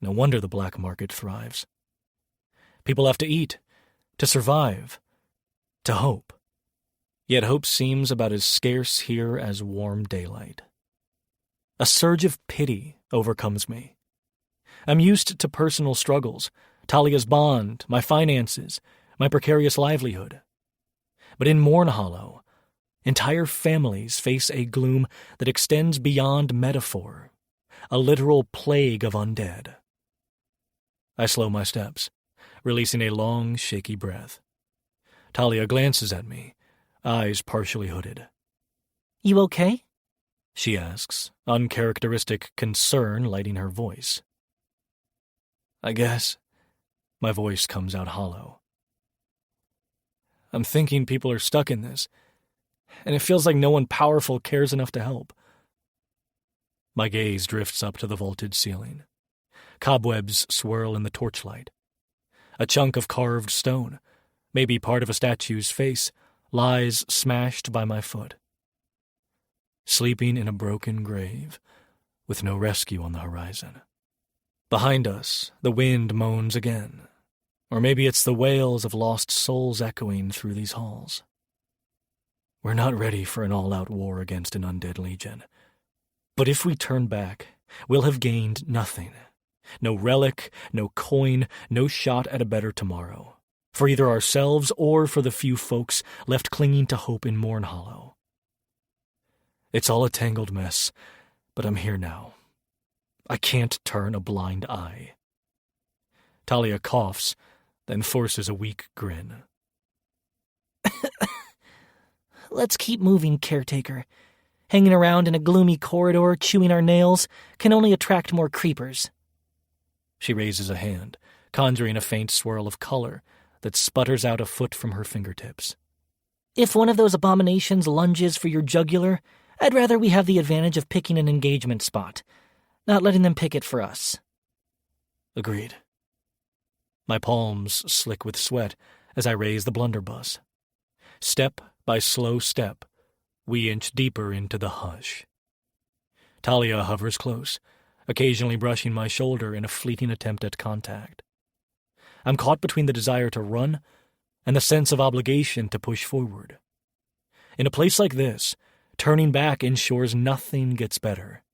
No wonder the black market thrives. People have to eat, to survive, to hope. Yet hope seems about as scarce here as warm daylight. A surge of pity overcomes me. I'm used to personal struggles, Talia's bond, my finances, my precarious livelihood. But in Mournhollow, entire families face a gloom that extends beyond metaphor, a literal plague of undead. I slow my steps, releasing a long, shaky breath. Talia glances at me, eyes partially hooded. You okay? She asks, uncharacteristic concern lighting her voice. I guess. My voice comes out hollow. I'm thinking people are stuck in this, and it feels like no one powerful cares enough to help. My gaze drifts up to the vaulted ceiling. Cobwebs swirl in the torchlight. A chunk of carved stone, maybe part of a statue's face, lies smashed by my foot. Sleeping in a broken grave, with no rescue on the horizon. Behind us, the wind moans again. Or maybe it's the wails of lost souls echoing through these halls. We're not ready for an all-out war against an undead legion. But if we turn back, we'll have gained nothing. No relic, no coin, no shot at a better tomorrow. For either ourselves or for the few folks left clinging to hope in Mournhollow. It's all a tangled mess, but I'm here now. I can't turn a blind eye. Talia coughs, then forces a weak grin. Let's keep moving, caretaker. Hanging around in a gloomy corridor, chewing our nails, can only attract more creepers. She raises a hand, conjuring a faint swirl of color that sputters out a foot from her fingertips. If one of those abominations lunges for your jugular, I'd rather we have the advantage of picking an engagement spot, not letting them pick it for us. Agreed. My palms slick with sweat as I raise the blunderbuss. Step by slow step, we inch deeper into the hush. Talia hovers close, occasionally brushing my shoulder in a fleeting attempt at contact. I'm caught between the desire to run and the sense of obligation to push forward. In a place like this, turning back ensures nothing gets better.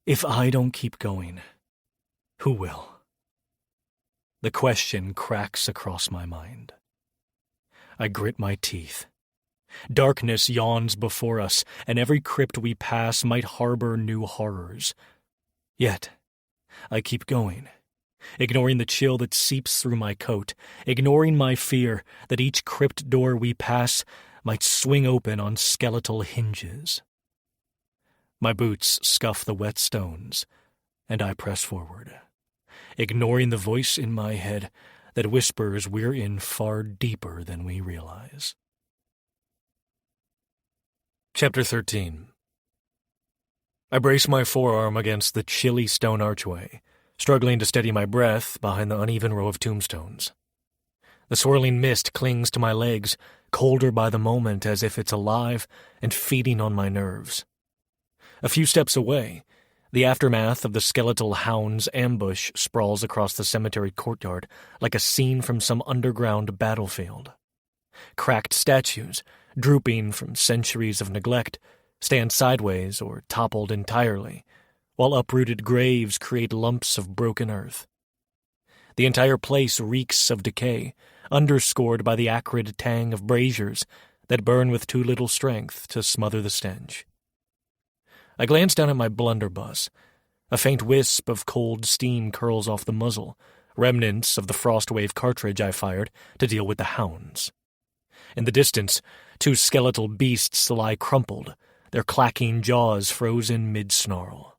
If I don't keep going, who will? The question cracks across my mind. I grit my teeth. Darkness yawns before us, and every crypt we pass might harbor new horrors. Yet, I keep going, ignoring the chill that seeps through my coat, ignoring my fear that each crypt door we pass might swing open on skeletal hinges. My boots scuff the wet stones, and I press forward, ignoring the voice in my head that whispers we're in far deeper than we realize. Chapter 13. I brace my forearm against the chilly stone archway, struggling to steady my breath behind the uneven row of tombstones. The swirling mist clings to my legs, colder by the moment as if it's alive and feeding on my nerves. A few steps away, the aftermath of the skeletal hound's ambush sprawls across the cemetery courtyard like a scene from some underground battlefield. Cracked statues, drooping from centuries of neglect, stand sideways or toppled entirely, while uprooted graves create lumps of broken earth. The entire place reeks of decay, underscored by the acrid tang of braziers that burn with too little strength to smother the stench. I glance down at my blunderbuss. A faint wisp of cold steam curls off the muzzle, remnants of the Frostwave cartridge I fired to deal with the hounds. In the distance, two skeletal beasts lie crumpled, their clacking jaws frozen mid-snarl.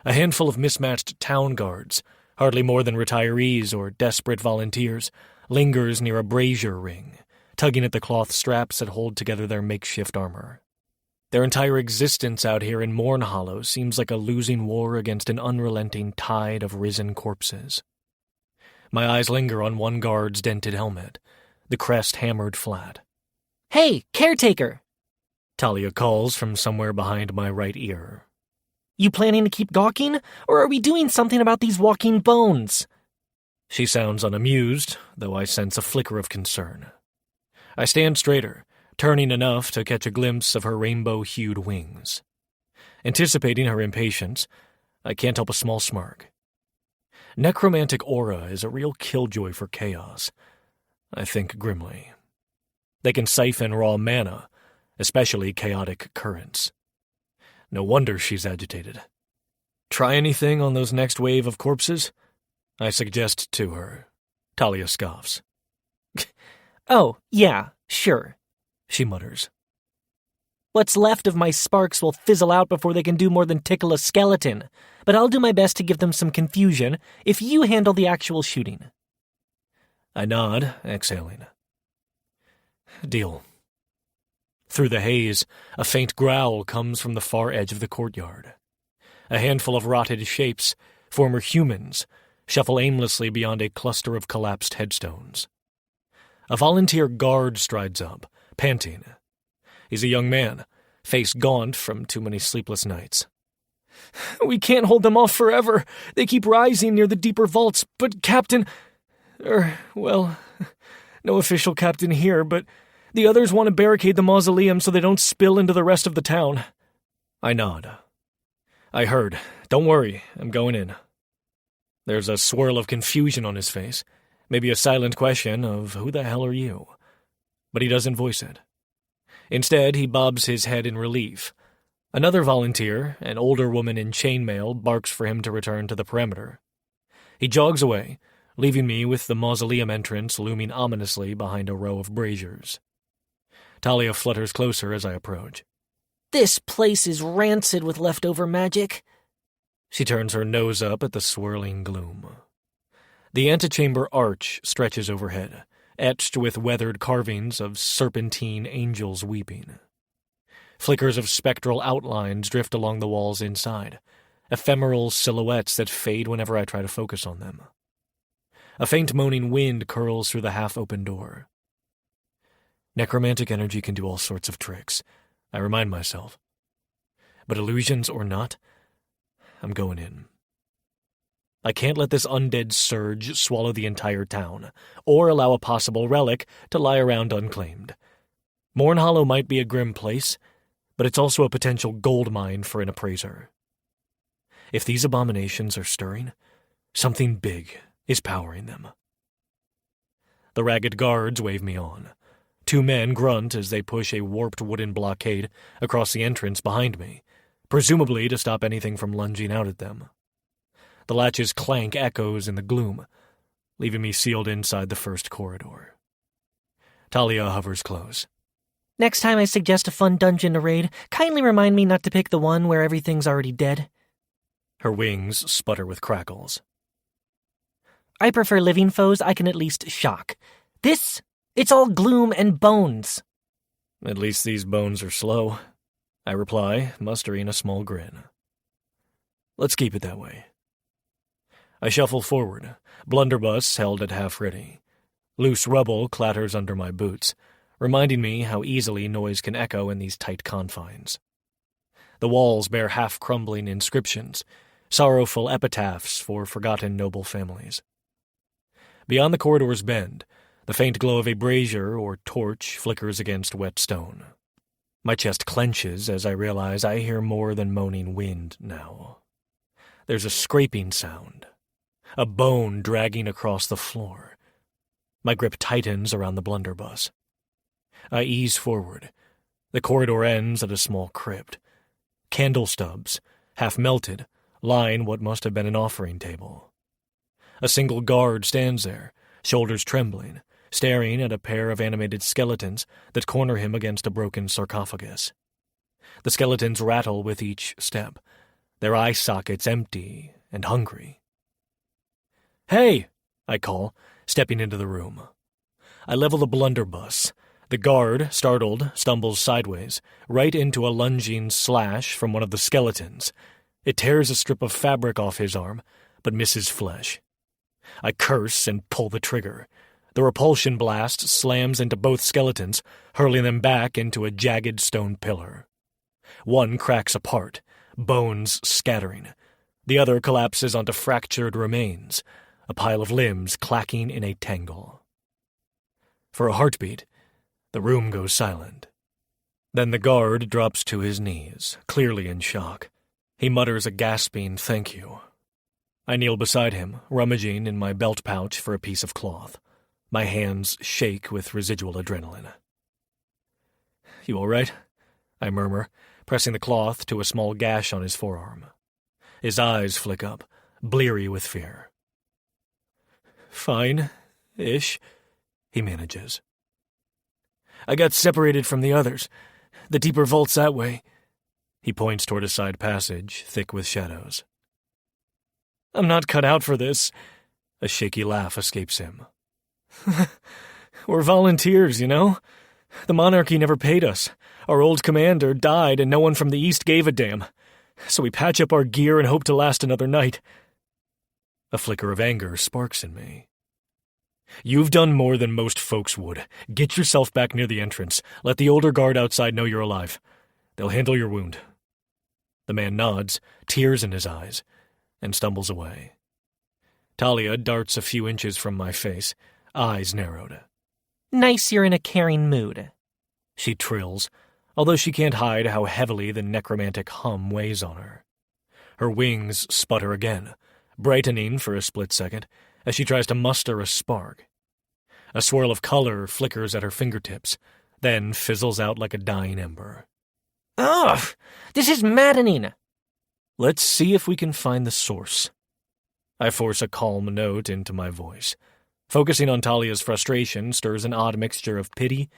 A handful of mismatched town guards, hardly more than retirees or desperate volunteers, lingers near a brazier ring, tugging at the cloth straps that hold together their makeshift armor. Their entire existence out here in Morn Hollow seems like a losing war against an unrelenting tide of risen corpses. My eyes linger on one guard's dented helmet, the crest hammered flat. "Hey, caretaker!" Talia calls from somewhere behind my right ear. "You planning to keep gawking, or are we doing something about these walking bones?" She sounds unamused, though I sense a flicker of concern. I stand straighter, turning enough to catch a glimpse of her rainbow-hued wings. Anticipating her impatience, I can't help a small smirk. Necromantic aura is a real killjoy for chaos, I think grimly. They can siphon raw mana, especially chaotic currents. No wonder she's agitated. Try anything on those next wave of corpses? I suggest to her. Talia scoffs. "Oh, yeah, sure," she mutters. "What's left of my sparks will fizzle out before they can do more than tickle a skeleton, but I'll do my best to give them some confusion if you handle the actual shooting." I nod, exhaling. Deal. Through the haze, a faint growl comes from the far edge of the courtyard. A handful of rotted shapes, former humans, shuffle aimlessly beyond a cluster of collapsed headstones. A volunteer guard strides up, panting. He's a young man, face gaunt from too many sleepless nights. "We can't hold them off forever. They keep rising near the deeper vaults, but Captain... well, no official captain here, but the others want to barricade the mausoleum so they don't spill into the rest of the town." I nod. I heard. Don't worry, I'm going in. There's a swirl of confusion on his face, maybe a silent question of who the hell are you? But he doesn't voice it. Instead, he bobs his head in relief. Another volunteer, an older woman in chainmail, barks for him to return to the perimeter. He jogs away, leaving me with the mausoleum entrance looming ominously behind a row of braziers. Talia flutters closer as I approach. "This place is rancid with leftover magic." She turns her nose up at the swirling gloom. The antechamber arch stretches overhead, etched with weathered carvings of serpentine angels weeping. Flickers of spectral outlines drift along the walls inside, ephemeral silhouettes that fade whenever I try to focus on them. A faint moaning wind curls through the half-open door. Necromantic energy can do all sorts of tricks, I remind myself. But illusions or not, I'm going in. I can't let this undead surge swallow the entire town, or allow a possible relic to lie around unclaimed. Morn Hollow might be a grim place, but it's also a potential gold mine for an appraiser. If these abominations are stirring, something big is powering them. The ragged guards wave me on. Two men grunt as they push a warped wooden blockade across the entrance behind me, presumably to stop anything from lunging out at them. The latch's clank echoes in the gloom, leaving me sealed inside the first corridor. Talia hovers close. "Next time I suggest a fun dungeon to raid, kindly remind me not to pick the one where everything's already dead." Her wings sputter with crackles. "I prefer living foes I can at least shock. It's all gloom and bones." At least these bones are slow, I reply, mustering a small grin. Let's keep it that way. I shuffle forward, blunderbuss held at half-ready. Loose rubble clatters under my boots, reminding me how easily noise can echo in these tight confines. The walls bear half-crumbling inscriptions, sorrowful epitaphs for forgotten noble families. Beyond the corridor's bend, the faint glow of a brazier or torch flickers against wet stone. My chest clenches as I realize I hear more than moaning wind now. There's a scraping sound, a bone dragging across the floor. My grip tightens around the blunderbuss. I ease forward. The corridor ends at a small crypt. Candle stubs, half melted, line what must have been an offering table. A single guard stands there, shoulders trembling, staring at a pair of animated skeletons that corner him against a broken sarcophagus. The skeletons rattle with each step, their eye sockets empty and hungry. "Hey!" I call, stepping into the room. I level the blunderbuss, The guard, startled, stumbles sideways, right into a lunging slash from one of the skeletons. It tears a strip of fabric off his arm, but misses flesh. I curse and pull the trigger. The repulsion blast slams into both skeletons, hurling them back into a jagged stone pillar. One cracks apart, bones scattering. The other collapses onto fractured remains, a pile of limbs clacking in a tangle. For a heartbeat, the room goes silent. Then the guard drops to his knees, clearly in shock. He mutters a gasping thank you. I kneel beside him, rummaging in my belt pouch for a piece of cloth. My hands shake with residual adrenaline. "You all right?" I murmur, pressing the cloth to a small gash on his forearm. His eyes flick up, bleary with fear. "Fine-ish," he manages. "I got separated from the others. The deeper vault's that way." He points toward a side passage, thick with shadows. "I'm not cut out for this." A shaky laugh escapes him. "We're volunteers, you know? The monarchy never paid us. Our old commander died and no one from the east gave a damn. So we patch up our gear and hope to last another night." A flicker of anger sparks in me. "You've done more than most folks would. Get yourself back near the entrance. Let the older guard outside know you're alive. They'll handle your wound." The man nods, tears in his eyes, and stumbles away. Talia darts a few inches from my face, eyes narrowed. "Nice you're in a caring mood," she trills, although she can't hide how heavily the necromantic hum weighs on her. Her wings sputter again, brightening for a split second as she tries to muster a spark. A swirl of color flickers at her fingertips, then fizzles out like a dying ember. "Ugh! This is maddening!" "Let's see if we can find the source." I force a calm note into my voice. Focusing on Talia's frustration stirs an odd mixture of pity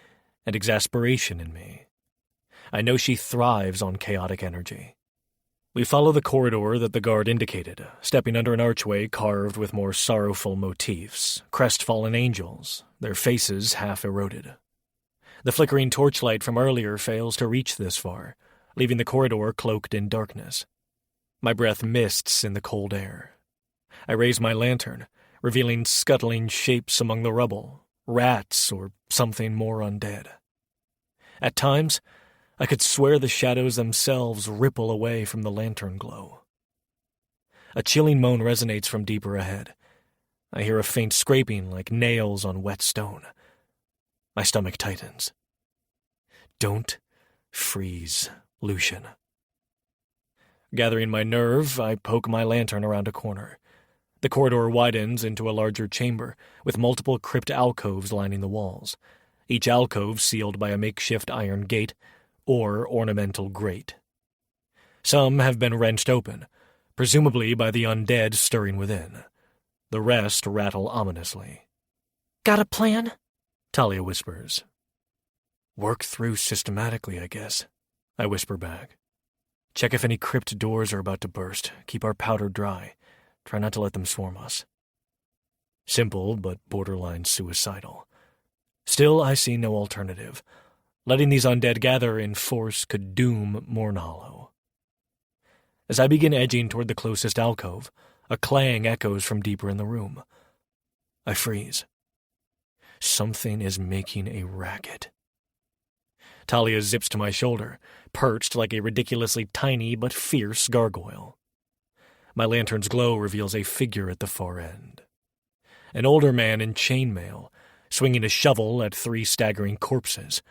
and exasperation in me. I know she thrives on chaotic energy. We follow the corridor that the guard indicated, stepping under an archway carved with more sorrowful motifs, crestfallen angels, their faces half eroded. The flickering torchlight from earlier fails to reach this far, leaving the corridor cloaked in darkness. My breath mists in the cold air. I raise my lantern, revealing scuttling shapes among the rubble, rats or something more undead. At times, I could swear the shadows themselves ripple away from the lantern glow. A chilling moan resonates from deeper ahead. I hear a faint scraping like nails on wet stone. My stomach tightens. Don't freeze, Lucian. Gathering my nerve, I poke my lantern around a corner. The corridor widens into a larger chamber, with multiple crypt alcoves lining the walls, each alcove sealed by a makeshift iron gate or ornamental grate. Some have been wrenched open, presumably by the undead stirring within. The rest rattle ominously. "Got a plan?" Talia whispers. "Work through systematically, I guess," I whisper back. "Check if any crypt doors are about to burst. Keep our powder dry. Try not to let them swarm us." Simple, but borderline suicidal. Still, I see no alternative. Letting these undead gather in force could doom Mornhollow. As I begin edging toward the closest alcove, a clang echoes from deeper in the room. I freeze. Something is making a racket. Talia zips to my shoulder, perched like a ridiculously tiny but fierce gargoyle. My lantern's glow reveals a figure at the far end. An older man in chainmail, swinging a shovel at 3 staggering corpses.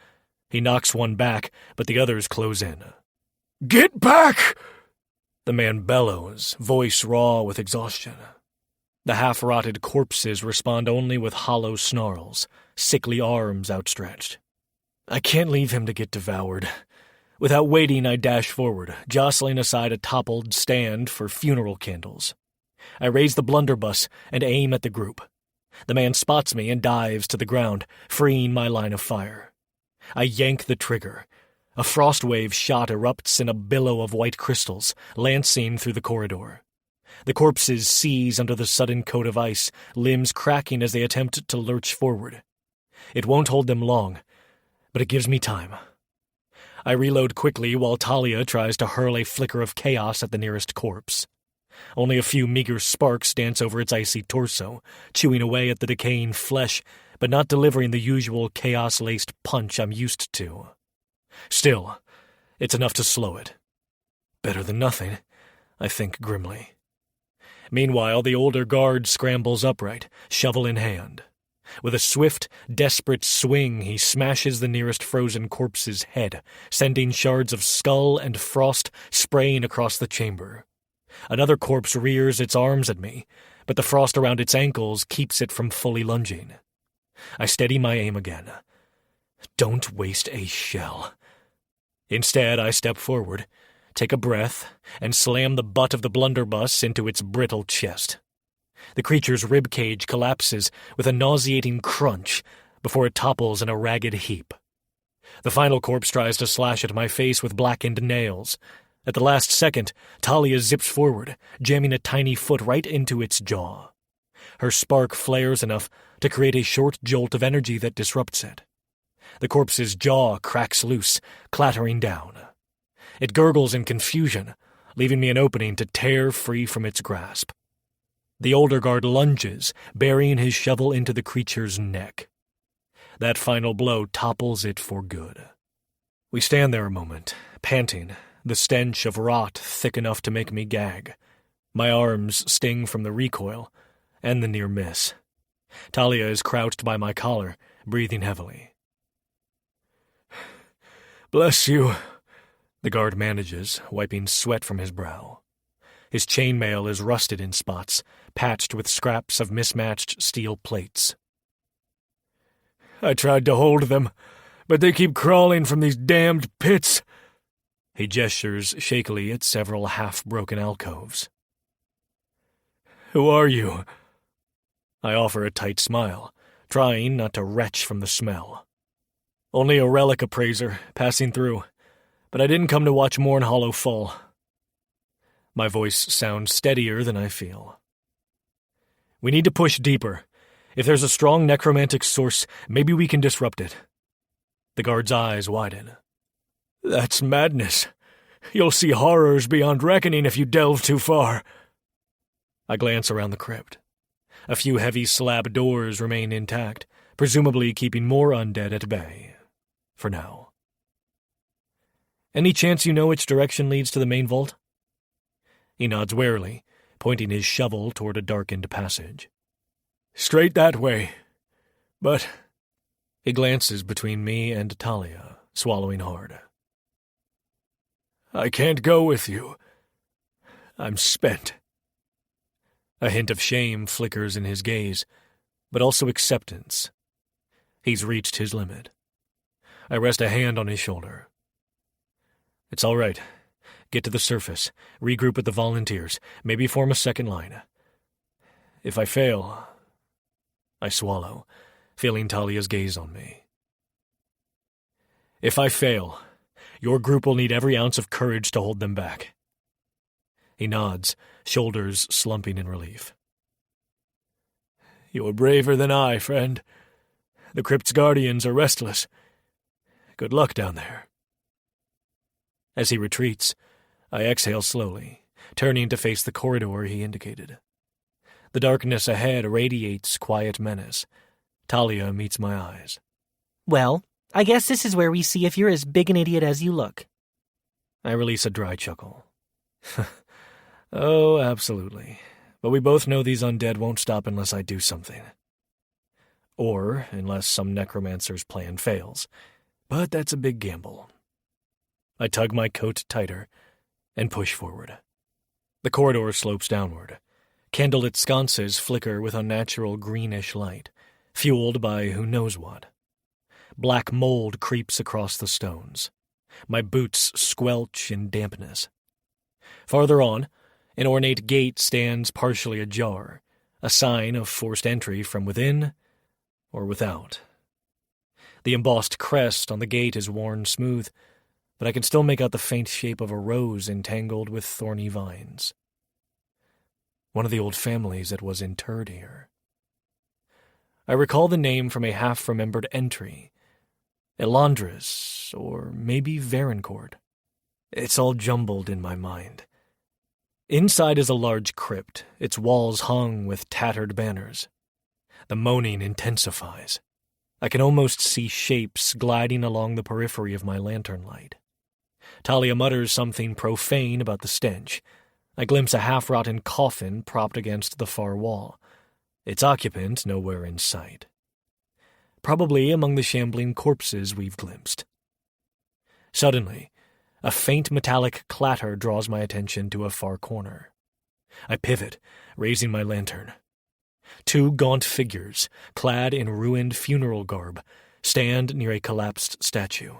He knocks one back, but the others close in. "Get back!" The man bellows, voice raw with exhaustion. The half-rotted corpses respond only with hollow snarls, sickly arms outstretched. I can't leave him to get devoured. Without waiting, I dash forward, jostling aside a toppled stand for funeral candles. I raise the blunderbuss and aim at the group. The man spots me and dives to the ground, freeing my line of fire. I yank the trigger. A frost wave shot erupts in a billow of white crystals, lancing through the corridor. The corpses seize under the sudden coat of ice, limbs cracking as they attempt to lurch forward. It won't hold them long. but it gives me time. I reload quickly while Talia tries to hurl a flicker of chaos at the nearest corpse. Only a few meager sparks dance over its icy torso, chewing away at the decaying flesh, but not delivering the usual chaos-laced punch I'm used to. Still, it's enough to slow it. Better than nothing, I think grimly. Meanwhile, the older guard scrambles upright, shovel in hand. With a swift, desperate swing, he smashes the nearest frozen corpse's head, sending shards of skull and frost spraying across the chamber. Another corpse rears its arms at me, but the frost around its ankles keeps it from fully lunging. I steady my aim again. Don't waste a shell. Instead, I step forward, take a breath, and slam the butt of the blunderbuss into its brittle chest. The creature's ribcage collapses with a nauseating crunch before it topples in a ragged heap. The final corpse tries to slash at my face with blackened nails. At the last second, Talia zips forward, jamming a tiny foot right into its jaw. Her spark flares enough to create a short jolt of energy that disrupts it. The corpse's jaw cracks loose, clattering down. It gurgles in confusion, leaving me an opening to tear free from its grasp. The older guard lunges, burying his shovel into the creature's neck. That final blow topples it for good. We stand there a moment, panting, the stench of rot thick enough to make me gag. My arms sting from the recoil and the near miss. Talia is crouched by my collar, breathing heavily. "Bless you," the guard manages, wiping sweat from his brow. His chainmail is rusted in spots, patched with scraps of mismatched steel plates. "I tried to hold them, but they keep crawling from these damned pits." He gestures shakily at several half-broken alcoves. "Who are you?" I offer a tight smile, trying not to retch from the smell. "Only a relic appraiser, passing through, but I didn't come to watch Morn Hollow fall." My voice sounds steadier than I feel. "We need to push deeper. If there's a strong necromantic source, maybe we can disrupt it." The guard's eyes widen. "That's madness. You'll see horrors beyond reckoning if you delve too far." I glance around the crypt. A few heavy slab doors remain intact, presumably keeping more undead at bay. For now. "Any chance you know which direction leads to the main vault?" He nods warily, pointing his shovel toward a darkened passage. "Straight that way. But—" He glances between me and Talia, swallowing hard. "I can't go with you. I'm spent." A hint of shame flickers in his gaze, but also acceptance. He's reached his limit. I rest a hand on his shoulder. "It's all right. Get to the surface, regroup with the volunteers, maybe form a second line. If I fail..." I swallow, feeling Talia's gaze on me. "If I fail, your group will need every ounce of courage to hold them back." He nods, shoulders slumping in relief. "You're braver than I, friend. The crypt's guardians are restless. Good luck down there." As he retreats, I exhale slowly, turning to face the corridor he indicated. The darkness ahead radiates quiet menace. Talia meets my eyes. "Well, I guess this is where we see if you're as big an idiot as you look." I release a dry chuckle. "Oh, absolutely. But we both know these undead won't stop unless I do something. Or unless some necromancer's plan fails. But that's a big gamble." I tug my coat tighter and push forward. The corridor slopes downward. Candlelit sconces flicker with unnatural greenish light, fueled by who knows what. Black mold creeps across the stones. My boots squelch in dampness. Farther on, an ornate gate stands partially ajar, a sign of forced entry from within or without. The embossed crest on the gate is worn smooth, but I can still make out the faint shape of a rose entangled with thorny vines. One of the old families that was interred here. I recall the name from a half-remembered entry. Elandris, or maybe Varencourt. It's all jumbled in my mind. Inside is a large crypt, its walls hung with tattered banners. The moaning intensifies. I can almost see shapes gliding along the periphery of my lantern light. Talia mutters something profane about the stench. I glimpse a half-rotten coffin propped against the far wall, its occupant nowhere in sight. Probably among the shambling corpses we've glimpsed. Suddenly, a faint metallic clatter draws my attention to a far corner. I pivot, raising my lantern. 2 gaunt figures, clad in ruined funeral garb, stand near a collapsed statue.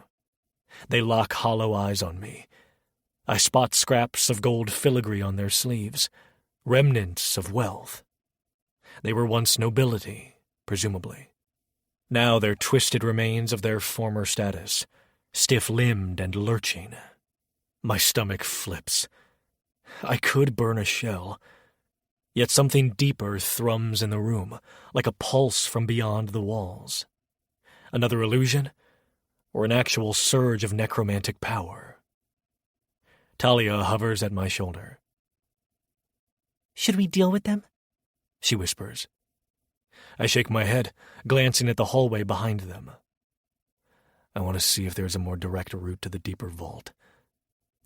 They lock hollow eyes on me. I spot scraps of gold filigree on their sleeves, remnants of wealth. They were once nobility, presumably. Now they're twisted remains of their former status, stiff-limbed and lurching. My stomach flips. I could burn a shell, yet something deeper thrums in the room, like a pulse from beyond the walls. Another illusion, or an actual surge of necromantic power? Talia hovers at my shoulder. Should we deal with them? She whispers. I shake my head, glancing at the hallway behind them. I want to see if there's a more direct route to the deeper vault.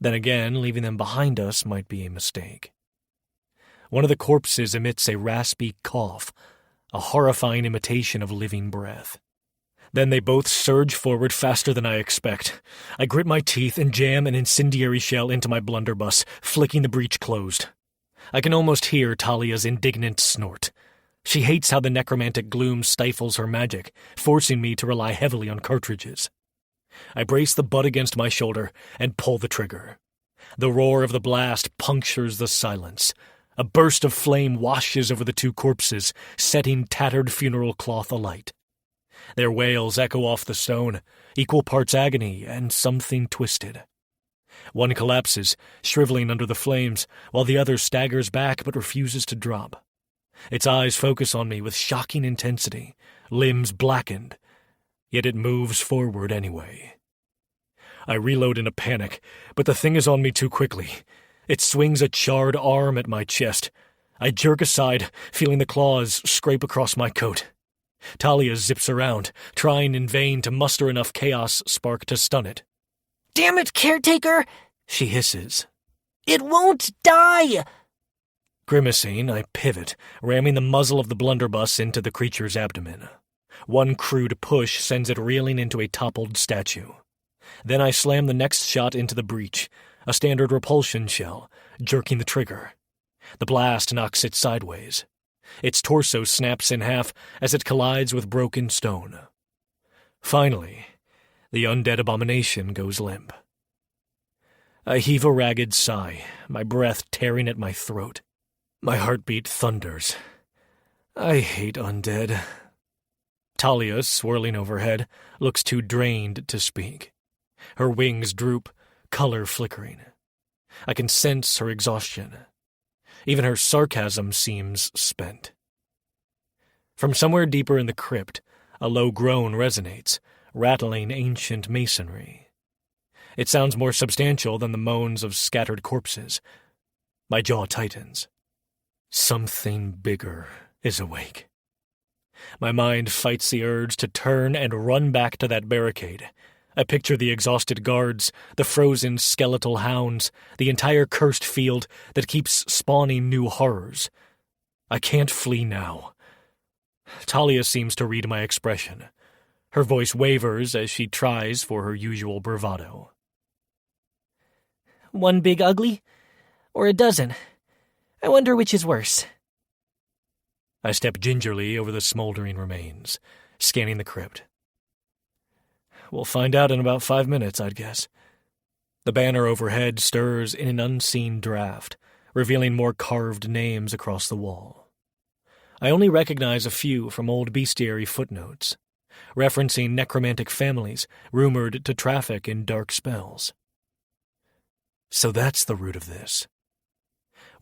Then again, leaving them behind us might be a mistake. One of the corpses emits a raspy cough, a horrifying imitation of living breath. Then they both surge forward faster than I expect. I grit my teeth and jam an incendiary shell into my blunderbuss, flicking the breech closed. I can almost hear Talia's indignant snort. She hates how the necromantic gloom stifles her magic, forcing me to rely heavily on cartridges. I brace the butt against my shoulder and pull the trigger. The roar of the blast punctures the silence. A burst of flame washes over the 2 corpses, setting tattered funeral cloth alight. Their wails echo off the stone, equal parts agony and something twisted. One collapses, shriveling under the flames, while the other staggers back but refuses to drop. Its eyes focus on me with shocking intensity, limbs blackened, yet it moves forward anyway. I reload in a panic, but the thing is on me too quickly. It swings a charred arm at my chest. I jerk aside, feeling the claws scrape across my coat. Talia zips around, trying in vain to muster enough chaos spark to stun it. Damn it, caretaker! She hisses. It won't die! Grimacing, I pivot, ramming the muzzle of the blunderbuss into the creature's abdomen. One crude push sends it reeling into a toppled statue. Then I slam the next shot into the breech, a standard repulsion shell, jerking the trigger. The blast knocks it sideways. Its torso snaps in half as it collides with broken stone. Finally, the undead abomination goes limp. I heave a ragged sigh, my breath tearing at my throat. My heartbeat thunders. I hate undead. Talia, swirling overhead, looks too drained to speak. Her wings droop, color flickering. I can sense her exhaustion. Even her sarcasm seems spent. From somewhere deeper in the crypt, a low groan resonates, rattling ancient masonry. It sounds more substantial than the moans of scattered corpses. My jaw tightens. Something bigger is awake. My mind fights the urge to turn and run back to that barricade. I picture the exhausted guards, the frozen skeletal hounds, the entire cursed field that keeps spawning new horrors. I can't flee now. Talia seems to read my expression. Her voice wavers as she tries for her usual bravado. One big ugly? Or a dozen? I wonder which is worse. I step gingerly over the smoldering remains, scanning the crypt. We'll find out in about 5 minutes, I'd guess. The banner overhead stirs in an unseen draft, revealing more carved names across the wall. I only recognize a few from old bestiary footnotes, referencing necromantic families rumored to traffic in dark spells. So that's the root of this.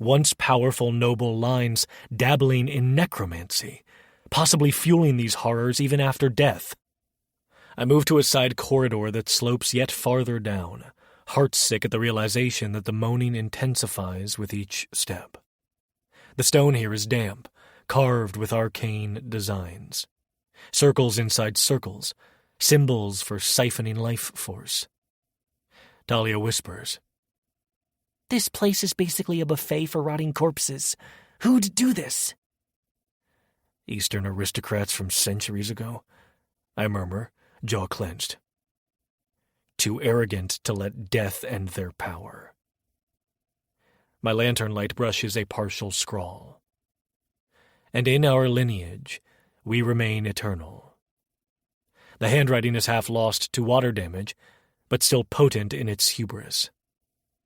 Once powerful noble lines dabbling in necromancy, possibly fueling these horrors even after death. I move to a side corridor that slopes yet farther down, heartsick at the realization that the moaning intensifies with each step. The stone here is damp, carved with arcane designs. Circles inside circles, symbols for siphoning life force. Talia whispers, This place is basically a buffet for rotting corpses. Who'd do this? Eastern aristocrats from centuries ago, I murmur, jaw clenched. Too arrogant to let death end their power. My lantern light brushes a partial scrawl. And in our lineage, we remain eternal. The handwriting is half lost to water damage, but still potent in its hubris.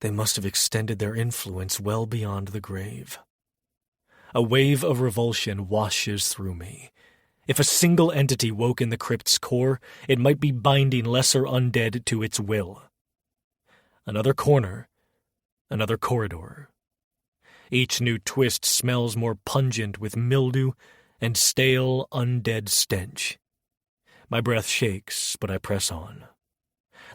They must have extended their influence well beyond the grave. A wave of revulsion washes through me. If a single entity woke in the crypt's core, it might be binding lesser undead to its will. Another corner, another corridor. Each new twist smells more pungent with mildew and stale undead stench. My breath shakes, but I press on.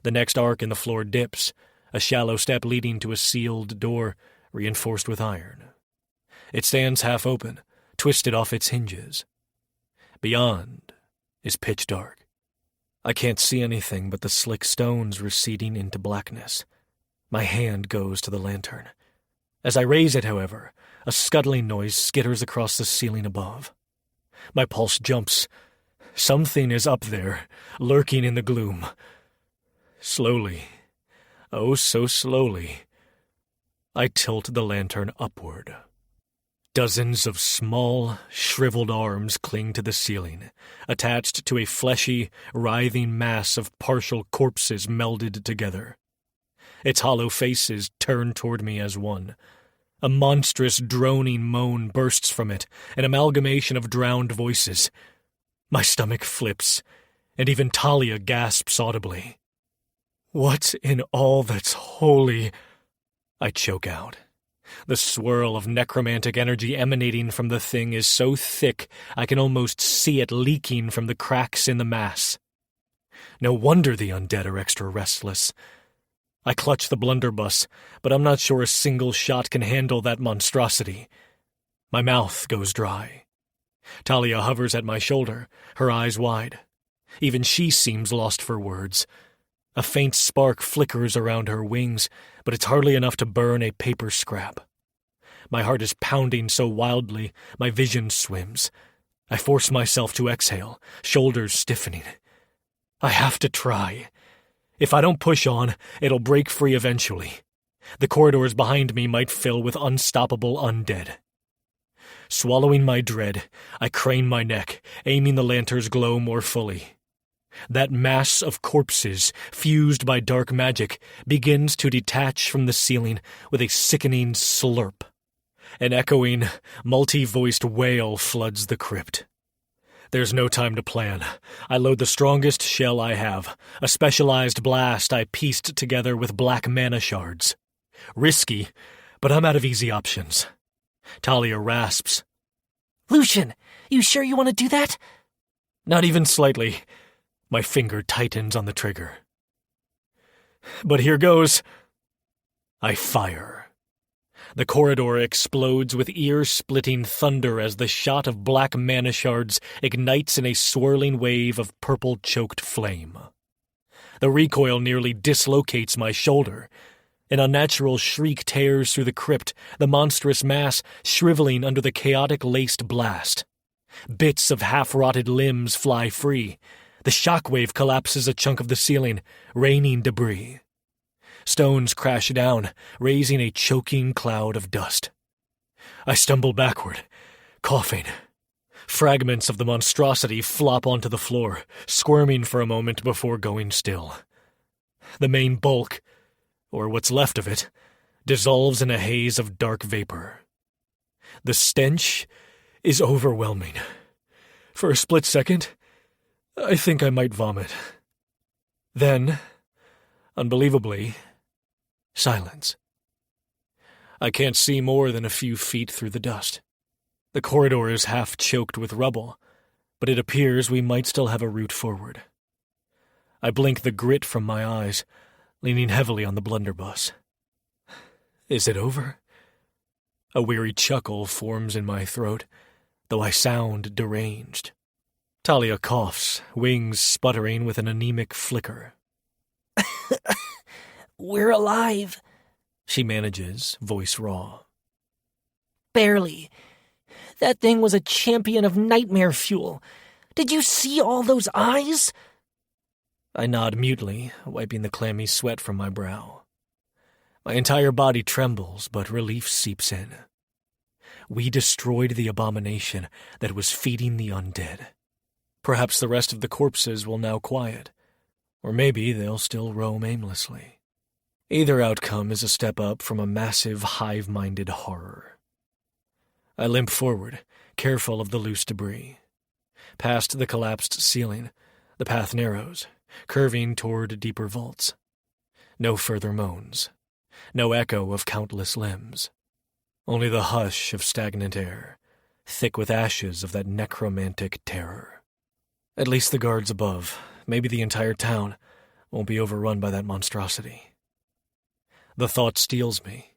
The next arc in the floor dips, a shallow step leading to a sealed door reinforced with iron. It stands half open, twisted off its hinges. Beyond is pitch dark. I can't see anything but the slick stones receding into blackness. My hand goes to the lantern. As I raise it, however, a scuttling noise skitters across the ceiling above. My pulse jumps. Something is up there, lurking in the gloom. Slowly, oh so slowly, I tilt the lantern upward. Dozens of small, shriveled arms cling to the ceiling, attached to a fleshy, writhing mass of partial corpses melded together. Its hollow faces turn toward me as one. A monstrous droning moan bursts from it, an amalgamation of drowned voices. My stomach flips, and even Talia gasps audibly. What in all that's holy? I choke out. The swirl of necromantic energy emanating from the thing is so thick I can almost see it leaking from the cracks in the mass. No wonder the undead are extra restless. I clutch the blunderbuss, but I'm not sure a single shot can handle that monstrosity. My mouth goes dry. Talia hovers at my shoulder, her eyes wide. Even she seems lost for words. A faint spark flickers around her wings, but it's hardly enough to burn a paper scrap. My heart is pounding so wildly, my vision swims. I force myself to exhale, shoulders stiffening. I have to try. If I don't push on, it'll break free eventually. The corridors behind me might fill with unstoppable undead. Swallowing my dread, I crane my neck, aiming the lantern's glow more fully. That mass of corpses, fused by dark magic, begins to detach from the ceiling with a sickening slurp. An echoing, multi-voiced wail floods the crypt. There's no time to plan. I load the strongest shell I have, a specialized blast I pieced together with black mana shards. Risky, but I'm out of easy options. Talia rasps. Lucian, you sure you want to do that? Not even slightly. My finger tightens on the trigger. But here goes. I fire. The corridor explodes with ear-splitting thunder as the shot of black mana shards ignites in a swirling wave of purple-choked flame. The recoil nearly dislocates my shoulder. An unnatural shriek tears through the crypt, the monstrous mass shriveling under the chaotic laced blast. Bits of half-rotted limbs fly free. The shockwave collapses a chunk of the ceiling, raining debris. Stones crash down, raising a choking cloud of dust. I stumble backward, coughing. Fragments of the monstrosity flop onto the floor, squirming for a moment before going still. The main bulk, or what's left of it, dissolves in a haze of dark vapor. The stench is overwhelming. For a split second, I think I might vomit. Then, unbelievably, silence. I can't see more than a few feet through the dust. The corridor is half choked with rubble, but it appears we might still have a route forward. I blink the grit from my eyes, leaning heavily on the blunderbuss. Is it over? A weary chuckle forms in my throat, though I sound deranged. Talia coughs, wings sputtering with an anemic flicker. We're alive, she manages, voice raw. barely. That thing was a champion of nightmare fuel. Did you see all those eyes? I nod mutely, wiping the clammy sweat from my brow. My entire body trembles, but relief seeps in. We destroyed the abomination that was feeding the undead. Perhaps the rest of the corpses will now quiet, or maybe they'll still roam aimlessly. Either outcome is a step up from a massive, hive-minded horror. I limp forward, careful of the loose debris. Past the collapsed ceiling, the path narrows, curving toward deeper vaults. No further moans. No echo of countless limbs. Only the hush of stagnant air, thick with ashes of that necromantic terror. At least the guards above, maybe the entire town, won't be overrun by that monstrosity. The thought steals me.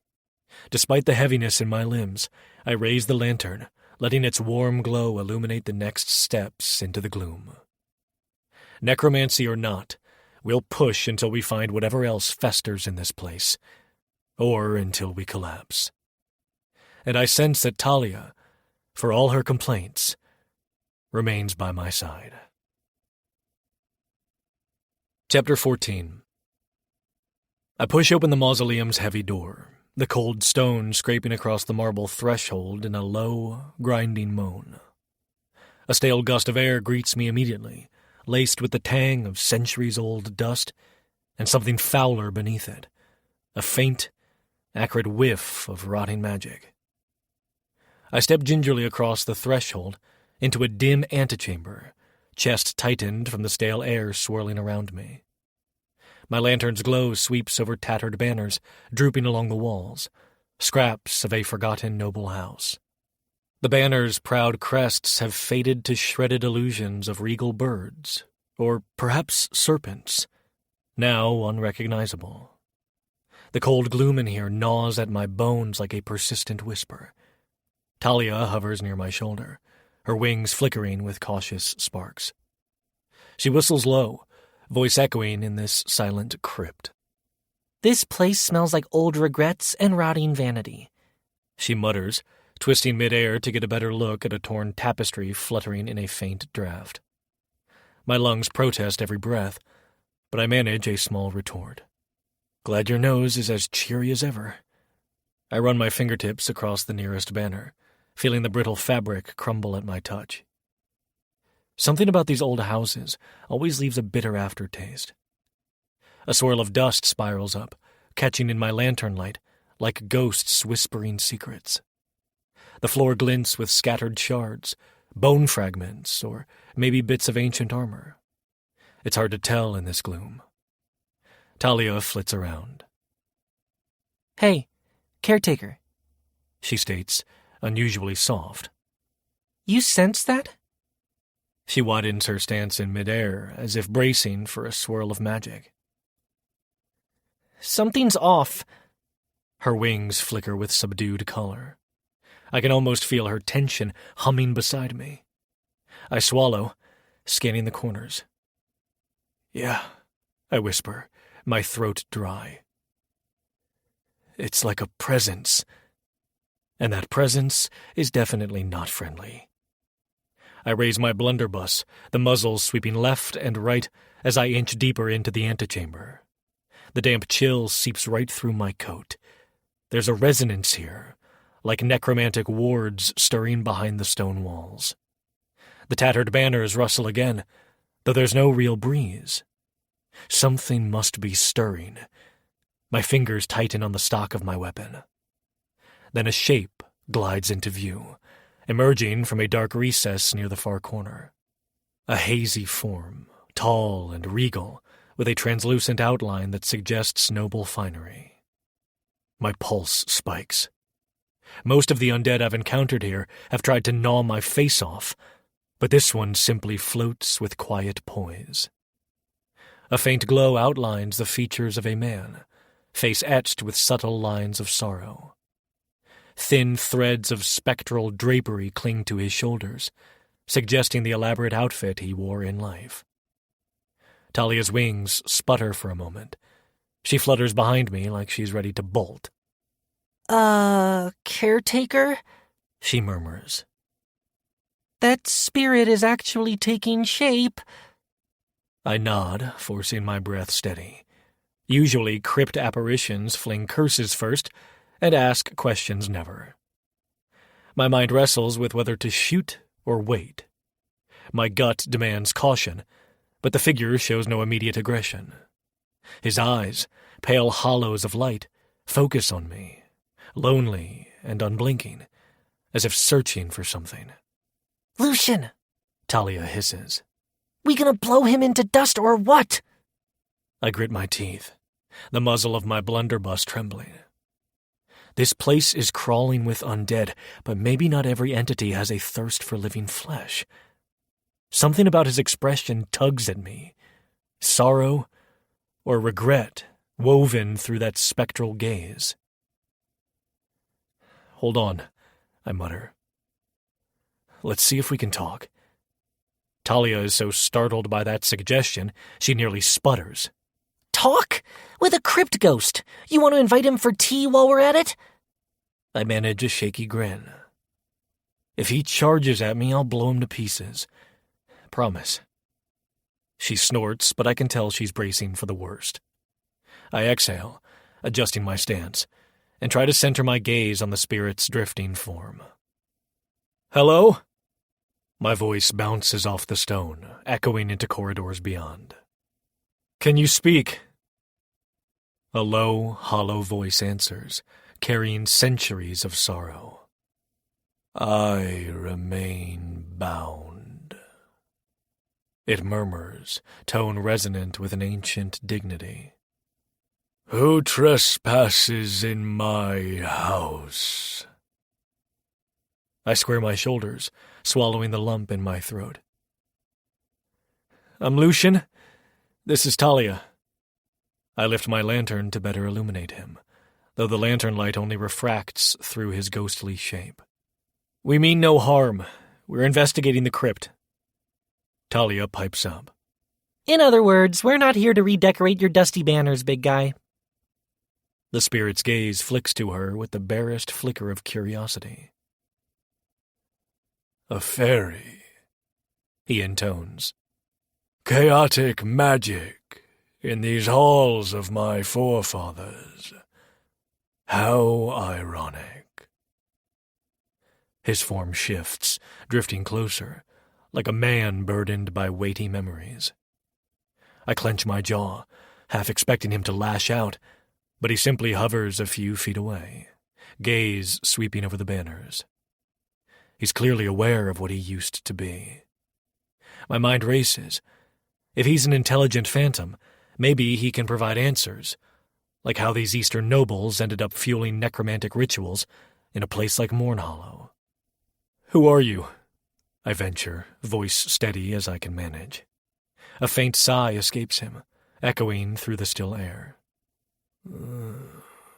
Despite the heaviness in my limbs, I raise the lantern, letting its warm glow illuminate the next steps into the gloom. Necromancy or not, we'll push until we find whatever else festers in this place, or until we collapse. And I sense that Talia, for all her complaints, remains by my side. Chapter 14. I push open the mausoleum's heavy door, the cold stone scraping across the marble threshold in a low, grinding moan. A stale gust of air greets me immediately, laced with the tang of centuries-old dust and something fouler beneath it, a faint, acrid whiff of rotting magic. I step gingerly across the threshold into a dim antechamber, chest tightened from the stale air swirling around me. My lantern's glow sweeps over tattered banners drooping along the walls, scraps of a forgotten noble house. The banners' proud crests have faded to shredded illusions of regal birds, or perhaps serpents, now unrecognizable. The cold gloom in here gnaws at my bones like a persistent whisper. Talia hovers near my shoulder, her wings flickering with cautious sparks. She whistles low, voice echoing in this silent crypt. This place smells like old regrets and rotting vanity, she mutters, twisting midair to get a better look at a torn tapestry fluttering in a faint draft. My lungs protest every breath, but I manage a small retort. Glad your nose is as cheery as ever. I run my fingertips across the nearest banner, feeling the brittle fabric crumble at my touch. Something about these old houses always leaves a bitter aftertaste. A swirl of dust spirals up, catching in my lantern light like ghosts whispering secrets. The floor glints with scattered shards, bone fragments, or maybe bits of ancient armor. It's hard to tell in this gloom. Talia flits around. Hey, caretaker, she states, unusually soft. You sense that? She widens her stance in midair, as if bracing for a swirl of magic. Something's off. Her wings flicker with subdued color. I can almost feel her tension humming beside me. I swallow, scanning the corners. Yeah, I whisper, my throat dry. It's like a presence. And that presence is definitely not friendly. I raise my blunderbuss, the muzzle sweeping left and right as I inch deeper into the antechamber. The damp chill seeps right through my coat. There's a resonance here, like necromantic wards stirring behind the stone walls. The tattered banners rustle again, though there's no real breeze. Something must be stirring. My fingers tighten on the stock of my weapon. Then a shape glides into view, emerging from a dark recess near the far corner. A hazy form, tall and regal, with a translucent outline that suggests noble finery. My pulse spikes. Most of the undead I've encountered here have tried to gnaw my face off, but this one simply floats with quiet poise. A faint glow outlines the features of a man, face etched with subtle lines of sorrow. Thin threads of spectral drapery cling to his shoulders, suggesting the elaborate outfit he wore in life. Talia's wings sputter for a moment. She flutters behind me like she's ready to bolt. Caretaker? She murmurs. That spirit is actually taking shape. I nod, forcing my breath steady. Usually, crypt apparitions fling curses first and ask questions never. My mind wrestles with whether to shoot or wait. My gut demands caution, but the figure shows no immediate aggression. His eyes, pale hollows of light, focus on me, lonely and unblinking, as if searching for something. Lucian! Talia hisses. We gonna blow him into dust or what? I grit my teeth, the muzzle of my blunderbuss trembling. This place is crawling with undead, but maybe not every entity has a thirst for living flesh. Something about his expression tugs at me. Sorrow or regret woven through that spectral gaze. Hold on, I mutter. Let's see if we can talk. Talia is so startled by that suggestion, she nearly sputters. Talk? With a crypt ghost. You want to invite him for tea while we're at it? I manage a shaky grin. If he charges at me, I'll blow him to pieces. Promise. She snorts, but I can tell she's bracing for the worst. I exhale, adjusting my stance, and try to center my gaze on the spirit's drifting form. Hello? My voice bounces off the stone, echoing into corridors beyond. Can you speak? A low, hollow voice answers, carrying centuries of sorrow. I remain bound. It murmurs, tone resonant with an ancient dignity. Who trespasses in my house? I square my shoulders, swallowing the lump in my throat. I'm Lucian. This is Talia. I lift my lantern to better illuminate him, though the lantern light only refracts through his ghostly shape. We mean no harm. We're investigating the crypt. Talia pipes up. In other words, we're not here to redecorate your dusty banners, big guy. The spirit's gaze flicks to her with the barest flicker of curiosity. A fairy, he intones. Chaotic magic in these halls of my forefathers. How ironic. His form shifts, drifting closer, like a man burdened by weighty memories. I clench my jaw, half expecting him to lash out, but he simply hovers a few feet away, gaze sweeping over the banners. He's clearly aware of what he used to be. My mind races. If he's an intelligent phantom, maybe he can provide answers, like how these Eastern nobles ended up fueling necromantic rituals in a place like Mournhollow. Who are you? I venture, voice steady as I can manage. A faint sigh escapes him, echoing through the still air.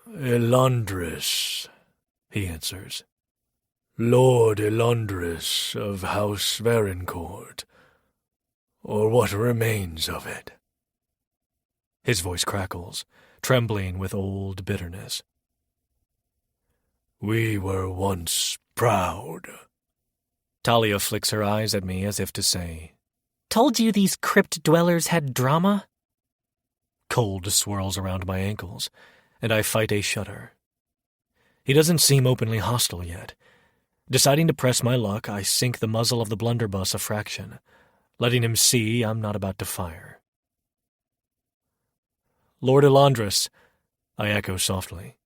Elondris, he answers. Lord Elondris of House Varencourt, or what remains of it. His voice crackles, trembling with old bitterness. We were once proud. Talia flicks her eyes at me as if to say, Told you these crypt dwellers had drama? Cold swirls around my ankles, and I fight a shudder. He doesn't seem openly hostile yet. Deciding to press my luck, I sink the muzzle of the blunderbuss a fraction, letting him see I'm not about to fire. Lord Elondris, I echo softly.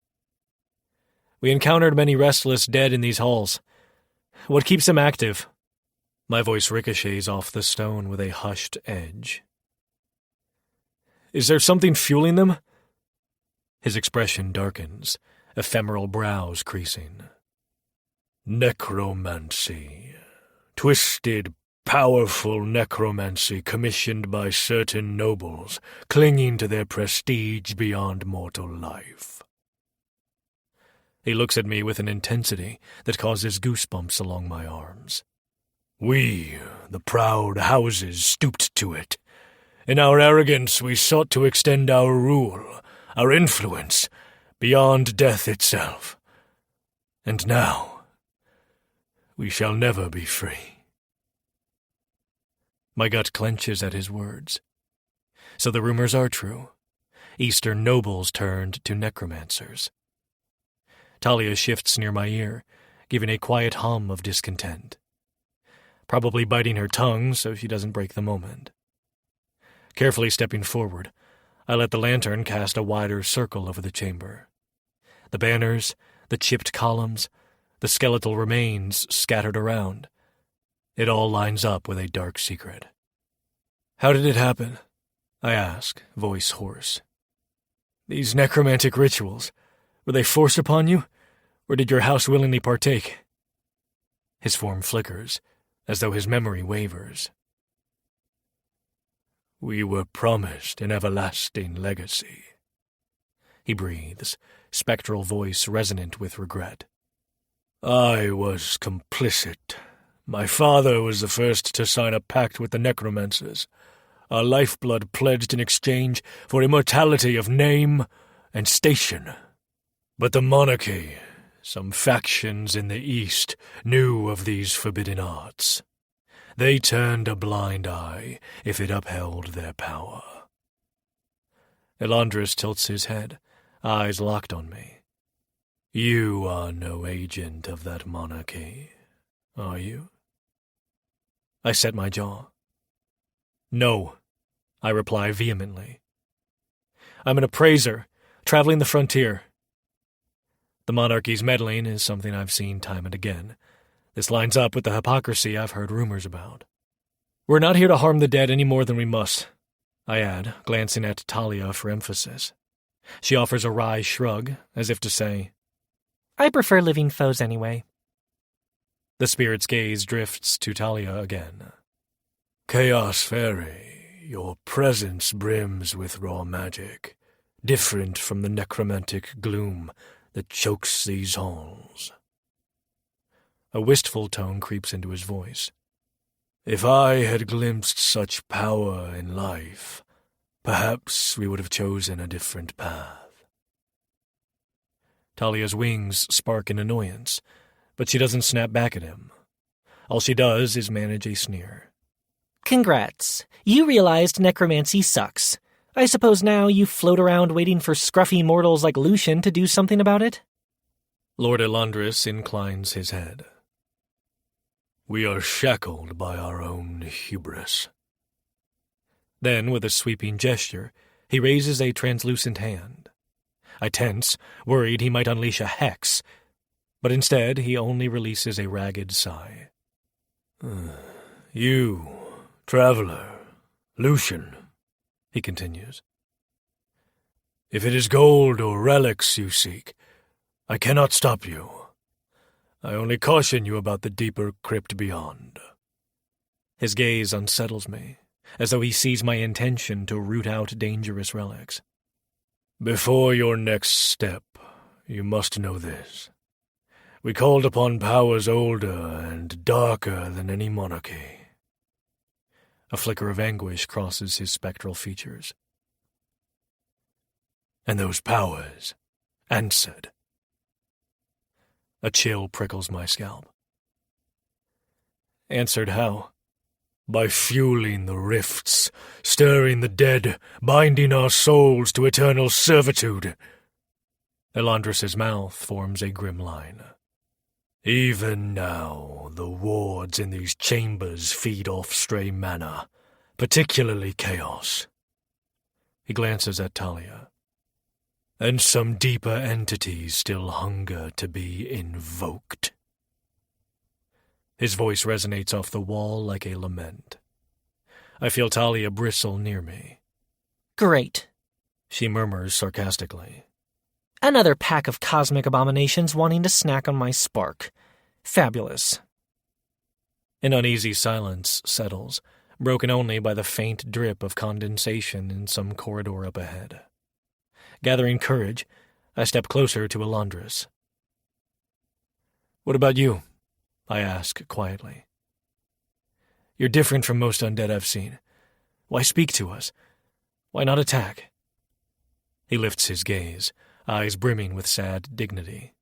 We encountered many restless dead in these halls. What keeps them active? My voice ricochets off the stone with a hushed edge. Is there something fueling them? His expression darkens, ephemeral brows creasing. Necromancy, twisted powerful necromancy commissioned by certain nobles, clinging to their prestige beyond mortal life. He looks at me with an intensity that causes goosebumps along my arms. We, the proud houses, stooped to it. In our arrogance, we sought to extend our rule, our influence, beyond death itself. And now, we shall never be free. My gut clenches at his words. So the rumors are true. Eastern nobles turned to necromancers. Talia shifts near my ear, giving a quiet hum of discontent. Probably biting her tongue so she doesn't break the moment. Carefully stepping forward, I let the lantern cast a wider circle over the chamber. The banners, the chipped columns, the skeletal remains scattered around. It all lines up with a dark secret. How did it happen? I ask, voice hoarse. These necromantic rituals, were they forced upon you, or did your house willingly partake? His form flickers, as though his memory wavers. We were promised an everlasting legacy. He breathes, spectral voice resonant with regret. I was complicit. My father was the first to sign a pact with the necromancers, our lifeblood pledged in exchange for immortality of name and station. But the monarchy, some factions in the East, knew of these forbidden arts. They turned a blind eye if it upheld their power. Elandris tilts his head, eyes locked on me. You are no agent of that monarchy, are you? I set my jaw. No, I reply vehemently. I'm an appraiser, traveling the frontier. The monarchy's meddling is something I've seen time and again. This lines up with the hypocrisy I've heard rumors about. We're not here to harm the dead any more than we must, I add, glancing at Talia for emphasis. She offers a wry shrug, as if to say, I prefer living foes anyway. The spirit's gaze drifts to Talia again. Chaos Fairy, your presence brims with raw magic, different from the necromantic gloom that chokes these halls. A wistful tone creeps into his voice. If I had glimpsed such power in life, perhaps we would have chosen a different path. Talia's wings spark in annoyance, but she doesn't snap back at him. All she does is manage a sneer. Congrats. You realized necromancy sucks. I suppose now you float around waiting for scruffy mortals like Lucian to do something about it? Lord Elandris inclines his head. We are shackled by our own hubris. Then, with a sweeping gesture, he raises a translucent hand. I tense, worried he might unleash a hex, but instead he only releases a ragged sigh. You, traveler, Lucian, he continues. If it is gold or relics you seek, I cannot stop you. I only caution you about the deeper crypt beyond. His gaze unsettles me, as though he sees my intention to root out dangerous relics. Before your next step, you must know this. We called upon powers older and darker than any monarchy. A flicker of anguish crosses his spectral features. And those powers answered. A chill prickles my scalp. Answered how? By fueling the rifts, stirring the dead, binding our souls to eternal servitude. Elandris's mouth forms a grim line. Even now, the wards in these chambers feed off stray mana, particularly chaos. He glances at Talia. And some deeper entities still hunger to be invoked. His voice resonates off the wall like a lament. I feel Talia bristle near me. Great, she murmurs sarcastically. Another pack of cosmic abominations wanting to snack on my spark. Fabulous. An uneasy silence settles, broken only by the faint drip of condensation in some corridor up ahead. Gathering courage, I step closer to Elandris. "What about you?" I ask quietly. "You're different from most undead I've seen. Why speak to us? Why not attack?" He lifts his gaze, eyes brimming with sad dignity.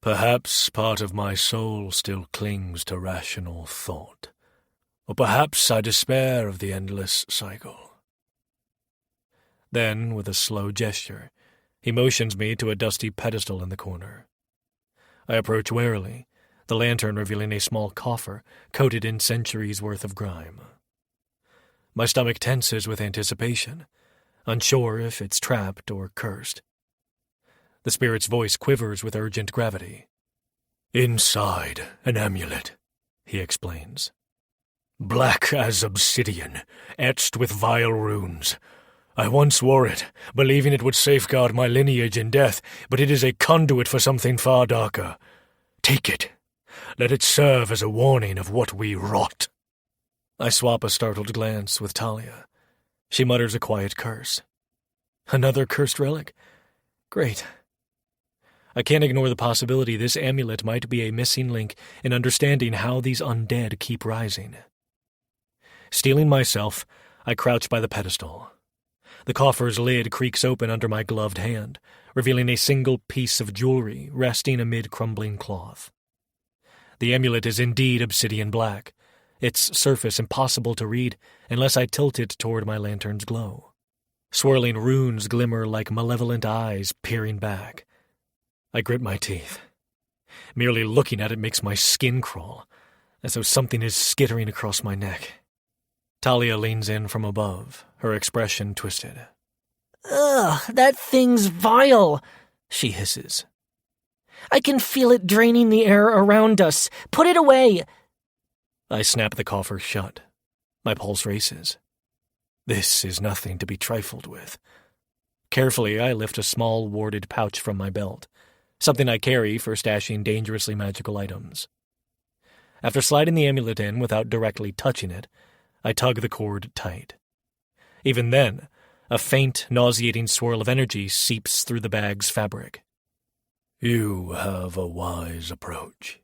"Perhaps part of my soul still clings to rational thought. Or perhaps I despair of the endless cycle." Then, with a slow gesture, he motions me to a dusty pedestal in the corner. I approach warily, the lantern revealing a small coffer coated in centuries' worth of grime. My stomach tenses with anticipation, unsure if it's trapped or cursed. The spirit's voice quivers with urgent gravity. "Inside an amulet," he explains. "Black as obsidian, etched with vile runes. I once wore it, believing it would safeguard my lineage in death, but it is a conduit for something far darker. Take it. Let it serve as a warning of what we wrought." I swap a startled glance with Talia. She mutters a quiet curse. Another cursed relic? Great. I can't ignore the possibility this amulet might be a missing link in understanding how these undead keep rising. Steeling myself, I crouch by the pedestal. The coffer's lid creaks open under my gloved hand, revealing a single piece of jewelry resting amid crumbling cloth. The amulet is indeed obsidian black, its surface impossible to read unless I tilt it toward my lantern's glow. Swirling runes glimmer like malevolent eyes peering back. I grit my teeth. Merely looking at it makes my skin crawl, as though something is skittering across my neck. Talia leans in from above, her expression twisted. "Ugh, that thing's vile," she hisses. "I can feel it draining the air around us. Put it away!" I snap the coffer shut. My pulse races. This is nothing to be trifled with. Carefully, I lift a small warded pouch from my belt, something I carry for stashing dangerously magical items. After sliding the amulet in without directly touching it, I tug the cord tight. Even then, a faint, nauseating swirl of energy seeps through the bag's fabric. "You have a wise approach,"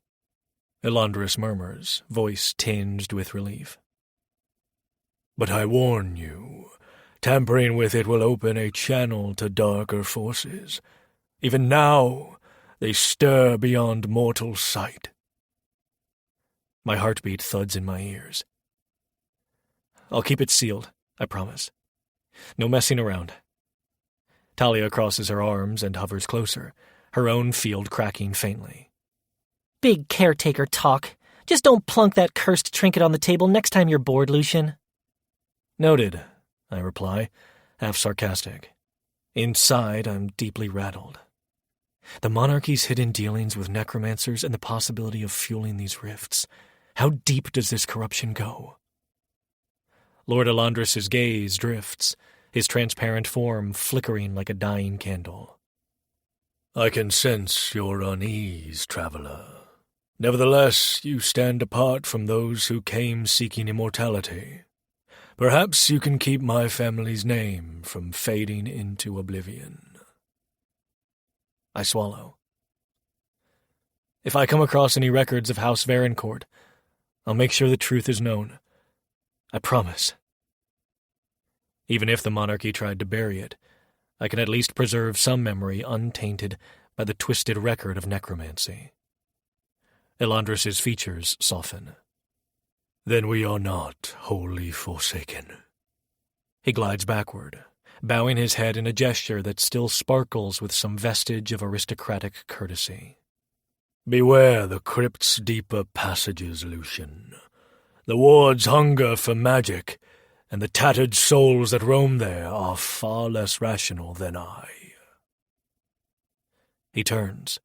Elandris murmurs, voice tinged with relief. "But I warn you, tampering with it will open a channel to darker forces. Even now, they stir beyond mortal sight." My heartbeat thuds in my ears. "I'll keep it sealed, I promise. No messing around." Talia crosses her arms and hovers closer, her own field cracking faintly. "Big caretaker talk. Just don't plunk that cursed trinket on the table next time you're bored, Lucian." "Noted," I reply, half sarcastic. Inside, I'm deeply rattled. The monarchy's hidden dealings with necromancers and the possibility of fueling these rifts. How deep does this corruption go? Lord Elandris's gaze drifts, his transparent form flickering like a dying candle. "I can sense your unease, traveler. Nevertheless, you stand apart from those who came seeking immortality. Perhaps you can keep my family's name from fading into oblivion." I swallow. "If I come across any records of House Varencourt, I'll make sure the truth is known. I promise." Even if the monarchy tried to bury it, I can at least preserve some memory untainted by the twisted record of necromancy. Elandris's features soften. "Then we are not wholly forsaken." He glides backward, bowing his head in a gesture that still sparkles with some vestige of aristocratic courtesy. "Beware the crypt's deeper passages, Lucian. The wards hunger for magic, and the tattered souls that roam there are far less rational than I." He turns,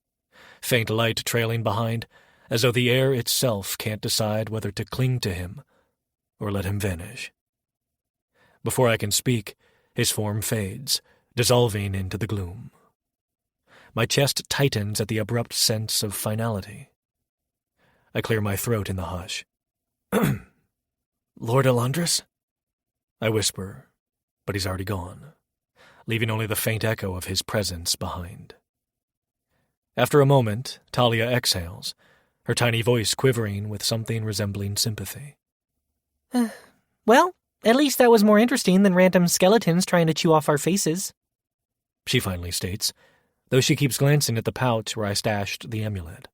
faint light trailing behind, as though the air itself can't decide whether to cling to him or let him vanish. Before I can speak, his form fades, dissolving into the gloom. My chest tightens at the abrupt sense of finality. I clear my throat in the hush. Lord Elandris? I whisper, but he's already gone, leaving only the faint echo of his presence behind. After a moment, Talia exhales, her tiny voice quivering with something resembling sympathy. Well, at least that was more interesting than random skeletons trying to chew off our faces, she finally states, though she keeps glancing at the pouch where I stashed the amulet.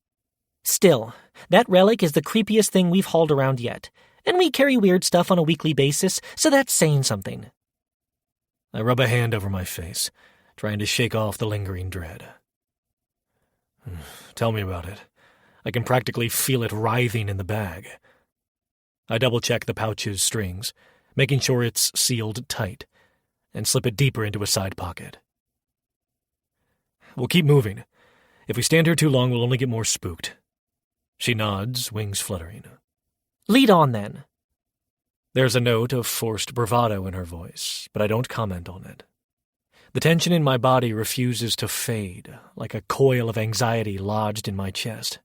Still, that relic is the creepiest thing we've hauled around yet, and we carry weird stuff on a weekly basis, so that's saying something. I rub a hand over my face, trying to shake off the lingering dread. Tell me about it. I can practically feel it writhing in the bag. I double-check the pouch's strings, making sure it's sealed tight, and slip it deeper into a side pocket. We'll keep moving. If we stand here too long, we'll only get more spooked. She nods, wings fluttering. Lead on, then. There's a note of forced bravado in her voice, but I don't comment on it. The tension in my body refuses to fade, like a coil of anxiety lodged in my chest.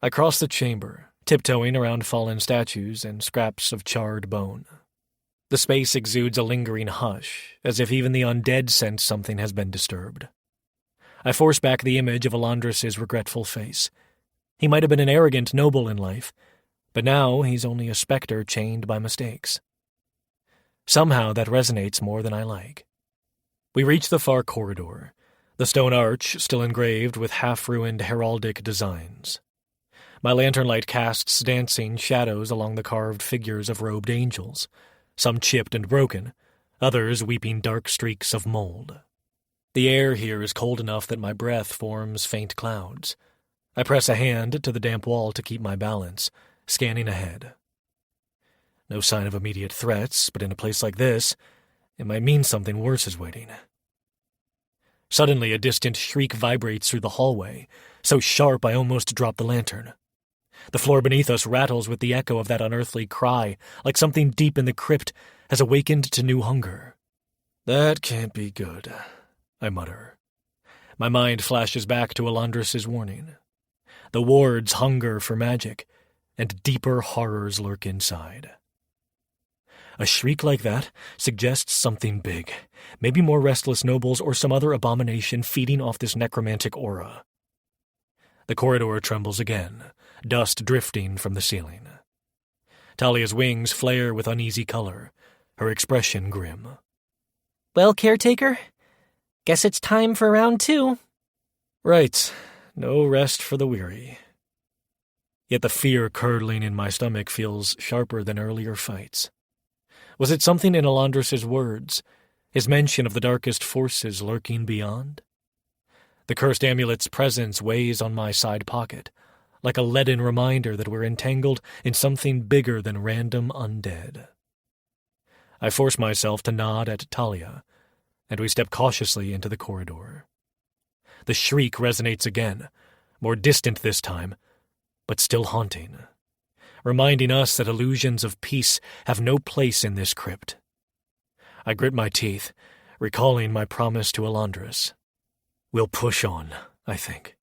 I cross the chamber, tiptoeing around fallen statues and scraps of charred bone. The space exudes a lingering hush, as if even the undead sense something has been disturbed. I force back the image of Elandris' regretful face. He might have been an arrogant noble in life, but now he's only a specter chained by mistakes. Somehow that resonates more than I like. We reach the far corridor, the stone arch still engraved with half-ruined heraldic designs. My lantern light casts dancing shadows along the carved figures of robed angels, some chipped and broken, others weeping dark streaks of mold. The air here is cold enough that my breath forms faint clouds. I press a hand to the damp wall to keep my balance, scanning ahead. No sign of immediate threats, but in a place like this, it might mean something worse is waiting. Suddenly, a distant shriek vibrates through the hallway, so sharp I almost drop the lantern. The floor beneath us rattles with the echo of that unearthly cry, like something deep in the crypt has awakened to new hunger. That can't be good, I mutter. My mind flashes back to Elandris' warning. The ward's hunger for magic, and deeper horrors lurk inside. A shriek like that suggests something big, maybe more restless nobles or some other abomination feeding off this necromantic aura. The corridor trembles again, dust drifting from the ceiling. Talia's wings flare with uneasy color, her expression grim. Well, caretaker, guess it's time for round 2. Right, no rest for the weary. Yet the fear curdling in my stomach feels sharper than earlier fights. Was it something in Elandris' words, his mention of the darkest forces lurking beyond? The cursed amulet's presence weighs on my side pocket, like a leaden reminder that we're entangled in something bigger than random undead. I force myself to nod at Talia, and we step cautiously into the corridor. The shriek resonates again, more distant this time, but still haunting, reminding us that illusions of peace have no place in this crypt. I grit my teeth, recalling my promise to Elandris. We'll push on, I think,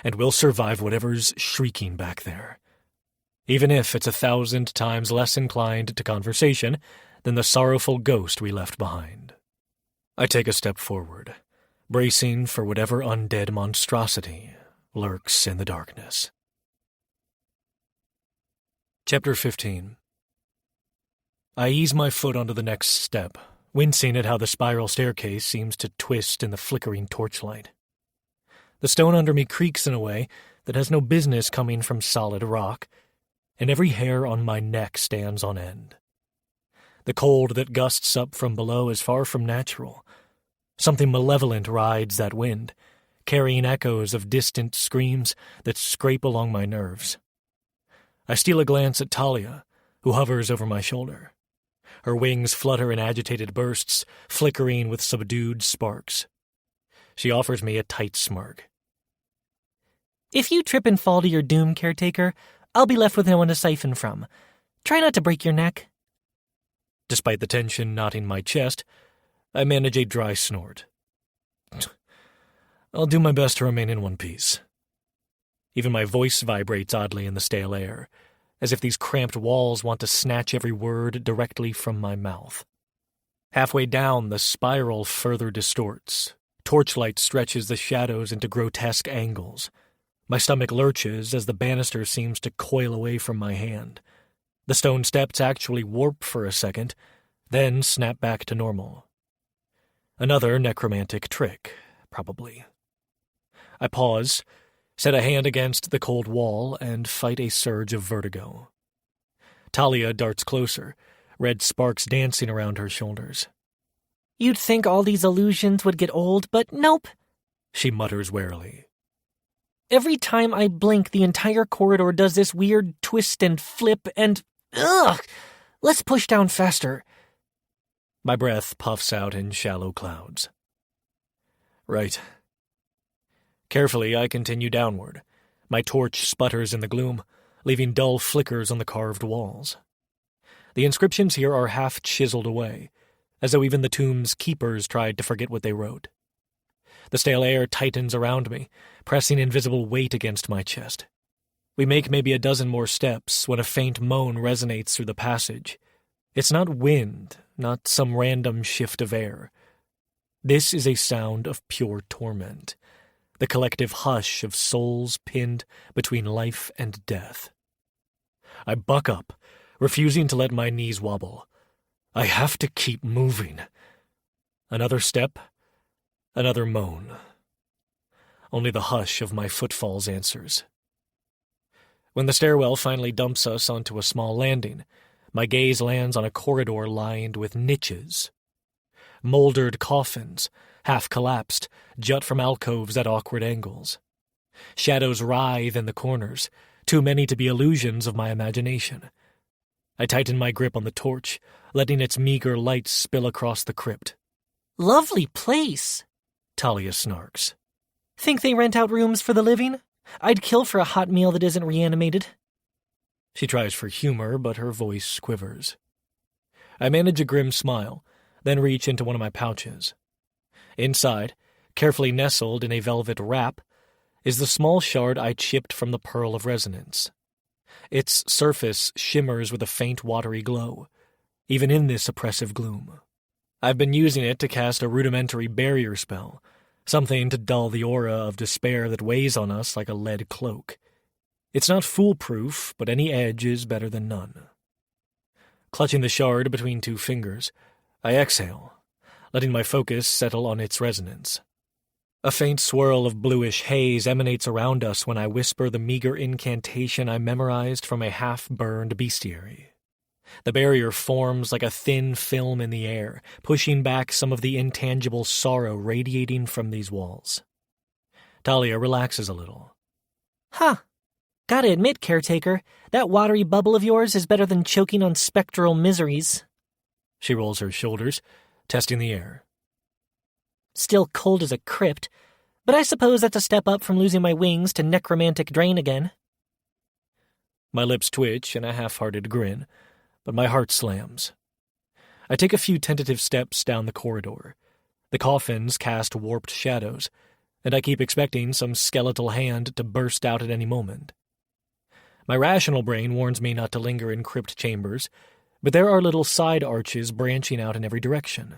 and we'll survive whatever's shrieking back there, even if it's 1,000 times less inclined to conversation than the sorrowful ghost we left behind. I take a step forward, bracing for whatever undead monstrosity lurks in the darkness. Chapter 15. I ease my foot onto the next step, wincing at how the spiral staircase seems to twist in the flickering torchlight. The stone under me creaks in a way that has no business coming from solid rock, and every hair on my neck stands on end. The cold that gusts up from below is far from natural. Something malevolent rides that wind, carrying echoes of distant screams that scrape along my nerves. I steal a glance at Talia, who hovers over my shoulder. Her wings flutter in agitated bursts, flickering with subdued sparks. She offers me a tight smirk. If you trip and fall to your doom, caretaker, I'll be left with no one to siphon from. Try not to break your neck. Despite the tension knotting my chest, I manage a dry snort. I'll do my best to remain in one piece. Even my voice vibrates oddly in the stale air, as if these cramped walls want to snatch every word directly from my mouth. Halfway down, the spiral further distorts. Torchlight stretches the shadows into grotesque angles. My stomach lurches as the banister seems to coil away from my hand. The stone steps actually warp for a second, then snap back to normal. Another necromantic trick, probably. I pause, set a hand against the cold wall, and fight a surge of vertigo. Talia darts closer, red sparks dancing around her shoulders. You'd think all these illusions would get old, but nope, She mutters warily. every time I blink, the entire corridor does this weird twist and flip and... Ugh! Let's push down faster. My breath puffs out in shallow clouds. Right. Carefully, I continue downward. My torch sputters in the gloom, leaving dull flickers on the carved walls. The inscriptions here are half chiseled away, as though even the tomb's keepers tried to forget what they wrote. The stale air tightens around me, pressing invisible weight against my chest. We make maybe a dozen more steps when a faint moan resonates through the passage. It's not wind, not some random shift of air. This is a sound of pure torment, the collective hush of souls pinned between life and death. I buck up, refusing to let my knees wobble. I have to keep moving. Another step, another moan. Only the hush of my footfalls answers. When the stairwell finally dumps us onto a small landing, my gaze lands on a corridor lined with niches. Mouldered coffins, half collapsed, jut from alcoves at awkward angles. Shadows writhe in the corners, too many to be illusions of my imagination. I tighten my grip on the torch, letting its meager light spill across the crypt. Lovely place. Talia snarks. Think they rent out rooms for the living? I'd kill for a hot meal that isn't reanimated. She tries for humor, but her voice quivers. I manage a grim smile, then reach into one of my pouches. Inside, carefully nestled in a velvet wrap, is the small shard I chipped from the pearl of resonance. Its surface shimmers with a faint watery glow, even in this oppressive gloom. I've been using it to cast a rudimentary barrier spell, something to dull the aura of despair that weighs on us like a lead cloak. It's not foolproof, but any edge is better than none. Clutching the shard between two fingers, I exhale, letting my focus settle on its resonance. A faint swirl of bluish haze emanates around us when I whisper the meager incantation I memorized from a half-burned bestiary. The barrier forms like a thin film in the air, pushing back some of the intangible sorrow radiating from these walls. Talia relaxes a little. Huh. Gotta admit, caretaker, that watery bubble of yours is better than choking on spectral miseries. She rolls her shoulders, testing the air. Still cold as a crypt, but I suppose that's a step up from losing my wings to necromantic drain again. My lips twitch in a half-hearted grin, but my heart slams. I take a few tentative steps down the corridor. The coffins cast warped shadows, and I keep expecting some skeletal hand to burst out at any moment. My rational brain warns me not to linger in crypt chambers, but there are little side arches branching out in every direction.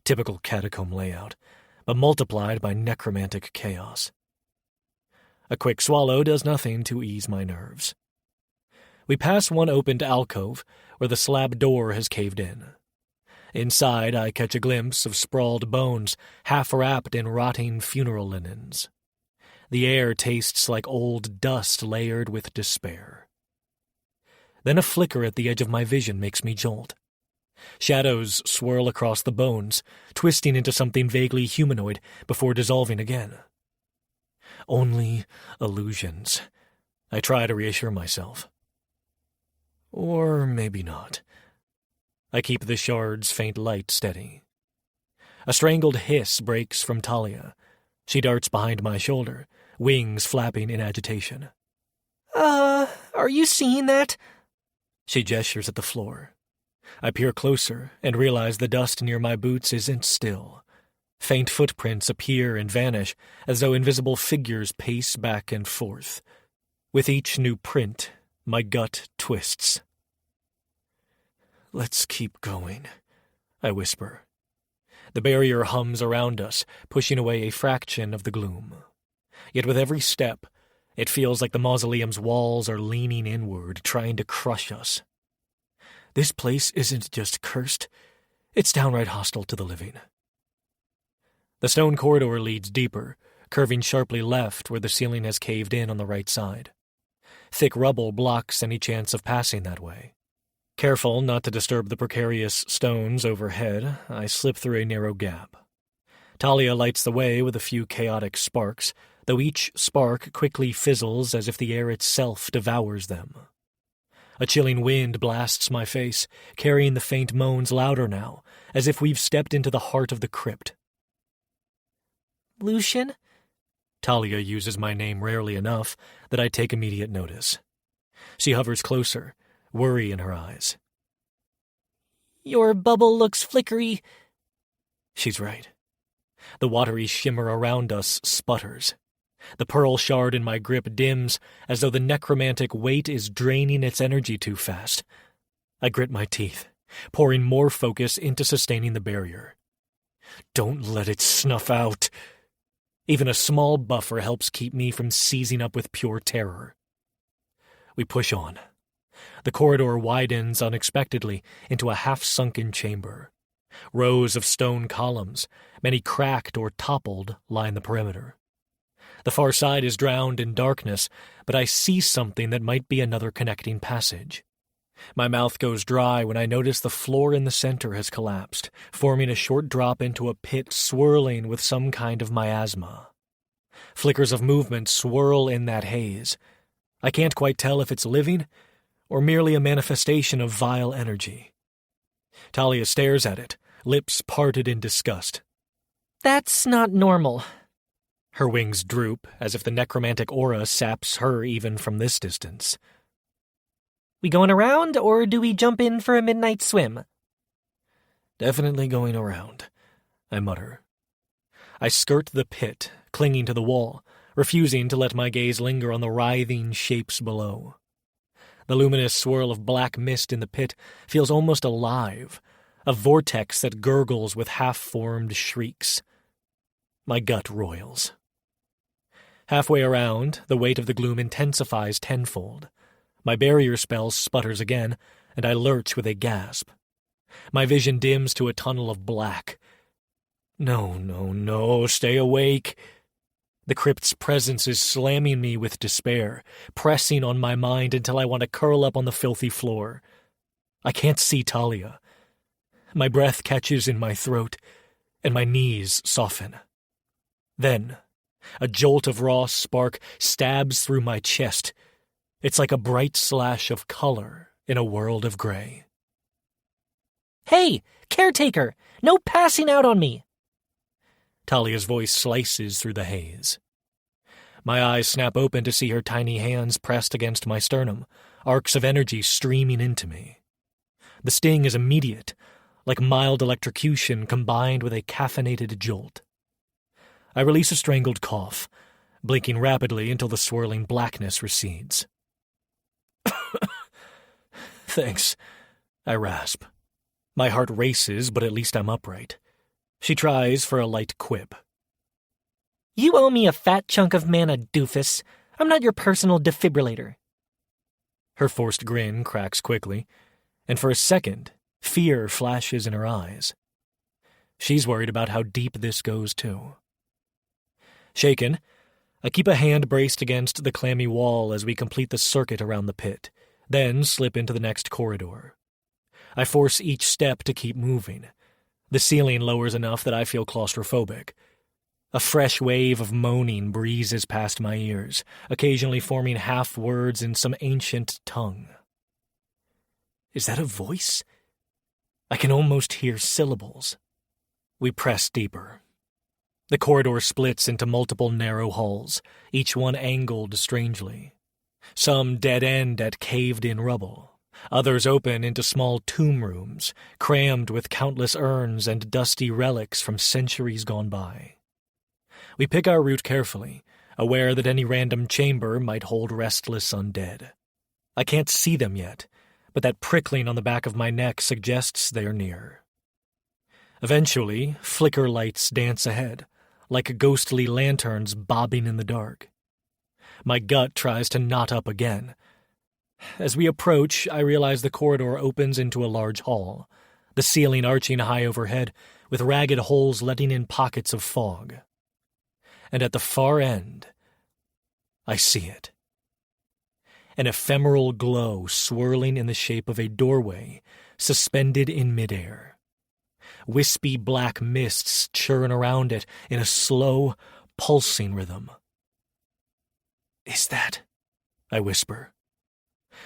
Typical catacomb layout, but multiplied by necromantic chaos. A quick swallow does nothing to ease my nerves. We pass one opened alcove where the slab door has caved in. Inside, I catch a glimpse of sprawled bones, half wrapped in rotting funeral linens. The air tastes like old dust layered with despair. Then a flicker at the edge of my vision makes me jolt. Shadows swirl across the bones, twisting into something vaguely humanoid before dissolving again. Only illusions. I try to reassure myself. Or maybe not. I keep the shard's faint light steady. A strangled hiss breaks from Talia. She darts behind my shoulder, wings flapping in agitation. Are you seeing that? She gestures at the floor. I peer closer and realize the dust near my boots isn't still. Faint footprints appear and vanish as though invisible figures pace back and forth. With each new print, My gut twists. "Let's keep going," I whisper. The barrier hums around us, pushing away a fraction of the gloom. Yet with every step, it feels like the mausoleum's walls are leaning inward, trying to crush us. This place isn't just cursed, it's downright hostile to the living. The stone corridor leads deeper, curving sharply left where the ceiling has caved in on the right side. Thick rubble blocks any chance of passing that way. Careful not to disturb the precarious stones overhead, I slip through a narrow gap. Talia lights the way with a few chaotic sparks, though each spark quickly fizzles as if the air itself devours them. A chilling wind blasts my face, carrying the faint moans louder now, as if we've stepped into the heart of the crypt. "Lucian?" Talia uses my name rarely enough that I take immediate notice. She hovers closer, worry in her eyes. "Your bubble looks flickery." She's right. The watery shimmer around us sputters. The pearl shard in my grip dims, as though the necromantic weight is draining its energy too fast. I grit my teeth, pouring more focus into sustaining the barrier. Don't let it snuff out. Even a small buffer helps keep me from seizing up with pure terror. We push on. The corridor widens unexpectedly into a half-sunken chamber. Rows of stone columns, many cracked or toppled, line the perimeter. The far side is drowned in darkness, but I see something that might be another connecting passage. My mouth goes dry when I notice the floor in the center has collapsed, forming a short drop into a pit swirling with some kind of miasma. Flickers of movement swirl in that haze. I can't quite tell if it's living or merely a manifestation of vile energy. Talia stares at it, lips parted in disgust. "That's not normal." Her wings droop, as if the necromantic aura saps her even from this distance. "We going around, or do we jump in for a midnight swim?" "Definitely going around," I mutter. I skirt the pit, clinging to the wall, refusing to let my gaze linger on the writhing shapes below. The luminous swirl of black mist in the pit feels almost alive, a vortex that gurgles with half-formed shrieks. My gut roils. Halfway around, the weight of the gloom intensifies tenfold. My barrier spell sputters again, and I lurch with a gasp. My vision dims to a tunnel of black. No, stay awake. The crypt's presence is slamming me with despair, pressing on my mind until I want to curl up on the filthy floor. I can't see Talia. My breath catches in my throat, and my knees soften. Then, a jolt of raw spark stabs through my chest. It's like a bright slash of color in a world of gray. "Hey, caretaker! No passing out on me!" Talia's voice slices through the haze. My eyes snap open to see her tiny hands pressed against my sternum, arcs of energy streaming into me. The sting is immediate, like mild electrocution combined with a caffeinated jolt. I release a strangled cough, blinking rapidly until the swirling blackness recedes. "Thanks," I rasp. My heart races, but at least I'm upright. She tries for a light quip. "You owe me a fat chunk of mana, doofus. I'm not your personal defibrillator." Her forced grin cracks quickly, and for a second, fear flashes in her eyes. She's worried about how deep this goes, too. Shaken, I keep a hand braced against the clammy wall as we complete the circuit around the pit, then slip into the next corridor. I force each step to keep moving. The ceiling lowers enough that I feel claustrophobic. A fresh wave of moaning breezes past my ears, occasionally forming half-words in some ancient tongue. Is that a voice? I can almost hear syllables. We press deeper. The corridor splits into multiple narrow halls, each one angled strangely. Some dead end at caved-in rubble. Others open into small tomb rooms, crammed with countless urns and dusty relics from centuries gone by. We pick our route carefully, aware that any random chamber might hold restless undead. I can't see them yet, but that prickling on the back of my neck suggests they are near. Eventually, flicker lights dance ahead, like ghostly lanterns bobbing in the dark. My gut tries to knot up again. As we approach, I realize the corridor opens into a large hall, the ceiling arching high overhead, with ragged holes letting in pockets of fog. And at the far end, I see it. An ephemeral glow swirling in the shape of a doorway, suspended in midair. Wispy black mists churn around it in a slow, pulsing rhythm. "Is that?" I whisper.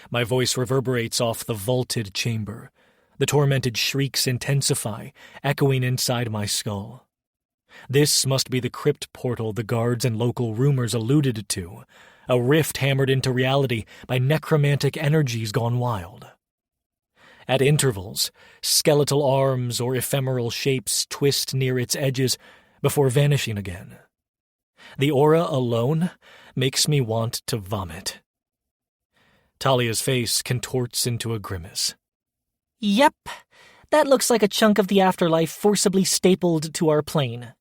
My voice reverberates off the vaulted chamber. The tormented shrieks intensify, echoing inside my skull. This must be the crypt portal the guards and local rumors alluded to, a rift hammered into reality by necromantic energies gone wild. At intervals, skeletal arms or ephemeral shapes twist near its edges before vanishing again. The aura alone makes me want to vomit. Talia's face contorts into a grimace. Yep, that looks like a chunk of the afterlife forcibly stapled to our plane.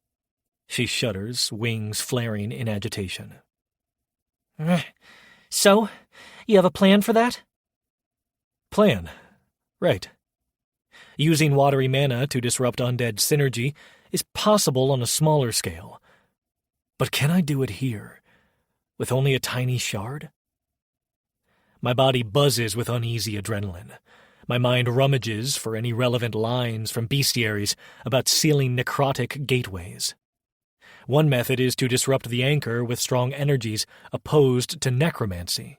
She shudders, wings flaring in agitation. So, you have a plan for that? Plan? Right. Using watery mana to disrupt undead synergy is possible on a smaller scale. But can I do it here, with only a tiny shard? My body buzzes with uneasy adrenaline. My mind rummages for any relevant lines from bestiaries about sealing necrotic gateways. One method is to disrupt the anchor with strong energies opposed to necromancy.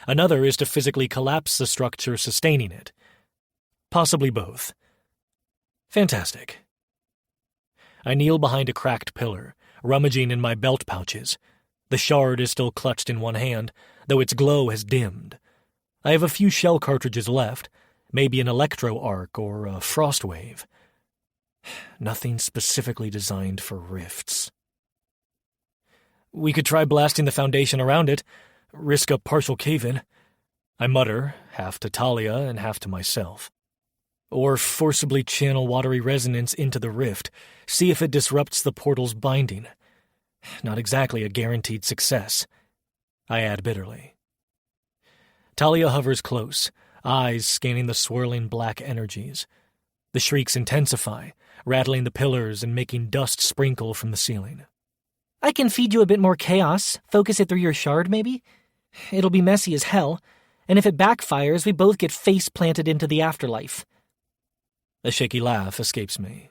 Another is to physically collapse the structure sustaining it. Possibly both. Fantastic. I kneel behind a cracked pillar, rummaging in my belt pouches. The shard is still clutched in one hand, though its glow has dimmed. I have a few shell cartridges left, maybe an electro arc or a frost wave. Nothing specifically designed for rifts. We could try blasting the foundation around it, risk a partial cave-in, I mutter, half to Talia and half to myself. Or forcibly channel watery resonance into the rift, see if it disrupts the portal's binding. Not exactly a guaranteed success, I add bitterly. Talia hovers close, eyes scanning the swirling black energies. The shrieks intensify, rattling the pillars and making dust sprinkle from the ceiling. I can feed you a bit more chaos, focus it through your shard maybe. It'll be messy as hell, and if it backfires, we both get face-planted into the afterlife. A shaky laugh escapes me.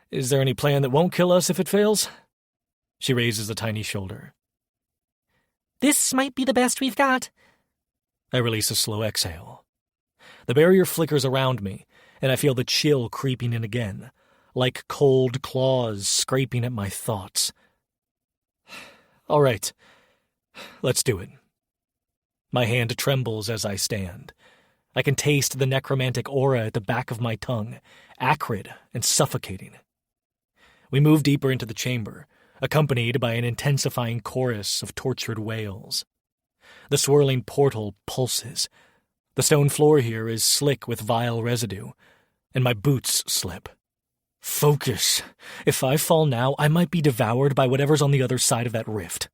Is there any plan that won't kill us if it fails? She raises a tiny shoulder. This might be the best we've got. I release a slow exhale. The barrier flickers around me, and I feel the chill creeping in again, like cold claws scraping at my thoughts. All right, let's do it. My hand trembles as I stand. I can taste the necromantic aura at the back of my tongue, acrid and suffocating. We move deeper into the chamber, accompanied by an intensifying chorus of tortured wails. The swirling portal pulses. The stone floor here is slick with vile residue, and my boots slip. Focus. If I fall now, I might be devoured by whatever's on the other side of that rift.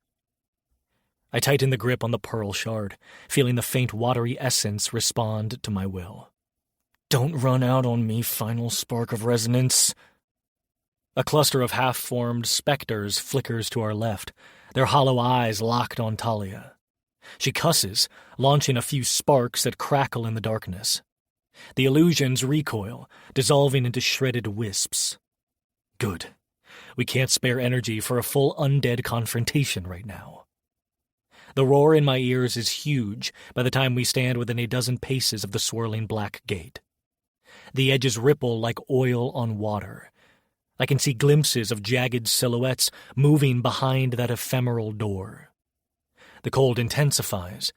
I tighten the grip on the pearl shard, feeling the faint watery essence respond to my will. Don't run out on me, final spark of resonance. A cluster of half-formed specters flickers to our left, their hollow eyes locked on Talia. She cusses, launching a few sparks that crackle in the darkness. The illusions recoil, dissolving into shredded wisps. Good. We can't spare energy for a full undead confrontation right now. The roar in my ears is huge by the time we stand within a dozen paces of the swirling black gate. The edges ripple like oil on water. I can see glimpses of jagged silhouettes moving behind that ephemeral door. The cold intensifies.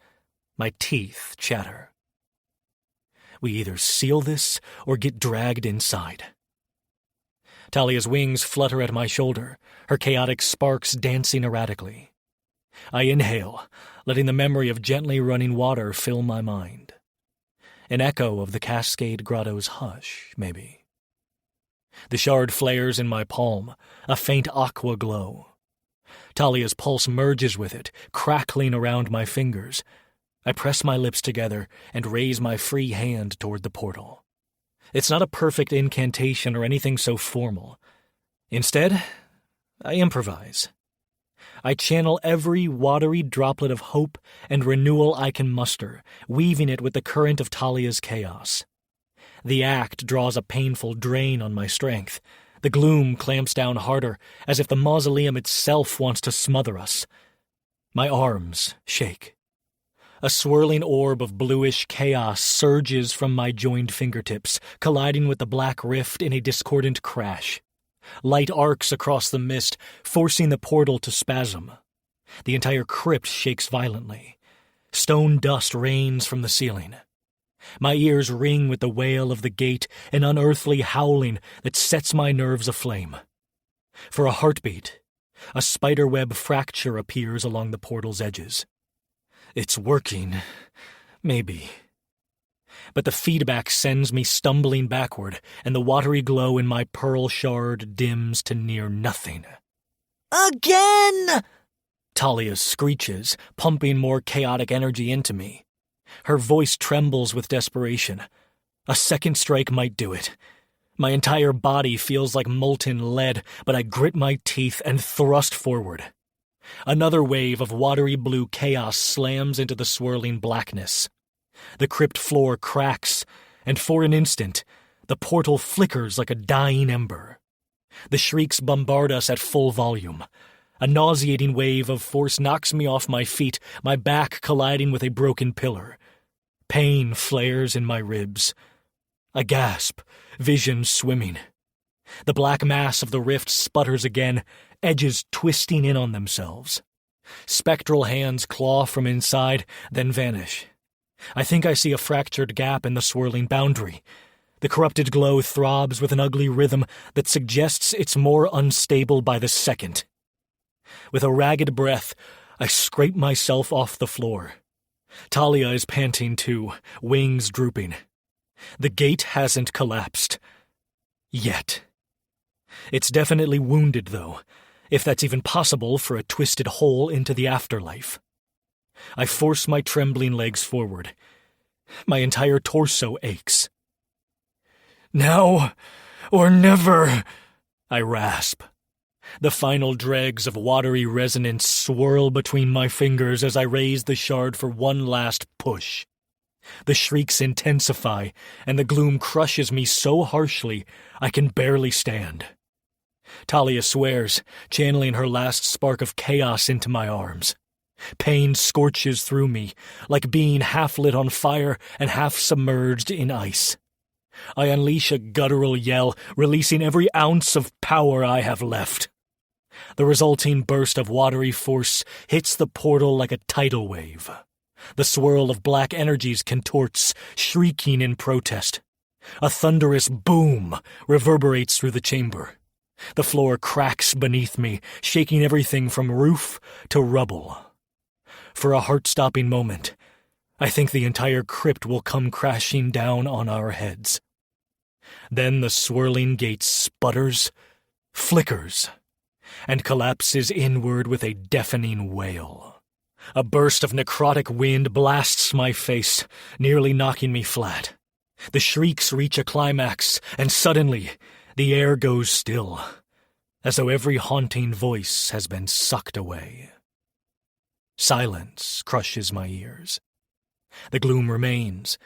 My teeth chatter. We either seal this or get dragged inside. Talia's wings flutter at my shoulder, her chaotic sparks dancing erratically. I inhale, letting the memory of gently running water fill my mind. An echo of the Cascade Grotto's hush, maybe. The shard flares in my palm, a faint aqua glow. Talia's pulse merges with it, crackling around my fingers. I press my lips together and raise my free hand toward the portal. It's not a perfect incantation or anything so formal. Instead, I improvise. I channel every watery droplet of hope and renewal I can muster, weaving it with the current of Talia's chaos. The act draws a painful drain on my strength. The gloom clamps down harder, as if the mausoleum itself wants to smother us. My arms shake. A swirling orb of bluish chaos surges from my joined fingertips, colliding with the black rift in a discordant crash. Light arcs across the mist, forcing the portal to spasm. The entire crypt shakes violently. Stone dust rains from the ceiling. My ears ring with the wail of the gate, an unearthly howling that sets my nerves aflame. For a heartbeat, a spiderweb fracture appears along the portal's edges. It's working, maybe. But the feedback sends me stumbling backward, and the watery glow in my pearl shard dims to near nothing. Again! Talia screeches, pumping more chaotic energy into me. Her voice trembles with desperation. A second strike might do it. My entire body feels like molten lead, but I grit my teeth and thrust forward. Another wave of watery blue chaos slams into the swirling blackness. The crypt floor cracks, and for an instant, the portal flickers like a dying ember. The shrieks bombard us at full volume. A nauseating wave of force knocks me off my feet, my back colliding with a broken pillar. Pain flares in my ribs. I gasp, vision swimming. The black mass of the rift sputters again, edges twisting in on themselves. Spectral hands claw from inside, then vanish. I think I see a fractured gap in the swirling boundary. The corrupted glow throbs with an ugly rhythm that suggests it's more unstable by the second. With a ragged breath, I scrape myself off the floor. Talia is panting too, wings drooping. The gate hasn't collapsed. Yet. It's definitely wounded, though, if that's even possible for a twisted hole into the afterlife. I force my trembling legs forward. My entire torso aches. Now or never, I rasp. The final dregs of watery resonance swirl between my fingers as I raise the shard for one last push. The shrieks intensify, and the gloom crushes me so harshly I can barely stand. Talia swears, channeling her last spark of chaos into my arms. Pain scorches through me, like being half lit on fire and half submerged in ice. I unleash a guttural yell, releasing every ounce of power I have left. The resulting burst of watery force hits the portal like a tidal wave. The swirl of black energies contorts, shrieking in protest. A thunderous boom reverberates through the chamber. The floor cracks beneath me, shaking everything from roof to rubble. For a heart-stopping moment, I think the entire crypt will come crashing down on our heads. Then the swirling gate sputters, flickers, and collapses inward with a deafening wail. A burst of necrotic wind blasts my face, nearly knocking me flat. The shrieks reach a climax, and suddenly the air goes still, as though every haunting voice has been sucked away. Silence crushes my ears. The gloom remains,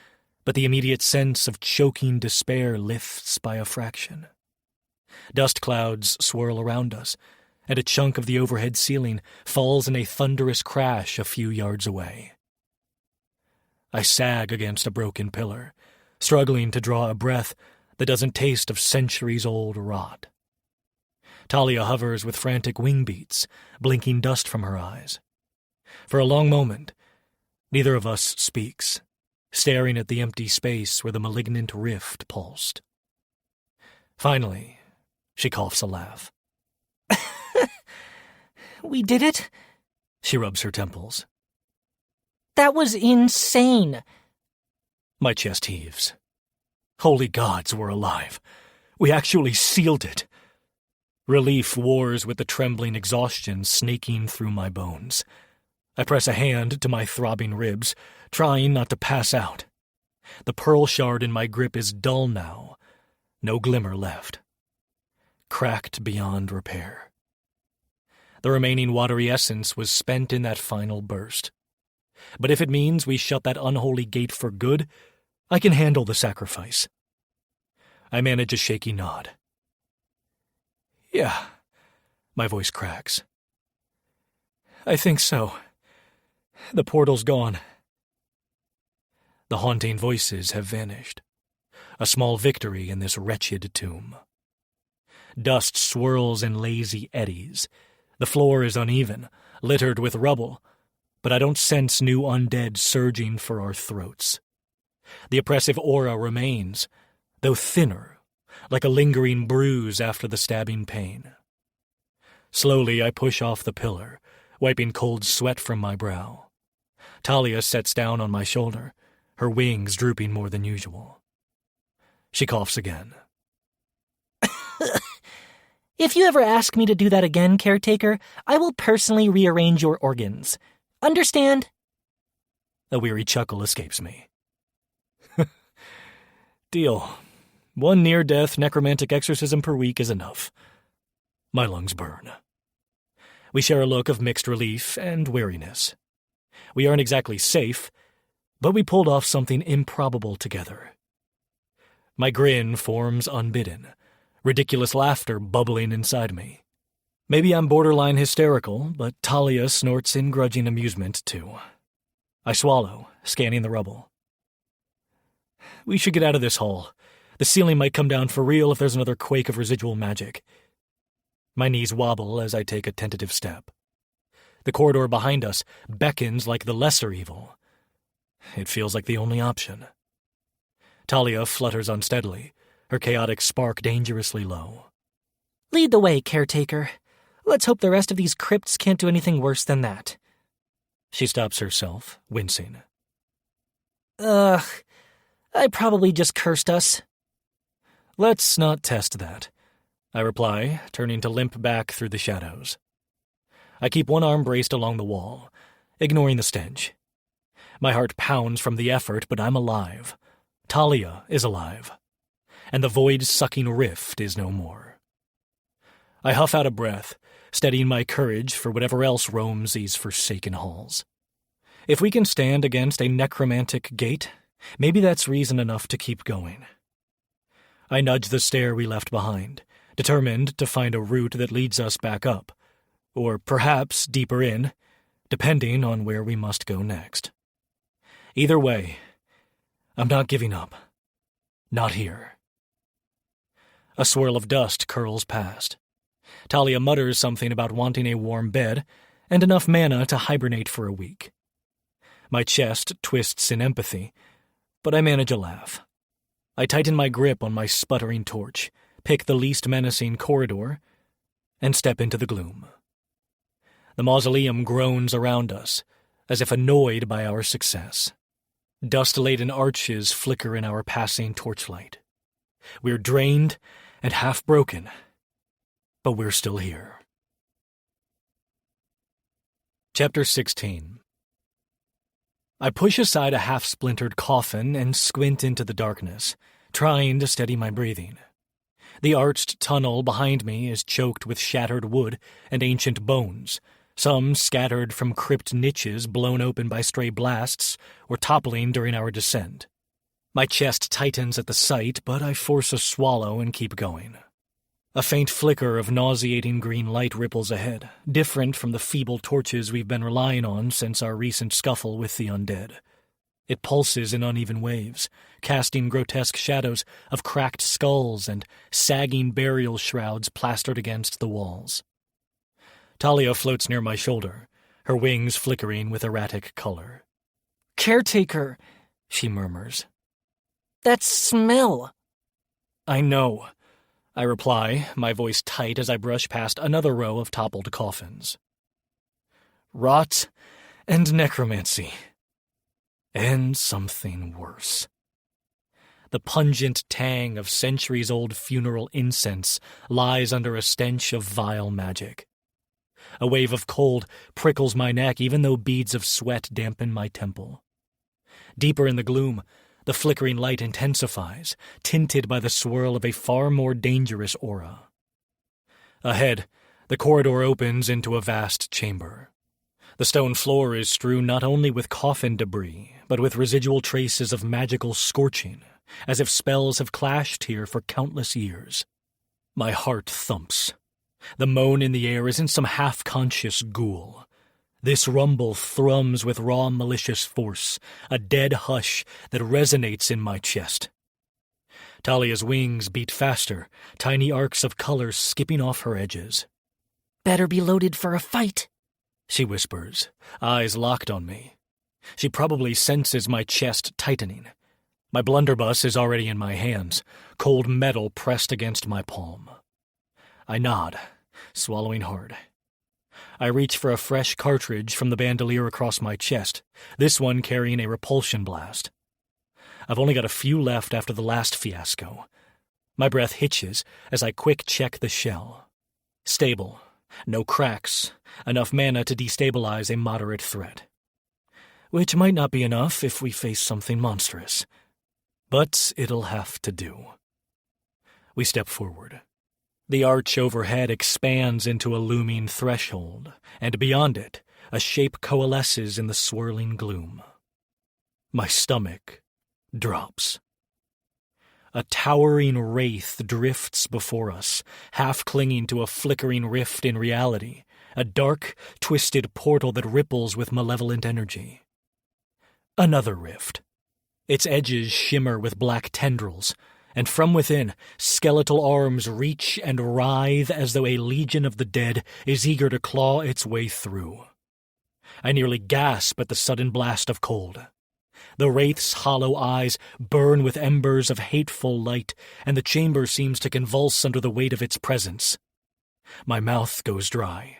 but the immediate sense of choking despair lifts by a fraction. Dust clouds swirl around us, and a chunk of the overhead ceiling falls in a thunderous crash a few yards away. I sag against a broken pillar, struggling to draw a breath that doesn't taste of centuries-old rot. Talia hovers with frantic wing beats, blinking dust from her eyes. For a long moment, neither of us speaks, staring at the empty space where the malignant rift pulsed. Finally, she coughs a laugh. We did it? She rubs her temples. That was insane. My chest heaves. Holy gods, we're alive. We actually sealed it. Relief wars with the trembling exhaustion snaking through my bones. I press a hand to my throbbing ribs, trying not to pass out. The pearl shard in my grip is dull now, no glimmer left. Cracked beyond repair. The remaining watery essence was spent in that final burst. But if it means we shut that unholy gate for good, I can handle the sacrifice. I manage a shaky nod. Yeah, my voice cracks. I think so. The portal's gone. The haunting voices have vanished. A small victory in this wretched tomb. Dust swirls in lazy eddies. The floor is uneven, littered with rubble, but I don't sense new undead surging for our throats. The oppressive aura remains, though thinner, like a lingering bruise after the stabbing pain. Slowly I push off the pillar, wiping cold sweat from my brow. Talia sets down on my shoulder, her wings drooping more than usual. She coughs again. If you ever ask me to do that again, caretaker, I will personally rearrange your organs. Understand? A weary chuckle escapes me. Deal. 1 near-death necromantic exorcism per week is enough. My lungs burn. We share a look of mixed relief and weariness. We aren't exactly safe, but we pulled off something improbable together. My grin forms unbidden, ridiculous laughter bubbling inside me. Maybe I'm borderline hysterical, but Talia snorts in grudging amusement, too. I swallow, scanning the rubble. We should get out of this hall. The ceiling might come down for real if there's another quake of residual magic. My knees wobble as I take a tentative step. The corridor behind us beckons like the lesser evil. It feels like the only option. Talia flutters unsteadily, her chaotic spark dangerously low. Lead the way, caretaker. Let's hope the rest of these crypts can't do anything worse than that. She stops herself, wincing. I probably just cursed us. Let's not test that, I reply, turning to limp back through the shadows. I keep one arm braced along the wall, ignoring the stench. My heart pounds from the effort, but I'm alive. Talia is alive. And the void-sucking rift is no more. I huff out a breath, steadying my courage for whatever else roams these forsaken halls. If we can stand against a necromantic gate, maybe that's reason enough to keep going. I nudge the stair we left behind, determined to find a route that leads us back up, or perhaps deeper in, depending on where we must go next. Either way, I'm not giving up. Not here. A swirl of dust curls past. Talia mutters something about wanting a warm bed and enough mana to hibernate for a week. My chest twists in empathy, but I manage a laugh. I tighten my grip on my sputtering torch, pick the least menacing corridor, and step into the gloom. The mausoleum groans around us, as if annoyed by our success. Dust-laden arches flicker in our passing torchlight. We're drained and half-broken, but we're still here. Chapter 16. I push aside a half-splintered coffin and squint into the darkness, trying to steady my breathing. The arched tunnel behind me is choked with shattered wood and ancient bones, some scattered from crypt niches blown open by stray blasts or toppling during our descent. My chest tightens at the sight, but I force a swallow and keep going. A faint flicker of nauseating green light ripples ahead, different from the feeble torches we've been relying on since our recent scuffle with the undead. It pulses in uneven waves, casting grotesque shadows of cracked skulls and sagging burial shrouds plastered against the walls. Talia floats near my shoulder, her wings flickering with erratic color. Caretaker, she murmurs. That smell. I know, I reply, my voice tight as I brush past another row of toppled coffins. rot, and necromancy. And something worse. The pungent tang of centuries-old funeral incense lies under a stench of vile magic. A wave of cold prickles my neck even though beads of sweat dampen my temple. Deeper in the gloom, the flickering light intensifies, tinted by the swirl of a far more dangerous aura. Ahead, the corridor opens into a vast chamber. The stone floor is strewn not only with coffin debris, but with residual traces of magical scorching, as if spells have clashed here for countless years. My heart thumps. The moan in the air isn't some half-conscious ghoul. This rumble thrums with raw malicious force, a dead hush that resonates in my chest. Talia's wings beat faster, tiny arcs of color skipping off her edges. Better be loaded for a fight, she whispers, eyes locked on me. She probably senses my chest tightening. My blunderbuss is already in my hands, cold metal pressed against my palm. I nod, swallowing hard. I reach for a fresh cartridge from the bandolier across my chest, this one carrying a repulsion blast. I've only got a few left after the last fiasco. My breath hitches as I quick-check the shell. Stable, no cracks, enough mana to destabilize a moderate threat. Which might not be enough if we face something monstrous. But it'll have to do. We step forward. The arch overhead expands into a looming threshold, and beyond it, a shape coalesces in the swirling gloom. My stomach drops. A towering wraith drifts before us, half clinging to a flickering rift in reality, a dark, twisted portal that ripples with malevolent energy. Another rift. Its edges shimmer with black tendrils, and from within, skeletal arms reach and writhe as though a legion of the dead is eager to claw its way through. I nearly gasp at the sudden blast of cold. The wraith's hollow eyes burn with embers of hateful light, and the chamber seems to convulse under the weight of its presence. My mouth goes dry.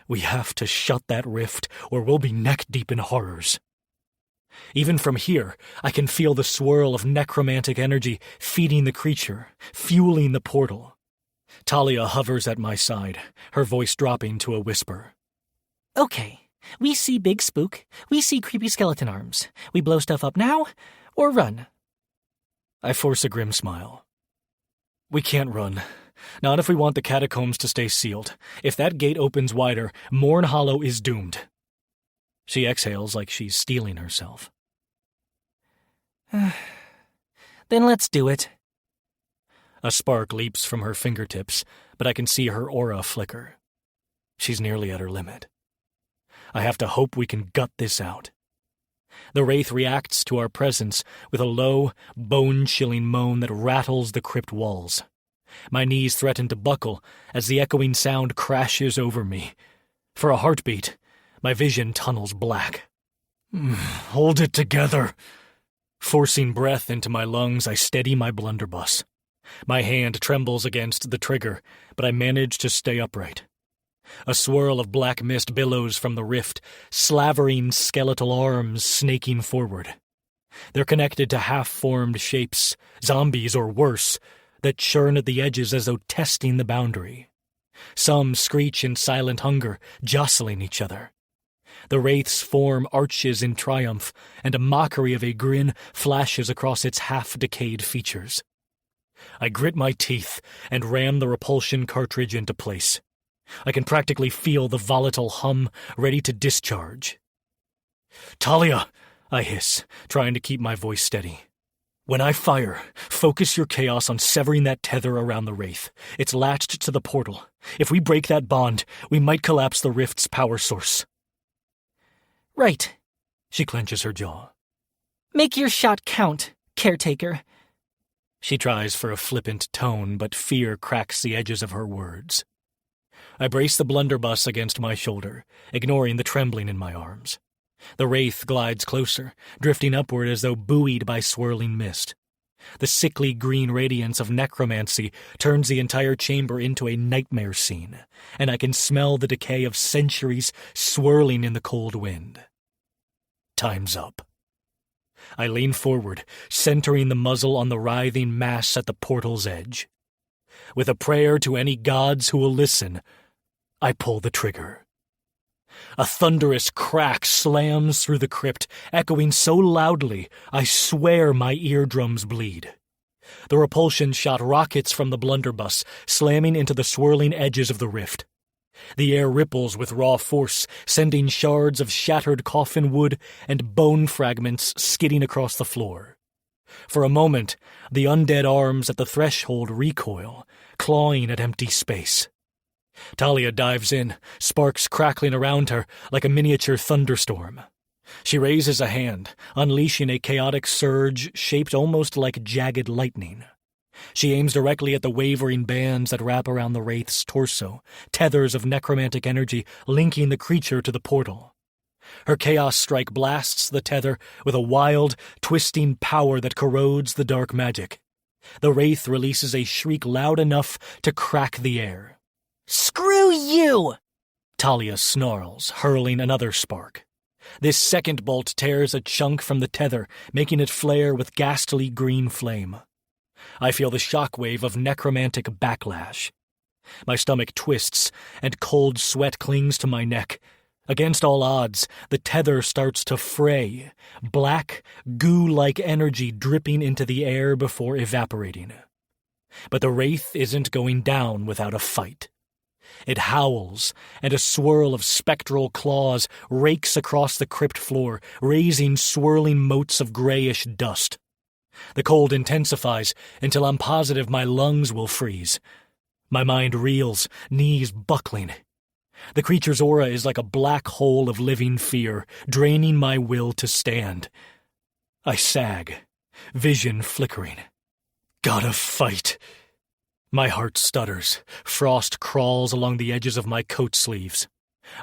We have to shut that rift, or we'll be neck-deep in horrors. Even from here, I can feel the swirl of necromantic energy feeding the creature, fueling the portal. Talia hovers at my side, her voice dropping to a whisper. Okay, we see big spook, we see creepy skeleton arms. We blow stuff up now, or run? I force a grim smile. We can't run. Not if we want the catacombs to stay sealed. If that gate opens wider, Morn Hollow is doomed. She exhales like she's steeling herself. Then let's do it. A spark leaps from her fingertips, but I can see her aura flicker. She's nearly at her limit. I have to hope we can gut this out. The wraith reacts to our presence with a low, bone-chilling moan that rattles the crypt walls. My knees threaten to buckle as the echoing sound crashes over me. For a heartbeat, my vision tunnels black. Hold it together. Forcing breath into my lungs, I steady my blunderbuss. My hand trembles against the trigger, but I manage to stay upright. A swirl of black mist billows from the rift, slavering skeletal arms snaking forward. They're connected to half-formed shapes, zombies or worse, that churn at the edges as though testing the boundary. Some screech in silent hunger, jostling each other. The wraith's form arches in triumph, and a mockery of a grin flashes across its half-decayed features. I grit my teeth and ram the repulsion cartridge into place. I can practically feel the volatile hum ready to discharge. "Talia!" I hiss, trying to keep my voice steady. "When I fire, focus your chaos on severing that tether around the wraith. It's latched to the portal. If we break that bond, we might collapse the rift's power source." Right. She clenches her jaw. Make your shot count, caretaker. She tries for a flippant tone, but fear cracks the edges of her words. I brace the blunderbuss against my shoulder, ignoring the trembling in my arms. The wraith glides closer, drifting upward as though buoyed by swirling mist. The sickly green radiance of necromancy turns the entire chamber into a nightmare scene, and I can smell the decay of centuries swirling in the cold wind. Time's up. I lean forward, centering the muzzle on the writhing mass at the portal's edge. With a prayer to any gods who will listen, I pull the trigger. A thunderous crack slams through the crypt, echoing so loudly I swear my eardrums bleed. The repulsion shot rockets from the blunderbuss, slamming into the swirling edges of the rift. The air ripples with raw force, sending shards of shattered coffin wood and bone fragments skidding across the floor. For a moment, the undead arms at the threshold recoil, clawing at empty space. Talia dives in, sparks crackling around her like a miniature thunderstorm. She raises a hand, unleashing a chaotic surge shaped almost like jagged lightning. She aims directly at the wavering bands that wrap around the wraith's torso, tethers of necromantic energy linking the creature to the portal. Her chaos strike blasts the tether with a wild, twisting power that corrodes the dark magic. The wraith releases a shriek loud enough to crack the air. "Screw you!" Talia snarls, hurling another spark. This second bolt tears a chunk from the tether, making it flare with ghastly green flame. I feel the shockwave of necromantic backlash. My stomach twists, and cold sweat clings to my neck. Against all odds, the tether starts to fray, black, goo-like energy dripping into the air before evaporating. But the wraith isn't going down without a fight. It howls, and a swirl of spectral claws rakes across the crypt floor, raising swirling motes of grayish dust. The cold intensifies until I'm positive my lungs will freeze. My mind reels, knees buckling. The creature's aura is like a black hole of living fear, draining my will to stand. I sag, vision flickering. Gotta fight. My heart stutters. Frost crawls along the edges of my coat sleeves.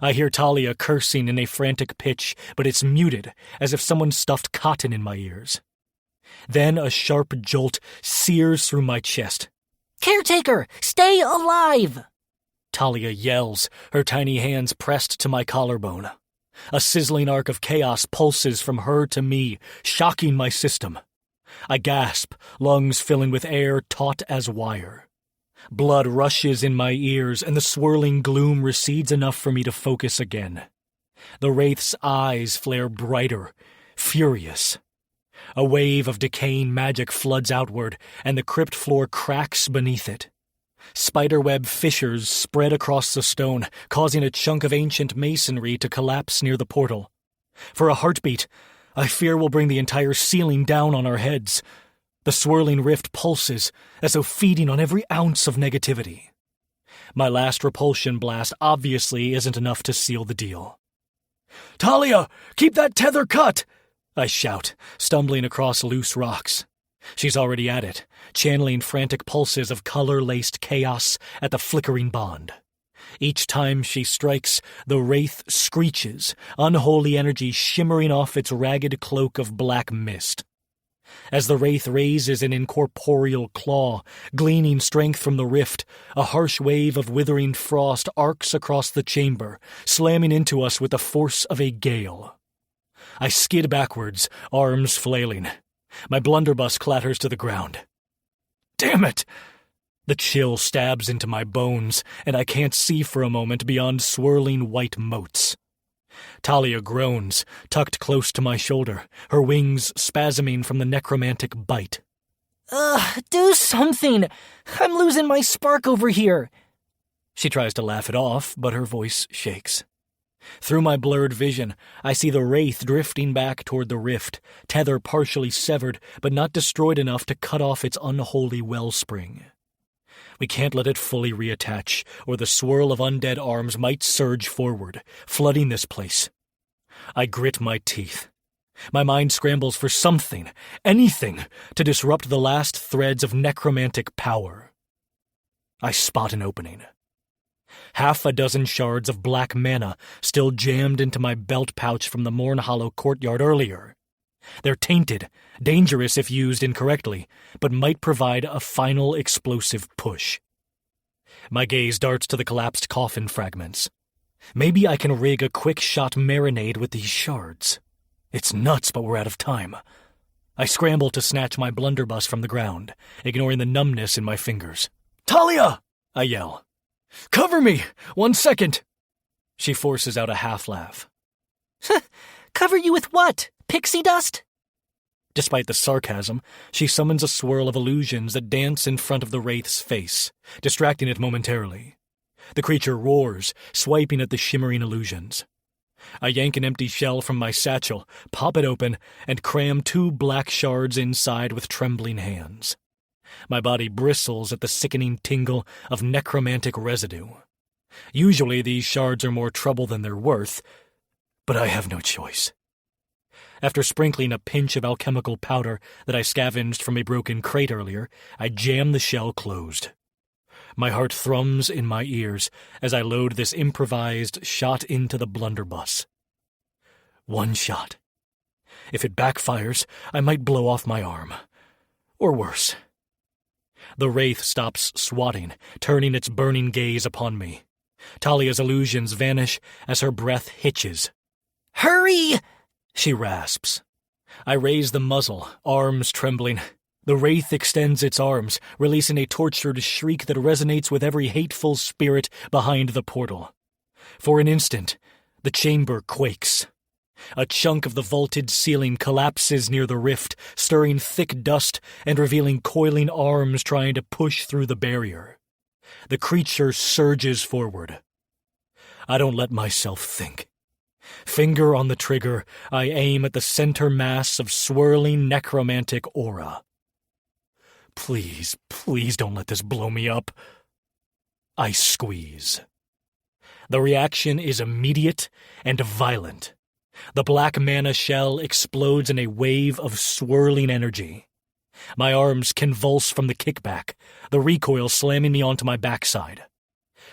I hear Talia cursing in a frantic pitch, but it's muted, as if someone stuffed cotton in my ears. Then a sharp jolt sears through my chest. "Caretaker, stay alive!" Talia yells, her tiny hands pressed to my collarbone. A sizzling arc of chaos pulses from her to me, shocking my system. I gasp, lungs filling with air taut as wire. Blood rushes in my ears, and the swirling gloom recedes enough for me to focus again. The wraith's eyes flare brighter, furious. A wave of decaying magic floods outward, and the crypt floor cracks beneath it. Spiderweb fissures spread across the stone, causing a chunk of ancient masonry to collapse near the portal. For a heartbeat, I fear we'll bring the entire ceiling down on our heads. The swirling rift pulses, as though feeding on every ounce of negativity. My last repulsion blast obviously isn't enough to seal the deal. "Talia, keep that tether cut!" I shout, stumbling across loose rocks. She's already at it, channeling frantic pulses of color-laced chaos at the flickering bond. Each time she strikes, the wraith screeches, unholy energy shimmering off its ragged cloak of black mist. As the wraith raises an incorporeal claw, gleaning strength from the rift, a harsh wave of withering frost arcs across the chamber, slamming into us with the force of a gale. I skid backwards, arms flailing. My blunderbuss clatters to the ground. Damn it! The chill stabs into my bones, and I can't see for a moment beyond swirling white motes. Talia groans, tucked close to my shoulder, her wings spasming from the necromantic bite. Do something! I'm losing my spark over here! She tries to laugh it off, but her voice shakes. Through my blurred vision, I see the wraith drifting back toward the rift, tether partially severed, but not destroyed enough to cut off its unholy wellspring. We can't let it fully reattach, or the swirl of undead arms might surge forward, flooding this place. I grit my teeth. My mind scrambles for something, anything, to disrupt the last threads of necromantic power. I spot an opening. Half a dozen shards of black mana still jammed into my belt pouch from the Mornhollow courtyard earlier. They're tainted, dangerous if used incorrectly, but might provide a final explosive push. My gaze darts to the collapsed coffin fragments. Maybe I can rig a quick-shot marinade with these shards. It's nuts, but we're out of time. I scramble to snatch my blunderbuss from the ground, ignoring the numbness in my fingers. "Talia!" I yell. "Cover me! 1 second!" She forces out a half-laugh. Cover you with what? Pixie dust? Despite the sarcasm, she summons a swirl of illusions that dance in front of the wraith's face, distracting it momentarily. The creature roars, swiping at the shimmering illusions. I yank an empty shell from my satchel, pop it open, and cram 2 black shards inside with trembling hands. My body bristles at the sickening tingle of necromantic residue. Usually these shards are more trouble than they're worth, but I have no choice. After sprinkling a pinch of alchemical powder that I scavenged from a broken crate earlier, I jam the shell closed. My heart thrums in my ears as I load this improvised shot into the blunderbuss. 1 shot. If it backfires, I might blow off my arm. Or worse. The wraith stops swatting, turning its burning gaze upon me. Talia's illusions vanish as her breath hitches. Hurry! She rasps. I raise the muzzle, arms trembling. The wraith extends its arms, releasing a tortured shriek that resonates with every hateful spirit behind the portal. For an instant, the chamber quakes. A chunk of the vaulted ceiling collapses near the rift, stirring thick dust and revealing coiling arms trying to push through the barrier. The creature surges forward. I don't let myself think. Finger on the trigger, I aim at the center mass of swirling necromantic aura. Please, please don't let this blow me up. I squeeze. The reaction is immediate and violent. The black mana shell explodes in a wave of swirling energy. My arms convulse from the kickback, the recoil slamming me onto my backside.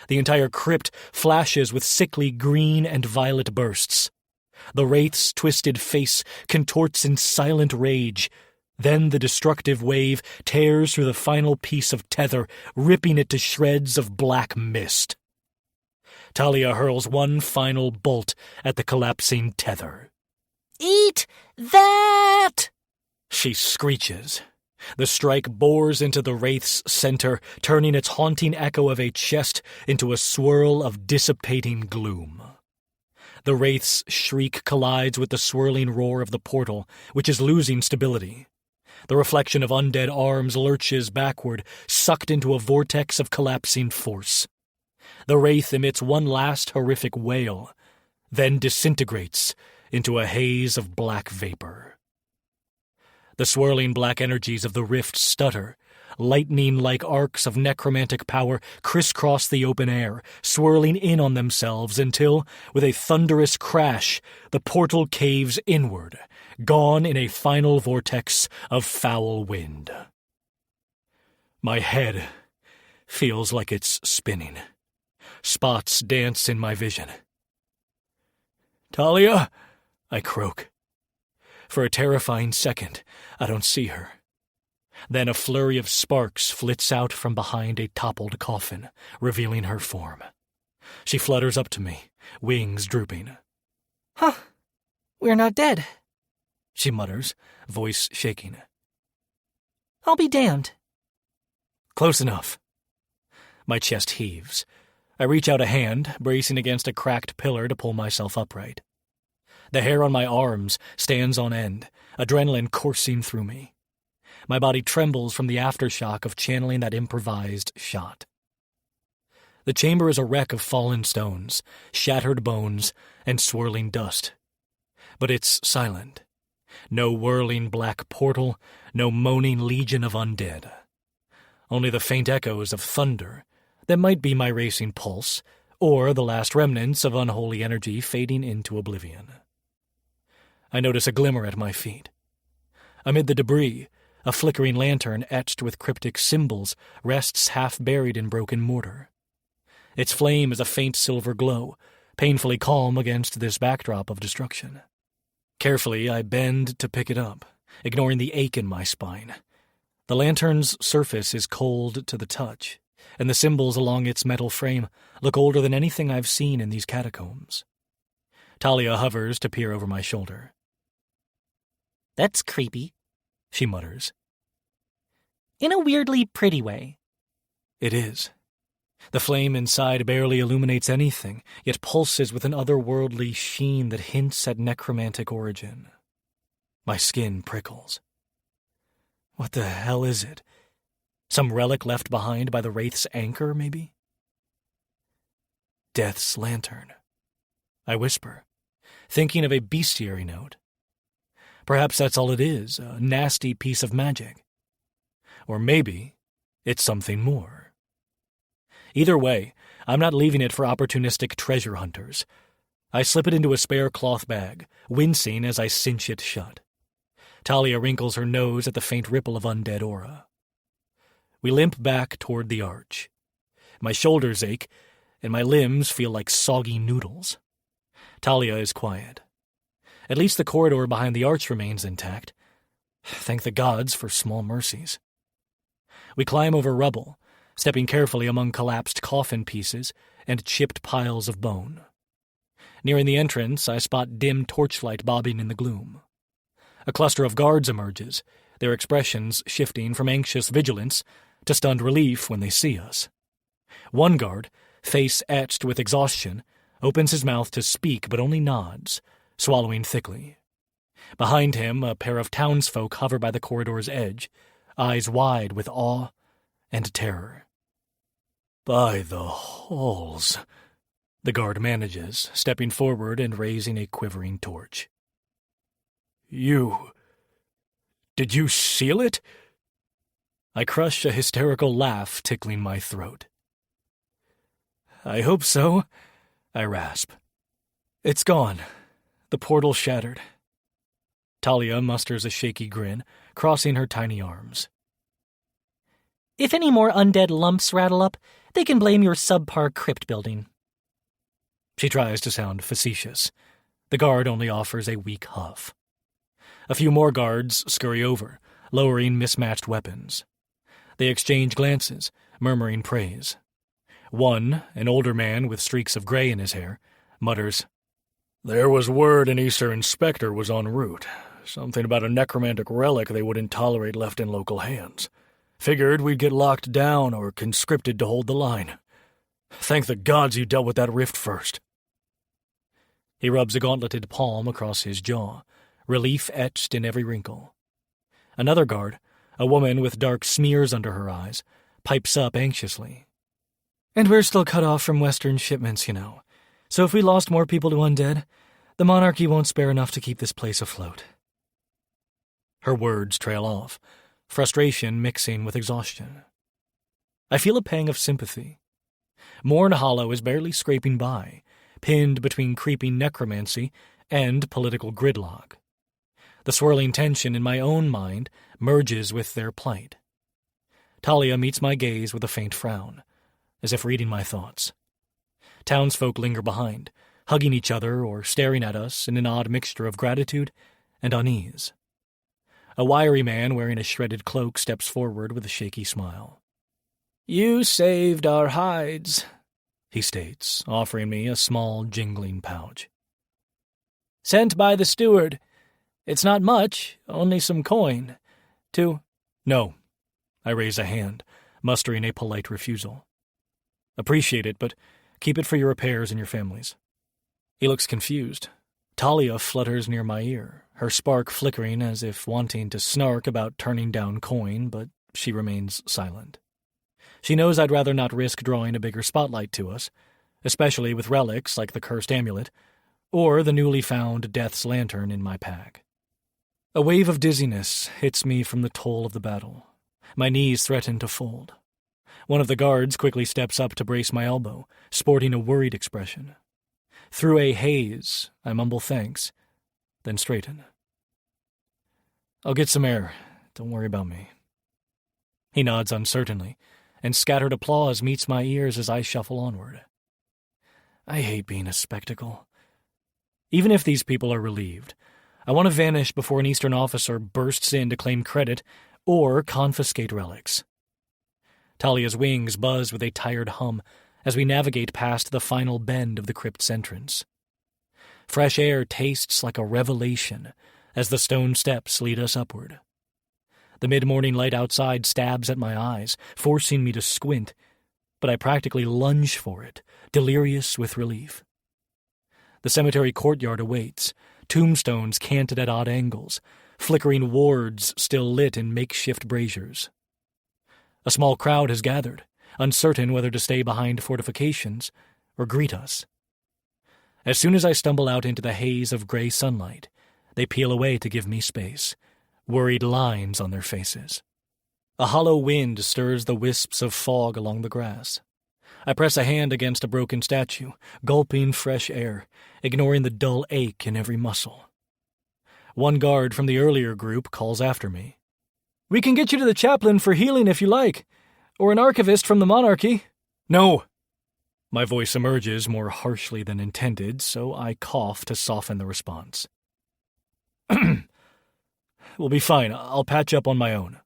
The entire crypt flashes with sickly green and violet bursts. The wraith's twisted face contorts in silent rage. Then the destructive wave tears through the final piece of tether, ripping it to shreds of black mist. Talia hurls one final bolt at the collapsing tether. Eat that! She screeches. The strike bores into the wraith's center, turning its haunting echo of a chest into a swirl of dissipating gloom. The wraith's shriek collides with the swirling roar of the portal, which is losing stability. The reflection of undead arms lurches backward, sucked into a vortex of collapsing force. The wraith emits one last horrific wail, then disintegrates into a haze of black vapor. The swirling black energies of the rift stutter. Lightning-like arcs of necromantic power crisscross the open air, swirling in on themselves until, with a thunderous crash, the portal caves inward, gone in a final vortex of foul wind. My head feels like it's spinning. Spots dance in my vision. "Talia!" I croak. For a terrifying second, I don't see her. Then a flurry of sparks flits out from behind a toppled coffin, revealing her form. She flutters up to me, wings drooping. Huh. We're not dead, she mutters, voice shaking. I'll be damned. Close enough. My chest heaves. I reach out a hand, bracing against a cracked pillar to pull myself upright. The hair on my arms stands on end, adrenaline coursing through me. My body trembles from the aftershock of channeling that improvised shot. The chamber is a wreck of fallen stones, shattered bones, and swirling dust. But it's silent. No whirling black portal, no moaning legion of undead. Only the faint echoes of thunder that might be my racing pulse, or the last remnants of unholy energy fading into oblivion. I notice a glimmer at my feet. Amid the debris, a flickering lantern etched with cryptic symbols rests half-buried in broken mortar. Its flame is a faint silver glow, painfully calm against this backdrop of destruction. Carefully, I bend to pick it up, ignoring the ache in my spine. The lantern's surface is cold to the touch, and the symbols along its metal frame look older than anything I've seen in these catacombs. Talia hovers to peer over my shoulder. That's creepy, she mutters. in a weirdly pretty way. It is. The flame inside barely illuminates anything, yet pulses with an otherworldly sheen that hints at necromantic origin. My skin prickles. What the hell is it? Some relic left behind by the Wraith's anchor, maybe? Death's lantern. I whisper, thinking of a bestiary note. Perhaps that's all it is, a nasty piece of magic. Or maybe it's something more. Either way, I'm not leaving it for opportunistic treasure hunters. I slip it into a spare cloth bag, wincing as I cinch it shut. Talia wrinkles her nose at the faint ripple of undead aura. We limp back toward the arch. My shoulders ache, and my limbs feel like soggy noodles. Talia is quiet. At least the corridor behind the arch remains intact. Thank the gods for small mercies. We climb over rubble, stepping carefully among collapsed coffin pieces and chipped piles of bone. Nearing the entrance, I spot dim torchlight bobbing in the gloom. A cluster of guards emerges, their expressions shifting from anxious vigilance to stunned relief when they see us. One guard, face etched with exhaustion, opens his mouth to speak but only nods, swallowing thickly. Behind him, a pair of townsfolk hover by the corridor's edge, eyes wide with awe and terror. "By the halls," the guard manages, stepping forward and raising a quivering torch. Did you seal it?" I crush a hysterical laugh tickling my throat. "I hope so," I rasp. "It's gone. The portal shattered." Talia musters a shaky grin, crossing her tiny arms. If any more undead lumps rattle up, they can blame your subpar crypt building. She tries to sound facetious. The guard only offers a weak huff. A few more guards scurry over, lowering mismatched weapons. They exchange glances, murmuring praise. One, an older man with streaks of gray in his hair, mutters, "There was word an Easter inspector was en route. Something about a necromantic relic they wouldn't tolerate left in local hands. Figured we'd get locked down or conscripted to hold the line. Thank the gods you dealt with that rift first." He rubs a gauntleted palm across his jaw, relief etched in every wrinkle. Another guard, a woman with dark smears under her eyes, pipes up anxiously. "And we're still cut off from Western shipments, you know. So if we lost more people to undead, the monarchy won't spare enough to keep this place afloat." Her words trail off, frustration mixing with exhaustion. I feel a pang of sympathy. Morn Hollow is barely scraping by, pinned between creeping necromancy and political gridlock. The swirling tension in my own mind merges with their plight. Talia meets my gaze with a faint frown, as if reading my thoughts. Townsfolk linger behind, hugging each other or staring at us in an odd mixture of gratitude and unease. A wiry man wearing a shredded cloak steps forward with a shaky smile. "You saved our hides," he states, offering me a small, jingling pouch. "Sent by the steward. It's not much, only some coin. No." I raise a hand, mustering a polite refusal. "Appreciate it, but keep it for your repairs and your families." He looks confused. Talia flutters near my ear, her spark flickering as if wanting to snark about turning down coin, but she remains silent. She knows I'd rather not risk drawing a bigger spotlight to us, especially with relics like the cursed amulet, or the newly found Death's lantern in my pack. A wave of dizziness hits me from the toll of the battle. My knees threaten to fold. One of the guards quickly steps up to brace my elbow, sporting a worried expression. Through a haze, I mumble thanks, then straighten. "I'll get some air. Don't worry about me." He nods uncertainly, and scattered applause meets my ears as I shuffle onward. I hate being a spectacle. Even if these people are relieved, I want to vanish before an Eastern officer bursts in to claim credit or confiscate relics. Talia's wings buzz with a tired hum as we navigate past the final bend of the crypt's entrance. Fresh air tastes like a revelation as the stone steps lead us upward. The mid-morning light outside stabs at my eyes, forcing me to squint, but I practically lunge for it, delirious with relief. The cemetery courtyard awaits, tombstones canted at odd angles, flickering wards still lit in makeshift braziers. A small crowd has gathered, uncertain whether to stay behind fortifications or greet us. As soon as I stumble out into the haze of gray sunlight, they peel away to give me space, worried lines on their faces. A hollow wind stirs the wisps of fog along the grass. I press a hand against a broken statue, gulping fresh air, ignoring the dull ache in every muscle. One guard from the earlier group calls after me. "We can get you to the chaplain for healing if you like, or an archivist from the monarchy." "No!" My voice emerges more harshly than intended, so I cough to soften the response. "We'll be fine. I'll patch up on my own."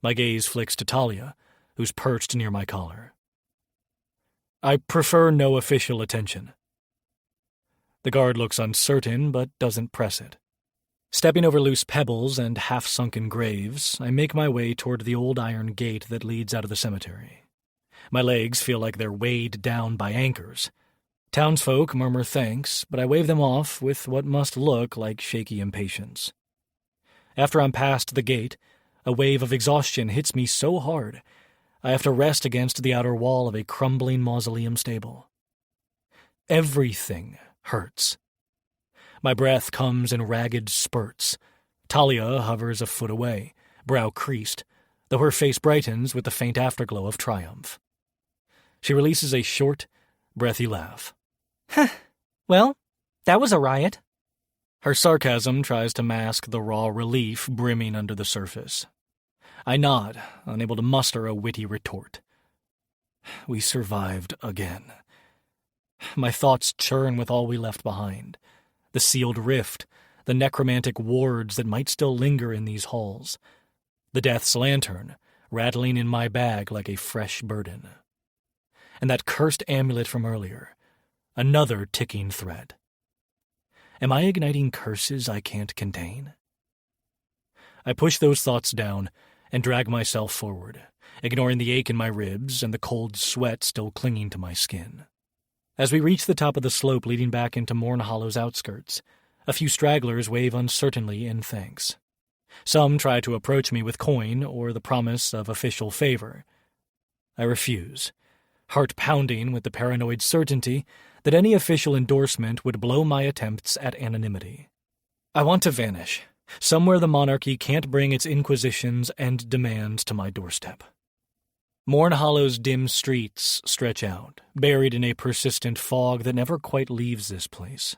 My gaze flicks to Talia, who's perched near my collar. "I prefer no official attention." The guard looks uncertain, but doesn't press it. Stepping over loose pebbles and half-sunken graves, I make my way toward the old iron gate that leads out of the cemetery. My legs feel like they're weighed down by anchors. Townsfolk murmur thanks, but I wave them off with what must look like shaky impatience. After I'm past the gate, a wave of exhaustion hits me so hard, I have to rest against the outer wall of a crumbling mausoleum stable. Everything hurts. My breath comes in ragged spurts. Talia hovers a foot away, brow creased, though her face brightens with the faint afterglow of triumph. She releases a short, breathy laugh. Well, that was a riot. Her sarcasm tries to mask the raw relief brimming under the surface. I nod, unable to muster a witty retort. We survived again. My thoughts churn with all we left behind. The sealed rift, the necromantic wards that might still linger in these halls, the death's lantern rattling in my bag like a fresh burden. And that cursed amulet from earlier, another ticking thread. Am I igniting curses I can't contain? I push those thoughts down and drag myself forward, ignoring the ache in my ribs and the cold sweat still clinging to my skin. As we reach the top of the slope leading back into Morn Hollow's outskirts, a few stragglers wave uncertainly in thanks. Some try to approach me with coin or the promise of official favor. I refuse, heart pounding with the paranoid certainty that any official endorsement would blow my attempts at anonymity. I want to vanish, somewhere the monarchy can't bring its inquisitions and demands to my doorstep. Morn Hollow's dim streets stretch out, buried in a persistent fog that never quite leaves this place.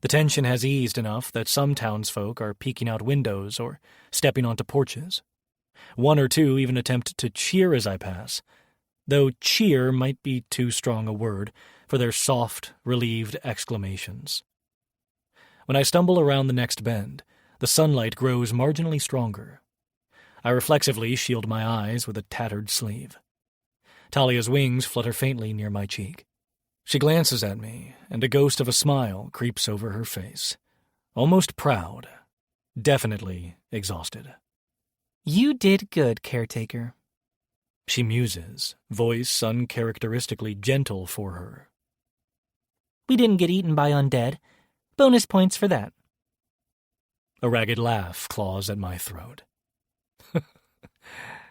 The tension has eased enough that some townsfolk are peeking out windows or stepping onto porches. One or two even attempt to cheer as I pass, though cheer might be too strong a word for their soft, relieved exclamations. When I stumble around the next bend, the sunlight grows marginally stronger. I reflexively shield my eyes with a tattered sleeve. Talia's wings flutter faintly near my cheek. She glances at me, and a ghost of a smile creeps over her face. Almost proud, definitely exhausted. You did good, caretaker. She muses, voice uncharacteristically gentle for her. We didn't get eaten by undead. Bonus points for that. A ragged laugh claws at my throat.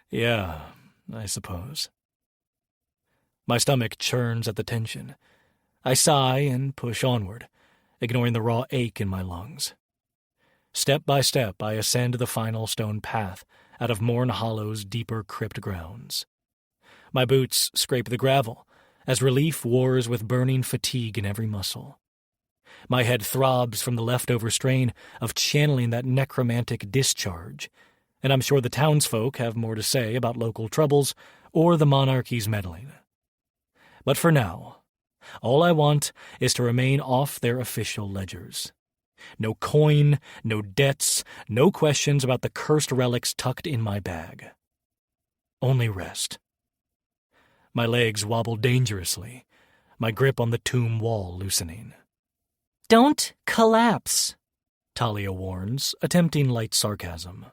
Yeah, I suppose. My stomach churns at the tension. I sigh and push onward, ignoring the raw ache in my lungs. Step by step, I ascend the final stone path out of Morn Hollow's deeper crypt grounds. My boots scrape the gravel as relief wars with burning fatigue in every muscle. My head throbs from the leftover strain of channeling that necromantic discharge, and I'm sure the townsfolk have more to say about local troubles or the monarchy's meddling. But for now, all I want is to remain off their official ledgers, No coin, no debts, no questions about the cursed relics tucked in my bag. Only rest. My legs wobble dangerously, my grip on the tomb wall loosening. Don't collapse, Talia warns, attempting light sarcasm.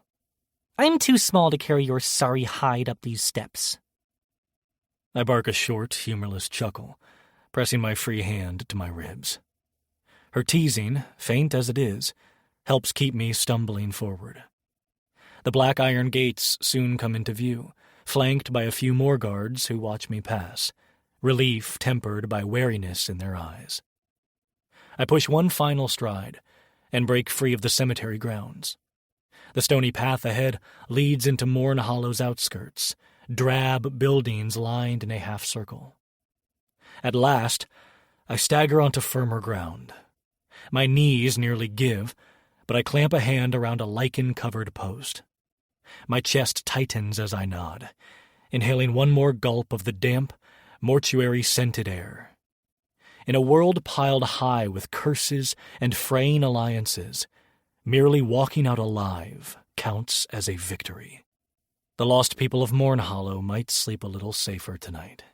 I'm too small to carry your sorry hide up these steps. I bark a short, humorless chuckle, pressing my free hand to my ribs. Her teasing, faint as it is, helps keep me stumbling forward. The black iron gates soon come into view, flanked by a few more guards who watch me pass, relief tempered by wariness in their eyes. I push one final stride and break free of the cemetery grounds. The stony path ahead leads into Morn Hollow's outskirts, drab buildings lined in a half circle. At last, I stagger onto firmer ground. My knees nearly give, but I clamp a hand around a lichen-covered post. My chest tightens as I nod, inhaling one more gulp of the damp, mortuary-scented air. In a world piled high with curses and fraying alliances, merely walking out alive counts as a victory. The lost people of Morn Hollow might sleep a little safer tonight.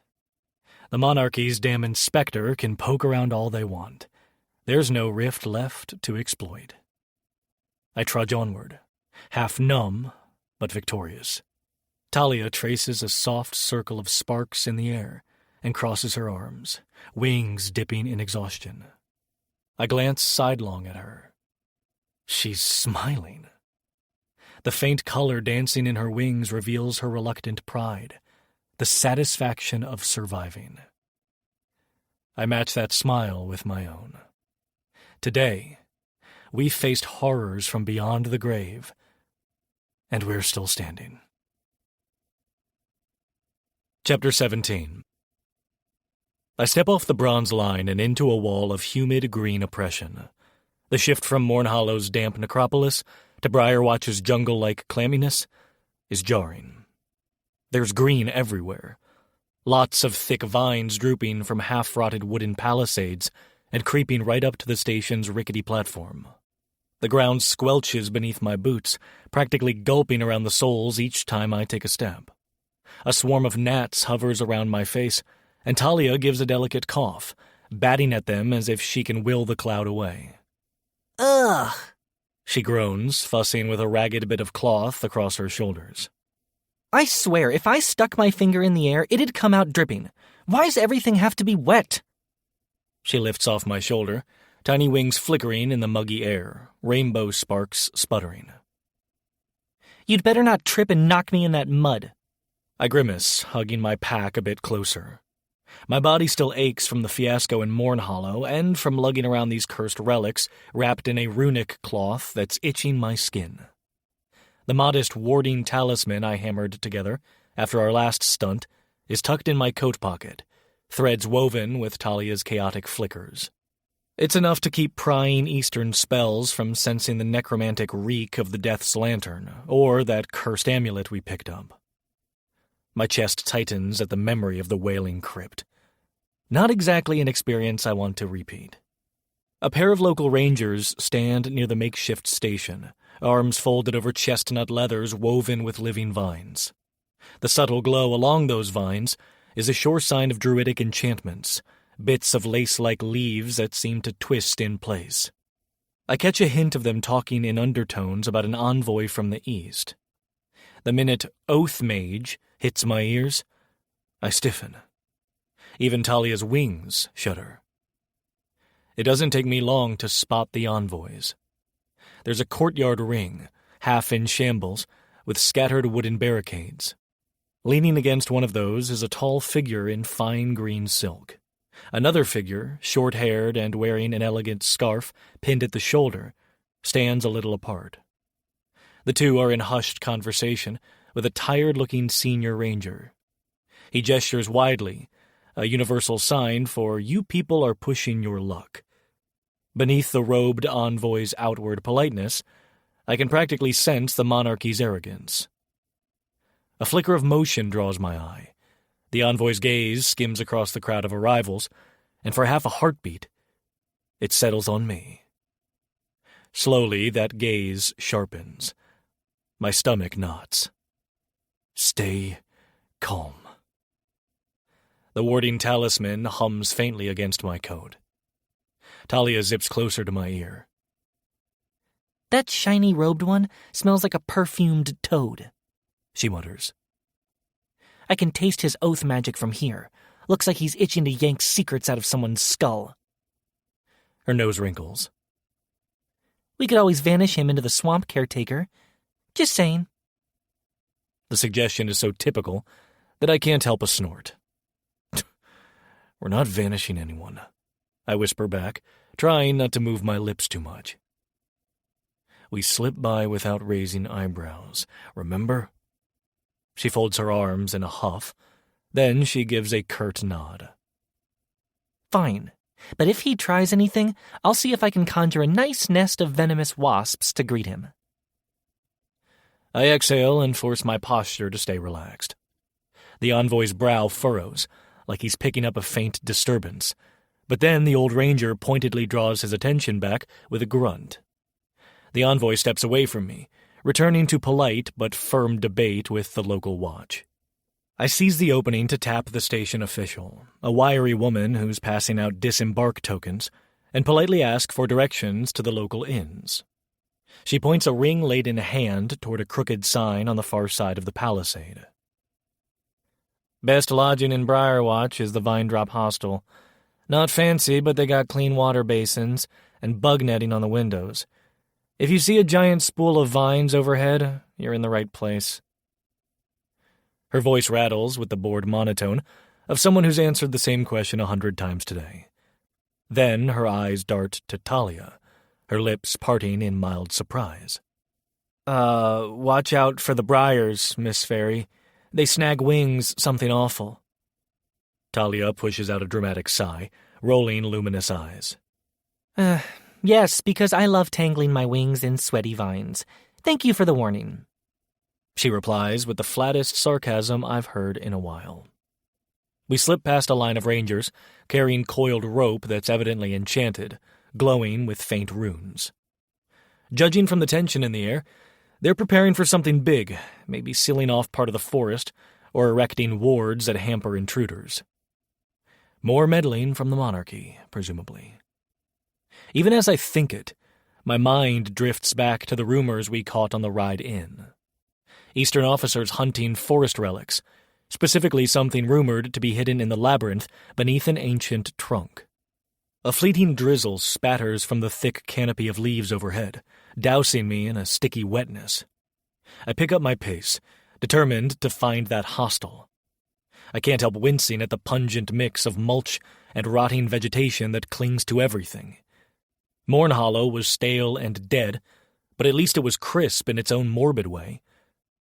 The monarchy's damn inspector can poke around all they want. There's no rift left to exploit. I trudge onward, half numb but victorious. Talia traces a soft circle of sparks in the air and crosses her arms, wings dipping in exhaustion. I glance sidelong at her. She's smiling. The faint color dancing in her wings reveals her reluctant pride, the satisfaction of surviving. I match that smile with my own. Today, we faced horrors from beyond the grave, and we're still standing. Chapter 17. I step off the bronze line and into a wall of humid green oppression. The shift from Morn Hollow's damp necropolis to Briarwatch's jungle-like clamminess is jarring. There's green everywhere. Lots of thick vines drooping from half-rotted wooden palisades and creeping right up to the station's rickety platform. The ground squelches beneath my boots, practically gulping around the soles each time I take a step. A swarm of gnats hovers around my face, and Talia gives a delicate cough, batting at them as if she can will the cloud away. Ugh, She groans, fussing with a ragged bit of cloth across her shoulders. I swear, if I stuck my finger in the air, it'd come out dripping. Why's everything have to be wet? She lifts off my shoulder, tiny wings flickering in the muggy air, rainbow sparks sputtering. You'd better not trip and knock me in that mud. I grimace, hugging my pack a bit closer. My body still aches from the fiasco in Morn Hollow and from lugging around these cursed relics wrapped in a runic cloth that's itching my skin. The modest warding talisman I hammered together after our last stunt is tucked in my coat pocket, threads woven with Talia's chaotic flickers. It's enough to keep prying eastern spells from sensing the necromantic reek of the Death's Lantern, or that cursed amulet we picked up. My chest tightens at the memory of the Wailing Crypt. Not exactly an experience I want to repeat. A pair of local rangers stand near the makeshift station, arms folded over chestnut leathers woven with living vines. The subtle glow along those vines is a sure sign of druidic enchantments, bits of lace-like leaves that seem to twist in place. I catch a hint of them talking in undertones about an envoy from the east. The minute Oath Mage hits my ears, I stiffen. Even Talia's wings shudder. It doesn't take me long to spot the envoys. There's a courtyard ring, half in shambles, with scattered wooden barricades. Leaning against one of those is a tall figure in fine green silk. Another figure, short-haired and wearing an elegant scarf pinned at the shoulder, stands a little apart. The two are in hushed conversation with a tired-looking senior ranger. He gestures widely, a universal sign for "you people are pushing your luck." Beneath the robed envoy's outward politeness, I can practically sense the monarchy's arrogance. A flicker of motion draws my eye. The envoy's gaze skims across the crowd of arrivals, and for half a heartbeat, it settles on me. Slowly, that gaze sharpens. My stomach knots. Stay calm. The warding talisman hums faintly against my coat. Talia zips closer to my ear. That shiny-robed one smells like a perfumed toad, she mutters. I can taste his oath magic from here. Looks like he's itching to yank secrets out of someone's skull. Her nose wrinkles. We could always vanish him into the swamp, caretaker. Just saying. The suggestion is so typical that I can't help a snort. We're not vanishing anyone, I whisper back, trying not to move my lips too much. We slip by without raising eyebrows, remember? She folds her arms in a huff. Then she gives a curt nod. Fine, but if he tries anything, I'll see if I can conjure a nice nest of venomous wasps to greet him. I exhale and force my posture to stay relaxed. The envoy's brow furrows, like he's picking up a faint disturbance, but then the old ranger pointedly draws his attention back with a grunt. The envoy steps away from me, returning to polite but firm debate with the local watch. I seize the opening to tap the station official, a wiry woman who's passing out disembark tokens, and politely ask for directions to the local inns. She points a ring-laden hand toward a crooked sign on the far side of the palisade. Best lodging in Briarwatch is the Vine Drop Hostel. Not fancy, but they got clean water basins and bug netting on the windows. If you see a giant spool of vines overhead, you're in the right place. Her voice rattles with the bored monotone of someone who's answered the same question 100 times today. Then her eyes dart to Talia, her lips parting in mild surprise. Watch out for the briars, Miss Fairy. They snag wings something awful. Talia pushes out a dramatic sigh, rolling luminous eyes. Yes, because I love tangling my wings in sweaty vines. Thank you for the warning. She replies with the flattest sarcasm I've heard in a while. We slip past a line of rangers, carrying coiled rope that's evidently enchanted, glowing with faint runes. Judging from the tension in the air, they're preparing for something big, maybe sealing off part of the forest, or erecting wards that hamper intruders. More meddling from the monarchy, presumably. Even as I think it, my mind drifts back to the rumors we caught on the ride in. Eastern officers hunting forest relics, specifically something rumored to be hidden in the labyrinth beneath an ancient trunk. A fleeting drizzle spatters from the thick canopy of leaves overhead, dousing me in a sticky wetness. I pick up my pace, determined to find that hostel. I can't help wincing at the pungent mix of mulch and rotting vegetation that clings to everything. Mornhollow was stale and dead, but at least it was crisp in its own morbid way.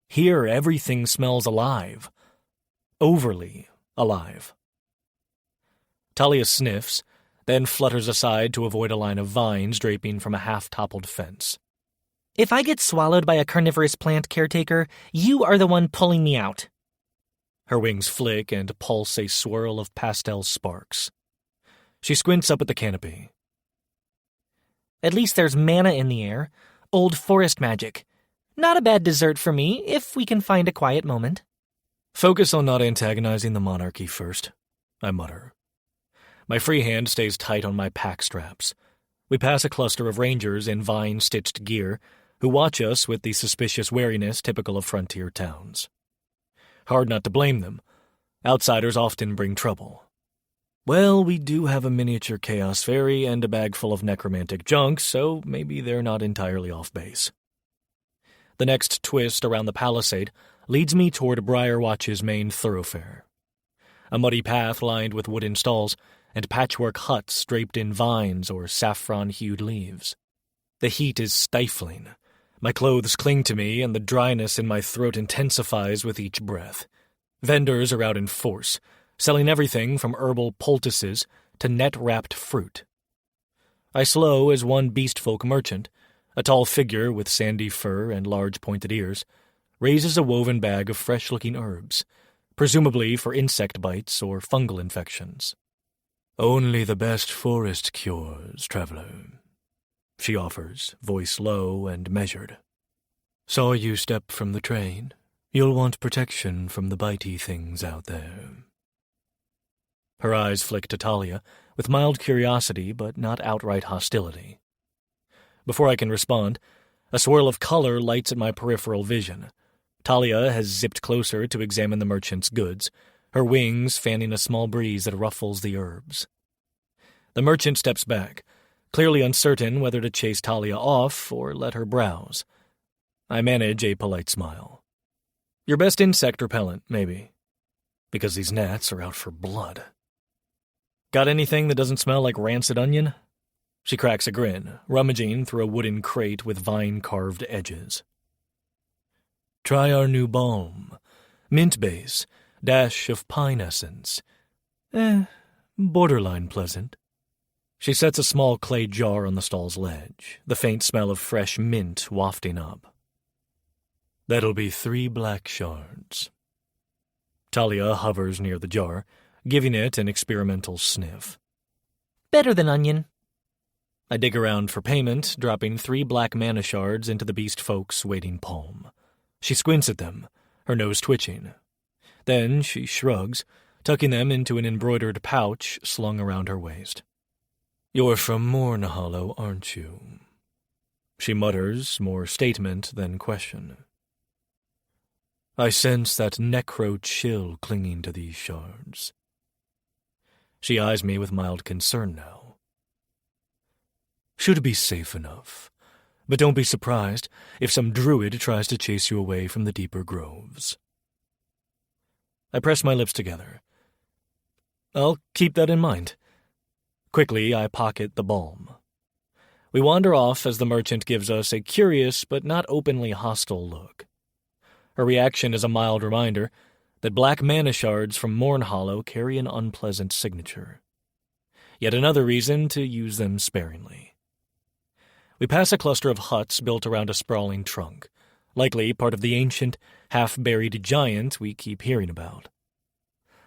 Here, everything smells alive. Overly alive. Talia sniffs, then flutters aside to avoid a line of vines draping from a half-toppled fence. If I get swallowed by a carnivorous plant, caretaker, you are the one pulling me out. Her wings flick and pulse a swirl of pastel sparks. She squints up at the canopy. At least there's mana in the air. Old forest magic. Not a bad dessert for me, if we can find a quiet moment. Focus on not antagonizing the monarchy first, I mutter. My free hand stays tight on my pack straps. We pass a cluster of rangers in vine-stitched gear who watch us with the suspicious wariness typical of frontier towns. Hard not to blame them. Outsiders often bring trouble. Well, we do have a miniature chaos fairy and a bag full of necromantic junk, so maybe they're not entirely off base. The next twist around the palisade leads me toward Briarwatch's main thoroughfare. A muddy path lined with wooden stalls and patchwork huts draped in vines or saffron-hued leaves. The heat is stifling. My clothes cling to me, and the dryness in my throat intensifies with each breath. Vendors are out in force, selling everything from herbal poultices to net-wrapped fruit. I slow as one beastfolk merchant, a tall figure with sandy fur and large pointed ears, raises a woven bag of fresh-looking herbs, presumably for insect bites or fungal infections. Only the best forest cures, traveler. she offers, voice low and measured. Saw you step from the train. You'll want protection from the bitey things out there. Her eyes flick to Talia, with mild curiosity but not outright hostility. Before I can respond, a swirl of color lights at my peripheral vision. Talia has zipped closer to examine the merchant's goods, her wings fanning a small breeze that ruffles the herbs. The merchant steps back, clearly uncertain whether to chase Talia off or let her browse. I manage a polite smile. Your best insect repellent, maybe. Because these gnats are out for blood. Got anything that doesn't smell like rancid onion? She cracks a grin, rummaging through a wooden crate with vine-carved edges. Try our new balm. Mint base, dash of pine essence. Borderline pleasant. She sets a small clay jar on the stall's ledge, the faint smell of fresh mint wafting up. That'll be 3 black shards. Talia hovers near the jar, giving it an experimental sniff. Better than onion. I dig around for payment, dropping 3 black mana shards into the beast folk's waiting palm. She squints at them, her nose twitching. Then she shrugs, tucking them into an embroidered pouch slung around her waist. You're from Morn Hollow, aren't you? She mutters, more statement than question. I sense that necro chill clinging to these shards. She eyes me with mild concern now. Should be safe enough, but don't be surprised if some druid tries to chase you away from the deeper groves. I press my lips together. I'll keep that in mind. Quickly, I pocket the balm. We wander off as the merchant gives us a curious but not openly hostile look. Her reaction is a mild reminder that black mana shards from Morn Hollow carry an unpleasant signature. Yet another reason to use them sparingly. We pass a cluster of huts built around a sprawling trunk, likely part of the ancient, half-buried giant we keep hearing about.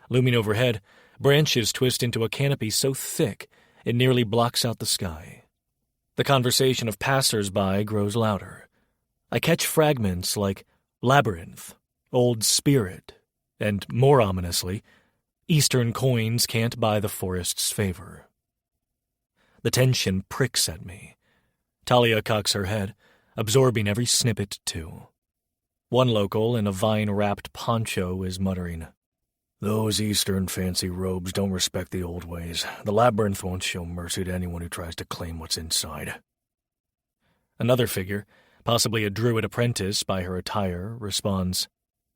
Looming overhead, branches twist into a canopy so thick it nearly blocks out the sky. The conversation of passers-by grows louder. I catch fragments like labyrinth, old spirit, and, more ominously, Eastern coins can't buy the forest's favor. The tension pricks at me. Talia cocks her head, absorbing every snippet, too. One local in a vine-wrapped poncho is muttering, Those Eastern fancy robes don't respect the old ways. The labyrinth won't show mercy to anyone who tries to claim what's inside. Another figure, possibly a druid apprentice by her attire, responds,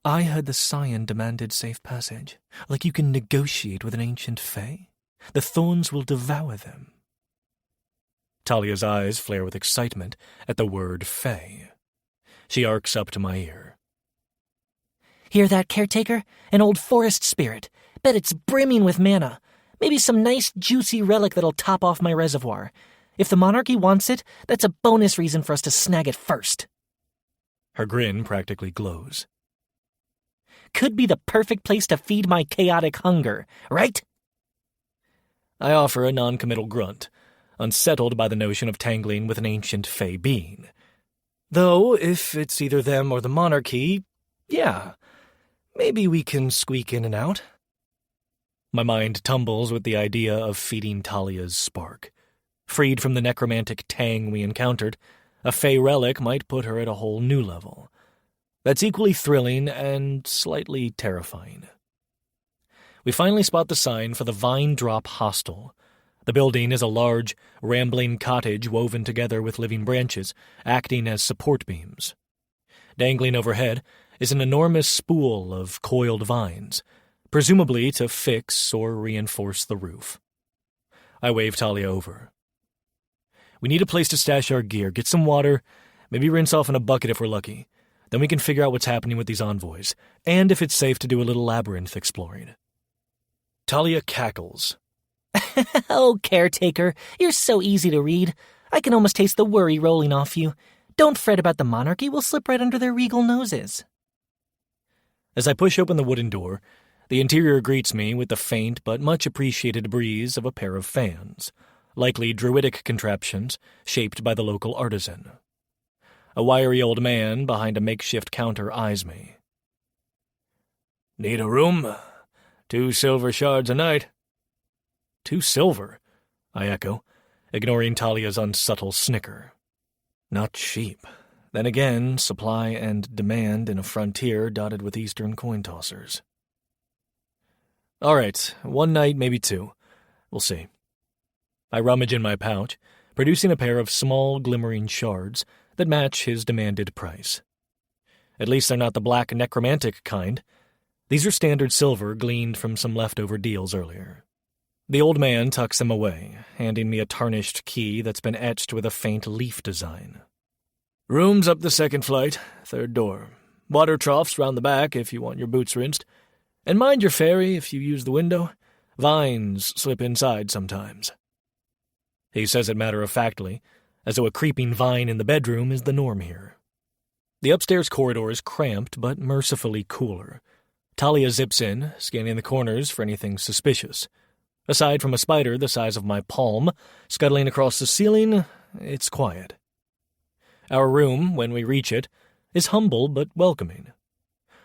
I heard the Scion demanded safe passage, like you can negotiate with an ancient fae. The thorns will devour them. Talia's eyes flare with excitement at the word fae. She arcs up to my ear. Hear that, caretaker? An old forest spirit. Bet it's brimming with mana. Maybe some nice, juicy relic that'll top off my reservoir. If the monarchy wants it, that's a bonus reason for us to snag it first. Her grin practically glows. Could be the perfect place to feed my chaotic hunger, right? I offer a non-committal grunt, unsettled by the notion of tangling with an ancient fae being. Though, if it's either them or the monarchy, yeah, maybe we can squeak in and out. My mind tumbles with the idea of feeding Talia's spark. Freed from the necromantic tang we encountered, a fae relic might put her at a whole new level. That's equally thrilling and slightly terrifying. We finally spot the sign for the Vine Drop Hostel. The building is a large, rambling cottage woven together with living branches, acting as support beams. Dangling overhead is an enormous spool of coiled vines, presumably to fix or reinforce the roof. I wave Talia over. We need a place to stash our gear, get some water, maybe rinse off in a bucket if we're lucky. Then we can figure out what's happening with these envoys, and if it's safe to do a little labyrinth exploring. Talia cackles. Oh, caretaker, you're so easy to read. I can almost taste the worry rolling off you. Don't fret about the monarchy, we'll slip right under their regal noses. As I push open the wooden door, the interior greets me with the faint but much appreciated breeze of a pair of fans, likely druidic contraptions shaped by the local artisan. A wiry old man behind a makeshift counter eyes me. "Need a room? 2 silver shards a night." 2 silver, I echo, ignoring Talia's unsubtle snicker. Not cheap. Then again, supply and demand in a frontier dotted with eastern coin tossers. All right, 1 night, maybe 2. We'll see. I rummage in my pouch, producing a pair of small, glimmering shards that match his demanded price. At least they're not the black necromantic kind. These are standard silver gleaned from some leftover deals earlier. The old man tucks them away, handing me a tarnished key that's been etched with a faint leaf design. "Room's up the 2nd flight, 3rd door. Water troughs round the back if you want your boots rinsed. And mind your fairy if you use the window. Vines slip inside sometimes." He says it matter-of-factly, as though a creeping vine in the bedroom is the norm here. The upstairs corridor is cramped but mercifully cooler. Talia zips in, scanning the corners for anything suspicious. Aside from a spider the size of my palm scuttling across the ceiling, it's quiet. Our room, when we reach it, is humble but welcoming.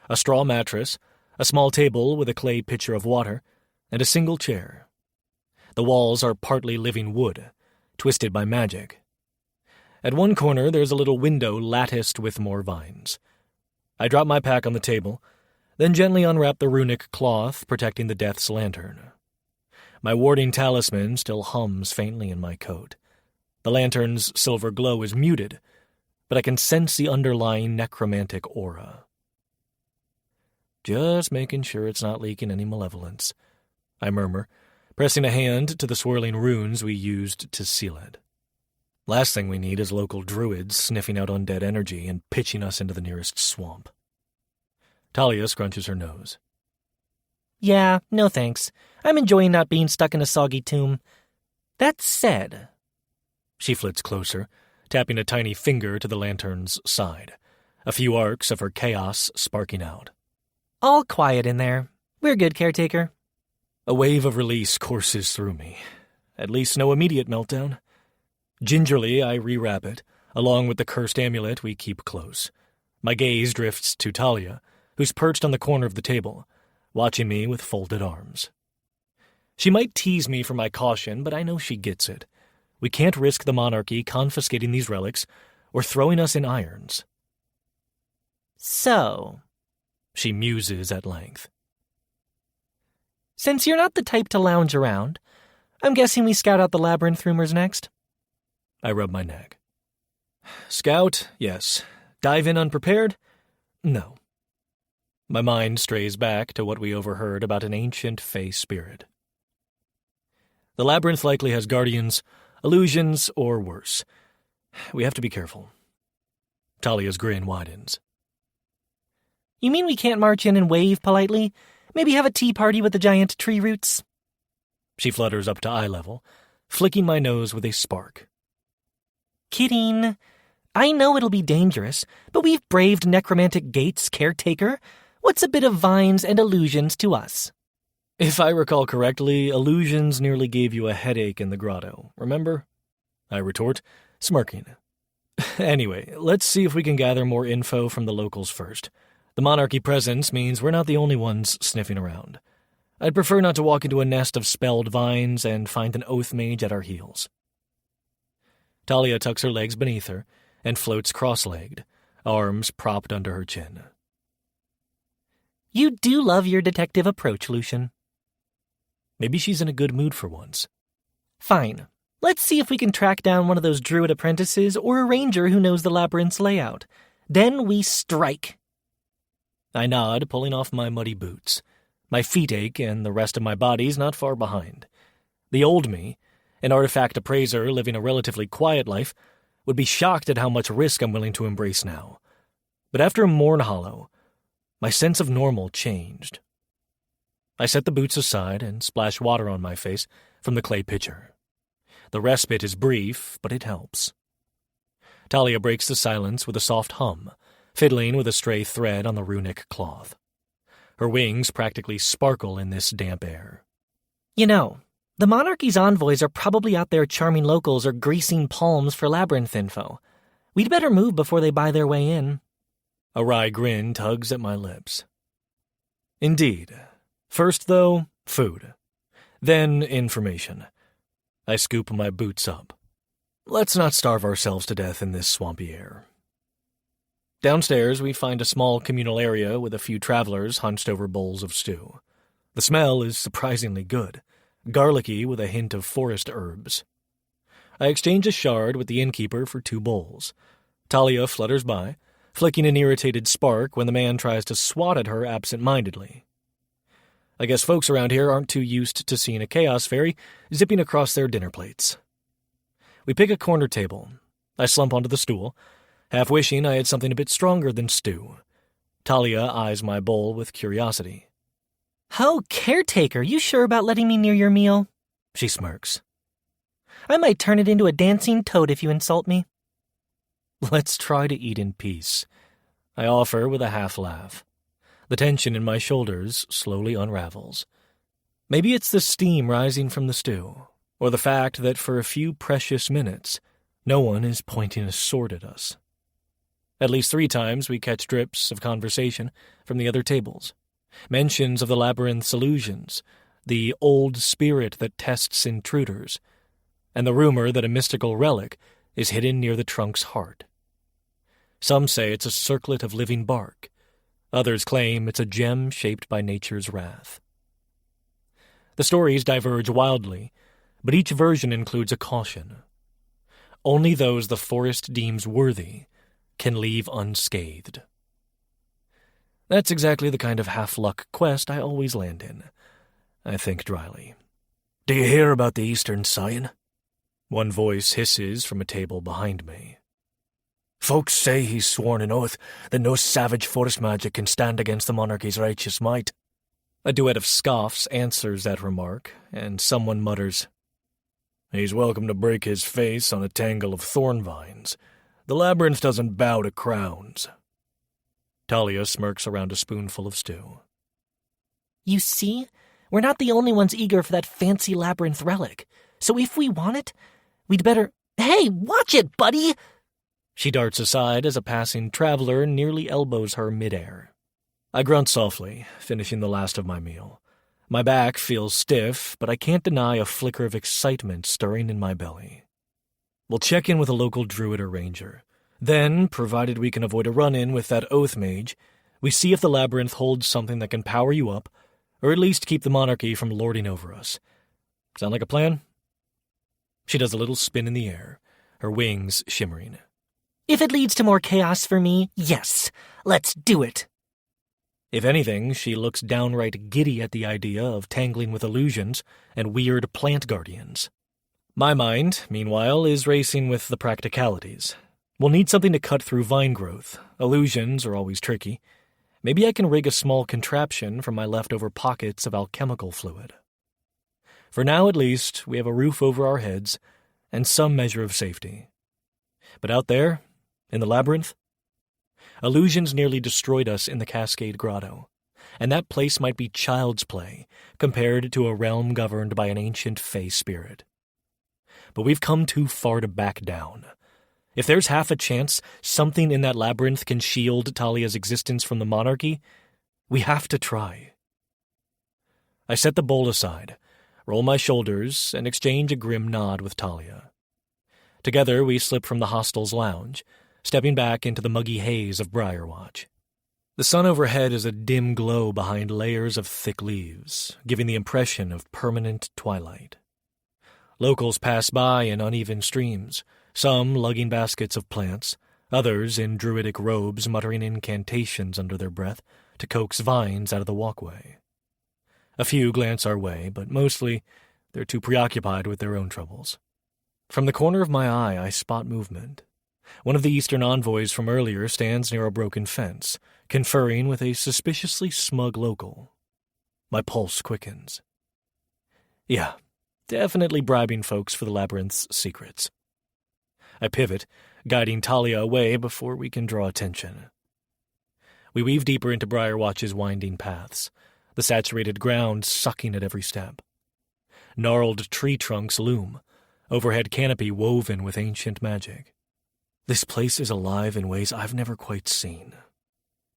A straw mattress, a small table with a clay pitcher of water, and a single chair. The walls are partly living wood, twisted by magic. At one corner there's a little window latticed with more vines. I drop my pack on the table, then gently unwrap the runic cloth protecting the death's lantern. My warding talisman still hums faintly in my coat. The lantern's silver glow is muted, but I can sense the underlying necromantic aura. Just making sure it's not leaking any malevolence, I murmur, pressing a hand to the swirling runes we used to seal it. Last thing we need is local druids sniffing out undead energy and pitching us into the nearest swamp. Talia scrunches her nose. "Yeah, no thanks. I'm enjoying not being stuck in a soggy tomb. That said..." She flits closer, tapping a tiny finger to the lantern's side, a few arcs of her chaos sparking out. "All quiet in there. We're good, caretaker." A wave of release courses through me. At least no immediate meltdown. Gingerly, I rewrap it, along with the cursed amulet we keep close. My gaze drifts to Talia, who's perched on the corner of the table, watching me with folded arms. She might tease me for my caution, but I know she gets it. We can't risk the monarchy confiscating these relics or throwing us in irons. "So," she muses at length. "Since you're not the type to lounge around, I'm guessing we scout out the labyrinth rumors next?" I rub my neck. Scout, yes. Dive in unprepared? No. My mind strays back to what we overheard about an ancient fey spirit. The labyrinth likely has guardians, illusions, or worse. We have to be careful. Talia's grin widens. "You mean we can't march in and wave politely? Maybe have a tea party with the giant tree roots?" She flutters up to eye level, flicking my nose with a spark. "Kidding. I know it'll be dangerous, but we've braved necromantic gates, caretaker. What's a bit of vines and illusions to us?" If I recall correctly, illusions nearly gave you a headache in the grotto, remember? I retort, smirking. Anyway, let's see if we can gather more info from the locals first. The monarchy presence means we're not the only ones sniffing around. I'd prefer not to walk into a nest of spelled vines and find an oath mage at our heels. Talia tucks her legs beneath her and floats cross-legged, arms propped under her chin. "You do love your detective approach, Lucian." Maybe she's in a good mood for once. "Fine. Let's see if we can track down one of those druid apprentices or a ranger who knows the labyrinth's layout. Then we strike." I nod, pulling off my muddy boots. My feet ache, and the rest of my body's not far behind. The old me, an artifact appraiser living a relatively quiet life, would be shocked at how much risk I'm willing to embrace now. But after Morn Hollow, my sense of normal changed. I set the boots aside and splash water on my face from the clay pitcher. The respite is brief, but it helps. Talia breaks the silence with a soft hum, fiddling with a stray thread on the runic cloth. Her wings practically sparkle in this damp air. "You know, The monarchy's envoys are probably out there charming locals or greasing palms for labyrinth info. We'd better move before they buy their way in. A wry grin tugs at my lips. Indeed. First, though, food. Then information. I scoop my boots up. Let's not starve ourselves to death in this swampy air. Downstairs, we find a small communal area with a few travelers hunched over bowls of stew. The smell is surprisingly good, garlicky with a hint of forest herbs. I exchange a shard with the innkeeper for 2 bowls. Talia flutters by, flicking an irritated spark when the man tries to swat at her absent-mindedly. I guess folks around here aren't too used to seeing a chaos fairy zipping across their dinner plates. We pick a corner table. I slump onto the stool, half wishing I had something a bit stronger than stew. Talia eyes my bowl with curiosity. "Oh, caretaker, you sure about letting me near your meal?" She smirks. "I might turn it into a dancing toad if you insult me." Let's try to eat in peace, I offer with a half laugh. The tension in my shoulders slowly unravels. Maybe it's the steam rising from the stew, or the fact that for a few precious minutes, no one is pointing a sword at us. At least 3 times we catch drips of conversation from the other tables. Mentions of the labyrinth's illusions, the old spirit that tests intruders, and the rumor that a mystical relic is hidden near the trunk's heart. Some say it's a circlet of living bark. Others claim it's a gem shaped by nature's wrath. The stories diverge wildly, but each version includes a caution. Only those the forest deems worthy can leave unscathed. That's exactly the kind of half-luck quest I always land in, I think dryly. "Do you hear about the Eastern Scion?" One voice hisses from a table behind me. "Folks say he's sworn an oath that no savage forest magic can stand against the monarchy's righteous might." A duet of scoffs answers that remark, and someone mutters, "He's welcome to break his face on a tangle of thorn vines. The labyrinth doesn't bow to crowns." Talia smirks around a spoonful of stew. "You see? We're not the only ones eager for that fancy labyrinth relic. So if we want it, we'd better— Hey, watch it, buddy!" She darts aside as a passing traveler nearly elbows her midair. I grunt softly, finishing the last of my meal. My back feels stiff, but I can't deny a flicker of excitement stirring in my belly. We'll check in with a local druid or ranger. Then, provided we can avoid a run-in with that oath mage, we see if the labyrinth holds something that can power you up, or at least keep the monarchy from lording over us. Sound like a plan? She does a little spin in the air, her wings shimmering. "If it leads to more chaos for me, yes. Let's do it." If anything, she looks downright giddy at the idea of tangling with illusions and weird plant guardians. My mind, meanwhile, is racing with the practicalities. We'll need something to cut through vine growth. Illusions are always tricky. Maybe I can rig a small contraption from my leftover pockets of alchemical fluid. For now, at least, we have a roof over our heads and some measure of safety. But out there, in the labyrinth, illusions nearly destroyed us in the Cascade Grotto, and that place might be child's play compared to a realm governed by an ancient fey spirit. But we've come too far to back down. If there's half a chance something in that labyrinth can shield Talia's existence from the monarchy, we have to try. I set the bowl aside, roll my shoulders, and exchange a grim nod with Talia. Together we slip from the hostel's lounge, stepping back into the muggy haze of Briarwatch. The sun overhead is a dim glow behind layers of thick leaves, giving the impression of permanent twilight. Locals pass by in uneven streams, some lugging baskets of plants, others in druidic robes muttering incantations under their breath to coax vines out of the walkway. A few glance our way, but mostly they're too preoccupied with their own troubles. From the corner of my eye, I spot movement. One of the Eastern envoys from earlier stands near a broken fence, conferring with a suspiciously smug local. My pulse quickens. Yeah, definitely bribing folks for the labyrinth's secrets. I pivot, guiding Talia away before we can draw attention. We weave deeper into Briarwatch's winding paths, the saturated ground sucking at every step. Gnarled tree trunks loom, overhead canopy woven with ancient magic. This place is alive in ways I've never quite seen.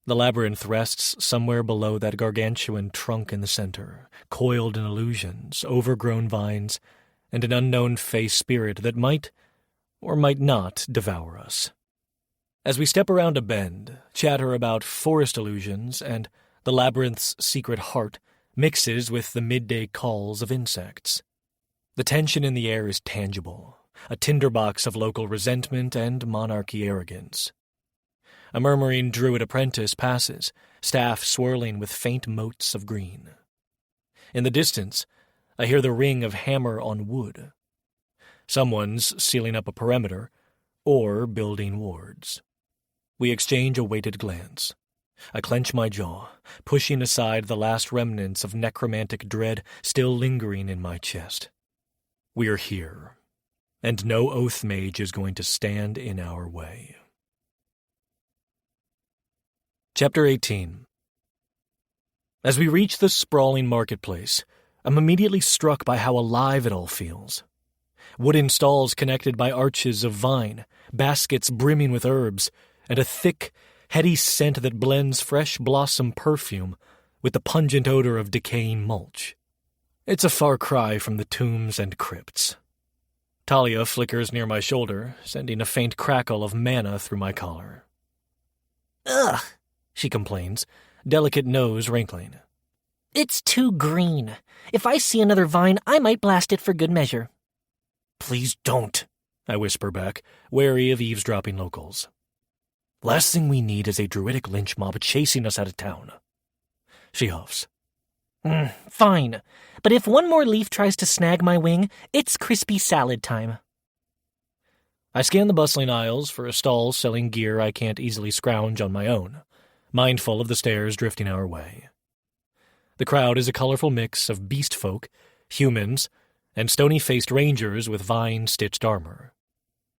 The labyrinth rests somewhere below that gargantuan trunk in the center, coiled in illusions, overgrown vines, and an unknown face spirit that might or might not devour us. As we step around a bend, chatter about forest illusions and the labyrinth's secret heart mixes with the midday calls of insects. The tension in the air is tangible, a tinderbox of local resentment and monarchy arrogance. A murmuring druid apprentice passes, staff swirling with faint motes of green. In the distance, I hear the ring of hammer on wood. Someone's sealing up a perimeter or building wards. We exchange a weighted glance. I clench my jaw, pushing aside the last remnants of necromantic dread still lingering in my chest. We're here, and no oath mage is going to stand in our way. Chapter 18. As we reach the sprawling marketplace, I'm immediately struck by how alive it all feels. Wooden stalls connected by arches of vine, baskets brimming with herbs, and a thick, heady scent that blends fresh blossom perfume with the pungent odor of decaying mulch. It's a far cry from the tombs and crypts. Talia flickers near my shoulder, sending a faint crackle of mana through my collar. Ugh, she complains, delicate nose wrinkling. It's too green. If I see another vine, I might blast it for good measure. Please don't, I whisper back, wary of eavesdropping locals. Last thing we need is a druidic lynch mob chasing us out of town. She huffs. Fine, but if one more leaf tries to snag my wing, it's crispy salad time. I scan the bustling aisles for a stall selling gear I can't easily scrounge on my own, mindful of the stares drifting our way. The crowd is a colorful mix of beast folk, humans, and stony-faced rangers with vine-stitched armor.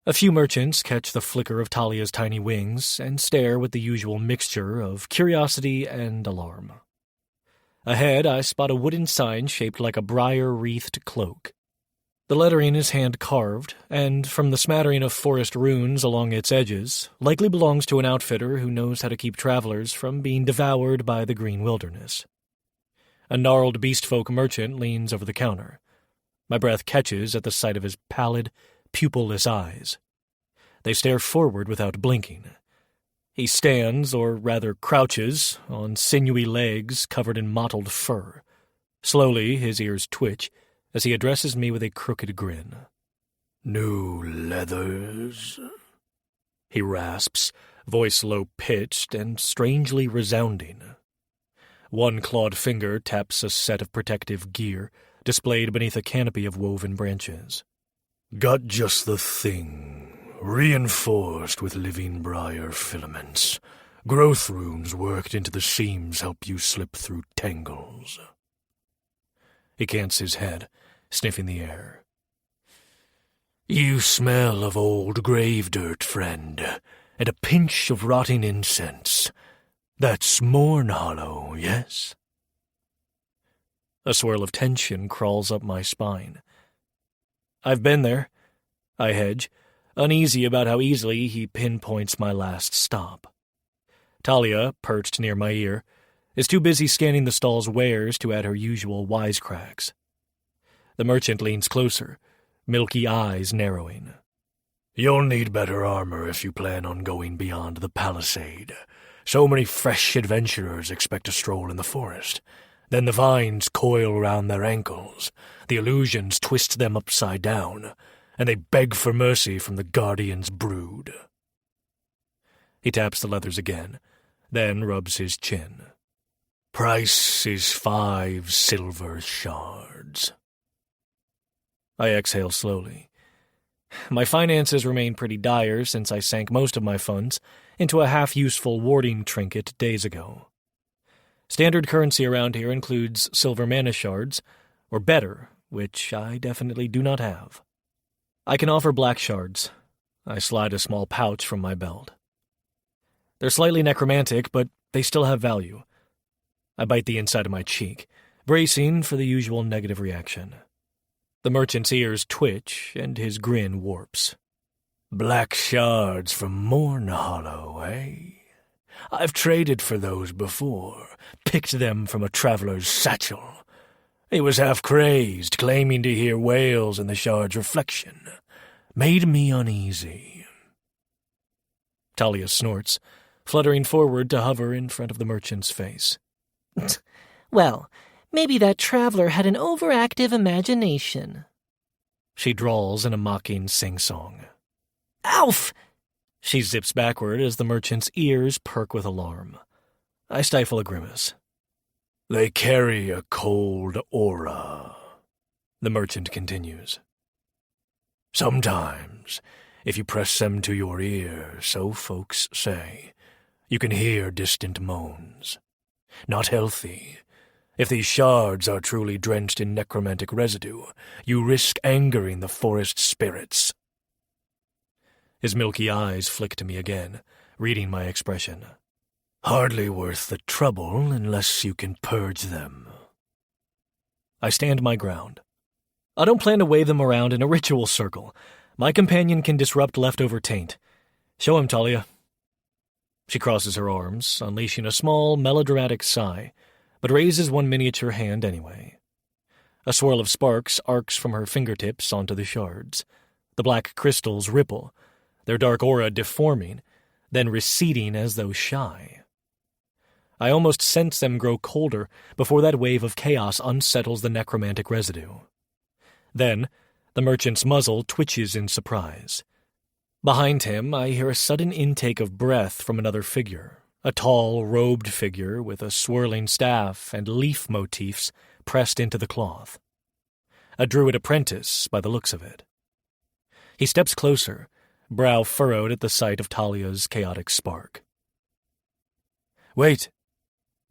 A few merchants catch the flicker of Talia's tiny wings and stare with the usual mixture of curiosity and alarm. Ahead, I spot a wooden sign shaped like a briar-wreathed cloak. The lettering is hand-carved, and from the smattering of forest runes along its edges, likely belongs to an outfitter who knows how to keep travelers from being devoured by the green wilderness. A gnarled beastfolk merchant leans over the counter. My breath catches at the sight of his pallid, pupilless eyes. They stare forward without blinking. He stands, or rather crouches, on sinewy legs covered in mottled fur. Slowly, his ears twitch as he addresses me with a crooked grin. "New leathers?" he rasps, voice low-pitched and strangely resounding. One clawed finger taps a set of protective gear, displayed beneath a canopy of woven branches. "Got just the thing. Reinforced with living briar filaments. Growth runes worked into the seams help you slip through tangles." He cants his head, sniffing the air. "You smell of old grave dirt, friend, and a pinch of rotting incense. That's Morn Hollow, yes?" A swirl of tension crawls up my spine. "I've been there," I hedge, uneasy about how easily he pinpoints my last stop. Talia, perched near my ear, is too busy scanning the stall's wares to add her usual wisecracks. The merchant leans closer, milky eyes narrowing. "You'll need better armor if you plan on going beyond the palisade. So many fresh adventurers expect a stroll in the forest. Then the vines coil around their ankles, the illusions twist them upside down, and they beg for mercy from the Guardian's brood." He taps the leathers again, then rubs his chin. "Price is 5 silver shards." I exhale slowly. My finances remain pretty dire since I sank most of my funds into a half-useful warding trinket days ago. Standard currency around here includes silver mana shards, or better, which I definitely do not have. I can offer black shards. I slide a small pouch from my belt. They're slightly necromantic, but they still have value. I bite the inside of my cheek, bracing for the usual negative reaction. The merchant's ears twitch, and his grin warps. Black shards from Morn Hollow, eh? I've traded for those before, picked them from a traveler's satchel. He was half crazed, claiming to hear whales in the shard's reflection. Made me uneasy. Talia snorts, fluttering forward to hover in front of the merchant's face. Well, maybe that traveler had an overactive imagination. She drawls in a mocking sing-song. Alf! She zips backward as the merchant's ears perk with alarm. I stifle a grimace. They carry a cold aura, the merchant continues. Sometimes, if you press them to your ear, so folks say, you can hear distant moans. Not healthy. If these shards are truly drenched in necromantic residue, you risk angering the forest spirits. His milky eyes flick to me again, reading my expression. Hardly worth the trouble unless you can purge them. I stand my ground. I don't plan to wave them around in a ritual circle. My companion can disrupt leftover taint. Show him, Talia. She crosses her arms, unleashing a small, melodramatic sigh, but raises one miniature hand anyway. A swirl of sparks arcs from her fingertips onto the shards. The black crystals ripple, their dark aura deforming, then receding as though shy. I almost sense them grow colder before that wave of chaos unsettles the necromantic residue. Then, the merchant's muzzle twitches in surprise. Behind him, I hear a sudden intake of breath from another figure, a tall, robed figure with a swirling staff and leaf motifs pressed into the cloth. A druid apprentice, by the looks of it. He steps closer, brow furrowed at the sight of Talia's chaotic spark. Wait.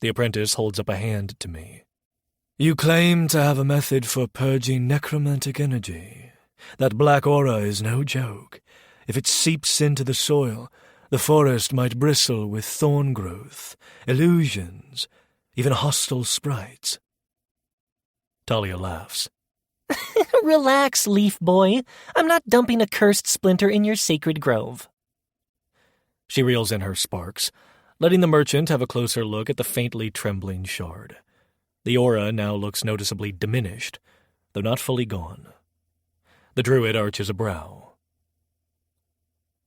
The apprentice holds up a hand to me. You claim to have a method for purging necromantic energy. That black aura is no joke. If it seeps into the soil, the forest might bristle with thorn growth, illusions, even hostile sprites. Talia laughs. Relax, leaf boy. I'm not dumping a cursed splinter in your sacred grove. She reels in her sparks, letting the merchant have a closer look at the faintly trembling shard. The aura now looks noticeably diminished, though not fully gone. The druid arches a brow.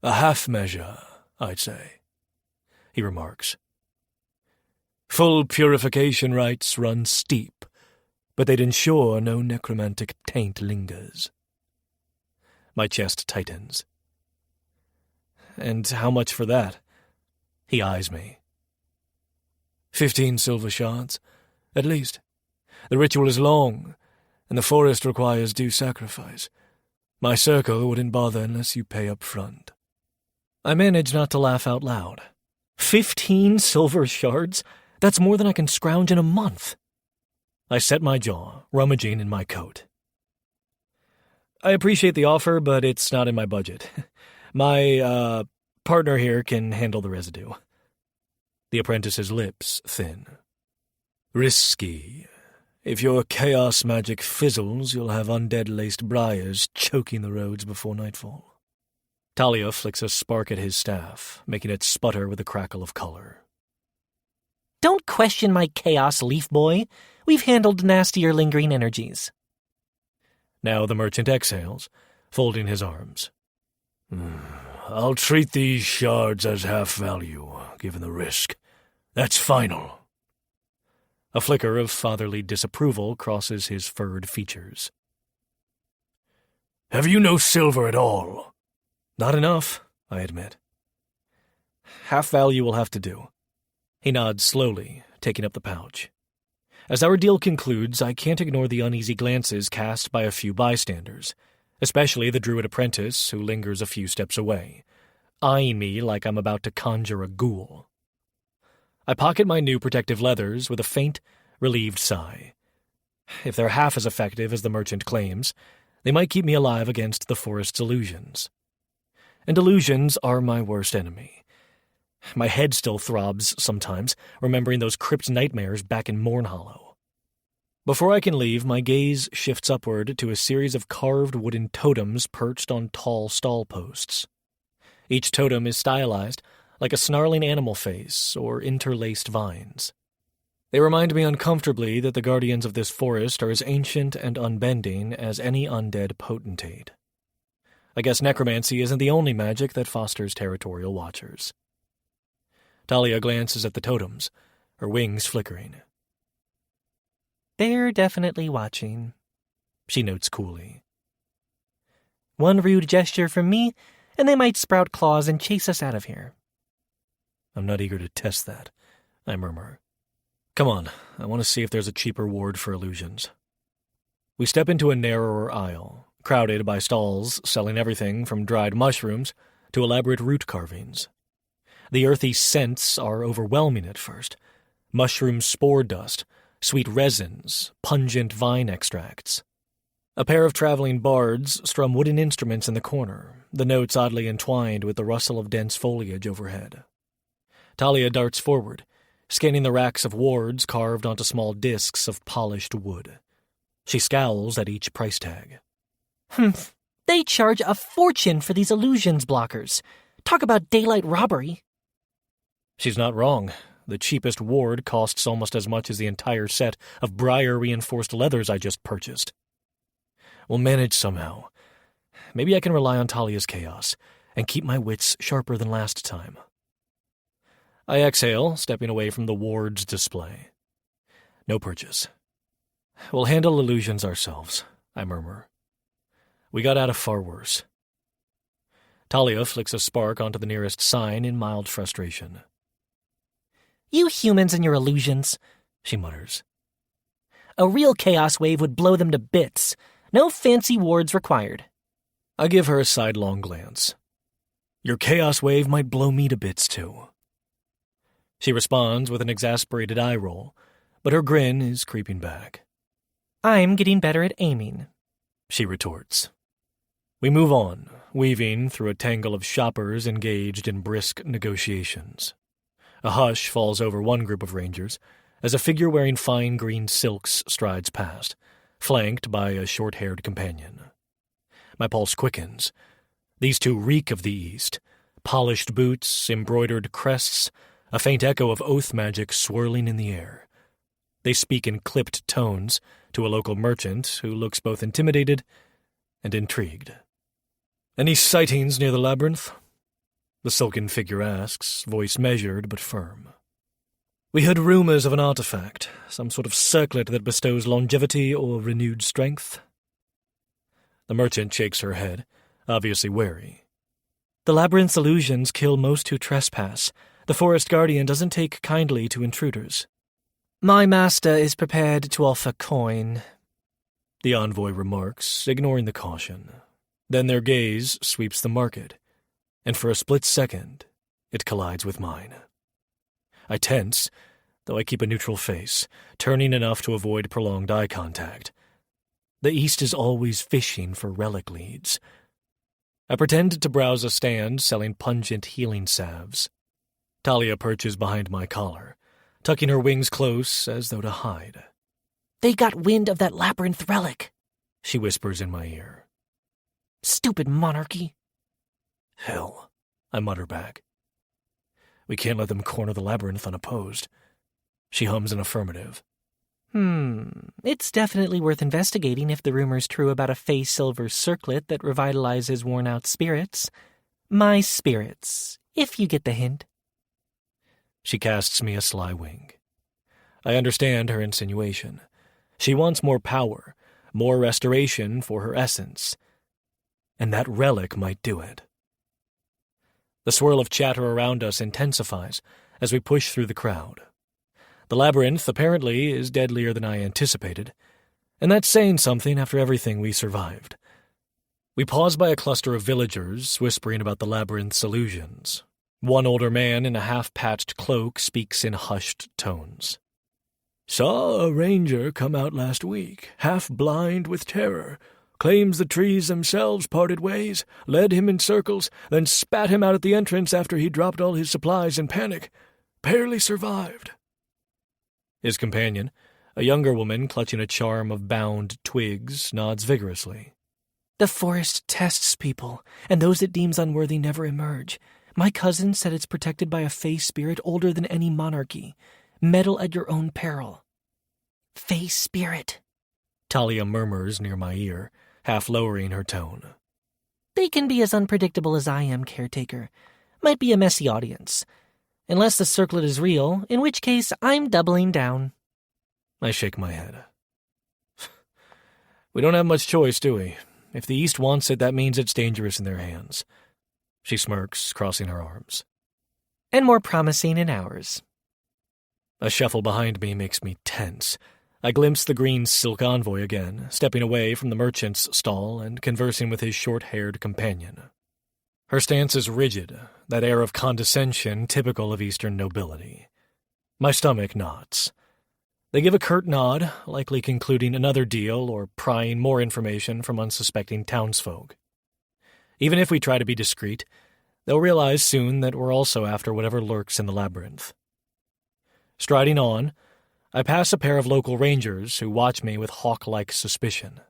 A half measure, I'd say, he remarks. Full purification rites run steep, but they'd ensure no necromantic taint lingers. My chest tightens. And how much for that? He eyes me. 15 silver shards, at least. The ritual is long, and the forest requires due sacrifice. My circle wouldn't bother unless you pay up front. I manage not to laugh out loud. 15 silver shards? That's more than I can scrounge in a month. I set my jaw, rummaging in my coat. I appreciate the offer, but it's not in my budget. My, partner here can handle the residue. The apprentice's lips thin. Risky. If your chaos magic fizzles, you'll have undead-laced briars choking the roads before nightfall. Talia flicks a spark at his staff, making it sputter with a crackle of color. Don't question my chaos, leaf boy. We've handled nastier lingering energies. Now the merchant exhales, folding his arms. I'll treat these shards as half value, given the risk. That's final. A flicker of fatherly disapproval crosses his furred features. Have you no silver at all? Not enough, I admit. Half value will have to do. He nods slowly, taking up the pouch. As our deal concludes, I can't ignore the uneasy glances cast by a few bystanders, especially the druid apprentice who lingers a few steps away, eyeing me like I'm about to conjure a ghoul. I pocket my new protective leathers with a faint, relieved sigh. If they're half as effective as the merchant claims, they might keep me alive against the forest's illusions. And illusions are my worst enemy. My head still throbs sometimes, remembering those crypt nightmares back in Morn Hollow. Before I can leave, my gaze shifts upward to a series of carved wooden totems perched on tall stall posts. Each totem is stylized, like a snarling animal face or interlaced vines. They remind me uncomfortably that the guardians of this forest are as ancient and unbending as any undead potentate. I guess necromancy isn't the only magic that fosters territorial watchers. Talia glances at the totems, her wings flickering. They're definitely watching, She notes coolly. One rude gesture from me, and they might sprout claws and chase us out of here. I'm not eager to test that, I murmur. Come on, I want to see if there's a cheaper ward for illusions. We step into a narrower aisle, crowded by stalls selling everything from dried mushrooms to elaborate root carvings. The earthy scents are overwhelming at first. Mushroom spore dust, sweet resins, pungent vine extracts. A pair of traveling bards strum wooden instruments in the corner, the notes oddly entwined with the rustle of dense foliage overhead. Talia darts forward, scanning the racks of wards carved onto small discs of polished wood. She scowls at each price tag. They charge a fortune for these illusions blockers. Talk about daylight robbery. She's not wrong. The cheapest ward costs almost as much as the entire set of briar-reinforced leathers I just purchased. We'll manage somehow. Maybe I can rely on Talia's chaos and keep my wits sharper than last time. I exhale, stepping away from the ward's display. No purchase. We'll handle illusions ourselves, I murmur. We got out of far worse. Talia flicks a spark onto the nearest sign in mild frustration. You humans and your illusions, she mutters. A real chaos wave would blow them to bits. No fancy wards required. I give her a sidelong glance. Your chaos wave might blow me to bits, too. She responds with an exasperated eye roll, but her grin is creeping back. I'm getting better at aiming, she retorts. We move on, weaving through a tangle of shoppers engaged in brisk negotiations. A hush falls over one group of rangers as a figure wearing fine green silks strides past, flanked by a short-haired companion. My pulse quickens. These two reek of the East. Polished boots, embroidered crests, a faint echo of oath magic swirling in the air. They speak in clipped tones to a local merchant who looks both intimidated and intrigued. Any sightings near the labyrinth? The silken figure asks, voice measured but firm. We heard rumors of an artifact, some sort of circlet that bestows longevity or renewed strength. The merchant shakes her head, obviously wary. The labyrinth's illusions kill most who trespass. The forest guardian doesn't take kindly to intruders. My master is prepared to offer coin, the envoy remarks, ignoring the caution. Then their gaze sweeps the market, and for a split second, it collides with mine. I tense, though I keep a neutral face, turning enough to avoid prolonged eye contact. The East is always fishing for relic leads. I pretend to browse a stand selling pungent healing salves. Talia perches behind my collar, tucking her wings close as though to hide. They got wind of that labyrinth relic, she whispers in my ear. Stupid monarchy. Hell, I mutter back. We can't let them corner the labyrinth unopposed. She hums an affirmative. It's definitely worth investigating if the rumor's true about a fey silver circlet that revitalizes worn-out spirits. My spirits, if you get the hint. She casts me a sly wink. I understand her insinuation. She wants more power, more restoration for her essence. And that relic might do it. The swirl of chatter around us intensifies as we push through the crowd. The labyrinth, apparently, is deadlier than I anticipated, and that's saying something after everything we survived. We pause by a cluster of villagers whispering about the labyrinth's illusions. One older man in a half-patched cloak speaks in hushed tones. Saw a ranger come out last week, half-blind with terror. Claims the trees themselves parted ways, led him in circles, then spat him out at the entrance after he dropped all his supplies in panic. Barely survived. His companion, A younger woman, clutching a charm of bound twigs, nods vigorously. The forest tests people, and those it deems unworthy never emerge. My cousin said it's protected by a fey spirit older than any monarchy. Meddle at your own peril. Fey spirit, Talia murmurs near my ear, half lowering her tone. They can be as unpredictable as I am, caretaker. Might be a messy audience. Unless the circlet is real, in which case I'm doubling down. I shake my head. We don't have much choice, do we? If the East wants it, that means it's dangerous in their hands. She smirks, crossing her arms. And more promising in ours. A shuffle behind me makes me tense. I glimpse the green silk envoy again, stepping away from the merchant's stall and conversing with his short-haired companion. Her stance is rigid, that air of condescension typical of Eastern nobility. My stomach knots. They give a curt nod, likely concluding another deal or prying more information from unsuspecting townsfolk. Even if we try to be discreet, they'll realize soon that we're also after whatever lurks in the labyrinth. Striding on, I pass a pair of local rangers who watch me with hawk-like suspicion.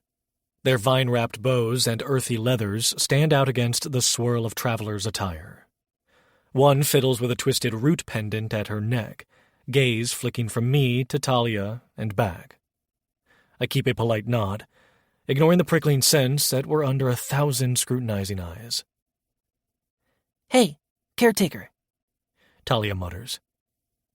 Their vine-wrapped bows and earthy leathers stand out against the swirl of travelers' attire. One fiddles with a twisted root pendant at her neck, gaze flicking from me to Talia and back. I keep a polite nod, ignoring the prickling sense that we're under 1,000 scrutinizing eyes. Hey, caretaker, Talia mutters.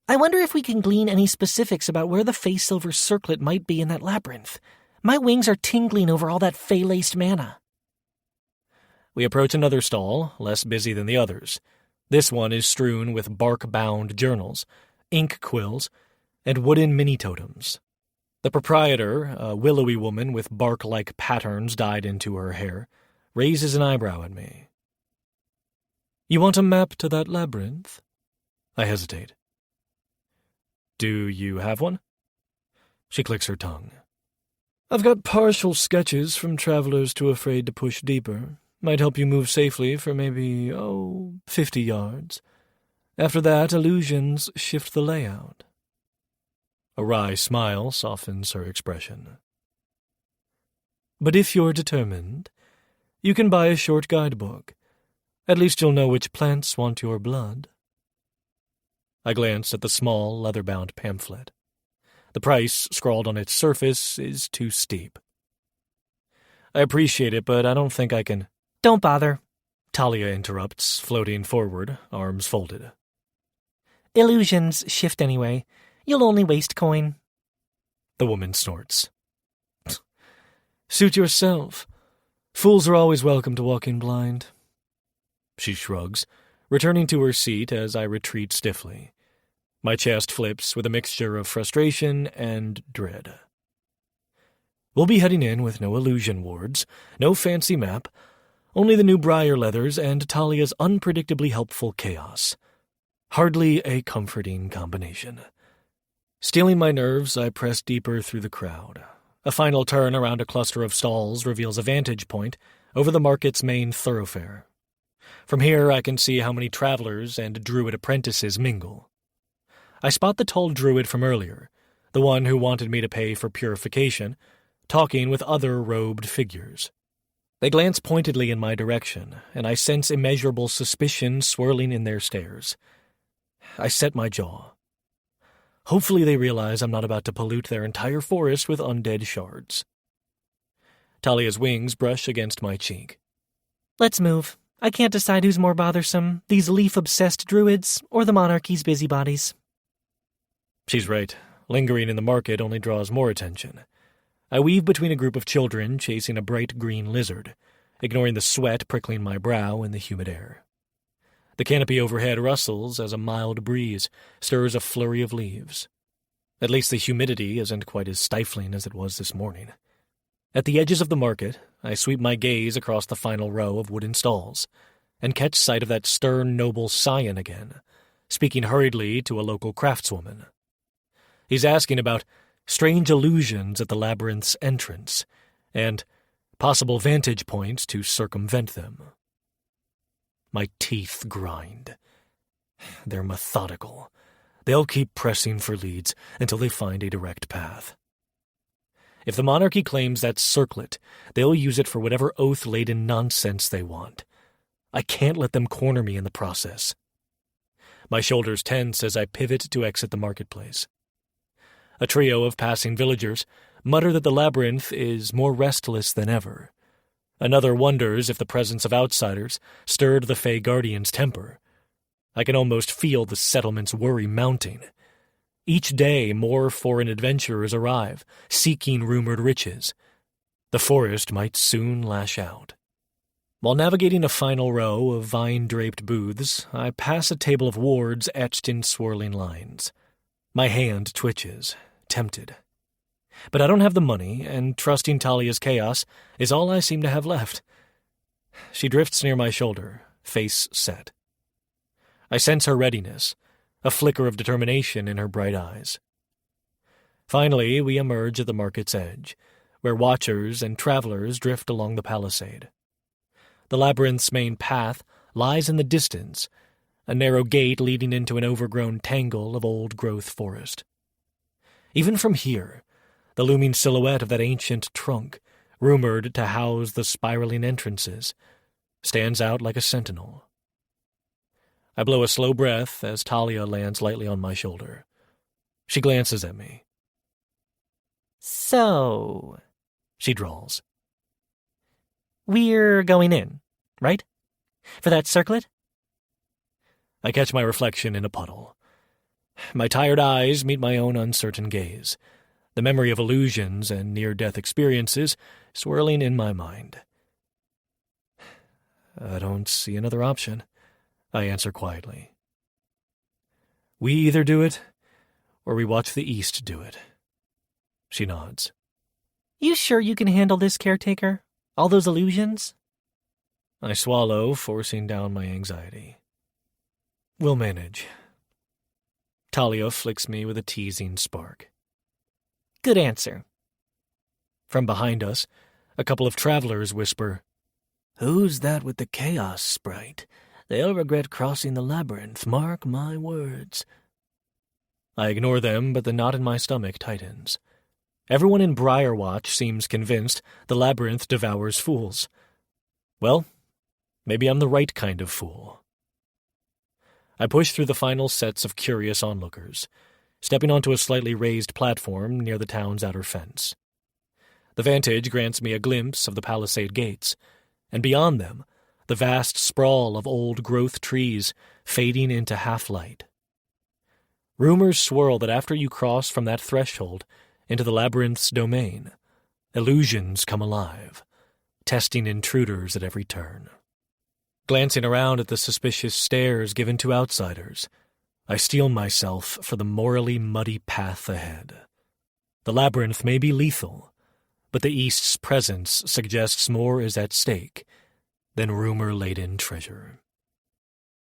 I wonder if we can glean any specifics about where the Fey Silver Circlet might be in that labyrinth. My wings are tingling over all that Fey-laced mana. We approach another stall, less busy than the others. This one is strewn with bark-bound journals, ink quills, and wooden mini-totems. The proprietor, a willowy woman with bark-like patterns dyed into her hair, raises an eyebrow at me. You want a map to that labyrinth? I hesitate. Do you have one? She clicks her tongue. I've got partial sketches from travelers too afraid to push deeper. Might help you move safely for maybe, 50 yards. After that, illusions shift the layout. A wry smile softens her expression. But if you're determined, you can buy a short guidebook. At least you'll know which plants want your blood. I glance at the small, leather-bound pamphlet. The price, scrawled on its surface, is too steep. I appreciate it, but I don't think I can... Don't bother, Talia interrupts, floating forward, arms folded. Illusions shift anyway. You'll only waste coin. The woman snorts. Suit yourself. Fools are always welcome to walking blind. She shrugs, returning to her seat as I retreat stiffly. My chest flips with a mixture of frustration and dread. We'll be heading in with no illusion wards, no fancy map, only the new briar leathers and Talia's unpredictably helpful chaos. Hardly a comforting combination. Steeling my nerves, I press deeper through the crowd. A final turn around a cluster of stalls reveals a vantage point over the market's main thoroughfare. From here, I can see how many travelers and druid apprentices mingle. I spot the tall druid from earlier, the one who wanted me to pay for purification, talking with other robed figures. They glance pointedly in my direction, and I sense immeasurable suspicion swirling in their stares. I set my jaw. Hopefully they realize I'm not about to pollute their entire forest with undead shards. Talia's wings brush against my cheek. Let's move. I can't decide who's more bothersome, these leaf-obsessed druids or the monarchy's busybodies. She's right. Lingering in the market only draws more attention. I weave between a group of children chasing a bright green lizard, ignoring the sweat prickling my brow in the humid air. The canopy overhead rustles as a mild breeze stirs a flurry of leaves. At least the humidity isn't quite as stifling as it was this morning. At the edges of the market, I sweep my gaze across the final row of wooden stalls and catch sight of that stern, noble scion again, speaking hurriedly to a local craftswoman. He's asking about strange illusions at the labyrinth's entrance and possible vantage points to circumvent them. My teeth grind. They're methodical, They'll keep pressing for leads until they find a direct path. If the monarchy claims that circlet, they'll use it for whatever oath-laden nonsense they want. I can't let them corner me in the process. My shoulders tense as I pivot to exit the marketplace. A trio of passing villagers mutter that the labyrinth is more restless than ever. Another wonders if the presence of outsiders stirred the Fey Guardian's temper. I can almost feel the settlement's worry mounting. Each day more foreign adventurers arrive, seeking rumored riches. The forest might soon lash out. While navigating a final row of vine-draped booths, I pass a table of wards etched in swirling lines. My hand twitches, tempted. But I don't have the money, and trusting Talia's chaos is all I seem to have left. She drifts near my shoulder, face set. I sense her readiness, a flicker of determination in her bright eyes. Finally, we emerge at the market's edge, where watchers and travelers drift along the palisade. The labyrinth's main path lies in the distance, a narrow gate leading into an overgrown tangle of old-growth forest. Even from here, the looming silhouette of that ancient trunk, rumored to house the spiraling entrances, stands out like a sentinel. I blow a slow breath as Talia lands lightly on my shoulder. She glances at me. So, She drawls. we're going in, right? For that circlet? I catch my reflection in a puddle. My tired eyes meet my own uncertain gaze, the memory of illusions and near-death experiences swirling in my mind. I don't see another option, I answer quietly. We either do it, or we watch the East do it. She nods. You sure you can handle this, caretaker? All those illusions? I swallow, forcing down my anxiety. We'll manage. Talia flicks me with a teasing spark. Good answer. From behind us, a couple of travelers whisper, "Who's that with the chaos sprite? They'll regret crossing the labyrinth, mark my words." I ignore them, but the knot in my stomach tightens. Everyone in Briarwatch seems convinced the labyrinth devours fools. Well, maybe I'm the right kind of fool. I push through the final sets of curious onlookers, stepping onto a slightly raised platform near the town's outer fence. The vantage grants me a glimpse of the palisade gates, and beyond them, the vast sprawl of old-growth trees fading into half-light. Rumors swirl that after you cross from that threshold into the labyrinth's domain, illusions come alive, testing intruders at every turn. Glancing around at the suspicious stares given to outsiders, I steel myself for the morally muddy path ahead. The labyrinth may be lethal, but the East's presence suggests more is at stake than rumor-laden treasure.